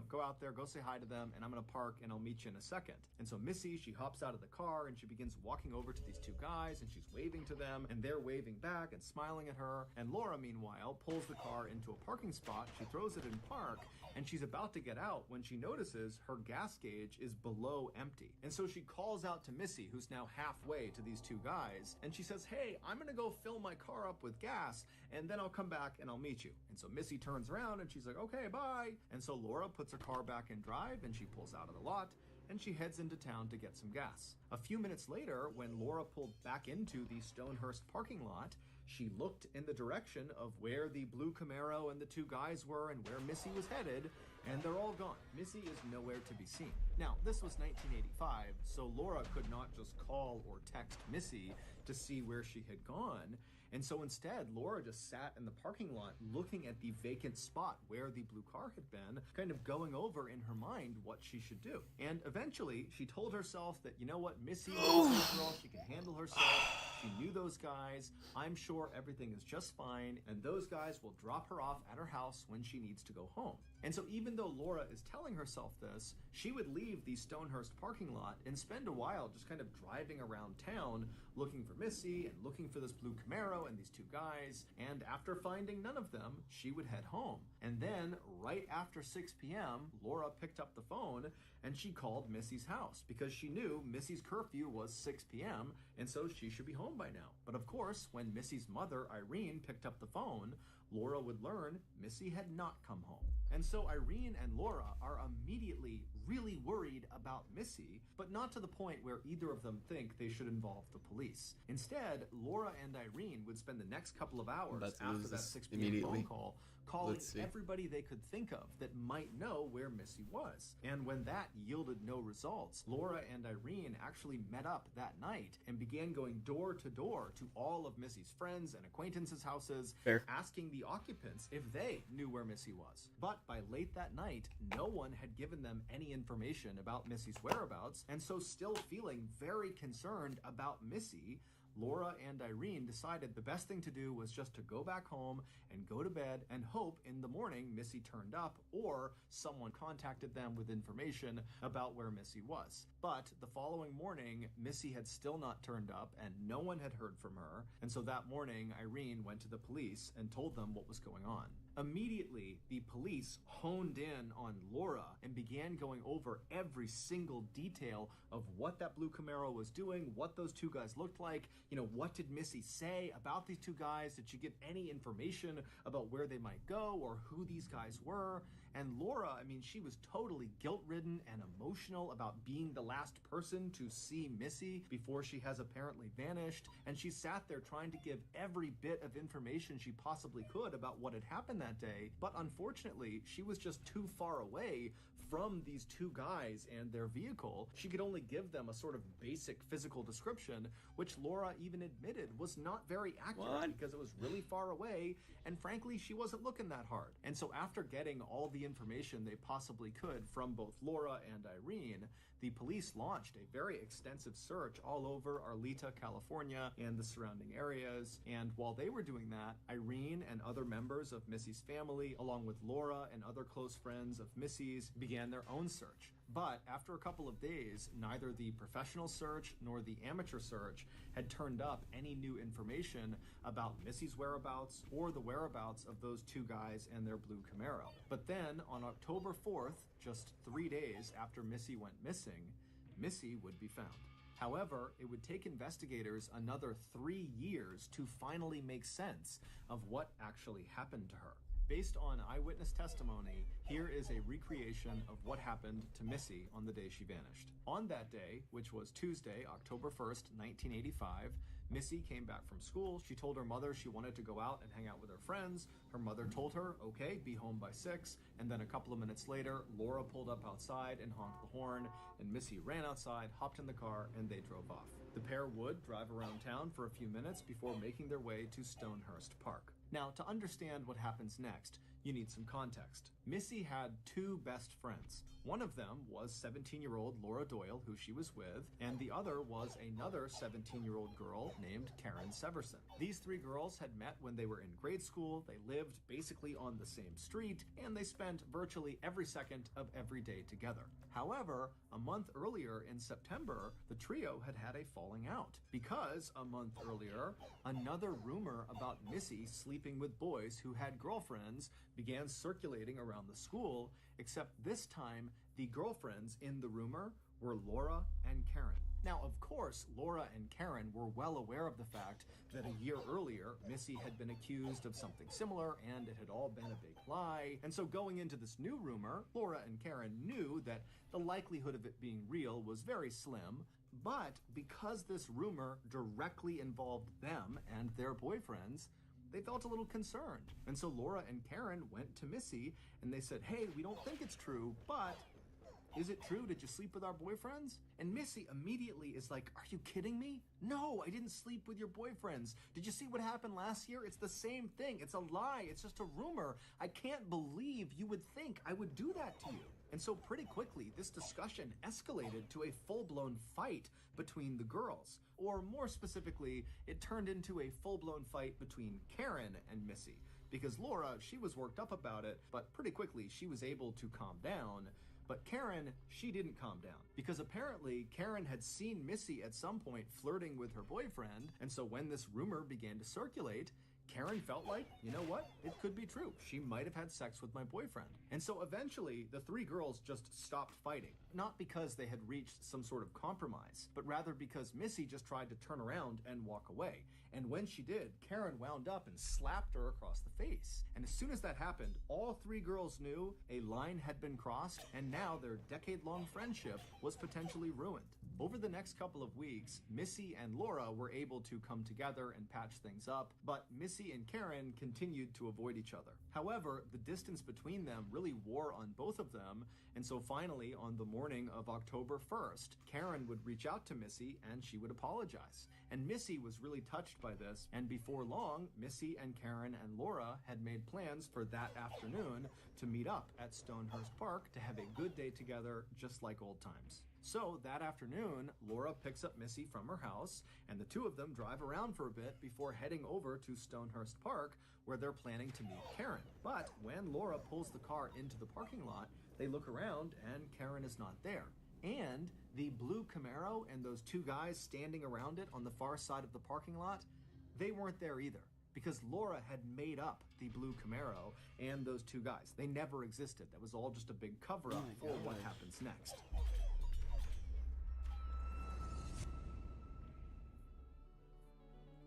go out there, go say hi to them, and I'm gonna park and I'll meet you in a second." And so Missy, she hops out of the car and she begins walking over to these two guys and she's waving to them, and they're waving back and smiling at her. And Laura, meanwhile, pulls the car into a parking spot, she throws it in park, and she's about to get out when she notices her gas gauge is below empty. And so she calls out to Missy, who's now halfway to these two guys, and she says, "Hey, I'm gonna go fill my car up with gas, and then I'll come back and I'll meet you." And so Missy turns around and she's like, "Okay, bye." And so Laura puts her car back in drive and she pulls out of the lot and she heads into town to get some gas. A few minutes later, when Laura pulled back into the Stonehurst parking lot, she looked in the direction of where the blue Camaro and the two guys were and where Missy was headed, and they're all gone. Missy is nowhere to be seen. Now, this was 1985, so Laura could not just call or text Missy to see where she had gone. And so instead, Laura just sat in the parking lot looking at the vacant spot where the blue car had been, kind of going over in her mind what she should do. And eventually, she told herself that, you know what, Missy is a good girl, she can handle herself, she knew those guys, I'm sure everything is just fine, and those guys will drop her off at her house when she needs to go home. And so even though Laura is telling herself this, she would leave the Stonehurst parking lot and spend a while just kind of driving around town looking for Missy and looking for this blue Camaro and these two guys, and after finding none of them, she would head home. And then, right after 6 p.m., Laura picked up the phone and she called Missy's house because she knew Missy's curfew was 6 p.m., and so she should be home by now. But of course, when Missy's mother, Irene, picked up the phone, Laura would learn Missy had not come home. And so Irene and Laura are immediately really worried about Missy, but not to the point where either of them think they should involve the police. Instead, Laura and Irene would spend the next couple of hours after that 6 p.m. phone call calling everybody they could think of that might know where Missy was. And when that yielded no results, Laura and Irene actually met up that night and began going door to door to all of Missy's friends and acquaintances' houses, asking the occupants if they knew where Missy was. But by late that night, no one had given them any information about Missy's whereabouts, and so still feeling very concerned about Missy, Laura and Irene decided the best thing to do was just to go back home and go to bed and hope in the morning Missy turned up or someone contacted them with information about where Missy was. But the following morning, Missy had still not turned up and no one had heard from her, and so that morning Irene went to the police and told them what was going on. Immediately, the police honed in on Laura and began going over every single detail of what that blue Camaro was doing, what those two guys looked like, what did Missy say about these two guys? Did she get any information about where they might go or who these guys were? And Laura, I mean, she was totally guilt-ridden and emotional about being the last person to see Missy before she has apparently vanished, and she sat there trying to give every bit of information she possibly could about what had happened that day, but unfortunately, she was just too far away from these two guys and their vehicle. She could only give them a sort of basic physical description, which Laura even admitted was not very accurate because it was really far away, and frankly, she wasn't looking that hard. And so after getting all the information they possibly could from both Laura and Irene, the police launched a very extensive search all over Arleta, California, and the surrounding areas. And while they were doing that, Irene and other members of Missy's family, along with Laura and other close friends of Missy's, began their own search. But after a couple of days, neither the professional search nor the amateur search had turned up any new information about Missy's whereabouts or the whereabouts of those two guys and their blue Camaro. But then on October 4th, just 3 days after Missy went missing, Missy would be found. However, it would take investigators another 3 years to finally make sense of what actually happened to her. Based on eyewitness testimony, here is a recreation of what happened to Missy on the day she vanished. On that day, which was Tuesday, October 1st, 1985, Missy came back from school. She told her mother she wanted to go out and hang out with her friends. Her mother told her, okay, be home by 6. And then a couple of minutes later, Laura pulled up outside and honked the horn, and Missy ran outside, hopped in the car, and they drove off. The pair would drive around town for a few minutes before making their way to Stonehurst Park. Now, to understand what happens next, you need some context. Missy had two best friends. One of them was 17-year-old Laura Doyle, who she was with, and the other was another 17-year-old girl named Karen Severson. These three girls had met when they were in grade school, they lived basically on the same street, and they spent virtually every second of every day together. However, a month earlier in September, the trio had had a falling out because a month earlier, another rumor about Missy sleeping with boys who had girlfriends began circulating around the school, except this time, the girlfriends in the rumor were Laura and Karen. Now, of course, Laura and Karen were well aware of the fact that a year earlier, Missy had been accused of something similar, and it had all been a big lie. And so going into this new rumor, Laura and Karen knew that the likelihood of it being real was very slim, but because this rumor directly involved them and their boyfriends, they felt a little concerned. And so Laura and Karen went to Missy and they said, hey, we don't think it's true, but is it true? Did you sleep with our boyfriends? And Missy immediately is like, are you kidding me? No, I didn't sleep with your boyfriends. Did you see what happened last year? It's the same thing. It's a lie. It's just a rumor. I can't believe you would think I would do that to you. And so pretty quickly, this discussion escalated to a full-blown fight between the girls. Or more specifically, it turned into a full-blown fight between Karen and Missy. Because Laura, she was worked up about it, but pretty quickly she was able to calm down. But Karen, she didn't calm down, because apparently Karen had seen Missy at some point flirting with her boyfriend, and so when this rumor began to circulate, Karen felt like, you know what, it could be true. She might have had sex with my boyfriend. And so eventually, the three girls just stopped fighting. Not because they had reached some sort of compromise, but rather because Missy just tried to turn around and walk away. And when she did, Karen wound up and slapped her across the face. And as soon as that happened, all three girls knew a line had been crossed, and now their decade-long friendship was potentially ruined. Over the next couple of weeks, Missy and Laura were able to come together and patch things up, but Missy and Karen continued to avoid each other. However, the distance between them really wore on both of them, and so finally, on the morning of October 1st, Karen would reach out to Missy and she would apologize. And Missy was really touched by this, and before long, Missy and Karen and Laura had made plans for that afternoon to meet up at Stonehurst Park to have a good day together, just like old times. So that afternoon, Laura picks up Missy from her house, and the two of them drive around for a bit before heading over to Stonehurst Park, where they're planning to meet Karen. But when Laura pulls the car into the parking lot, they look around and Karen is not there. And the blue Camaro and those two guys standing around it on the far side of the parking lot, they weren't there either, because Laura had made up the blue Camaro and those two guys. They never existed. That was all just a big cover-up for what happens next.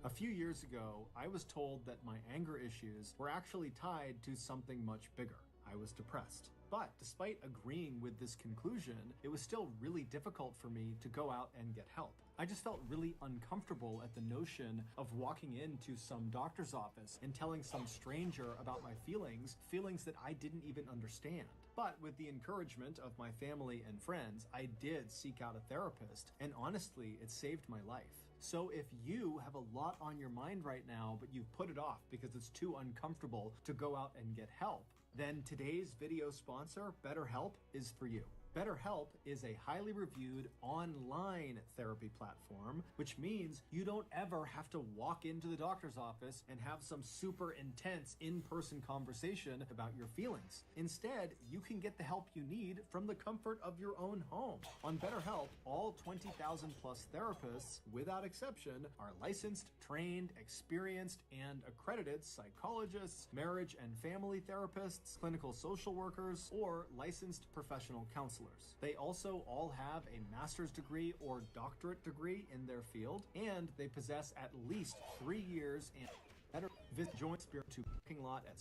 A few years ago, I was told that my anger issues were actually tied to something much bigger. I I was depressed. But despite agreeing with this conclusion, it was still really difficult for me to go out and get help. I just felt really uncomfortable at the notion of walking into some doctor's office and telling some stranger about my feelings that I didn't even understand. But with the encouragement of my family and friends, I did seek out a therapist, and honestly, it saved my life. So if you have a lot on your mind right now, but you've put it off because it's too uncomfortable to go out and get help, then today's video sponsor, BetterHelp, is for you. BetterHelp is a highly reviewed online therapy platform, which means you don't ever have to walk into the doctor's office and have some super intense in-person conversation about your feelings. Instead, you can get the help you need from the comfort of your own home. On BetterHelp, all 20,000 plus therapists, without exception, are licensed, trained, experienced, and accredited psychologists, marriage and family therapists, clinical social workers, or licensed professional counselors. They also all have a master's degree or doctorate degree in their field, and they possess at least 3 years and better joint spirit to parking lot at.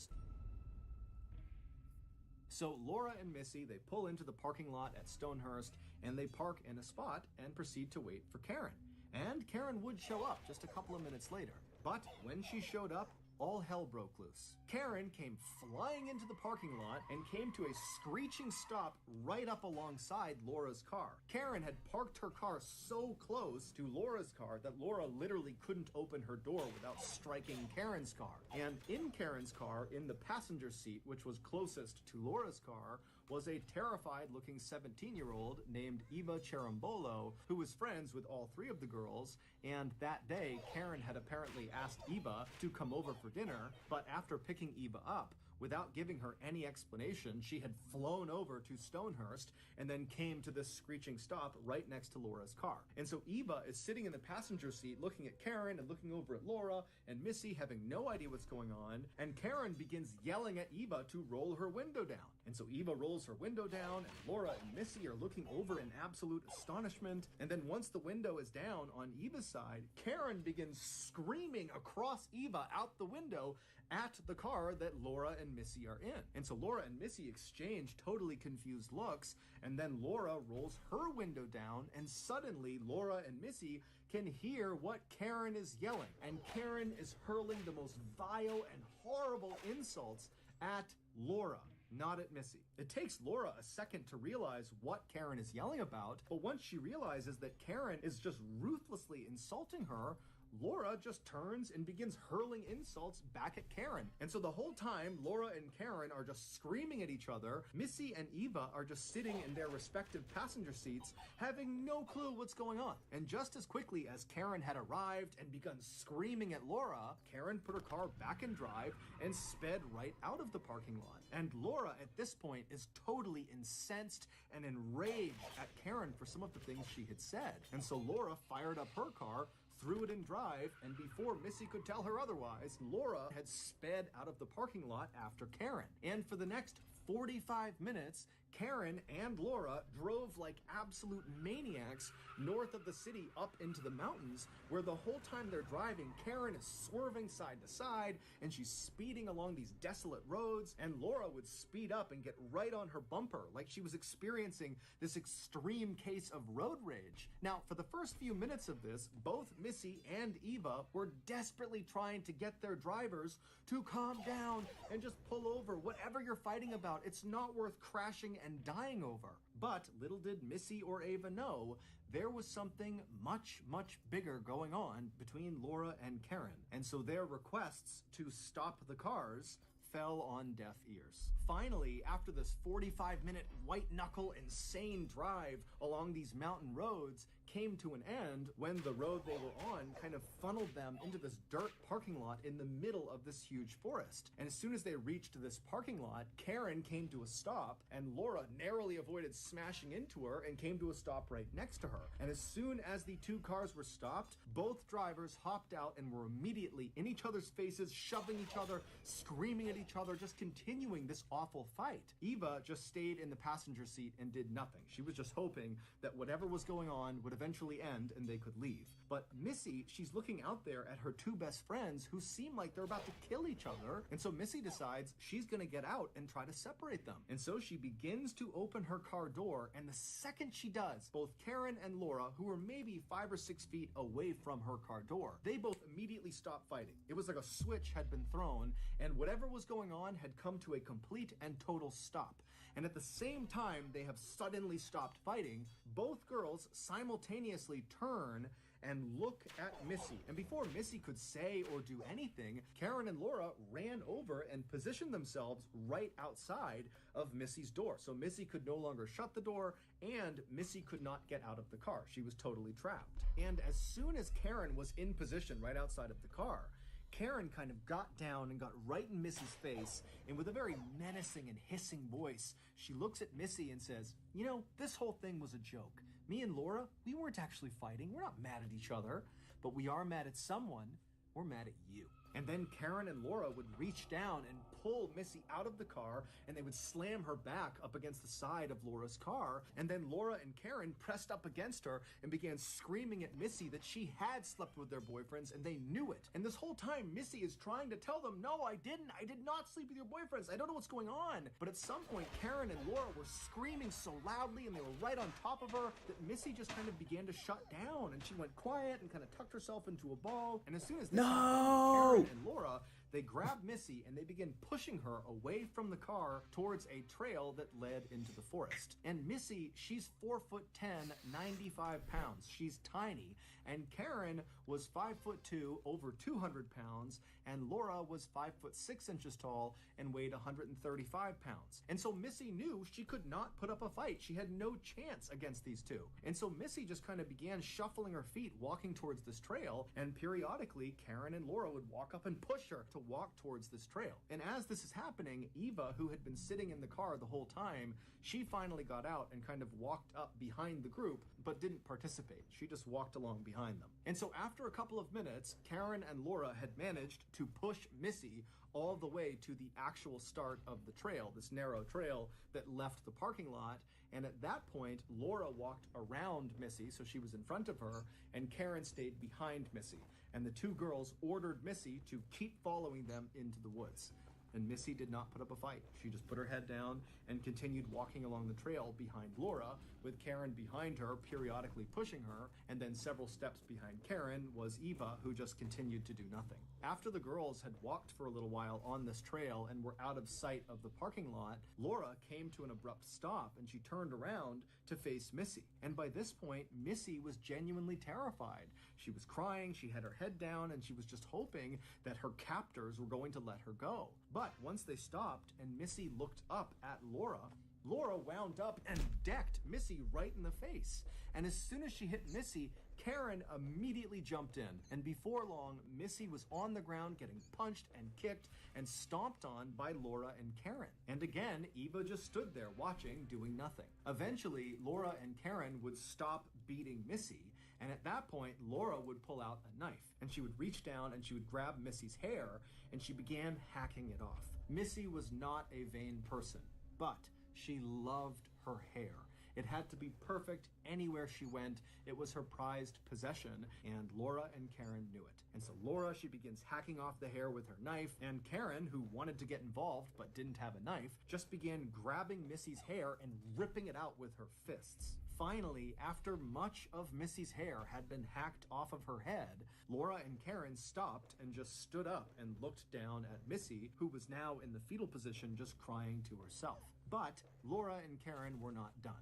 So Laura and Missy, they pull into the parking lot at Stonehurst, and they park in a spot and proceed to wait for Karen. And Karen would show up just a couple of minutes later. But when she showed up, all hell broke loose. Karen came flying into the parking lot and came to a screeching stop right up alongside Laura's car. Karen had parked her car so close to Laura's car that Laura literally couldn't open her door without striking Karen's car. And in Karen's car, in the passenger seat, which was closest to Laura's car, was a terrified-looking 17-year-old named Eva Cherambolo, who was friends with all three of the girls, and that day, Karen had apparently asked Eva to come over for dinner, but after picking Eva up, without giving her any explanation, she had flown over to Stonehurst and then came to this screeching stop right next to Laura's car. And so Eva is sitting in the passenger seat looking at Karen and looking over at Laura, and Missy having no idea what's going on, and Karen begins yelling at Eva to roll her window down. And so Eva rolls her window down, and Laura and Missy are looking over in absolute astonishment, and then once the window is down on Eva's side, Karen begins screaming across Eva out the window at the car that Laura and Missy are in. And so Laura and Missy exchange totally confused looks, and then Laura rolls her window down, and suddenly Laura and Missy can hear what Karen is yelling. And Karen is hurling the most vile and horrible insults at Laura, not at Missy. It takes Laura a second to realize what Karen is yelling about, but once she realizes that Karen is just ruthlessly insulting her, Laura just turns and begins hurling insults back at Karen. And so the whole time, Laura and Karen are just screaming at each other. Missy and Eva are just sitting in their respective passenger seats, having no clue what's going on. And just as quickly as Karen had arrived and begun screaming at Laura, Karen put her car back in drive and sped right out of the parking lot. And Laura, at this point, is totally incensed and enraged at Karen for some of the things she had said. And so Laura fired up her car, threw it in drive, and before Missy could tell her otherwise, Laura had sped out of the parking lot after Karen. And for the next 45 minutes, Karen and Laura drove like absolute maniacs north of the city up into the mountains, where the whole time they're driving, Karen is swerving side to side, and she's speeding along these desolate roads, and Laura would speed up and get right on her bumper, like she was experiencing this extreme case of road rage. Now, for the first few minutes of this, both Missy and Eva were desperately trying to get their drivers to calm down and just pull over. Whatever you're fighting about, it's not worth crashing and dying over. But little did Missy or Eva know, there was something much, much bigger going on between Laura and Karen. And so their requests to stop the cars fell on deaf ears. Finally, after this 45-minute white-knuckle insane drive along these mountain roads came to an end when the road they were on kind of funneled them into this dirt parking lot in the middle of this huge forest. And as soon as they reached this parking lot, Karen came to a stop, and Laura narrowly avoided smashing into her and came to a stop right next to her. And as soon as the two cars were stopped, both drivers hopped out and were immediately in each other's faces, shoving each other, screaming at each other, just continuing this awful fight. Eva just stayed in the passenger seat and did nothing. She was just hoping that whatever was going on would eventually end and they could leave. But Missy, she's looking out there at her two best friends who seem like they're about to kill each other. And so Missy decides she's gonna get out and try to separate them. And so she begins to open her car door, and the second she does, both Karen and Laura, who were maybe 5 or 6 feet away from her car door, they both immediately stop fighting. It was like a switch had been thrown, and whatever was going on had come to a complete and total stop. And at the same time they have suddenly stopped fighting, both girls simultaneously turn and look at Missy. And before Missy could say or do anything, Karen and Laura ran over and positioned themselves right outside of Missy's door. So Missy could no longer shut the door, and Missy could not get out of the car. She was totally trapped. And as soon as Karen was in position right outside of the car, Karen kind of got down and got right in Missy's face, and with a very menacing and hissing voice, she looks at Missy and says, "You know, this whole thing was a joke. Me and Laura, we weren't actually fighting. We're not mad at each other, but we are mad at someone. We're mad at you." And then Karen and Laura would reach down and pull Missy out of the car, and they would slam her back up against the side of Laura's car. And then Laura and Karen pressed up against her and began screaming at Missy that she had slept with their boyfriends, and they knew it. And this whole time, Missy is trying to tell them, "No, I didn't. I did not sleep with your boyfriends. I don't know what's going on." But at some point, Karen and Laura were screaming so loudly, and they were right on top of her, that Missy just kind of began to shut down, and she went quiet and kind of tucked herself into a ball. And as soon as this happened, Karen and Laura, they grabbed Missy and they began pushing her away from the car towards a trail that led into the forest. And Missy, she's 4'10", 95 pounds. She's tiny. And Karen was 5'2", over 200 pounds, and Laura was 5'6" inches tall and weighed 135 pounds. And so Missy knew she could not put up a fight. She had no chance against these two. And so Missy just kind of began shuffling her feet, walking towards this trail, and periodically Karen and Laura would walk up and push her to walk towards this trail. And as this is happening, Eva, who had been sitting in the car the whole time, she finally got out and kind of walked up behind the group, but didn't participate. She just walked along behind them. And so after a couple of minutes, Karen and Laura had managed to push Missy all the way to the actual start of the trail, this narrow trail that left the parking lot. And at that point, Laura walked around Missy, so she was in front of her, and Karen stayed behind Missy. And the two girls ordered Missy to keep following them into the woods. And Missy did not put up a fight. She just put her head down and continued walking along the trail behind Laura, with Karen behind her, periodically pushing her, and then several steps behind Karen was Eva, who just continued to do nothing. After the girls had walked for a little while on this trail and were out of sight of the parking lot, Laura came to an abrupt stop, and she turned around to face Missy. And by this point, Missy was genuinely terrified. She was crying, she had her head down, and she was just hoping that her captors were going to let her go. But once they stopped and Missy looked up at Laura, Laura wound up and decked Missy right in the face. And as soon as she hit Missy, Karen immediately jumped in. And before long, Missy was on the ground getting punched and kicked and stomped on by Laura and Karen. And again, Eva just stood there watching, doing nothing. Eventually, Laura and Karen would stop beating Missy. And at that point, Laura would pull out a knife, and she would reach down and she would grab Missy's hair, and she began hacking it off. Missy was not a vain person, but she loved her hair. It had to be perfect anywhere she went. It was her prized possession, and Laura and Karen knew it. And so Laura, she begins hacking off the hair with her knife, and Karen, who wanted to get involved but didn't have a knife, just began grabbing Missy's hair and ripping it out with her fists. Finally, after much of Missy's hair had been hacked off of her head, Laura and Karen stopped and just stood up and looked down at Missy, who was now in the fetal position just crying to herself. But Laura and Karen were not done.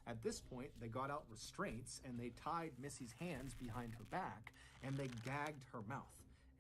At this point, they got out restraints and they tied Missy's hands behind her back and they gagged her mouth.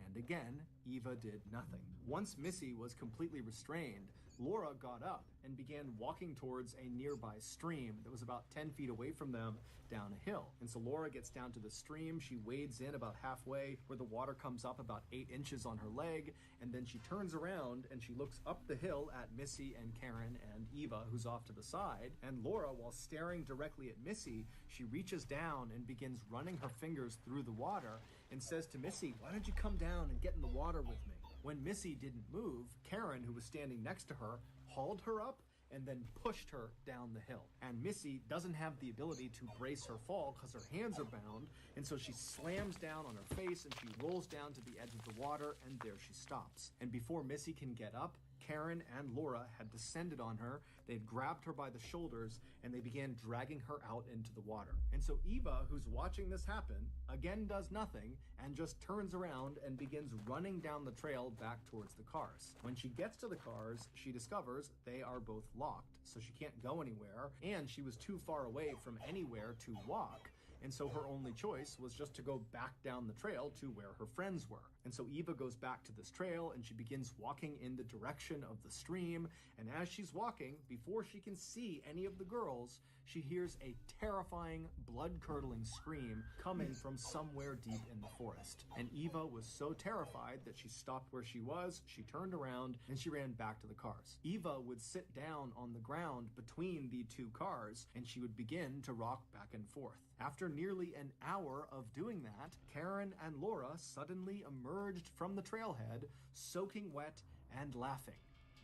And again, Eva did nothing. Once Missy was completely restrained, Laura got up and began walking towards a nearby stream that was about 10 feet away from them down a hill. And so Laura gets down to the stream, she wades in about halfway where the water comes up about 8 inches on her leg, and then she turns around and she looks up the hill at Missy and Karen and Eva, who's off to the side. And Laura, while staring directly at Missy, she reaches down and begins running her fingers through the water and says to Missy, "Why don't you come down and get in the water with me?" When Missy didn't move, Karen, who was standing next to her, hauled her up and then pushed her down the hill. And Missy doesn't have the ability to brace her fall because her hands are bound, and so she slams down on her face and she rolls down to the edge of the water, and there she stops. And before Missy can get up, Karen and Laura had descended on her, they'd grabbed her by the shoulders, and they began dragging her out into the water. And so Eva, who's watching this happen, again does nothing and just turns around and begins running down the trail back towards the cars. When she gets to the cars, she discovers they are both locked, so she can't go anywhere, and she was too far away from anywhere to walk. And so her only choice was just to go back down the trail to where her friends were. And so Eva goes back to this trail and she begins walking in the direction of the stream. And as she's walking, before she can see any of the girls, she hears a terrifying, blood-curdling scream coming from somewhere deep in the forest. And Eva was so terrified that she stopped where she was, she turned around, and she ran back to the cars. Eva would sit down on the ground between the two cars, and she would begin to rock back and forth. After nearly an hour of doing that, Karen and Laura suddenly emerged from the trailhead, soaking wet and laughing.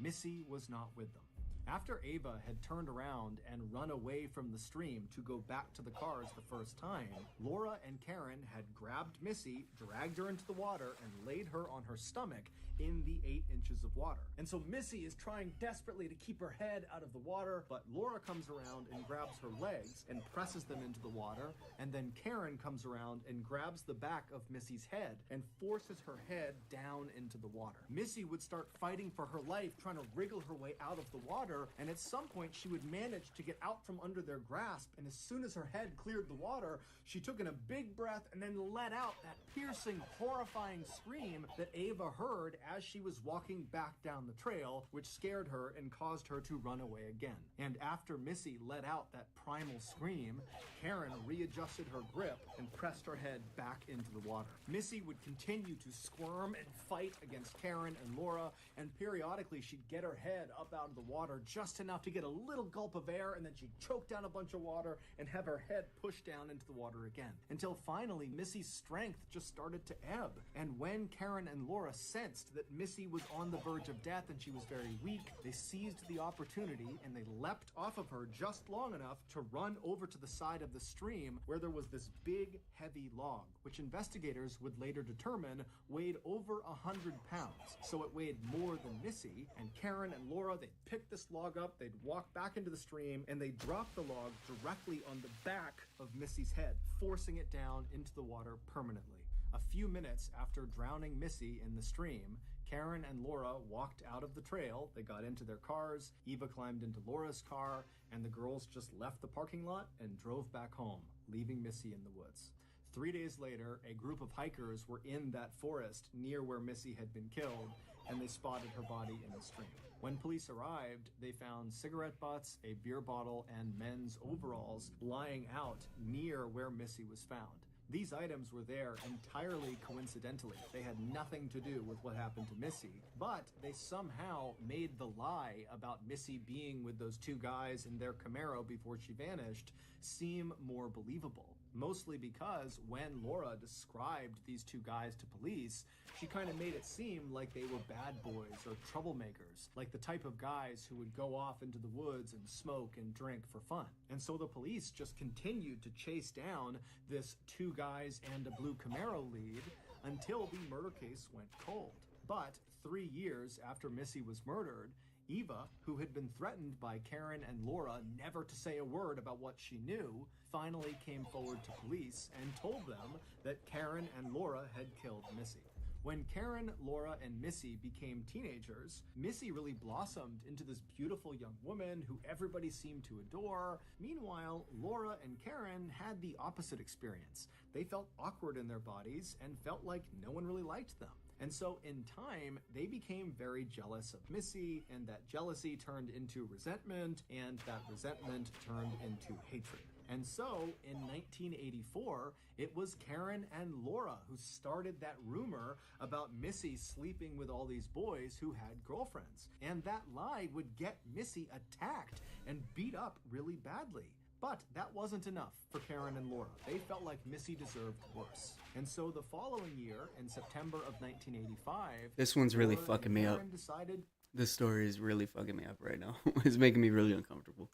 Missy was not with them. After Ava had turned around and run away from the stream to go back to the cars the first time, Laura and Karen had grabbed Missy, dragged her into the water, and laid her on her stomach in the 8 inches of water. And so Missy is trying desperately to keep her head out of the water, but Laura comes around and grabs her legs and presses them into the water, and then Karen comes around and grabs the back of Missy's head and forces her head down into the water. Missy would start fighting for her life, trying to wriggle her way out of the water, and at some point she would manage to get out from under their grasp, and as soon as her head cleared the water, she took in a big breath and then let out that piercing, horrifying scream that Ava heard as she was walking back down the trail, which scared her and caused her to run away again. And after Missy let out that primal scream, Karen readjusted her grip and pressed her head back into the water. Missy would continue to squirm and fight against Karen and Laura, and periodically she'd get her head up out of the water just enough to get a little gulp of air, and then she'd choke down a bunch of water and have her head pushed down into the water again. Until finally, Missy's strength just started to ebb. And when Karen and Laura sensed that Missy was on the verge of death and she was very weak, they seized the opportunity and they leapt off of her just long enough to run over to the side of the stream where there was this big, heavy log, which investigators would later determine weighed over 100 pounds. So it weighed more than Missy, and Karen and Laura, they'd pick this log up, they'd walk back into the stream, and they'd drop the log directly on the back of Missy's head, forcing it down into the water permanently. A few minutes after drowning Missy in the stream, Karen and Laura walked out of the trail, they got into their cars, Eva climbed into Laura's car, and the girls just left the parking lot and drove back home, leaving Missy in the woods. 3 days later, a group of hikers were in that forest near where Missy had been killed, and they spotted her body in the stream. When police arrived, they found cigarette butts, a beer bottle, and men's overalls lying out near where Missy was found. These items were there entirely coincidentally. They had nothing to do with what happened to Missy, but they somehow made the lie about Missy being with those two guys in their Camaro before she vanished seem more believable. Mostly because when Laura described these two guys to police, she kind of made it seem like they were bad boys or troublemakers, like the type of guys who would go off into the woods and smoke and drink for fun. And so the police just continued to chase down this two guys and a blue Camaro lead until the murder case went cold. But 3 years after Missy was murdered, Eva, who had been threatened by Karen and Laura never to say a word about what she knew, finally came forward to police and told them that Karen and Laura had killed Missy. When Karen, Laura, and Missy became teenagers, Missy really blossomed into this beautiful young woman who everybody seemed to adore. Meanwhile, Laura and Karen had the opposite experience. They felt awkward in their bodies and felt like no one really liked them. And so in time, they became very jealous of Missy, and that jealousy turned into resentment, and that resentment turned into hatred. And so, in 1984, it was Karen and Laura who started that rumor about Missy sleeping with all these boys who had girlfriends. And that lie would get Missy attacked and beat up really badly. But that wasn't enough for Karen and Laura. They felt like Missy deserved worse. And so the following year, in September of 1985, This one's really Laura fucking and me up. Karen decided This story is really fucking me up right now. It's making me really uncomfortable.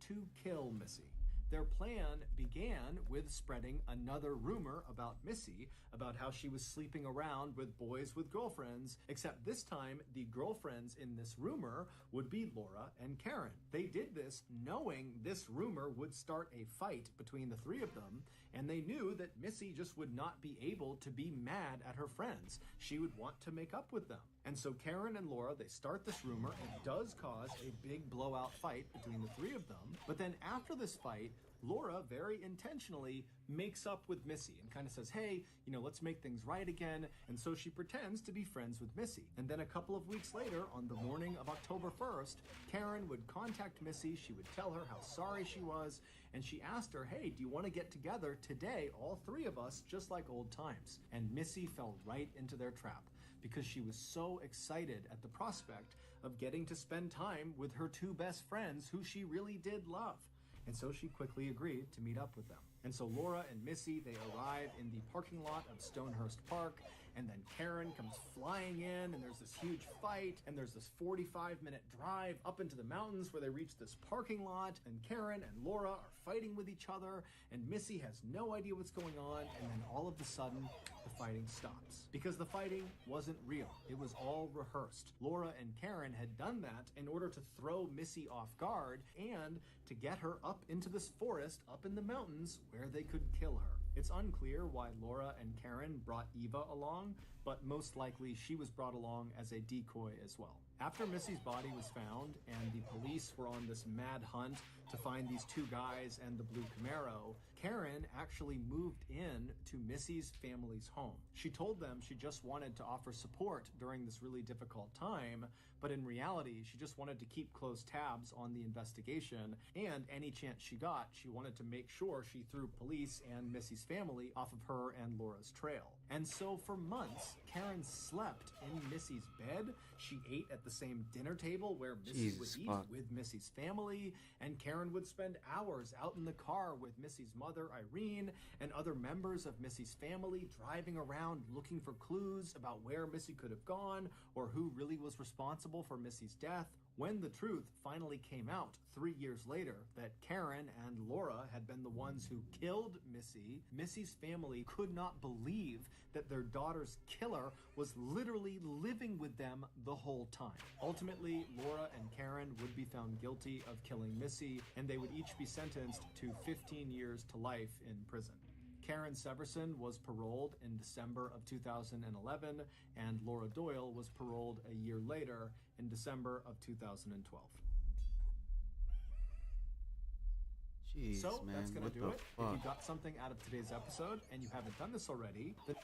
to kill Missy. Their plan began with spreading another rumor about Missy, about how she was sleeping around with boys with girlfriends, except this time the girlfriends in this rumor would be Laura and Karen. They did this knowing this rumor would start a fight between the three of them, and they knew that Missy just would not be able to be mad at her friends. She would want to make up with them. And so Karen and Laura, they start this rumor. It does cause a big blowout fight between the three of them. But then after this fight, Laura very intentionally makes up with Missy and kind of says, hey, let's make things right again. And so she pretends to be friends with Missy. And then a couple of weeks later, on the morning of October 1st, Karen would contact Missy. She would tell her how sorry she was. And she asked her, hey, do you want to get together today, all three of us, just like old times? And Missy fell right into their trap, because she was so excited at the prospect of getting to spend time with her two best friends who she really did love. And so she quickly agreed to meet up with them. And so Laura and Missy, they arrive in the parking lot of Stonehurst Park, and then Karen comes flying in, and there's this huge fight, and there's this 45-minute drive up into the mountains where they reach this parking lot, and Karen and Laura are fighting with each other, and Missy has no idea what's going on, and then all of a sudden, the fighting stops. Because the fighting wasn't real. It was all rehearsed. Laura and Karen had done that in order to throw Missy off guard and to get her up into this forest up in the mountains where they could kill her. It's unclear why Laura and Karen brought Eva along, but most likely she was brought along as a decoy as well. After Missy's body was found and the police were on this mad hunt to find these two guys and the blue Camaro, Karen actually moved in to Missy's family's home. She told them she just wanted to offer support during this really difficult time, but in reality, she just wanted to keep close tabs on the investigation, and any chance she got, she wanted to make sure she threw police and Missy's family off of her and Laura's trail. And so for months, Karen slept in Missy's bed. She ate at the same dinner table where Missy would eat with Missy's family, and Karen would spend hours out in the car with Missy's mother, Irene, and other members of Missy's family, driving around looking for clues about where Missy could have gone or who really was responsible for Missy's death. When the truth finally came out 3 years later that Karen and Laura had been the ones who killed Missy, Missy's family could not believe that their daughter's killer was literally living with them the whole time. Ultimately, Laura and Karen would be found guilty of killing Missy, and they would each be sentenced to 15 years to life in prison. Karen Severson was paroled in December of 2011, and Laura Doyle was paroled a year later in December of 2012. Jeez, So man, that's gonna what do the it. If fuck? you got something out of today's episode and you haven't done this already, then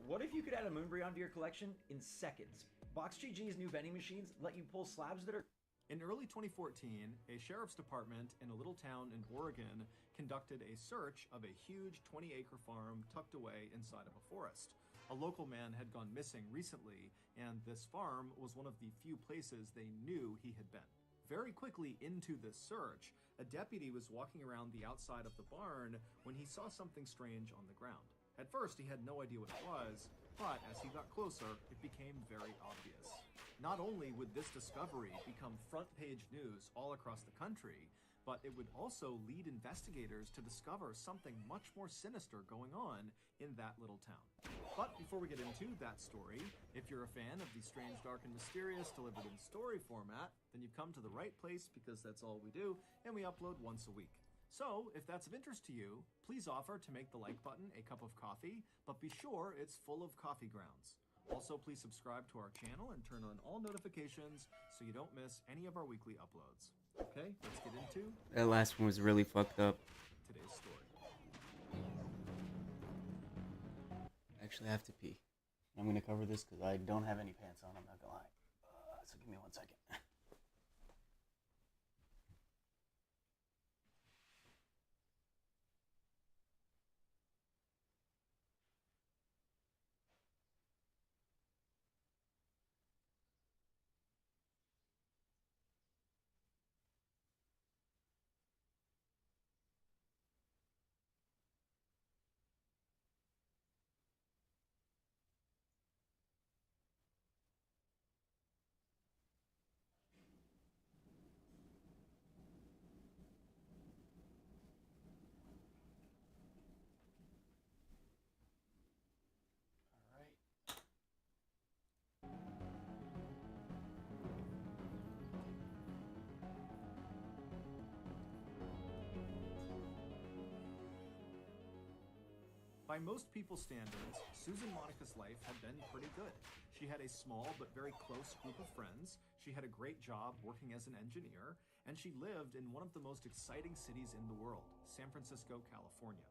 What if you could add a Moonbury onto your collection in seconds? BoxGG's new vending machines let you pull slabs that are... In early 2014, a sheriff's department in a little town in Oregon conducted a search of a huge 20-acre farm tucked away inside of a forest. A local man had gone missing recently, and this farm was one of the few places they knew he had been. Very quickly into this search, a deputy was walking around the outside of the barn when he saw something strange on the ground. At first, he had no idea what it was, but as he got closer, it became very obvious. Not only would this discovery become front-page news all across the country, but it would also lead investigators to discover something much more sinister going on in that little town. But before we get into that story, if you're a fan of the strange, dark, and mysterious delivered in story format, then you've come to the right place because that's all we do, and we upload once a week. So, if that's of interest to you, please offer to make the like button a cup of coffee, but be sure it's full of coffee grounds. Also, please subscribe to our channel and turn on all notifications so you don't miss any of our weekly uploads. Okay, let's get into That last one was really fucked up. today's story. Actually, I have to pee. I'm gonna cover this because I don't have any pants on. I'm not gonna lie. So give me 1 second. By most people's standards, Susan Monica's life had been pretty good. She had a small but very close group of friends, she had a great job working as an engineer, and she lived in one of the most exciting cities in the world, San Francisco, California.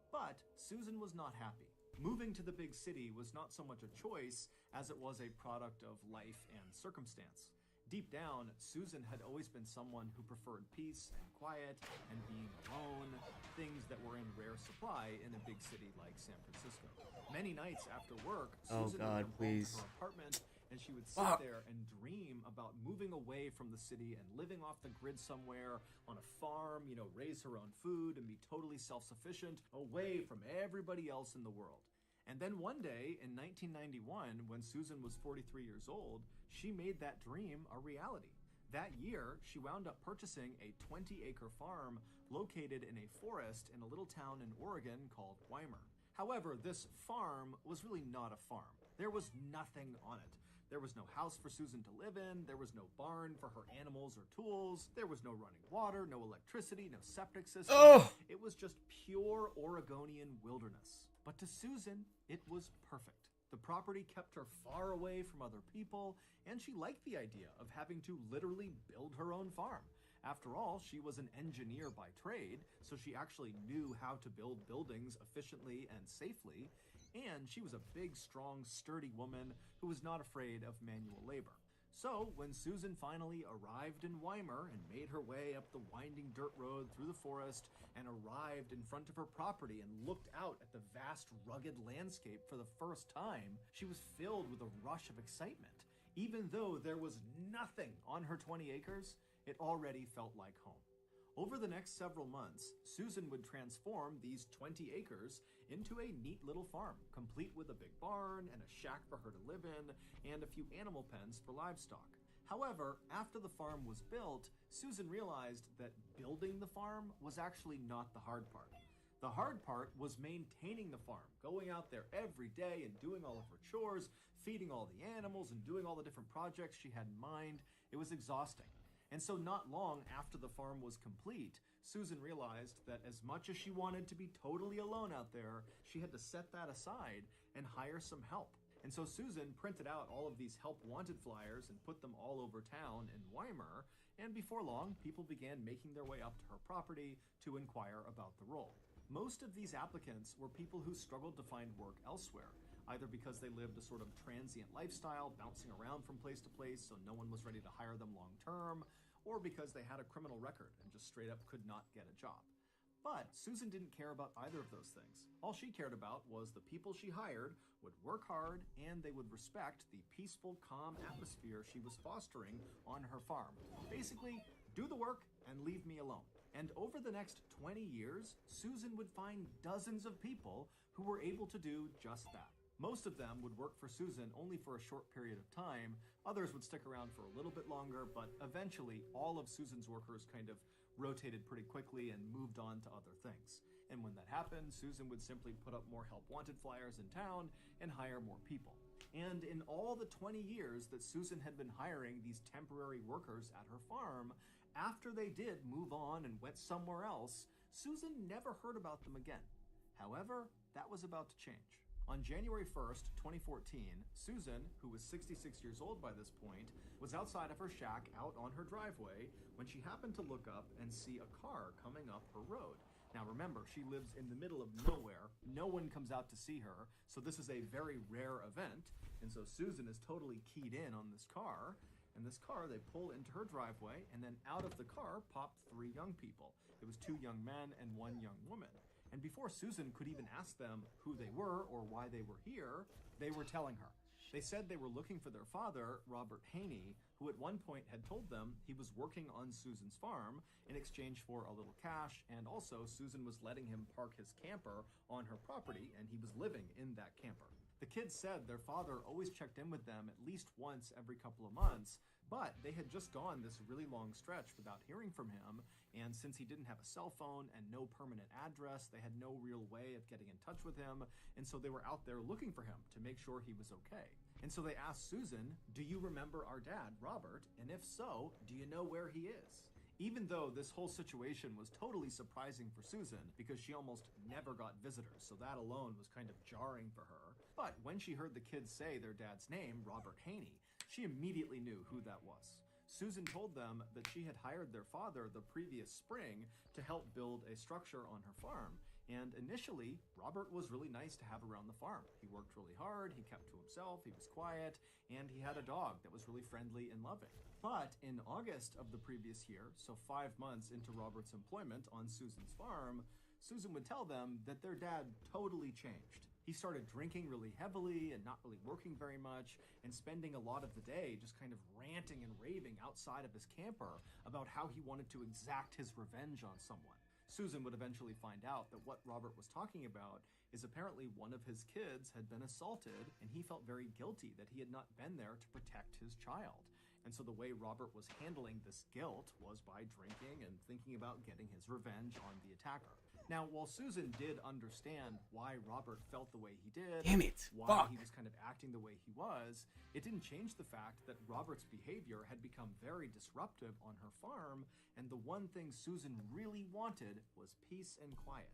But Susan was not happy. Moving to the big city was not so much a choice as it was a product of life and circumstance. Deep down, Susan had always been someone who preferred peace and quiet and being alone, things that were in rare supply in a big city like San Francisco. Many nights after work, Susan would come home to her apartment and she would sit there and dream about moving away from the city and living off the grid somewhere on a farm, raise her own food and be totally self-sufficient, away from everybody else in the world. And then one day in 1991, when Susan was 43 years old, she made that dream a reality. That year, she wound up purchasing a 20-acre farm located in a forest in a little town in Oregon called Weimar. However, this farm was really not a farm. There was nothing on it. There was no house for Susan to live in, there was no barn for her animals or tools, there was no running water, no electricity, no septic system. It was just pure Oregonian wilderness. But to Susan, it was perfect. The property kept her far away from other people, and she liked the idea of having to literally build her own farm. After all, she was an engineer by trade, so she actually knew how to build buildings efficiently and safely, and she was a big, strong, sturdy woman who was not afraid of manual labor. So, when Susan finally arrived in Weimar and made her way up the winding dirt road through the forest and arrived in front of her property and looked out at the vast, rugged landscape for the first time, she was filled with a rush of excitement. Even though there was nothing on her 20 acres, it already felt like home. Over the next several months, Susan would transform these 20 acres into a neat little farm, complete with a big barn and a shack for her to live in, and a few animal pens for livestock. However, after the farm was built, Susan realized that building the farm was actually not the hard part. The hard part was maintaining the farm, going out there every day and doing all of her chores, feeding all the animals and doing all the different projects she had in mind. It was exhausting. And so not long after the farm was complete, Susan realized that as much as she wanted to be totally alone out there, she had to set that aside and hire some help. And so Susan printed out all of these help wanted flyers and put them all over town in Weimar, and before long, people began making their way up to her property to inquire about the role. Most of these applicants were people who struggled to find work elsewhere, either because they lived a sort of transient lifestyle, bouncing around from place to place so no one was ready to hire them long term, or because they had a criminal record and just straight up could not get a job. But Susan didn't care about either of those things. All she cared about was the people she hired would work hard and they would respect the peaceful, calm atmosphere she was fostering on her farm. Basically, do the work and leave me alone. And over the next 20 years, Susan would find dozens of people who were able to do just that. Most of them would work for Susan only for a short period of time. Others would stick around for a little bit longer, but eventually all of Susan's workers kind of rotated pretty quickly and moved on to other things. And when that happened, Susan would simply put up more help wanted flyers in town and hire more people. And in all the 20 years that Susan had been hiring these temporary workers at her farm, after they did move on and went somewhere else, Susan never heard about them again. However, that was about to change. On January 1st, 2014, Susan, who was 66 years old by this point, was outside of her shack out on her driveway when she happened to look up and see a car coming up her road. Now remember, she lives in the middle of nowhere. No one comes out to see her, so this is a very rare event. And so Susan is totally keyed in on this car. And this car, they pull into her driveway, and then out of the car popped 3 young people. It was 2 young men and 1 young woman. And before Susan could even ask them who they were or why they were here, they were telling her. They said they were looking for their father, Robert Haney, who at one point had told them he was working on Susan's farm in exchange for a little cash, and also Susan was letting him park his camper on her property, and he was living in that camper. The kids said their father always checked in with them at least once every couple of months, but they had just gone this really long stretch without hearing from him, and since he didn't have a cell phone and no permanent address, they had no real way of getting in touch with him, and so they were out there looking for him to make sure he was okay. And so they asked Susan, "Do you remember our dad, Robert? And if so, do you know where he is?" Even though this whole situation was totally surprising for Susan because she almost never got visitors, so that alone was kind of jarring for her. But when she heard the kids say their dad's name, Robert Haney, she immediately knew who that was. Susan told them that she had hired their father the previous spring to help build a structure on her farm. And initially, Robert was really nice to have around the farm. He worked really hard, he kept to himself, he was quiet, and he had a dog that was really friendly and loving. But in August of the previous year, so 5 months into Robert's employment on Susan's farm, Susan would tell them that their dad totally changed. He started drinking really heavily and not really working very much, and spending a lot of the day just kind of ranting and raving outside of his camper about how he wanted to exact his revenge on someone. Susan would eventually find out that what Robert was talking about is apparently one of his kids had been assaulted, and he felt very guilty that he had not been there to protect his child. And so the way Robert was handling this guilt was by drinking and thinking about getting his revenge on the attacker. Now, while Susan did understand why Robert felt the way he did, Damn it, why fuck. he was kind of acting the way he was, it didn't change the fact that Robert's behavior had become very disruptive on her farm, and the one thing Susan really wanted was peace and quiet.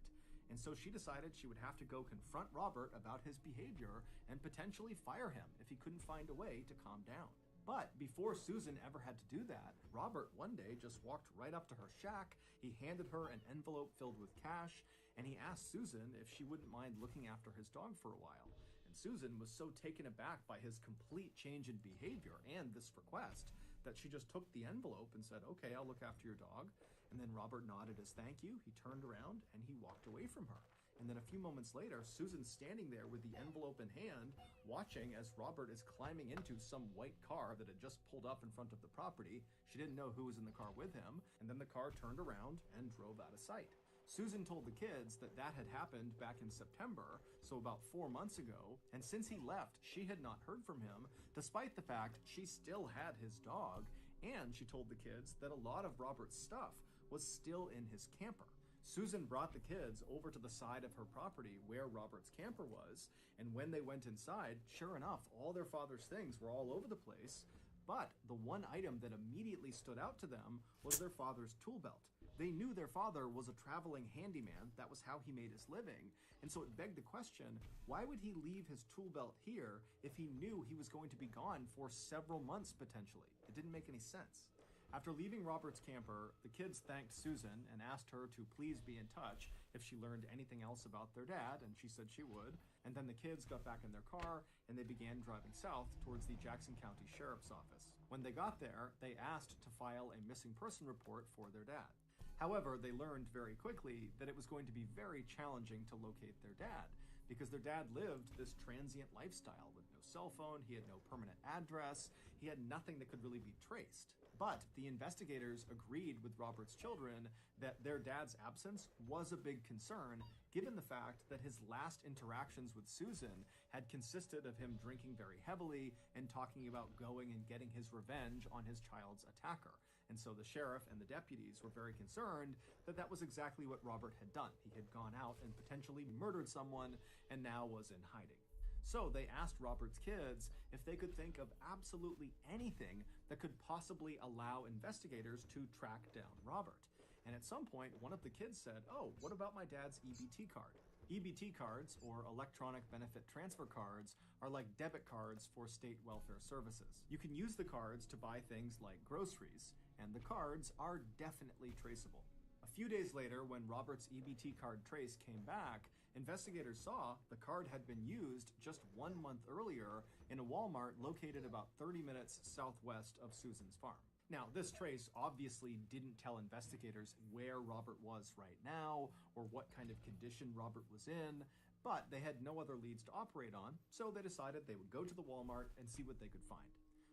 And so she decided she would have to go confront Robert about his behavior and potentially fire him if he couldn't find a way to calm down. But before Susan ever had to do that, Robert one day just walked right up to her shack, he handed her an envelope filled with cash, and he asked Susan if she wouldn't mind looking after his dog for a while. And Susan was so taken aback by his complete change in behavior and this request that she just took the envelope and said, "Okay, I'll look after your dog." And then Robert nodded as thank you, he turned around, and he walked away from her. And then a few moments later, Susan's standing there with the envelope in hand, watching as Robert is climbing into some white car that had just pulled up in front of the property. She didn't know who was in the car with him, and then the car turned around and drove out of sight. Susan told the kids that that had happened back in September, so about 4 months ago, and since he left, she had not heard from him, despite the fact she still had his dog, and she told the kids that a lot of Robert's stuff was still in his camper. Susan brought the kids over to the side of her property where Robert's camper was, and when they went inside, sure enough, all their father's things were all over the place, but the one item that immediately stood out to them was their father's tool belt. They knew their father was a traveling handyman, that was how he made his living, and so it begged the question, why would he leave his tool belt here if he knew he was going to be gone for several months potentially? It didn't make any sense. After leaving Robert's camper, the kids thanked Susan and asked her to please be in touch if she learned anything else about their dad, and she said she would. And then the kids got back in their car and they began driving south towards the Jackson County Sheriff's Office. When they got there, they asked to file a missing person report for their dad. However, they learned very quickly that it was going to be very challenging to locate their dad, because their dad lived this transient lifestyle with no cell phone, he had no permanent address, he had nothing that could really be traced. But the investigators agreed with Robert's children that their dad's absence was a big concern, given the fact that his last interactions with Susan had consisted of him drinking very heavily and talking about going and getting his revenge on his child's attacker. And so the sheriff and the deputies were very concerned that that was exactly what Robert had done. He had gone out and potentially murdered someone and now was in hiding. So they asked Robert's kids if they could think of absolutely anything that could possibly allow investigators to track down Robert. And at some point, one of the kids said, "Oh, what about my dad's EBT card?" EBT cards, or electronic benefit transfer cards, are like debit cards for state welfare services. You can use the cards to buy things like groceries, and the cards are definitely traceable. A few days later, when Robert's EBT card trace came back, investigators saw the card had been used just 1 month earlier in a Walmart located about 30 minutes southwest of Susan's farm. Now, this trace obviously didn't tell investigators where Robert was right now or what kind of condition Robert was in, but they had no other leads to operate on, so they decided they would go to the Walmart and see what they could find.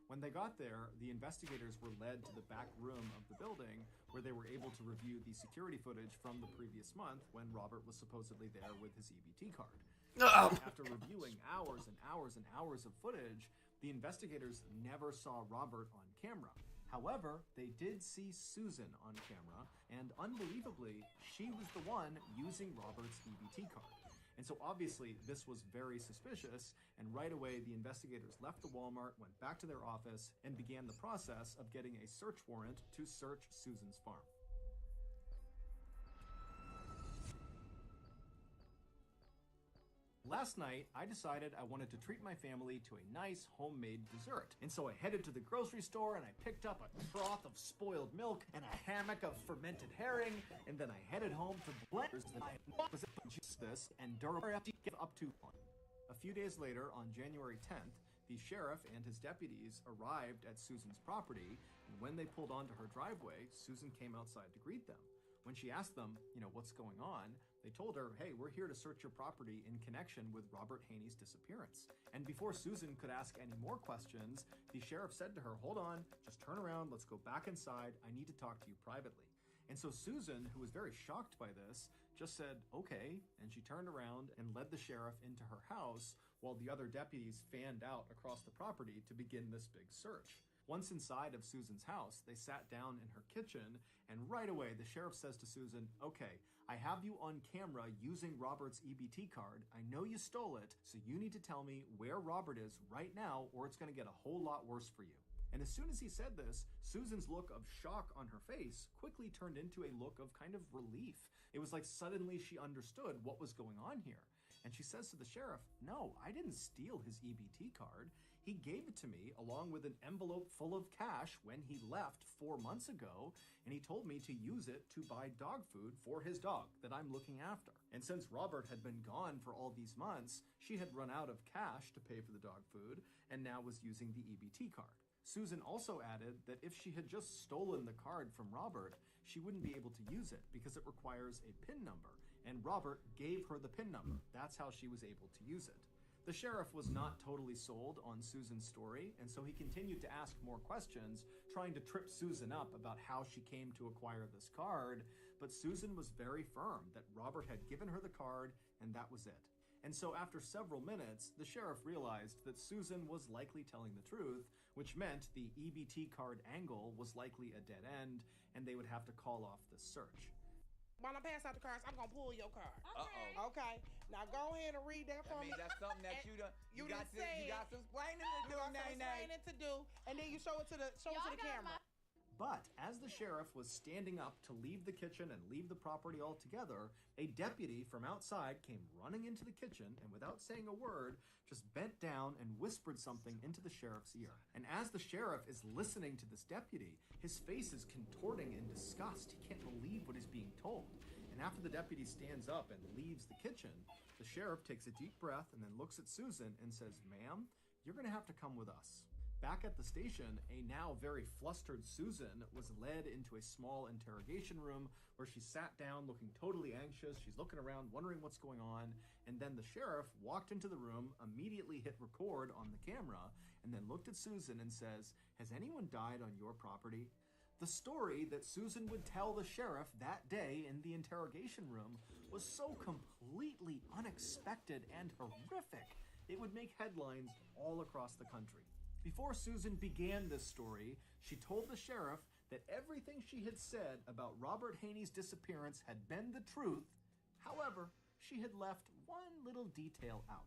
When they got there, the investigators were led to the back room of the building where they were able to review the security footage from the previous month when Robert was supposedly there with his EBT card. After reviewing hours and hours and hours of footage, the investigators never saw Robert on camera. However, they did see Susan on camera, and unbelievably, she was the one using Robert's EBT card. And so obviously this was very suspicious, and right away the investigators left the Walmart, went back to their office, and began the process of getting a search warrant to search Susan's farm. Last night, I decided I wanted to treat my family to a nice homemade dessert. And so I headed to the grocery store and I picked up a trough of spoiled milk and a hammock of fermented herring, and then I headed home to blenders that I was juice this and give up to one. A few days later, on January 10th, the sheriff and his deputies arrived at Susan's property, and when they pulled onto her driveway, Susan came outside to greet them. When she asked them, what's going on, they told her, hey, we're here to search your property in connection with Robert Haney's disappearance. And before Susan could ask any more questions, the sheriff said to her, hold on, just turn around, let's go back inside, I need to talk to you privately. And so Susan, who was very shocked by this, just said, okay, and she turned around and led the sheriff into her house while the other deputies fanned out across the property to begin this big search. Once inside of Susan's house, they sat down in her kitchen, and right away the sheriff says to Susan, okay, I have you on camera using Robert's EBT card. I know you stole it, so you need to tell me where Robert is right now, or it's going to get a whole lot worse for you. And as soon as he said this, Susan's look of shock on her face quickly turned into a look of kind of relief. It was like suddenly she understood what was going on here. And she says to the sheriff, no, I didn't steal his EBT card. He gave it to me along with an envelope full of cash when he left 4 months ago, and he told me to use it to buy dog food for his dog that I'm looking after. And since Robert had been gone for all these months, she had run out of cash to pay for the dog food and now was using the EBT card. Susan also added that if she had just stolen the card from Robert, she wouldn't be able to use it because it requires a PIN number, and Robert gave her the PIN number. That's how she was able to use it. The sheriff was not totally sold on Susan's story, and so he continued to ask more questions, trying to trip Susan up about how she came to acquire this card, but Susan was very firm that Robert had given her the card, and that was it. And so after several minutes, the sheriff realized that Susan was likely telling the truth, which meant the EBT card angle was likely a dead end, and they would have to call off this search. While I'm passing out the cards, I'm gonna pull your card. Uh-oh. Okay. Now go ahead and read that for me. That's something that you got some explaining to do, explaining to do, and then you show it to the camera. But as the sheriff was standing up to leave the kitchen and leave the property altogether, a deputy from outside came running into the kitchen and without saying a word, just bent down and whispered something into the sheriff's ear. And as the sheriff is listening to this deputy, his face is contorting in disgust. He can't believe what is being told. And after the deputy stands up and leaves the kitchen, the sheriff takes a deep breath and then looks at Susan and says, ma'am, you're gonna have to come with us. Back at the station, a now very flustered Susan was led into a small interrogation room where she sat down looking totally anxious. She's looking around, wondering what's going on. And then the sheriff walked into the room, immediately hit record on the camera, and then looked at Susan and says, has anyone died on your property? The story that Susan would tell the sheriff that day in the interrogation room was so completely unexpected and horrific, it would make headlines all across the country. Before Susan began this story, she told the sheriff that everything she had said about Robert Haney's disappearance had been the truth. However, she had left one little detail out.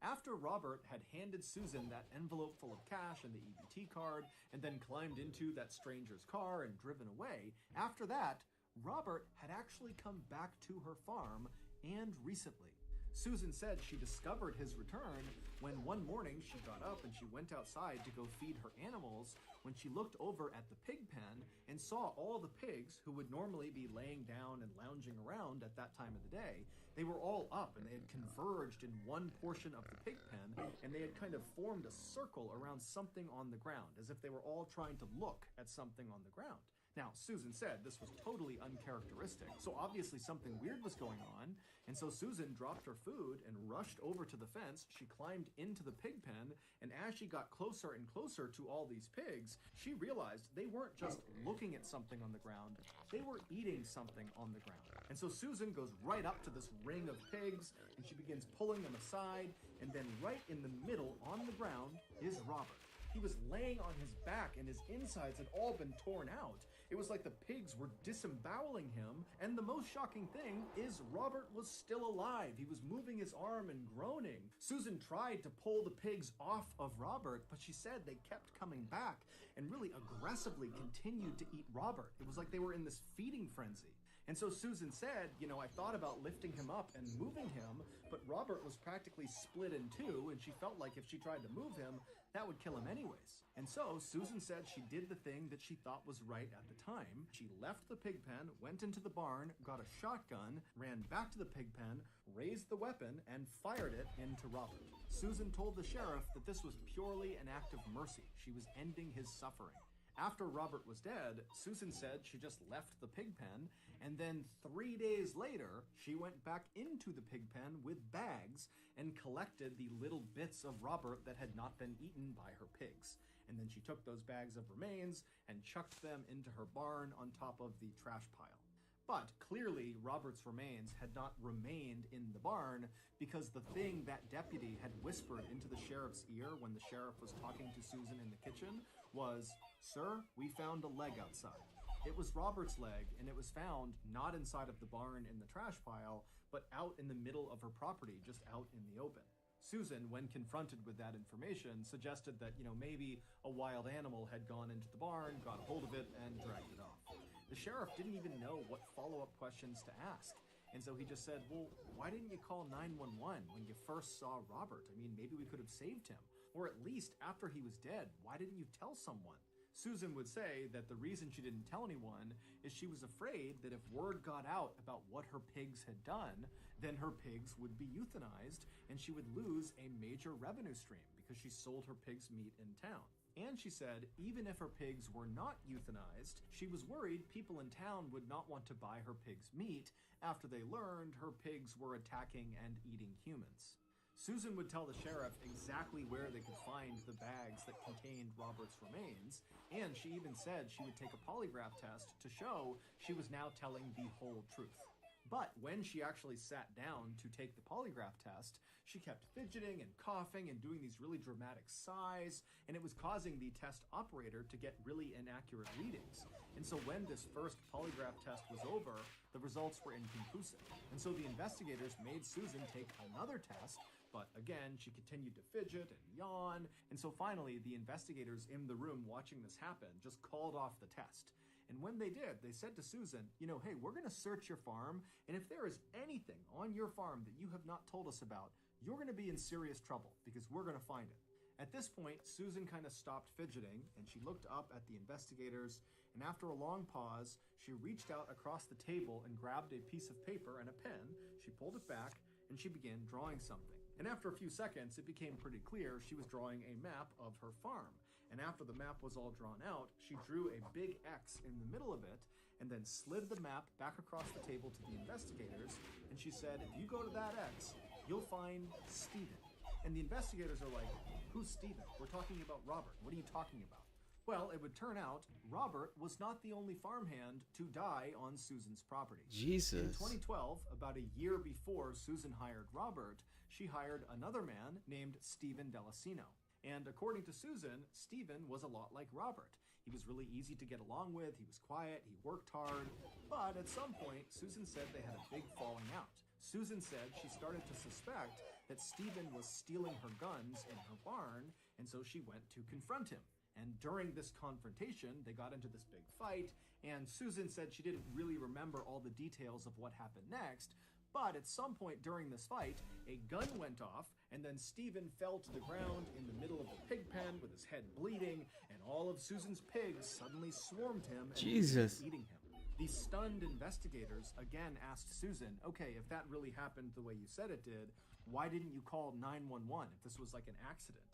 After Robert had handed Susan that envelope full of cash and the EBT card, and then climbed into that stranger's car and driven away, after that, Robert had actually come back to her farm, and recently. Susan said she discovered his return when one morning she got up and she went outside to go feed her animals when she looked over at the pig pen and saw all the pigs who would normally be laying down and lounging around at that time of the day. They were all up and they had converged in one portion of the pig pen, and they had kind of formed a circle around something on the ground, as if they were all trying to look at something on the ground. Now, Susan said this was totally uncharacteristic, so obviously something weird was going on, and so Susan dropped her food and rushed over to the fence. She climbed into the pig pen, and as she got closer and closer to all these pigs, she realized they weren't just looking at something on the ground, they were eating something on the ground. And so Susan goes right up to this ring of pigs, and she begins pulling them aside, and then right in the middle on the ground is Robert. He was laying on his back, and his insides had all been torn out. It was like the pigs were disemboweling him, and the most shocking thing is Robert was still alive. He was moving his arm and groaning. Susan tried to pull the pigs off of Robert, but she said they kept coming back and really aggressively continued to eat Robert. It was like they were in this feeding frenzy. And so Susan said, you know, I thought about lifting him up and moving him, but Robert was practically split in two, and she felt like if she tried to move him, that would kill him anyways. And so Susan said she did the thing that she thought was right at the time. She left the pig pen, went into the barn, got a shotgun, ran back to the pig pen, raised the weapon, and fired it into Robert. Susan told the sheriff that this was purely an act of mercy. She was ending his suffering. After Robert was dead, Susan said she just left the pig pen, and then 3 days later, she went back into the pig pen with bags and collected the little bits of Robert that had not been eaten by her pigs. And then she took those bags of remains and chucked them into her barn on top of the trash pile. But clearly, Robert's remains had not remained in the barn because the thing that deputy had whispered into the sheriff's ear when the sheriff was talking to Susan in the kitchen was, "Sir, we found a leg outside." It was Robert's leg, and it was found not inside of the barn in the trash pile, but out in the middle of her property, just out in the open. Susan, when confronted with that information, suggested that, maybe a wild animal had gone into the barn, got a hold of it, and dragged it off. The sheriff didn't even know what follow-up questions to ask. And so he just said, well, why didn't you call 911 when you first saw Robert? I mean, maybe we could have saved him. Or at least after he was dead, why didn't you tell someone? Susan would say that the reason she didn't tell anyone is she was afraid that if word got out about what her pigs had done, then her pigs would be euthanized and she would lose a major revenue stream because she sold her pigs' meat in town. And she said even if her pigs were not euthanized, she was worried people in town would not want to buy her pigs' meat after they learned her pigs were attacking and eating humans. Susan would tell the sheriff exactly where they could find the bags that contained Robert's remains, and she even said she would take a polygraph test to show she was now telling the whole truth. But when she actually sat down to take the polygraph test, she kept fidgeting and coughing and doing these really dramatic sighs, and it was causing the test operator to get really inaccurate readings. And so when this first polygraph test was over, the results were inconclusive. And so the investigators made Susan take another test, but again, she continued to fidget and yawn, and so finally the investigators in the room watching this happen just called off the test. And when they did, they said to Susan, hey, we're going to search your farm, and if there is anything on your farm that you have not told us about, you're going to be in serious trouble because we're going to find it. At this point, Susan kind of stopped fidgeting, and she looked up at the investigators, and after a long pause, she reached out across the table and grabbed a piece of paper and a pen. She pulled it back, and she began drawing something. And after a few seconds, it became pretty clear she was drawing a map of her farm. And after the map was all drawn out, she drew a big X in the middle of it and then slid the map back across the table to the investigators. And she said, if you go to that X, you'll find Stephen. And the investigators are like, who's Stephen? We're talking about Robert. What are you talking about? Well, it would turn out Robert was not the only farmhand to die on Susan's property. Jesus. In 2012, about a year before Susan hired Robert, she hired another man named Stephen Delicino. And according to Susan, Stephen was a lot like Robert. He was really easy to get along with, he was quiet, he worked hard, but at some point, Susan said they had a big falling out. Susan said she started to suspect that Stephen was stealing her guns in her barn, and so she went to confront him. And during this confrontation, they got into this big fight, and Susan said she didn't really remember all the details of what happened next, but at some point during this fight, a gun went off, and then Stephen fell to the ground in the middle of the pig pen with his head bleeding, and all of Susan's pigs suddenly swarmed him and began eating him. The stunned investigators again asked Susan, okay, if that really happened the way you said it did, why didn't you call 911 if this was like an accident?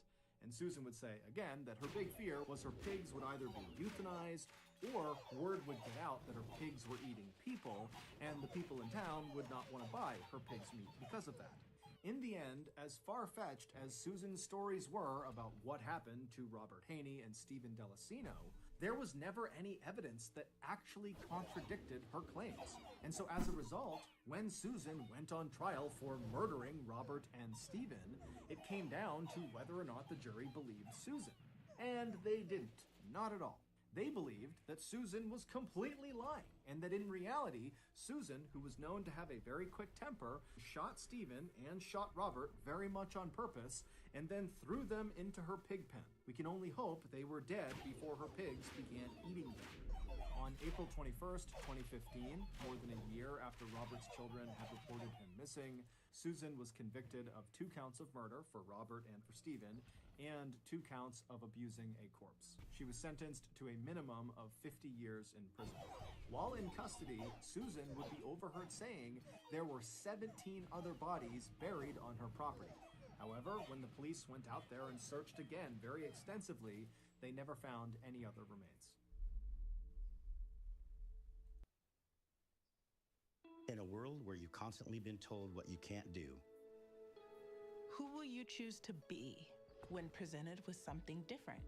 And Susan would say, again, that her big fear was her pigs would either be euthanized or word would get out that her pigs were eating people, and the people in town would not want to buy her pig's meat because of that. In the end, as far-fetched as Susan's stories were about what happened to Robert Haney and Stephen Delicino, there was never any evidence that actually contradicted her claims. And so as a result, when Susan went on trial for murdering Robert and Stephen, it came down to whether or not the jury believed Susan. And they didn't. Not at all. They believed that Susan was completely lying, and that in reality, Susan, who was known to have a very quick temper, shot Stephen and shot Robert very much on purpose, and then threw them into her pig pen. We can only hope they were dead before her pigs began eating them. On April 21st, 2015, more than a year after Robert's children had reported him missing, Susan was convicted of 2 counts of murder for Robert and for Stephen, and 2 counts of abusing a corpse. She was sentenced to a minimum of 50 years in prison. While in custody, Susan would be overheard saying there were 17 other bodies buried on her property. However, when the police went out there and searched again very extensively, they never found any other remains. In a world where you've constantly been told what you can't do, Who will you choose to be when presented with something different?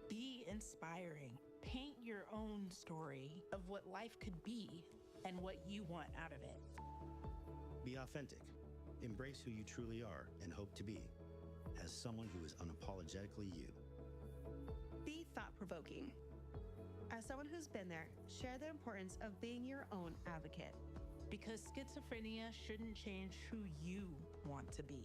Be inspiring. Paint your own story of what life could be and what you want out of it. be authentic, embrace who you truly are and hope to be, as someone who is unapologetically you. Be thought-provoking. As someone who's been there, share the importance of being your own advocate. Because schizophrenia shouldn't change who you want to be.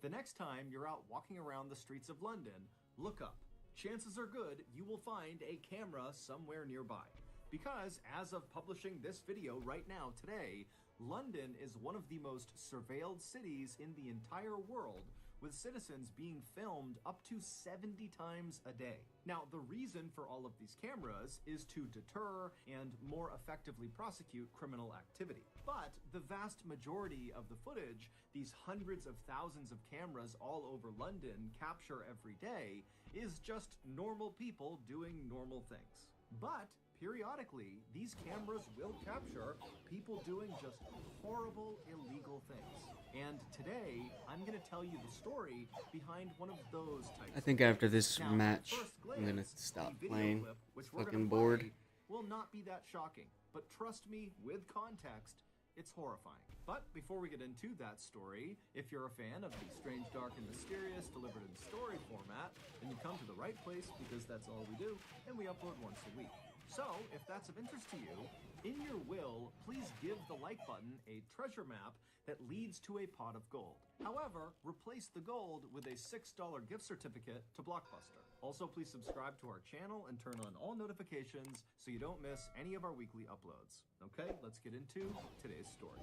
The next time you're out walking around the streets of London, look up. Chances are good you will find a camera somewhere nearby. Because as of publishing this video right now today, London is one of the most surveilled cities in the entire world, with citizens being filmed up to 70 times a day. Now, the reason for all of these cameras is to deter and more effectively prosecute criminal activity. But the vast majority of the footage these hundreds of thousands of cameras all over London capture every day is just normal people doing normal things. But periodically, these cameras will capture people doing just horrible, illegal things. And today, I'm going to tell you the story behind one of those types. I think after this Now, match, at first I'm gonna glance, stop the video playing. clip, which we're Fucking gonna bored. play, will not be that shocking. But trust me, with context, it's horrifying. But before we get into that story, if you're a fan of the strange, dark, and mysterious delivered in story format, then you come to the right place because that's all we do, and we upload once a week. So, if that's of interest to you, in your will, please give the like button a treasure map that leads to a pot of gold. However, replace the gold with a $6 gift certificate to Blockbuster. Also, please subscribe to our channel and turn on all notifications so you don't miss any of our weekly uploads. Okay, let's get into today's story.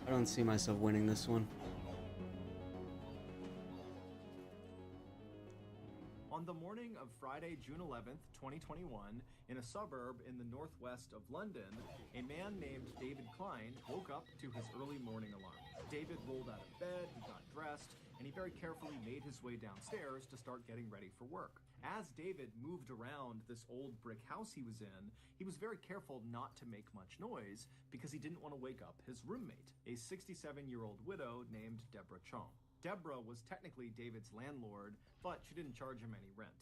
I don't see myself winning this one. On the morning of Friday, June 11th, 2021, in a suburb in the northwest of London, a man named David Klein woke up to his early morning alarm. David rolled out of bed, he got dressed, and he very carefully made his way downstairs to start getting ready for work. As David moved around this old brick house he was in, he was very careful not to make much noise because he didn't want to wake up his roommate, a 67-year-old widow named Deborah Chong. Deborah was technically David's landlord, but she didn't charge him any rent.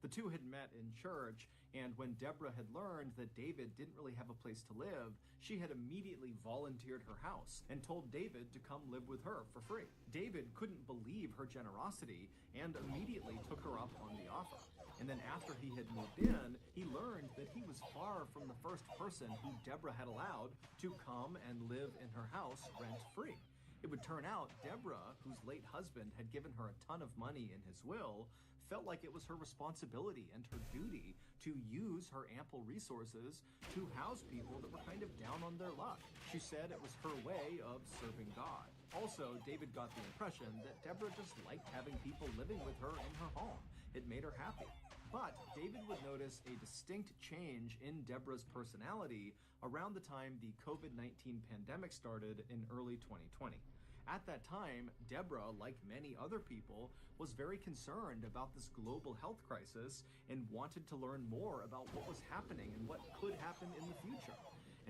The two had met in church, and when Deborah had learned that David didn't really have a place to live, she had immediately volunteered her house and told David to come live with her for free. David couldn't believe her generosity and immediately took her up on the offer. And then after he had moved in, he learned that he was far from the first person who Deborah had allowed to come and live in her house rent-free. It would turn out Deborah, whose late husband had given her a ton of money in his will, felt like it was her responsibility and her duty to use her ample resources to house people that were kind of down on their luck. She said it was her way of serving God. Also, David got the impression that Deborah just liked having people living with her in her home. It made her happy. But David would notice a distinct change in Deborah's personality around the time the COVID-19 pandemic started in early 2020. At that time, Deborah, like many other people, was very concerned about this global health crisis and wanted to learn more about what was happening and what could happen in the future.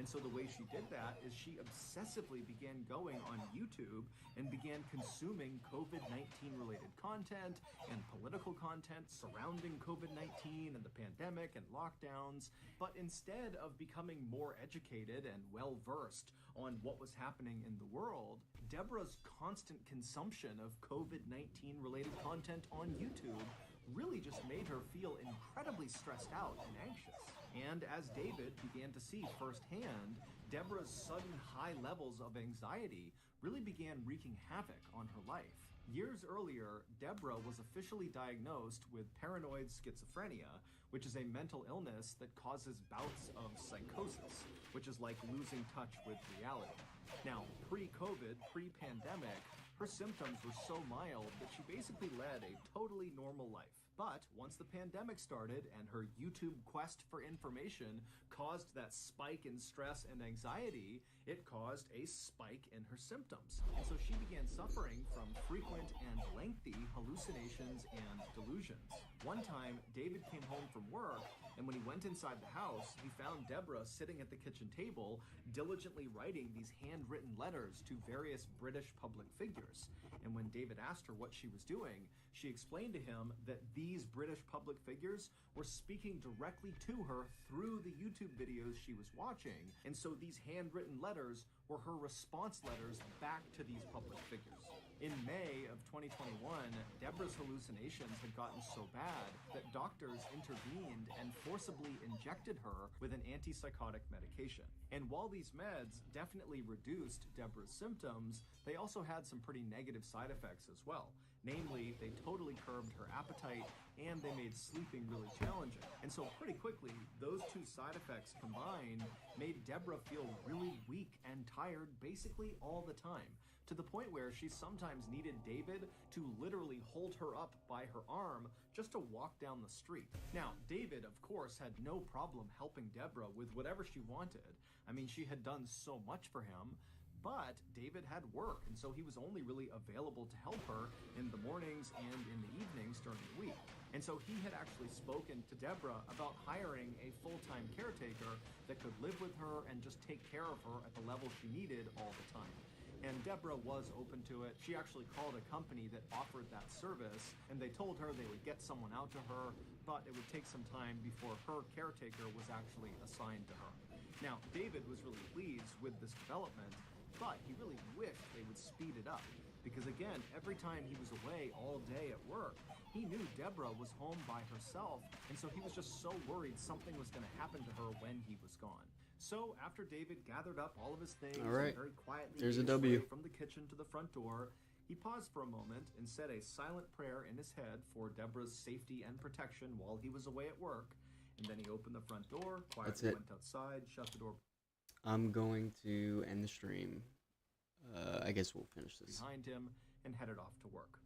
And so the way she did that is she obsessively began going on YouTube and began consuming COVID-19 related content and political content surrounding COVID-19 and the pandemic and lockdowns. But instead of becoming more educated and well-versed on what was happening in the world, Deborah's constant consumption of COVID-19 related content on YouTube really just made her feel incredibly stressed out and anxious. And as David began to see firsthand, Deborah's sudden high levels of anxiety really began wreaking havoc on her life. Years earlier, Deborah was officially diagnosed with paranoid schizophrenia, which is a mental illness that causes bouts of psychosis, which is like losing touch with reality. Now, pre-COVID, pre-pandemic, her symptoms were so mild that she basically led a totally normal life. But once the pandemic started and her YouTube quest for information caused that spike in stress and anxiety, it caused a spike in her symptoms. And so she began suffering from frequent and lengthy hallucinations and delusions. One time, David came home from work, and when he went inside the house, he found Deborah sitting at the kitchen table, diligently writing these handwritten letters to various British public figures. And when David asked her what she was doing, she explained to him that these British public figures were speaking directly to her through the YouTube videos she was watching. And so these handwritten letters were her response letters back to these public figures. In May of 2021, Deborah's hallucinations had gotten so bad that doctors intervened and forcibly injected her with an antipsychotic medication. And while these meds definitely reduced Deborah's symptoms, they also had some pretty negative side effects as well. Namely, they totally curbed her appetite and they made sleeping really challenging. And so pretty quickly, those two side effects combined made Deborah feel really weak and tired basically all the time, to the point where she sometimes needed David to literally hold her up by her arm just to walk down the street. Now, David, of course, had no problem helping Deborah with whatever she wanted. I mean, she had done so much for him, but David had work, and so he was only really available to help her in the mornings and in the evenings during the week. And so he had actually spoken to Deborah about hiring a full-time caretaker that could live with her and just take care of her at the level she needed all the time. And Deborah was open to it. She actually called a company that offered that service, and they told her they would get someone out to her, but it would take some time before her caretaker was actually assigned to her. Now, David was really pleased with this development, but he really wished they would speed it up. Because again, every time he was away all day at work, he knew Deborah was home by herself, and so he was just so worried something was going to happen to her when he was gone. So after David gathered up all of his things All right. and very quietly There's a made his W. way from the kitchen to the front door, he paused for a moment and said a silent prayer in his head for Deborah's safety and protection while he was away at work. And then he opened the front door, That's quietly it. went outside, shut the door I'm going to end the stream. I guess we'll finish this. behind him and headed off to work.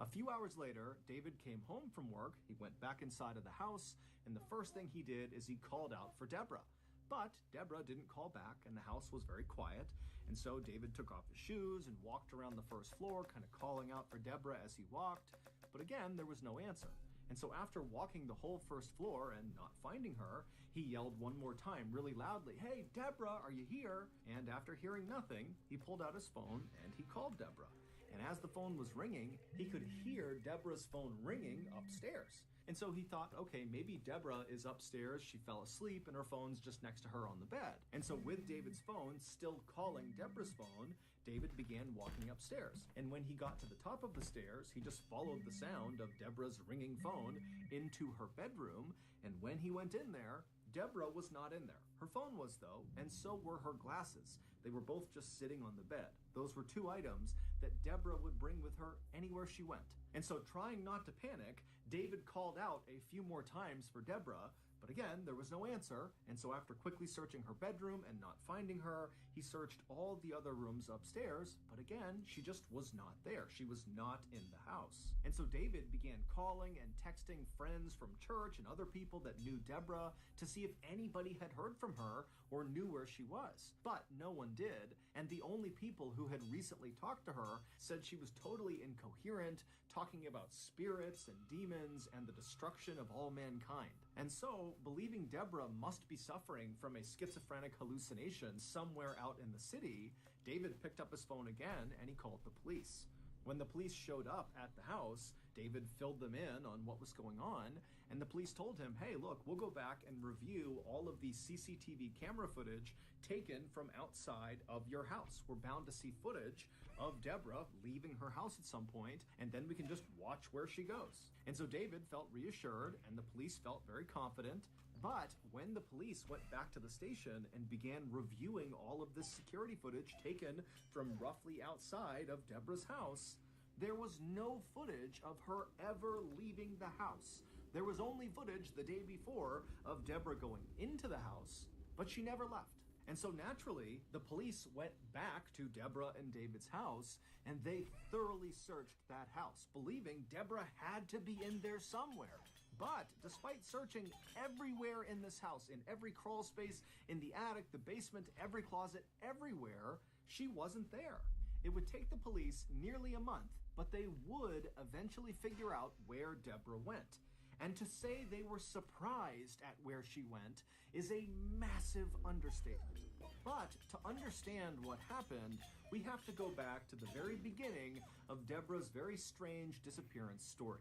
A few hours later, David came home from work, he went back inside of the house, and the first thing he did is he called out for Deborah. But Deborah didn't call back, and the house was very quiet, and so David took off his shoes and walked around the first floor, kind of calling out for Deborah as he walked, but again, there was no answer. And so after walking the whole first floor and not finding her, he yelled one more time really loudly, "Hey, Deborah, are you here?" And after hearing nothing, he pulled out his phone and he called Deborah. And as the phone was ringing, he could hear Deborah's phone ringing upstairs. And so he thought, okay, maybe Deborah is upstairs, she fell asleep, and her phone's just next to her on the bed. And so with David's phone still calling Deborah's phone, David began walking upstairs. And when he got to the top of the stairs, he just followed the sound of Deborah's ringing phone into her bedroom. And when he went in there, Deborah was not in there. Her phone was, though, and so were her glasses. They were both just sitting on the bed. Those were two items that Deborah would bring with her anywhere she went. And so, trying not to panic, David called out a few more times for Deborah, but again, there was no answer. And so after quickly searching her bedroom and not finding her, he searched all the other rooms upstairs, but again, she just was not there. She was not in the house. And so David began calling and texting friends from church and other people that knew Deborah to see if anybody had heard from her or knew where she was. But no one did, and the only people who had recently talked to her said she was totally incoherent, talking about spirits and demons and the destruction of all mankind. And so so, believing Deborah must be suffering from a schizophrenic hallucination somewhere out in the city, David picked up his phone again and he called the police. When the police showed up at the house, David filled them in on what was going on, and the police told him, hey, look, we'll go back and review all of the CCTV camera footage taken from outside of your house. We're bound to see footage of Deborah leaving her house at some point, and then we can just watch where she goes. And so David felt reassured, and the police felt very confident. But when the police went back to the station and began reviewing all of this security footage taken from roughly outside of Deborah's house, there was no footage of her ever leaving the house. There was only footage the day before of Deborah going into the house, but she never left. And so naturally, the police went back to Deborah and David's house, and they thoroughly searched that house, believing Deborah had to be in there somewhere. But despite searching everywhere in this house, in every crawl space, in the attic, the basement, every closet, everywhere, she wasn't there. It would take the police nearly a month, but they would eventually figure out where Deborah went. And to say they were surprised at where she went is a massive understatement. But to understand what happened, we have to go back to the very beginning of Deborah's very strange disappearance story.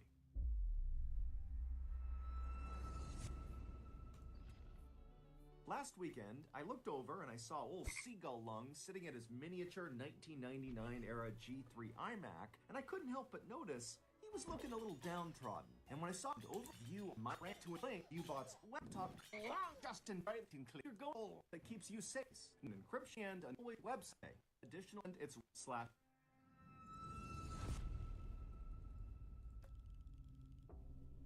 Last weekend, I looked over and I saw old Seagull Lung sitting at his miniature 1999 era G3 iMac, and I couldn't help but notice he was looking a little downtrodden. And when I saw the overview of my rant to a link, U-Bot's laptop, just in bright and clear goal that keeps you safe, an encryption and a website. Additional, and it's slash.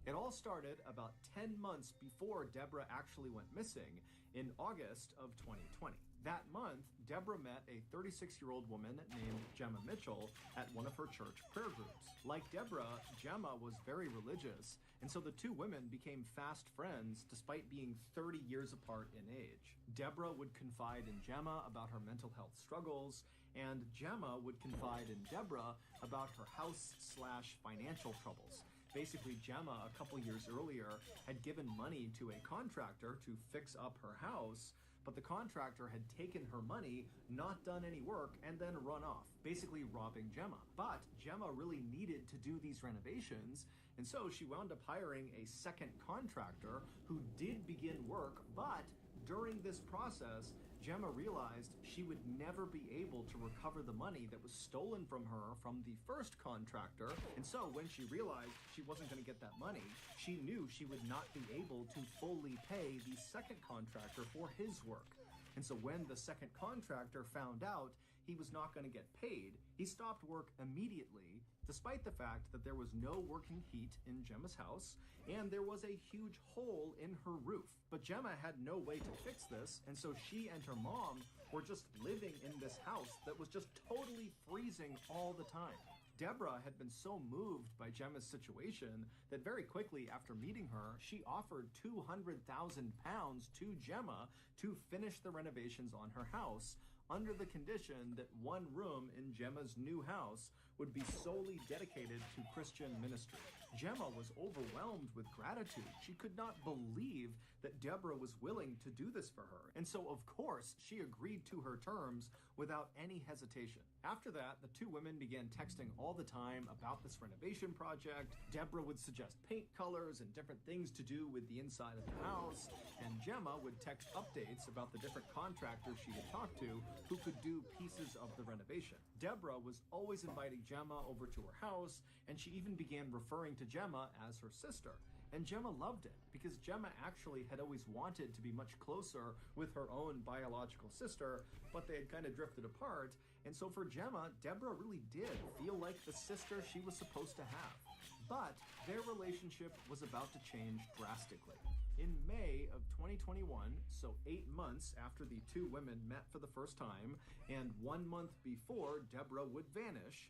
It all started about 10 months before Deborah actually went missing in August of 2020. That month, Deborah met a 36-year-old woman named Gemma Mitchell at one of her church prayer groups. Like Deborah, Gemma was very religious, and so the two women became fast friends despite being 30 years apart in age. Deborah would confide in Gemma about her mental health struggles, and Gemma would confide in Deborah about her house/financial troubles. Basically, Gemma, a couple years earlier, had given money to a contractor to fix up her house, but the contractor had taken her money, not done any work, and then run off, basically robbing Gemma. But Gemma really needed to do these renovations, and so she wound up hiring a second contractor who did begin work, but during this process, Gemma realized she would never be able to recover the money that was stolen from her from the first contractor, and so when she realized she wasn't going to get that money, she knew she would not be able to fully pay the second contractor for his work. And so when the second contractor found out he was not going to get paid, he stopped work immediately, despite the fact that there was no working heat in Gemma's house, and there was a huge hole in her roof. But Gemma had no way to fix this, and so she and her mom were just living in this house that was just totally freezing all the time. Deborah had been so moved by Gemma's situation that very quickly after meeting her, she offered £200,000 to Gemma to finish the renovations on her house, under the condition that one room in Gemma's new house would be solely dedicated to Christian ministry. Gemma was overwhelmed with gratitude. She could not believe that Deborah was willing to do this for her. And so, of course, she agreed to her terms without any hesitation. After that, the two women began texting all the time about this renovation project. Deborah would suggest paint colors and different things to do with the inside of the house, and Gemma would text updates about the different contractors she had talked to who could do pieces of the renovation. Deborah was always inviting Gemma over to her house, and she even began referring to Gemma as her sister. And Gemma loved it, because Gemma actually had always wanted to be much closer with her own biological sister, but they had kind of drifted apart, and so for Gemma, Deborah really did feel like the sister she was supposed to have. But their relationship was about to change drastically. In May of 2021, so 8 months after the two women met for the first time, and 1 month before Deborah would vanish,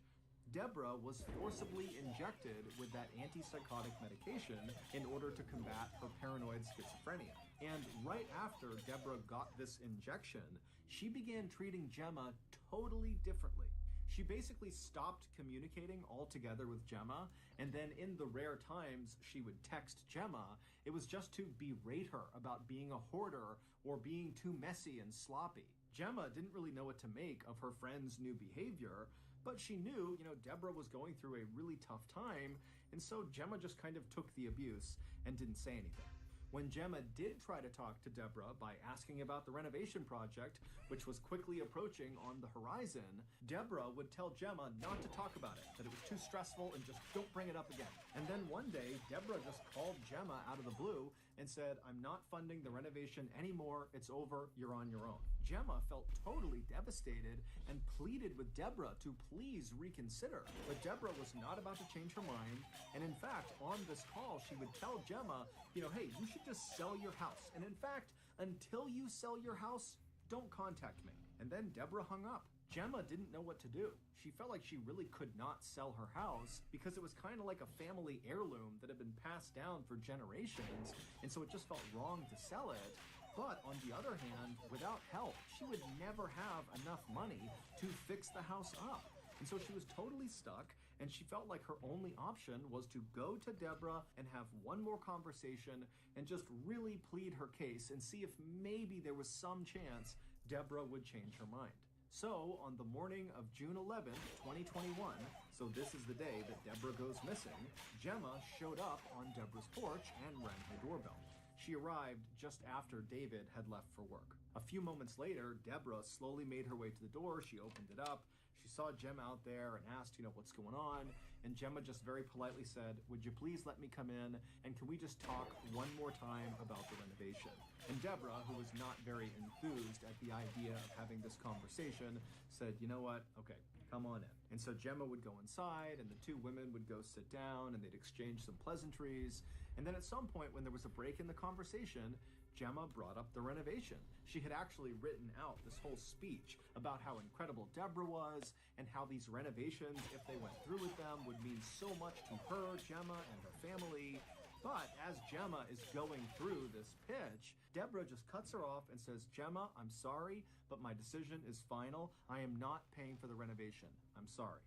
Deborah was forcibly injected with that antipsychotic medication in order to combat her paranoid schizophrenia. And right after Deborah got this injection, she began treating Gemma totally differently. She basically stopped communicating altogether with Gemma, and then in the rare times she would text Gemma, it was just to berate her about being a hoarder or being too messy and sloppy. Gemma didn't really know what to make of her friend's new behavior, but she knew, Deborah was going through a really tough time, and so Gemma just kind of took the abuse and didn't say anything. When Gemma did try to talk to Deborah by asking about the renovation project, which was quickly approaching on the horizon, Deborah would tell Gemma not to talk about it, that it was too stressful and just don't bring it up again. And then one day, Deborah just called Gemma out of the blue and said, "I'm not funding the renovation anymore, it's over, you're on your own." Gemma felt totally devastated and pleaded with Deborah to please reconsider. But Deborah was not about to change her mind, and in fact, on this call, she would tell Gemma, hey, you should just sell your house. And in fact, until you sell your house, don't contact me. And then Deborah hung up. Gemma didn't know what to do. She felt like she really could not sell her house because it was kind of like a family heirloom that had been passed down for generations, and so it just felt wrong to sell it. But on the other hand, without help, she would never have enough money to fix the house up. And so she was totally stuck, and she felt like her only option was to go to Deborah and have one more conversation and just really plead her case and see if maybe there was some chance Deborah would change her mind. So, on the morning of June 11th, 2021, so this is the day that Deborah goes missing, Gemma showed up on Deborah's porch and rang her doorbell. She arrived just after David had left for work. A few moments later, Deborah slowly made her way to the door. She opened it up. She saw Gemma out there and asked, what's going on? And Gemma just very politely said, "Would you please let me come in? And can we just talk one more time about the renovation?" And Deborah, who was not very enthused at the idea of having this conversation, said, "You know what? Okay, come on in." And so Gemma would go inside, and the two women would go sit down, and they'd exchange some pleasantries. And then at some point, when there was a break in the conversation, Gemma brought up the renovation. She had actually written out this whole speech about how incredible Deborah was and how these renovations, if they went through with them, would mean so much to her, Gemma, and her family. But as Gemma is going through this pitch, Deborah just cuts her off and says, "Gemma, I'm sorry, but my decision is final. I am not paying for the renovation. I'm sorry."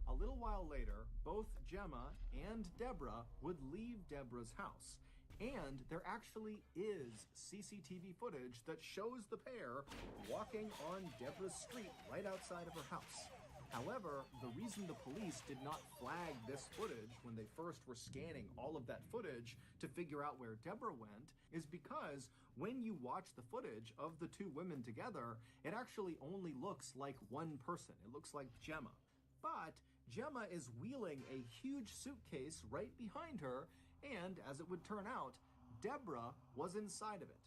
A little while later, both Gemma and Deborah would leave Deborah's house. And there actually is CCTV footage that shows the pair walking on Deborah's street right outside of her house. However, the reason the police did not flag this footage when they first were scanning all of that footage to figure out where Deborah went is because when you watch the footage of the two women together, it actually only looks like one person. It looks like Gemma. But Gemma is wheeling a huge suitcase right behind her, and as it would turn out, Deborah was inside of it.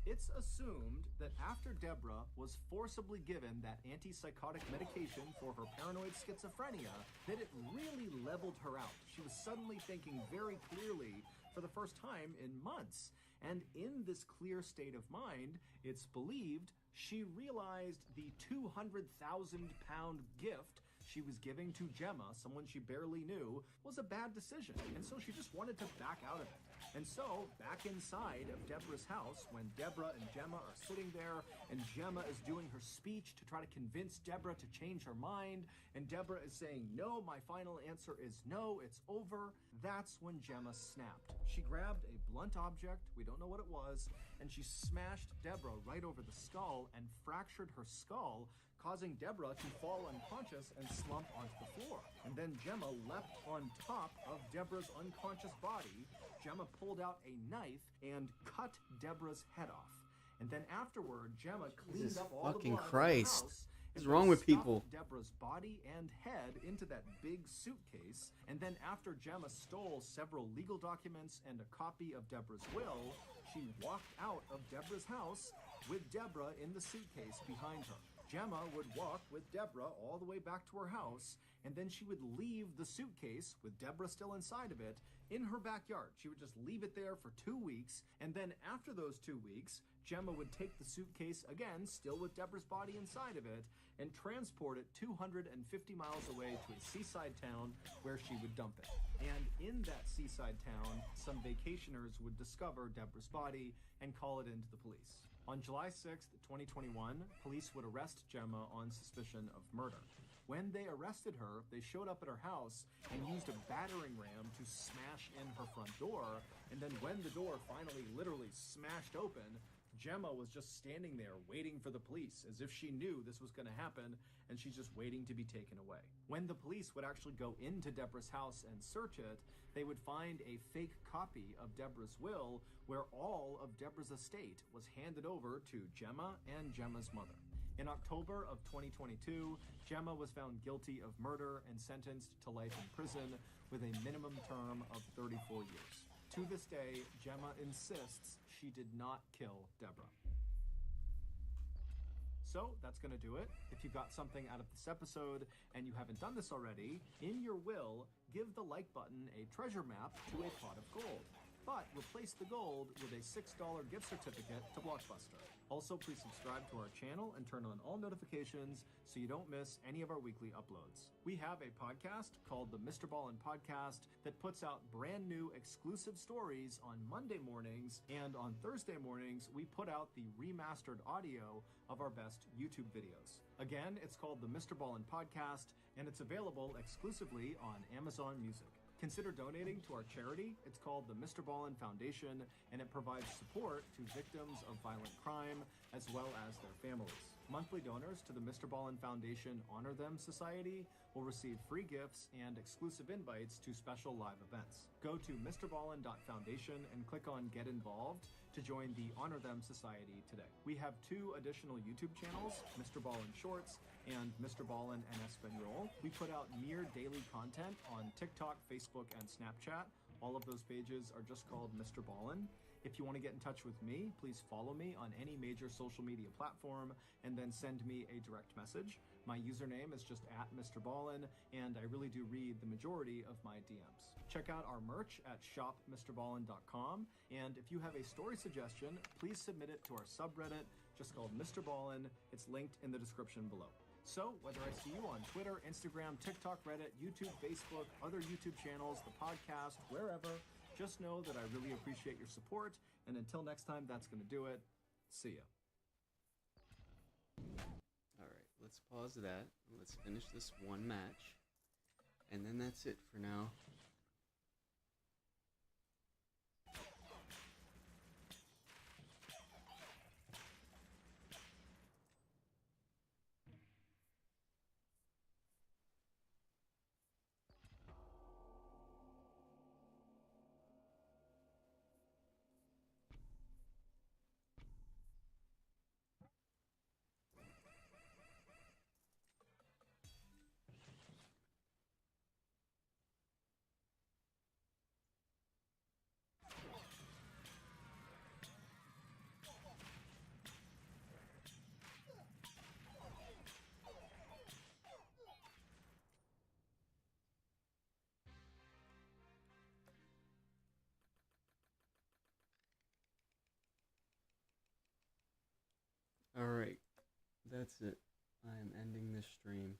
It's assumed that after Deborah was forcibly given that antipsychotic medication for her paranoid schizophrenia, that it really leveled her out. She was suddenly thinking very clearly for the first time in months. And in this clear state of mind, it's believed she realized the 200,000-pound gift she was giving to Gemma, someone she barely knew, was a bad decision, and so she just wanted to back out of it. And so, back inside of Deborah's house, when Deborah and Gemma are sitting there, and Gemma is doing her speech to try to convince Deborah to change her mind, and Deborah is saying, "No, my final answer is no, it's over," that's when Gemma snapped. She grabbed a blunt object, we don't know what it was, and she smashed Deborah right over the skull and fractured her skull, causing Deborah to fall unconscious and slump onto the floor. And then Gemma leapt on top of Deborah's unconscious body. Gemma pulled out a knife and cut Deborah's head off. And then afterward, Gemma cleaned up all the blood in the house. What's wrong with people? Deborah's body and head into that big suitcase, and then after Gemma stole several legal documents and a copy of Deborah's will, she walked out of Deborah's house with Deborah in the suitcase behind her. Gemma would walk with Deborah all the way back to her house, and then she would leave the suitcase, with Deborah still inside of it, in her backyard. She would just leave it there for 2 weeks, and then after those 2 weeks, Gemma would take the suitcase again, still with Deborah's body inside of it, and transport it 250 miles away to a seaside town where she would dump it. And in that seaside town, some vacationers would discover Deborah's body and call it in to the police. On July 6th, 2021, police would arrest Gemma on suspicion of murder. When they arrested her, they showed up at her house and used a battering ram to smash in her front door. And then when the door finally literally smashed open, Gemma was just standing there waiting for the police, as if she knew this was going to happen, and she's just waiting to be taken away. When the police would actually go into Deborah's house and search it, they would find a fake copy of Deborah's will where all of Deborah's estate was handed over to Gemma and Gemma's mother. In October of 2022, Gemma was found guilty of murder and sentenced to life in prison with a minimum term of 34 years. To this day, Gemma insists she did not kill Deborah. So that's going to do it. If you got something out of this episode and you haven't done this already, in your will, give the like button a treasure map to a pot of gold. But replace the gold with a $6 gift certificate to Blockbuster. Also, please subscribe to our channel and turn on all notifications so you don't miss any of our weekly uploads. We have a podcast called the Mr. Ballin Podcast that puts out brand new exclusive stories on Monday mornings, and on Thursday mornings, we put out the remastered audio of our best YouTube videos. Again, it's called the Mr. Ballin Podcast, and it's available exclusively on Amazon Music. Consider donating to our charity. It's called the Mr. Ballin Foundation, and it provides support to victims of violent crime as well as their families. Monthly donors to the Mr. Ballin Foundation Honor Them Society will receive free gifts and exclusive invites to special live events. Go to MrBallin.Foundation and click on Get Involved to join the Honor Them Society today. We have 2 additional YouTube channels, Mr. Ballin Shorts and Mr. Ballin en Espanol. We put out near daily content on TikTok, Facebook, and Snapchat. All of those pages are just called Mr. Ballin. If you want to get in touch with me, please follow me on any major social media platform and then send me a direct message. My username is just @MrBallin, and I really do read the majority of my DMs. Check out our merch at shopmrballin.com, and if you have a story suggestion, please submit it to our subreddit, just called Mr. Ballin. It's linked in the description below. So, whether I see you on Twitter, Instagram, TikTok, Reddit, YouTube, Facebook, other YouTube channels, the podcast, wherever, just know that I really appreciate your support, and until next time, that's going to do it. See ya. Alright, let's pause that. Let's finish this one match. And then that's it for now. Alright, that's it. I am ending this stream.